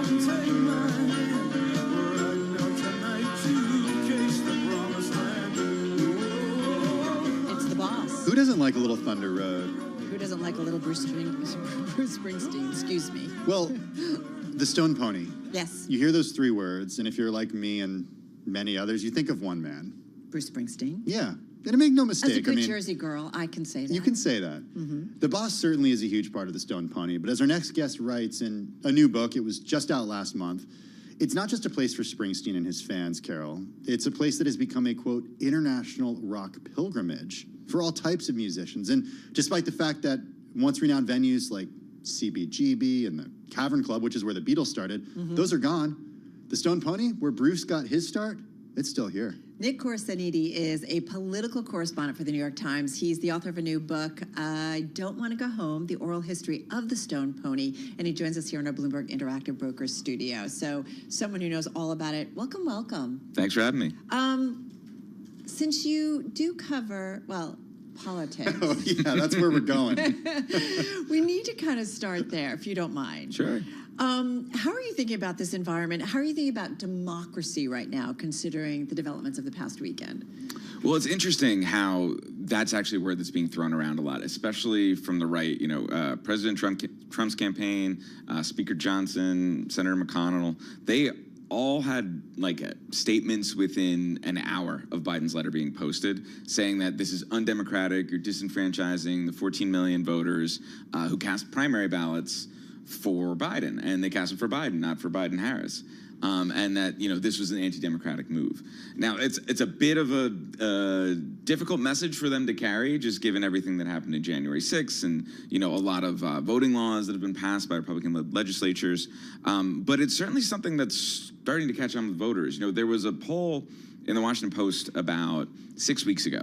Take my hand, right now tonight to case the Who doesn't like a little Thunder Road? Who doesn't like a little Bruce Springsteen? Excuse me. Well, the Stone Pony. Yes. You hear those three words, and if you're like me and many others, you think of one man. Bruce Springsteen. Yeah. And make no mistake. As a good Jersey girl, I can say that. You can say that. The boss certainly is a huge part of the Stone Pony, but as our next guest writes in a new book, it was just out last month, it's not just a place for Springsteen and his fans, Carol. It's a place that has become a, quote, international rock pilgrimage for all types of musicians. And despite the fact that once renowned venues like CBGB and the Cavern Club, which is where the Beatles started, those are gone. The Stone Pony, where Bruce got his start, it's still here. Nick Corsaniti is a political correspondent for the New York Times. He's the author of a new book, I Don't Want to Go Home, The Oral History of the Stone Pony, and he joins us here in our Bloomberg Interactive Brokers studio. So someone who knows all about it. Welcome, welcome. Thanks for having me. Since you do cover, well, politics. Oh, yeah, that's where we're going. We need to kind of start there, if you don't mind. Sure. How are you thinking about this environment? How are you thinking about democracy right now, considering the developments of the past weekend? Well, it's interesting how that's actually a word that's being thrown around a lot, especially from the right. You know, President Trump's campaign, Speaker Johnson, Senator McConnell, they all had statements within an hour of Biden's letter being posted saying that this is undemocratic, you're disenfranchising the 14 million voters who cast primary ballots for Biden, and they cast them for Biden, not for Biden-Harris. And that, you know, this was an anti-democratic move. Now, it's a bit of a difficult message for them to carry, just given everything that happened in January 6th and, you know, a lot of voting laws that have been passed by Republican-led legislatures. But it's certainly something that's starting to catch on with voters. You know, there was a poll in the Washington Post about 6 weeks ago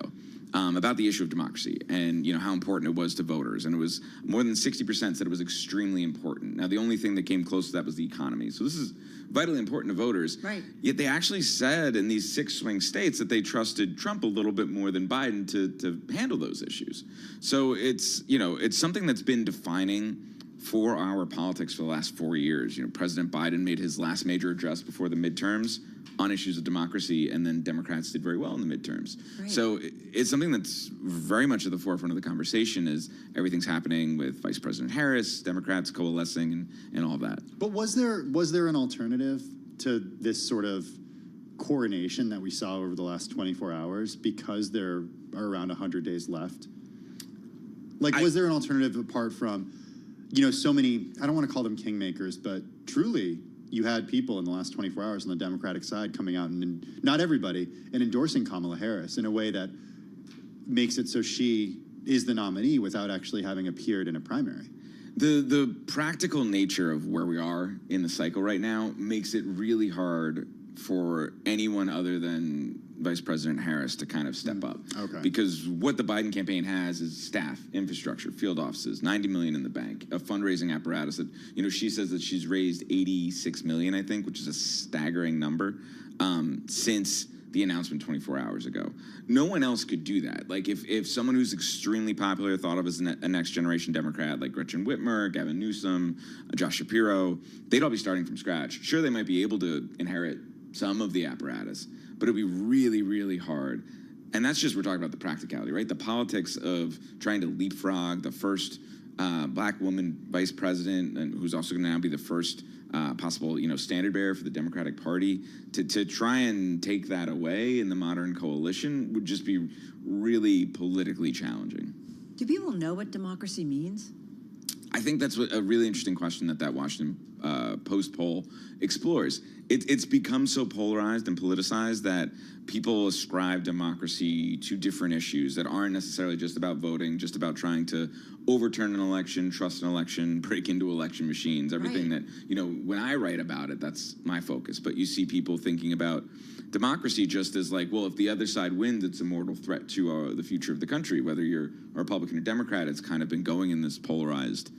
about the issue of democracy and, you know, how important it was to voters. And it was more than 60% said it was extremely important. Now, the only thing that came close to that was the economy. So this is vitally important to voters. Right. Yet they actually said in these 6 swing states that they trusted Trump a little bit more than Biden to handle those issues. So it's, you know, it's something that's been defining for our politics for the last 4 years. You know, President Biden made his last major address before the midterms on issues of democracy, and then Democrats did very well in the midterms. Right. So it's something that's very much at the forefront of the conversation as everything's happening with Vice President Harris, Democrats coalescing, and all of that. But was there an alternative to this sort of coronation that we saw over the last 24 hours because there are around 100 days left? Like, was there an alternative apart from, you know, so many, I don't want to call them kingmakers, but truly, you had people in the last 24 hours on the Democratic side coming out, and not everybody, and endorsing Kamala Harris in a way that makes it so she is the nominee without actually having appeared in a primary. The practical nature of where we are in the cycle right now makes it really hard for anyone other than Vice President Harris to kind of step up. Okay. Because what the Biden campaign has is staff, infrastructure, field offices, $90 million in the bank, a fundraising apparatus that, you know, she says that she's raised $86 million, I think, which is a staggering number, since the announcement 24 hours ago. No one else could do that. Like, if someone who's extremely popular, thought of as a next-generation Democrat, like Gretchen Whitmer, Gavin Newsom, Josh Shapiro, they'd all be starting from scratch. Sure, they might be able to inherit some of the apparatus, but it'd be really, really hard. And that's just, we're talking about the practicality, right? The politics of trying to leapfrog the first black woman vice president, and who's also going to now be the first possible, you know, standard bearer for the Democratic Party. To try and take that away in the modern coalition would just be really politically challenging. Do people know what democracy means? I think that's a really interesting question that Washington Post poll explores. It's become so polarized and politicized that people ascribe democracy to different issues that aren't necessarily just about voting, just about trying to overturn an election, trust an election, break into election machines, everything that, you know, when I write about it, that's my focus. But you see people thinking about democracy just as like, well, if the other side wins, it's a mortal threat to the future of the country. Whether you're a Republican or Democrat, it's kind of been going in this polarized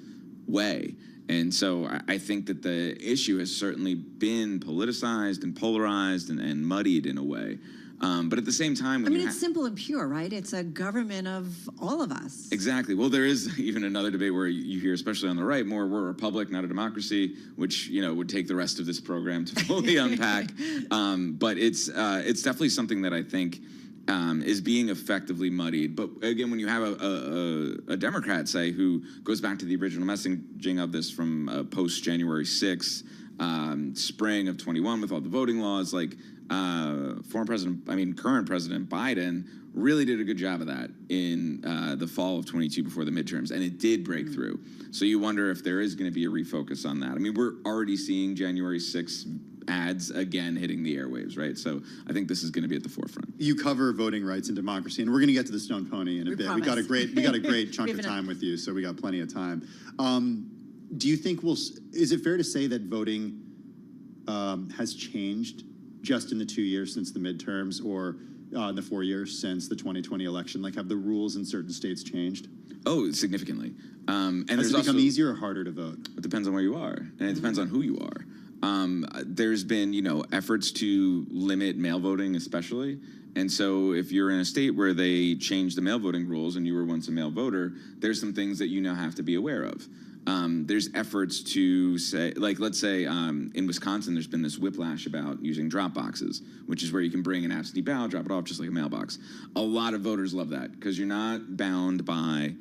way. And so I think that the issue has certainly been politicized and polarized and muddied in a way. But at the same time, when it's simple and pure, right? It's a government of all of us. Exactly. Well, there is even another debate where you hear, especially on the right, more we're a republic, not a democracy, which, you know, would take the rest of this program to fully unpack. But it's definitely something that I think is being effectively muddied. But again, when you have a Democrat, say, who goes back to the original messaging of this from post-January 6th, spring of 21 with all the voting laws, like current President Biden really did a good job of that in the fall of 22 before the midterms, and it did break through. So you wonder if there is going to be a refocus on that. I mean, we're already seeing January 6th ads again hitting the airwaves, right? So I think this is going to be at the forefront. You cover voting rights and democracy, and we're going to get to the Stone Pony in a bit. We got a great chunk of time with you, so we got plenty of time. Do you think is it fair to say that voting has changed just in the 2 years since the midterms, or in the 4 years since the 2020 election? Like, have the rules in certain states changed? Oh, significantly. And has it become easier or harder to vote? It depends on where you are, and it depends on who you are. There's been, efforts to limit mail voting, especially. And so if you're in a state where they changed the mail voting rules and you were once a mail voter, there's some things that you now have to be aware of. There's efforts to say, like, let's say in Wisconsin, there's been this whiplash about using drop boxes, which is where you can bring an absentee ballot, drop it off just like a mailbox. A lot of voters love that because you're not bound by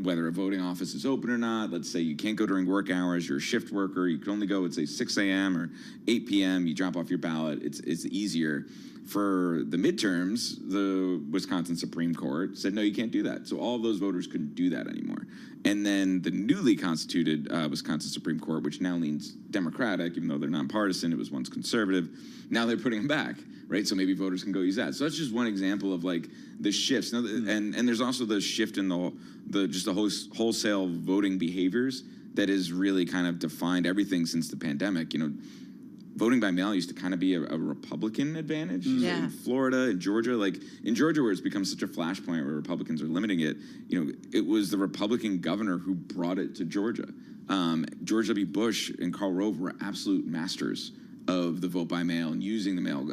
whether a voting office is open or not. Let's say you can't go during work hours, you're a shift worker, you can only go at, say, 6 a.m. or 8 p.m., you drop off your ballot. It's easier. For the midterms, the Wisconsin Supreme Court said, no, you can't do that. So all of those voters couldn't do that anymore. And then the newly constituted Wisconsin Supreme Court, which now leans Democratic, even though they're nonpartisan, it was once conservative, now they're putting them back, right? So maybe voters can go use that. So that's just one example of, like, the shifts. Now, and there's also the shift in the wholesale voting behaviors that has really kind of defined everything since the pandemic. Voting by mail used to kind of be a Republican advantage. Yeah. In Florida and Georgia, like in Georgia, where it's become such a flashpoint where Republicans are limiting it, it was the Republican governor who brought it to Georgia. George W. Bush and Karl Rove were absolute masters of the vote by mail and using the mail.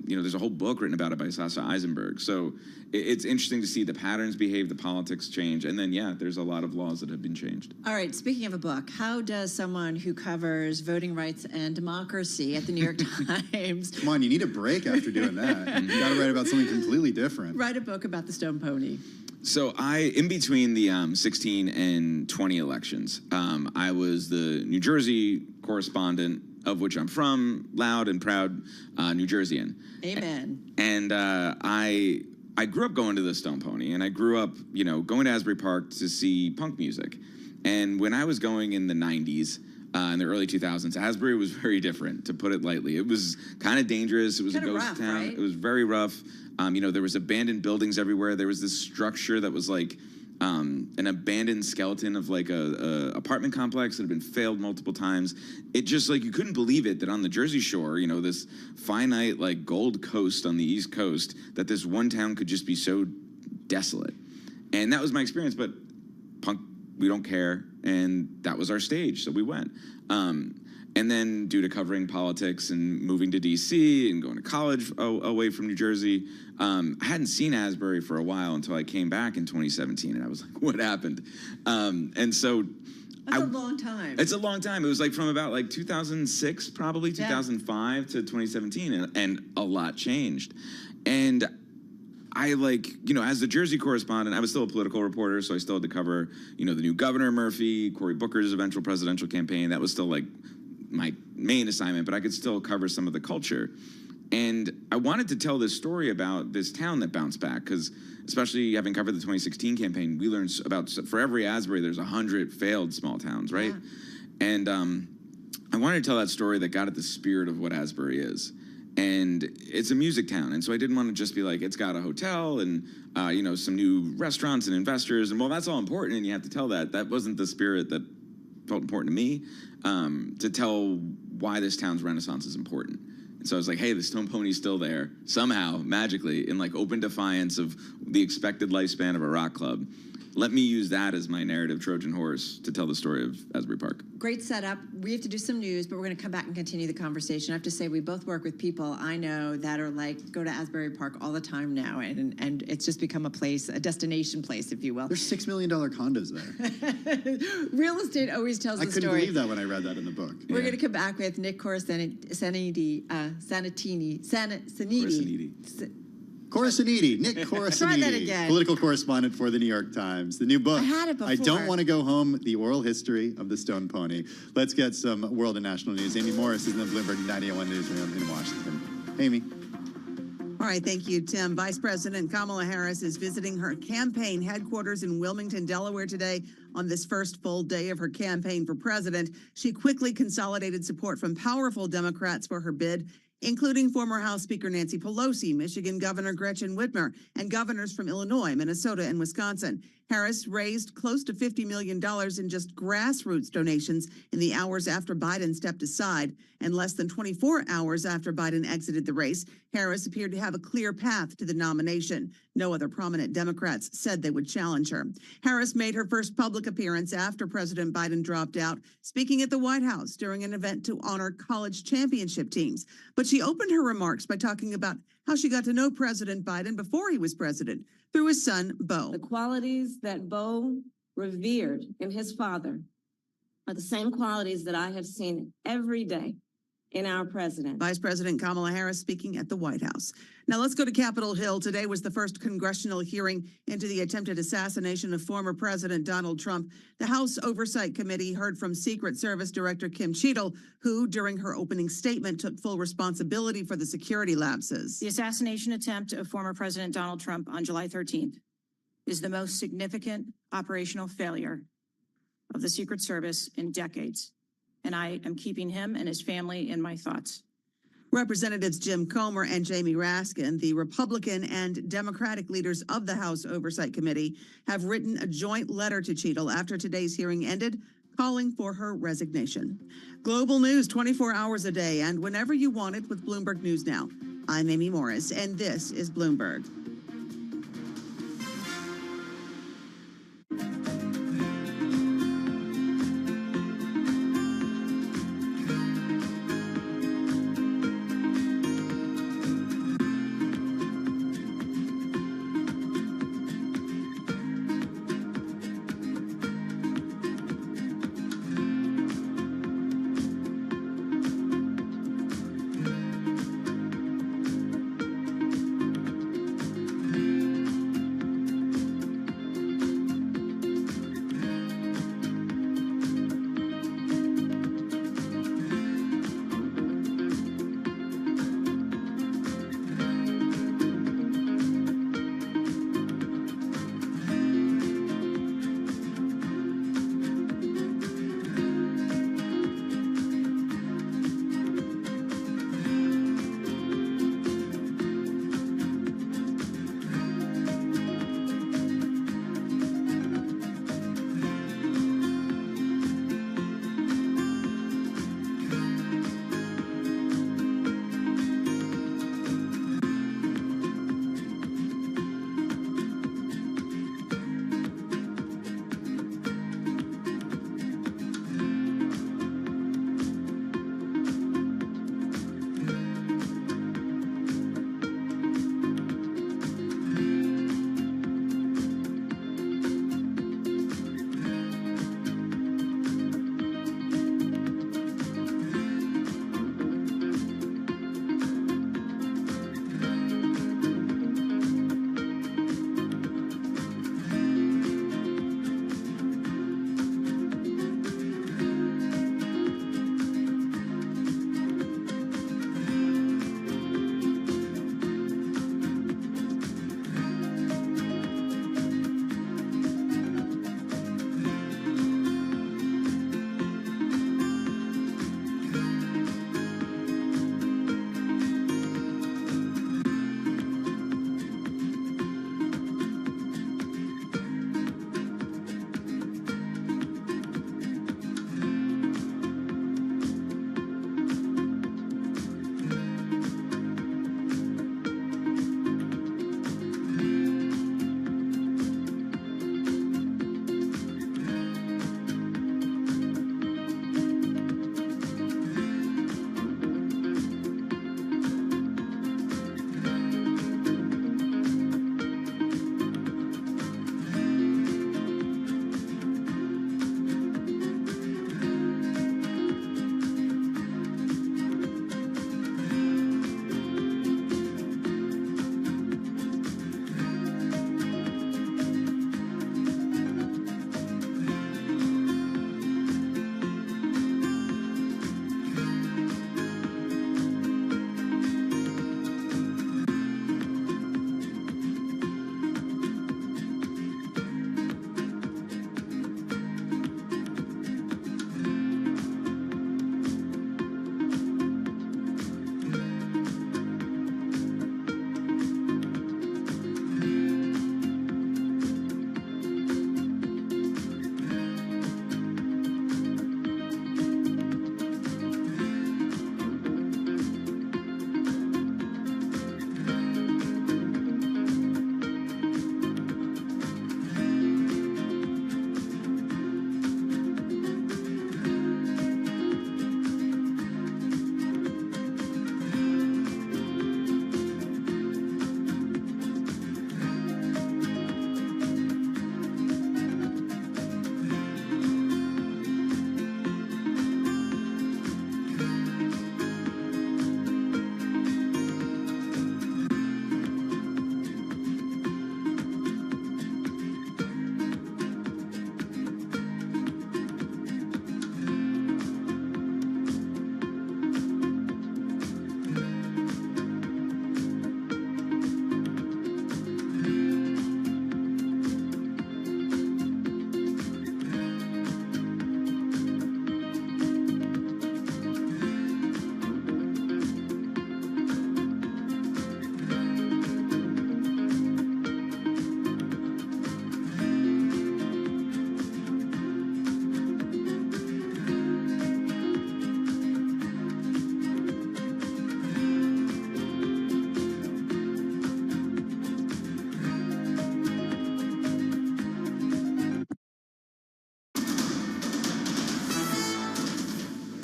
There's a whole book written about it by Sasha Eisenberg. So it's interesting to see the patterns behave, the politics change, and then, there's a lot of laws that have been changed. All right, speaking of a book, how does someone who covers voting rights and democracy at the New York Times... Come on, you need a break after doing that. You got to write about something completely different. Write a book about the Stone Pony. So in between the 16 and 20 elections, I was the New Jersey correspondent, of which I'm from, loud and proud New Jerseyan. Amen. And I grew up going to the Stone Pony, and I grew up, going to Asbury Park to see punk music. And when I was going in the 90s, in the early 2000s, Asbury was very different, to put it lightly. It was kind of dangerous. It was kinda a ghost rough, town. right? It was very rough. There was abandoned buildings everywhere. There was this structure that was like an abandoned skeleton of like a apartment complex that had been failed multiple times. It just, like, you couldn't believe it that on the Jersey Shore, this finite, like, Gold Coast on the East Coast, that this one town could just be so desolate. And that was my experience, but punk, we don't care, and that was our stage, so we went. And then, due to covering politics and moving to D.C. and going to college away from New Jersey, I hadn't seen Asbury for a while until I came back in 2017, and I was like, what happened? And so... That's a long time. It's a long time. It was like from about like 2006, probably 2005 to 2017, and a lot changed. And I, like, as the Jersey correspondent, I was still a political reporter, so I still had to cover, the new Governor Murphy, Cory Booker's eventual presidential campaign. That was still, like, my main assignment, but I could still cover some of the culture. And I wanted to tell this story about this town that bounced back, because especially having covered the 2016 campaign, we learned about, for every Asbury, there's 100 failed small towns, right? Yeah. And I wanted to tell that story that got at the spirit of what Asbury is. And it's a music town, and so I didn't want to just be like, it's got a hotel and, some new restaurants and investors, and, well, that's all important, and you have to tell that. That wasn't the spirit that felt important to me, to tell why this town's renaissance is important. And so I was like, hey, the Stone Pony's still there, somehow, magically, in, like, open defiance of the expected lifespan of a rock club. Let me use that as my narrative Trojan horse to tell the story of Asbury Park. Great setup. We have to do some news, but we're going to come back and continue the conversation. I have to say, we both work with people I know that are like, go to Asbury Park all the time now, and it's just become a place, a destination place, if you will. There's $6 million condos there. Real estate always tells the story. I couldn't believe that when I read that in the book. We're going to come back with Nick Sanity. Corasaniti, Nick Corasaniti. Try that again. Political correspondent for the New York Times. The new book, I had it before. I Don't Want to Go Home, The Oral History of the Stone Pony. Let's get some world and national news. Amy Morris is in the Bloomberg 98.1 newsroom in Washington. Amy. All right, thank you, Tim. Vice President Kamala Harris is visiting her campaign headquarters in Wilmington, Delaware today on this first full day of her campaign for president. She quickly consolidated support from powerful Democrats for her bid, including former House Speaker Nancy Pelosi, Michigan Governor Gretchen Whitmer, and governors from Illinois, Minnesota, and Wisconsin. Harris raised close to $50 million in just grassroots donations in the hours after Biden stepped aside. And less than 24 hours after Biden exited the race, Harris appeared to have a clear path to the nomination. No other prominent Democrats said they would challenge her. Harris made her first public appearance after President Biden dropped out, speaking at the White House during an event to honor college championship teams. But she opened her remarks by talking about how she got to know President Biden before he was president through his son, Beau. The qualities that Beau revered in his father are the same qualities that I have seen every day in our president. Vice President Kamala Harris speaking at the White House. Now let's go to Capitol Hill. Today was the first congressional hearing into the attempted assassination of former President Donald Trump. The House Oversight Committee heard from Secret Service Director Kim Cheadle, who during her opening statement took full responsibility for the security lapses. The assassination attempt of former President Donald Trump on July 13th is the most significant operational failure of the Secret Service in decades. And I am keeping him and his family in my thoughts. Representatives Jim Comer and Jamie Raskin, the Republican and Democratic leaders of the House Oversight Committee, have written a joint letter to Cheadle after today's hearing ended, calling for her resignation. Global news 24 hours a day and whenever you want it with Bloomberg News Now. I'm Amy Morris, and this is Bloomberg.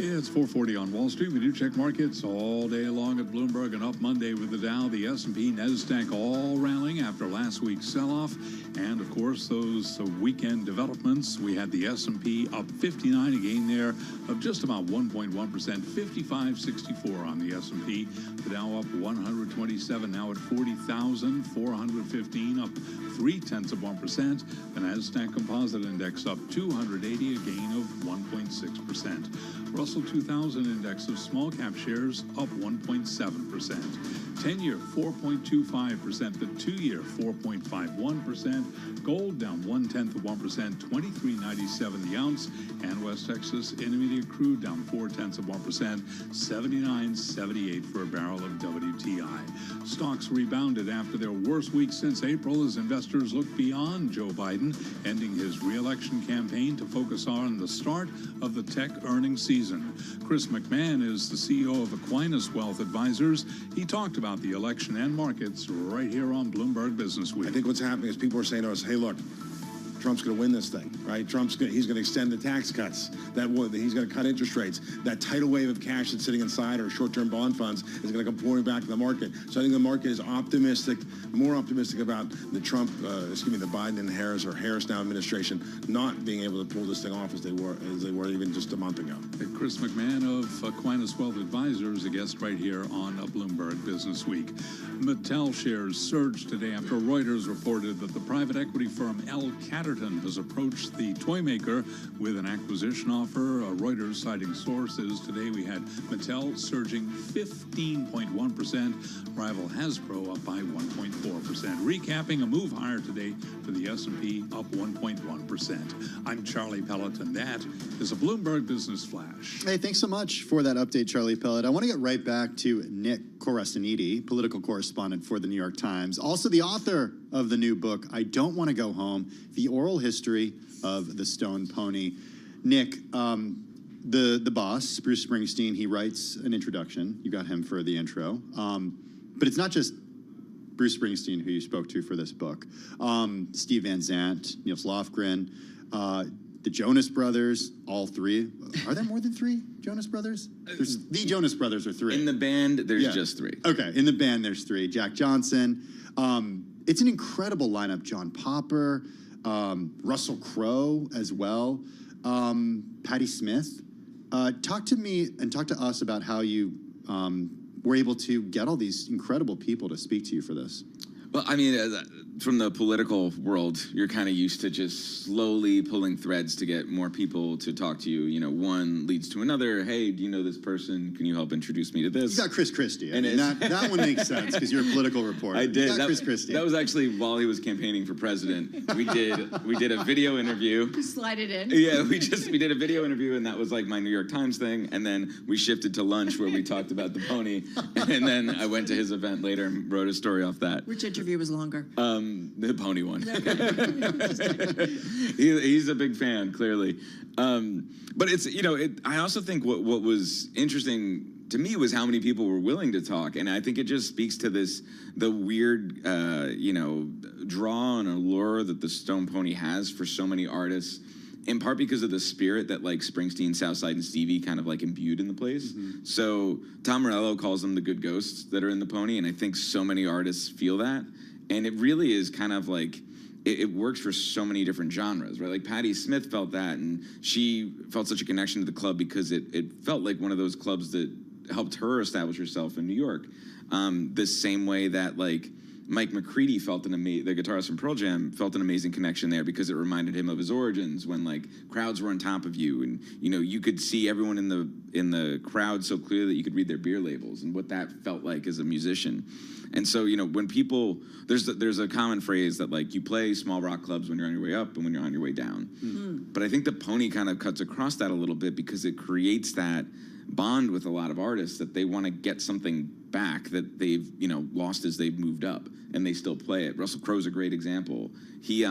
It's 4:40 on Wall Street. We do check markets all day long at Bloomberg, and up Monday with the Dow, the S&P, NASDAQ all rallying after last week's sell-off. And, of course, those weekend developments. We had the S&P up 59, a gain there of just about 1.1%, 55.64 on the S&P. The Dow up 127, now at 40,415, up 0.3%. The NASDAQ Composite Index up 280, a gain of 1.6%. Russell 2000 Index of small cap shares up 1.7%. 10-year 4.25%, the 2-year 4.51%. Gold down 0.1%, 23.97 the ounce, and West Texas Intermediate crude down 0.4%, 79.78 for a barrel of WTI. Stocks rebounded after their worst week since April as investors look beyond Joe Biden, ending his re-election campaign to focus on the start of the tech earnings season. Chris McMahon is the CEO of Aquinas Wealth Advisors. He talked about the election and markets right here on Bloomberg Business Week. I think what's happening is people are saying to us, hey, look, Trump's going to win this thing, right? He's going to extend the tax cuts. He's going to cut interest rates. That tidal wave of cash that's sitting inside our short-term bond funds is going to come pouring back to the market. So I think the market is optimistic, more optimistic about the the Biden and Harris or Harris now administration not being able to pull this thing off as they were even just a month ago. Chris McMahon of Aquinas Wealth Advisors, a guest right here on Bloomberg Business Week. Mattel shares surged today after Reuters reported that the private equity firm L. Catterton has approached the toy maker with an acquisition offer. Reuters citing sources. Today we had Mattel surging 15.1%, rival Hasbro up by 1.4%. Recapping a move higher today for the S&P, up 1.1%. I'm Charlie Pellet, and that is a Bloomberg Business Flash. Hey, thanks so much for that update, Charlie Pellet. I want to get right back to Nick Corasaniti, political correspondent for the New York Times, also the author of the new book, I Don't Want to Go Home, The Oral History of the Stone Pony. Nick, the boss, Bruce Springsteen, he writes an introduction. You got him for the intro. But it's not just Bruce Springsteen who you spoke to for this book. Steve Van Zandt, Niels Lofgren, the Jonas Brothers, all three. Are there more than three Jonas Brothers? The Jonas Brothers are three. In the band, there's just three. Okay, in the band, there's three. Jack Johnson. It's an incredible lineup. John Popper, Russell Crowe as well, Patti Smith. Talk to me and talk to us about how you were able to get all these incredible people to speak to you for this. Well, I mean, from the political world, you're kind of used to just slowly pulling threads to get more people to talk to you. You know, one leads to another. Hey, do you know this person? Can you help introduce me to this? You got Chris Christie. I mean, that one makes sense because you're a political reporter. I did. You got Chris Christie. That was actually while he was campaigning for president. We did a video interview. Just slide it in. Yeah, we did a video interview, and that was like my New York Times thing. And then we shifted to lunch where we talked about the pony. And then I went to his event later and wrote a story off that. Which interview was longer? The pony one. He's a big fan, clearly. But it's, I also think what was interesting to me was how many people were willing to talk. And I think it just speaks to the weird, draw and allure that the Stone Pony has for so many artists, in part because of the spirit that like Springsteen, Southside, and Stevie kind of like imbued in the place. Mm-hmm. So Tom Morello calls them the good ghosts that are in the pony. And I think so many artists feel that. And it really is kind of like, it works for so many different genres, right? Like Patti Smith felt that, and she felt such a connection to the club because it felt like one of those clubs that helped her establish herself in New York. The same way that like Mike McCready felt the guitarist from Pearl Jam, felt an amazing connection there because it reminded him of his origins when like crowds were on top of you, and you could see everyone in the crowd so clearly that you could read their beer labels and what that felt like as a musician. And so, when people, there's a common phrase that like you play small rock clubs when you're on your way up and when you're on your way down. Mm-hmm. But I think the pony kind of cuts across that a little bit because it creates that bond with a lot of artists that they want to get something back that they've, lost as they've moved up, and they still play it. Russell Crowe's a great example. He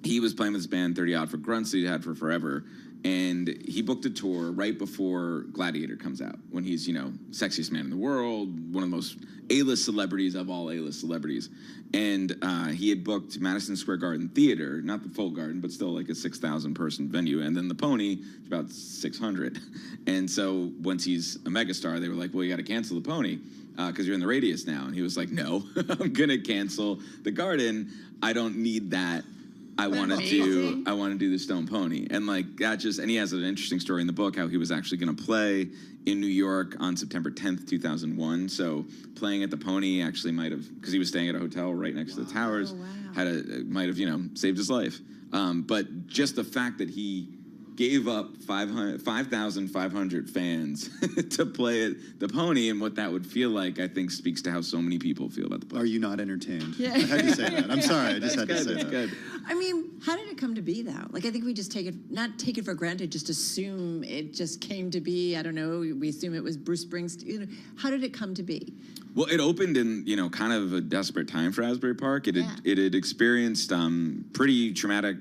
he was playing with his band 30 Odd for Grunts that he'd had for forever. And he booked a tour right before Gladiator comes out, when he's, sexiest man in the world, one of the most A-list celebrities of all A-list celebrities. And he had booked Madison Square Garden Theater, not the full garden, but still like a 6,000 person venue. And then the Pony, about 600. And so once he's a megastar, they were like, well, you got to cancel the Pony because you're in the Radius now. And he was like, no, I'm going to cancel the Garden. I don't need that. I want to do the Stone Pony. And like that and he has an interesting story in the book how he was actually going to play in New York on September 10th, 2001. So playing at the Pony actually might have, because he was staying at a hotel right next to the towers, might have, saved his life. But just the fact that he gave up 5,500 fans to play at the Pony, and what that would feel like, I think speaks to how so many people feel about the place. Are you not entertained? Yeah. I had to say that. I'm sorry. I just had to say That's that. good. I mean, how did it come to be, though? Like, I think we just not take it for granted, just assume it just came to be. I don't know. We assume it was Bruce Springsteen. How did it come to be? Well, it opened in, kind of a desperate time for Asbury Park. It had experienced pretty traumatic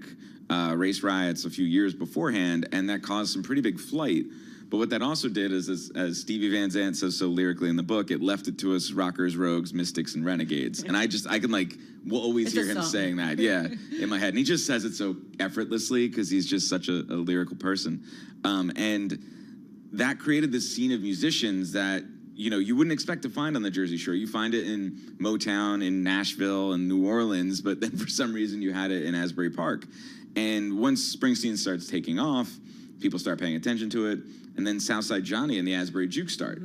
race riots a few years beforehand, and that caused some pretty big flight. But what that also did is, as Stevie Van Zandt says so lyrically in the book, it left it to us rockers, rogues, mystics, and renegades. And we'll always hear him saying that, in my head. And he just says it so effortlessly because he's just such a lyrical person. And that created this scene of musicians that, you wouldn't expect to find on the Jersey Shore. You find it in Motown, in Nashville, and New Orleans, but then for some reason you had it in Asbury Park. And once Springsteen starts taking off, people start paying attention to it, and then Southside Johnny and the Asbury Jukes start.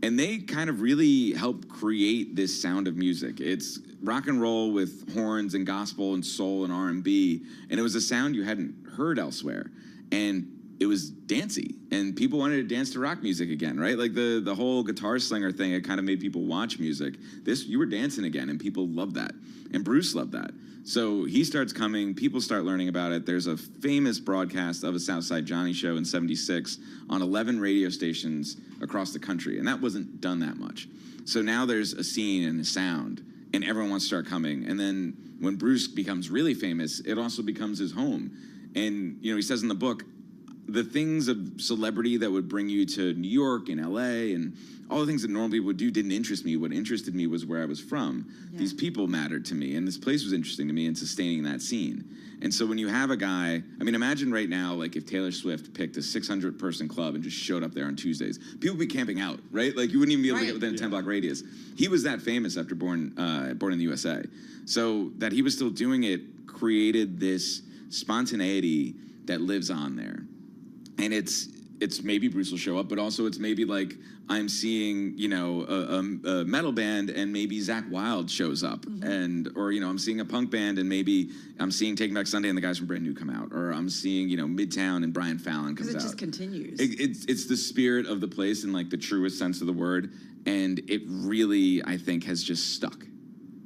And they kind of really help create this sound of music. It's rock and roll with horns and gospel and soul and R&B, and it was a sound you hadn't heard elsewhere. And it was dancey, and people wanted to dance to rock music again, right? Like the whole guitar slinger thing, it kind of made people watch music. You were dancing again, and people loved that. And Bruce loved that. So he starts coming, people start learning about it. There's a famous broadcast of a Southside Johnny show in '76 on 11 radio stations across the country, and that wasn't done that much. So now there's a scene and a sound, and everyone wants to start coming. And then when Bruce becomes really famous, it also becomes his home. And, he says in the book, the things of celebrity that would bring you to New York and LA and all the things that normal people would do didn't interest me. What interested me was where I was from. Yeah. These people mattered to me, and this place was interesting to me in sustaining that scene. And so when you have a guy, imagine right now, like if Taylor Swift picked a 600-person club and just showed up there on Tuesdays, people would be camping out, right? Like you wouldn't even be able to get within a 10-block radius. He was that famous after Born in the USA. So that he was still doing it created this spontaneity that lives on there. And it's maybe Bruce will show up, but also it's maybe like I'm seeing, a metal band and maybe Zakk Wylde shows up, or I'm seeing a punk band and maybe I'm seeing Taking Back Sunday and the guys from Brand New come out, or I'm seeing, Midtown and Brian Fallon comes out. Because it just continues. It's the spirit of the place in like the truest sense of the word, and it really, I think, has just stuck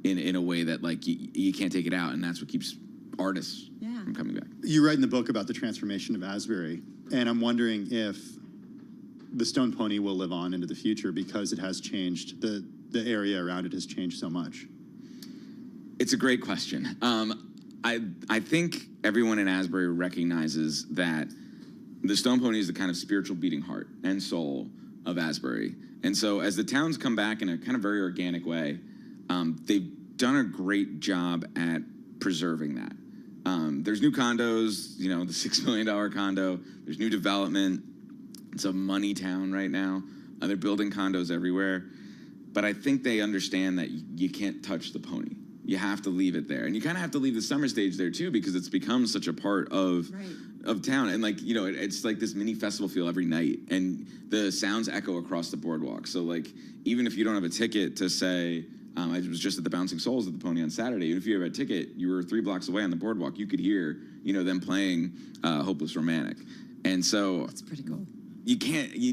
in a way that like you can't take it out, and that's what keeps artists from coming back. You write in the book about the transformation of Asbury, and I'm wondering if the Stone Pony will live on into the future because it has changed, the area around it has changed so much. It's a great question. I think everyone in Asbury recognizes that the Stone Pony is the kind of spiritual beating heart and soul of Asbury. And so as the towns come back in a kind of very organic way, they've done a great job at preserving that. There's new condos, the $6 million condo. There's new development. It's a money town right now. They're building condos everywhere. But I think they understand that you can't touch the Pony. You have to leave it there. And you kind of have to leave the summer stage there, too, because it's become such a part of town. And, like, it's like this mini festival feel every night. And the sounds echo across the boardwalk. So, like, even if you don't have a ticket to say... I was just at the Bouncing Souls at the Pony on Saturday. Even if you have a ticket, you were 3 blocks away on the boardwalk. You could hear, them playing "Hopeless Romantic," and so that's pretty cool. You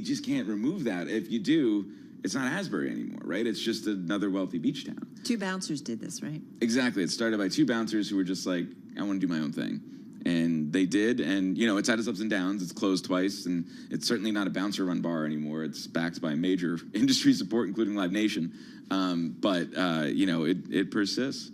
just can't remove that. If you do, it's not Asbury anymore, right? It's just another wealthy beach town. 2 bouncers did this, right? Exactly. It started by 2 bouncers who were just like, I want to do my own thing. And they did, and it's had its ups and downs. It's closed twice, and it's certainly not a bouncer-run bar anymore. It's backed by major industry support, including Live Nation. But it persists.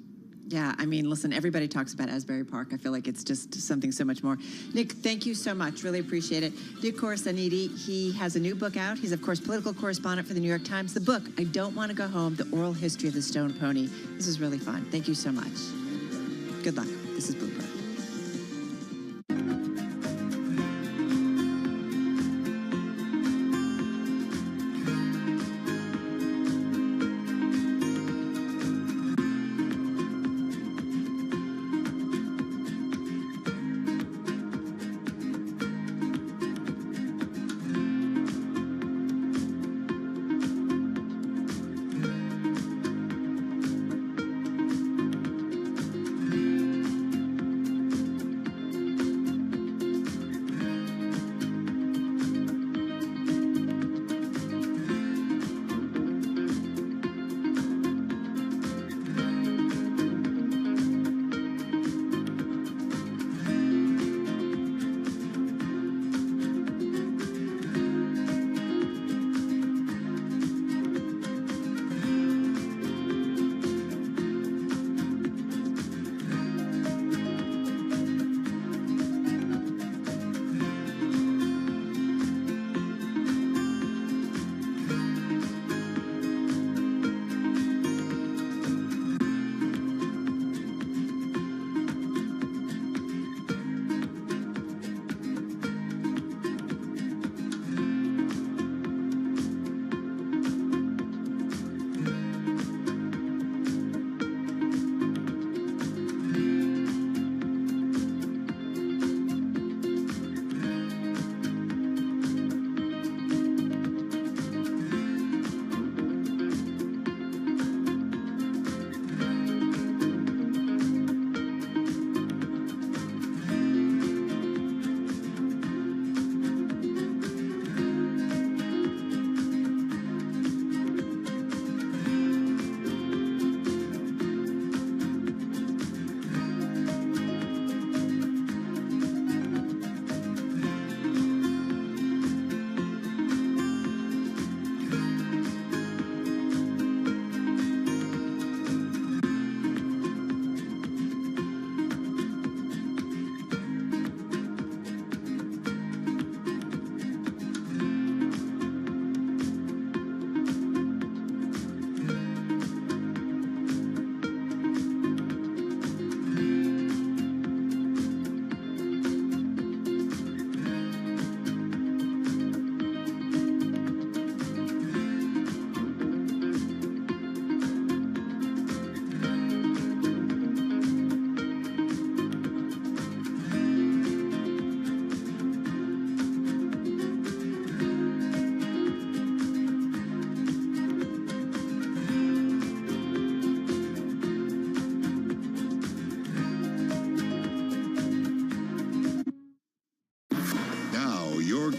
Yeah, I mean, listen, everybody talks about Asbury Park. I feel like it's just something so much more. Nick, thank you so much. Really appreciate it. Nick Corasaniti, he has a new book out. He's, of course, political correspondent for the New York Times. The book, I Don't Want to Go Home, The Oral History of the Stone Pony. This is really fun. Thank you so much. Good luck. This is Bloomberg.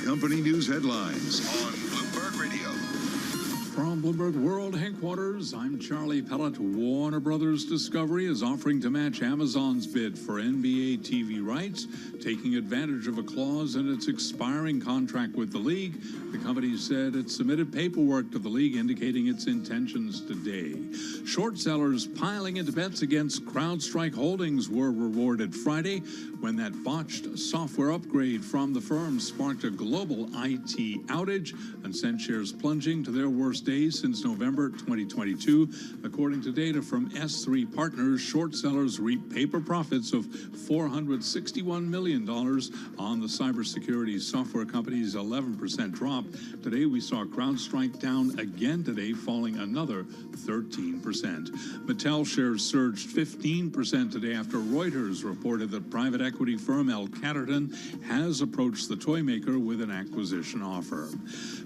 Company news headlines on Bloomberg Radio. From Bloomberg World Headquarters, I'm Charlie Pellet. Warner Brothers Discovery is offering to match Amazon's bid for NBA TV rights, taking advantage of a clause in its expiring contract with the league. The company said it submitted paperwork to the league indicating its intentions today. Short sellers piling into bets against CrowdStrike Holdings were rewarded Friday when that botched software upgrade from the firm sparked a global IT outage and sent shares plunging to their worst days since November 2022. According to data from S3 Partners, short sellers reaped paper profits of $461 million on the cybersecurity software company's 11% drop. Today, we saw CrowdStrike down again today, falling another 13%. Mattel shares surged 15% today after Reuters reported that private equity firm L. Catterton has approached the toy maker with an acquisition offer.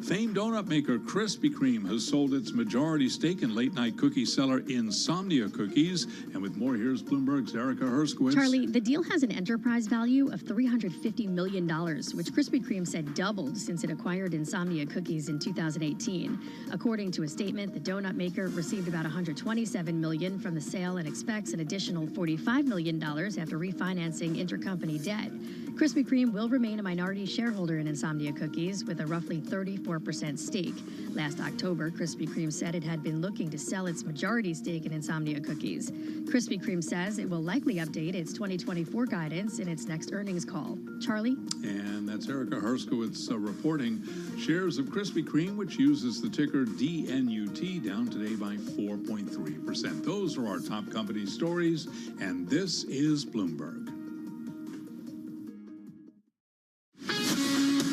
Famed donut maker Krispy Kreme has sold its majority stake in late-night cookie seller Insomnia Cookies. And with more, here's Bloomberg's Erica Herskowitz. Charlie, the deal has an enterprise value of $350 million, which Krispy Kreme said doubled since it acquired Insomnia Cookies in 2018. According to a statement, the donut maker received about $127 million from the sale and expects an additional $45 million after refinancing intercompany debt. Krispy Kreme will remain a minority shareholder in Insomnia Cookies with a roughly 34% stake. Last October, Krispy Kreme said it had been looking to sell its majority stake in Insomnia Cookies. Krispy Kreme says it will likely update its 2024 guidance in its next earnings call. Charlie? And that's Erica Herskowitz reporting. Shares of Krispy Kreme, which uses the ticker DNUT, down today by 4.3%. Those are our top company stories, and this is Bloomberg.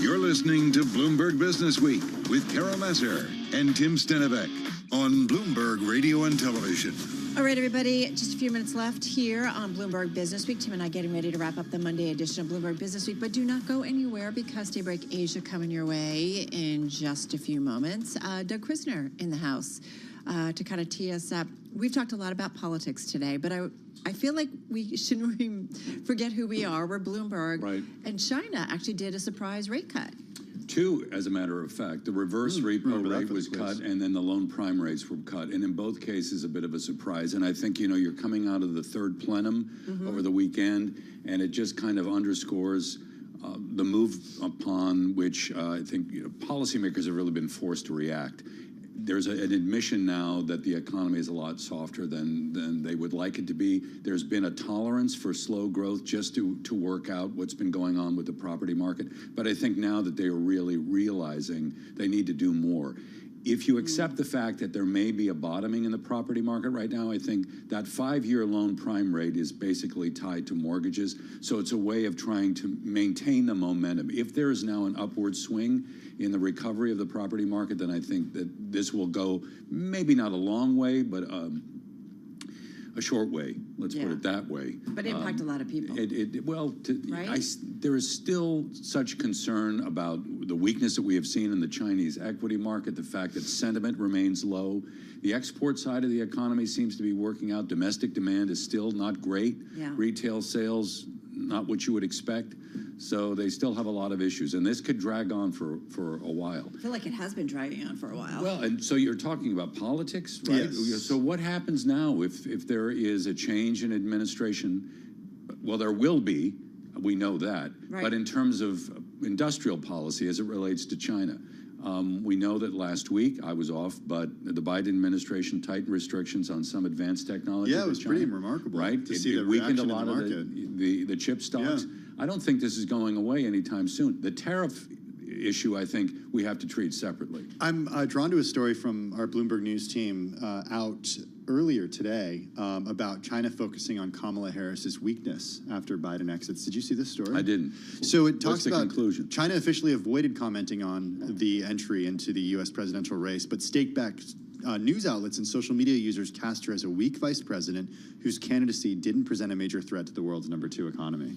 You're listening to Bloomberg Business Week with Carol Messer and Tim Stenbeck on Bloomberg Radio and Television. All right, everybody, just a few minutes left here on Bloomberg Business Week. Tim and I getting ready to wrap up the Monday edition of Bloomberg Business Week, but do not go anywhere because Daybreak Asia coming your way in just a few moments. Doug Krisner in the house to kind of tee us up. We've talked a lot about politics today, but I feel like we shouldn't forget who we are. We're Bloomberg. Right. And China actually did a surprise rate cut. Two, as a matter of fact. The reverse repo rate was cut, and then the loan prime rates were cut. And in both cases, a bit of a surprise. And I think, you're coming out of the third plenum over the weekend, and it just kind of underscores the move upon which I think policymakers have really been forced to react. There's an admission now that the economy is a lot softer than they would like it to be. There's been a tolerance for slow growth just to work out what's been going on with the property market. But I think now that they are really realizing they need to do more. If you accept the fact that there may be a bottoming in the property market right now, I think that 5-year loan prime rate is basically tied to mortgages. So it's a way of trying to maintain the momentum. If there is now an upward swing in the recovery of the property market, then I think that this will go maybe not a long way, but a short way. Let's put it that way. But impact a lot of people. Right? There is still such concern about the weakness that we have seen in the Chinese equity market, the fact that sentiment remains low. The export side of the economy seems to be working out. Domestic demand is still not great. Yeah. Retail sales, not what you would expect. So they still have a lot of issues, and this could drag on for a while. I feel like it has been dragging on for a while. Well, and so you're talking about politics, right? Yes. So what happens now if there is a change in administration? Well, there will be. We know that. Right. But in terms of industrial policy as it relates to China, we know that last week, I was off, but the Biden administration tightened restrictions on some advanced technology. Yeah, it was China, pretty remarkable, right? to see the weakened a reaction in lot the of market. the chip stocks. Yeah. I don't think this is going away anytime soon. The tariff issue, I think, we have to treat separately. I'm drawn to a story from our Bloomberg News team out earlier today about China focusing on Kamala Harris's weakness after Biden exits. Did you see this story? I didn't. So it What's talks the about conclusion? China officially avoided commenting on the entry into the U.S. presidential race, but stake-backed news outlets and social media users cast her as a weak vice president whose candidacy didn't present a major threat to the world's #2 economy.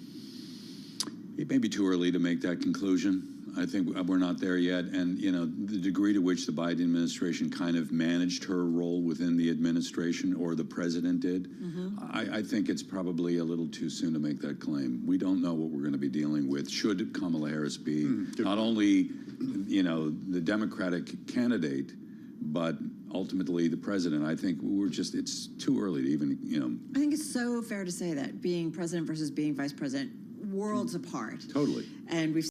It may be too early to make that conclusion. I think we're not there yet. And, the degree to which the Biden administration kind of managed her role within the administration, or the president did, I think it's probably a little too soon to make that claim. We don't know what we're going to be dealing with. Should Kamala Harris be not only, the Democratic candidate, but ultimately the president? I think it's too early to even, I think it's so fair to say that being president versus being vice president, worlds apart. Totally. And we've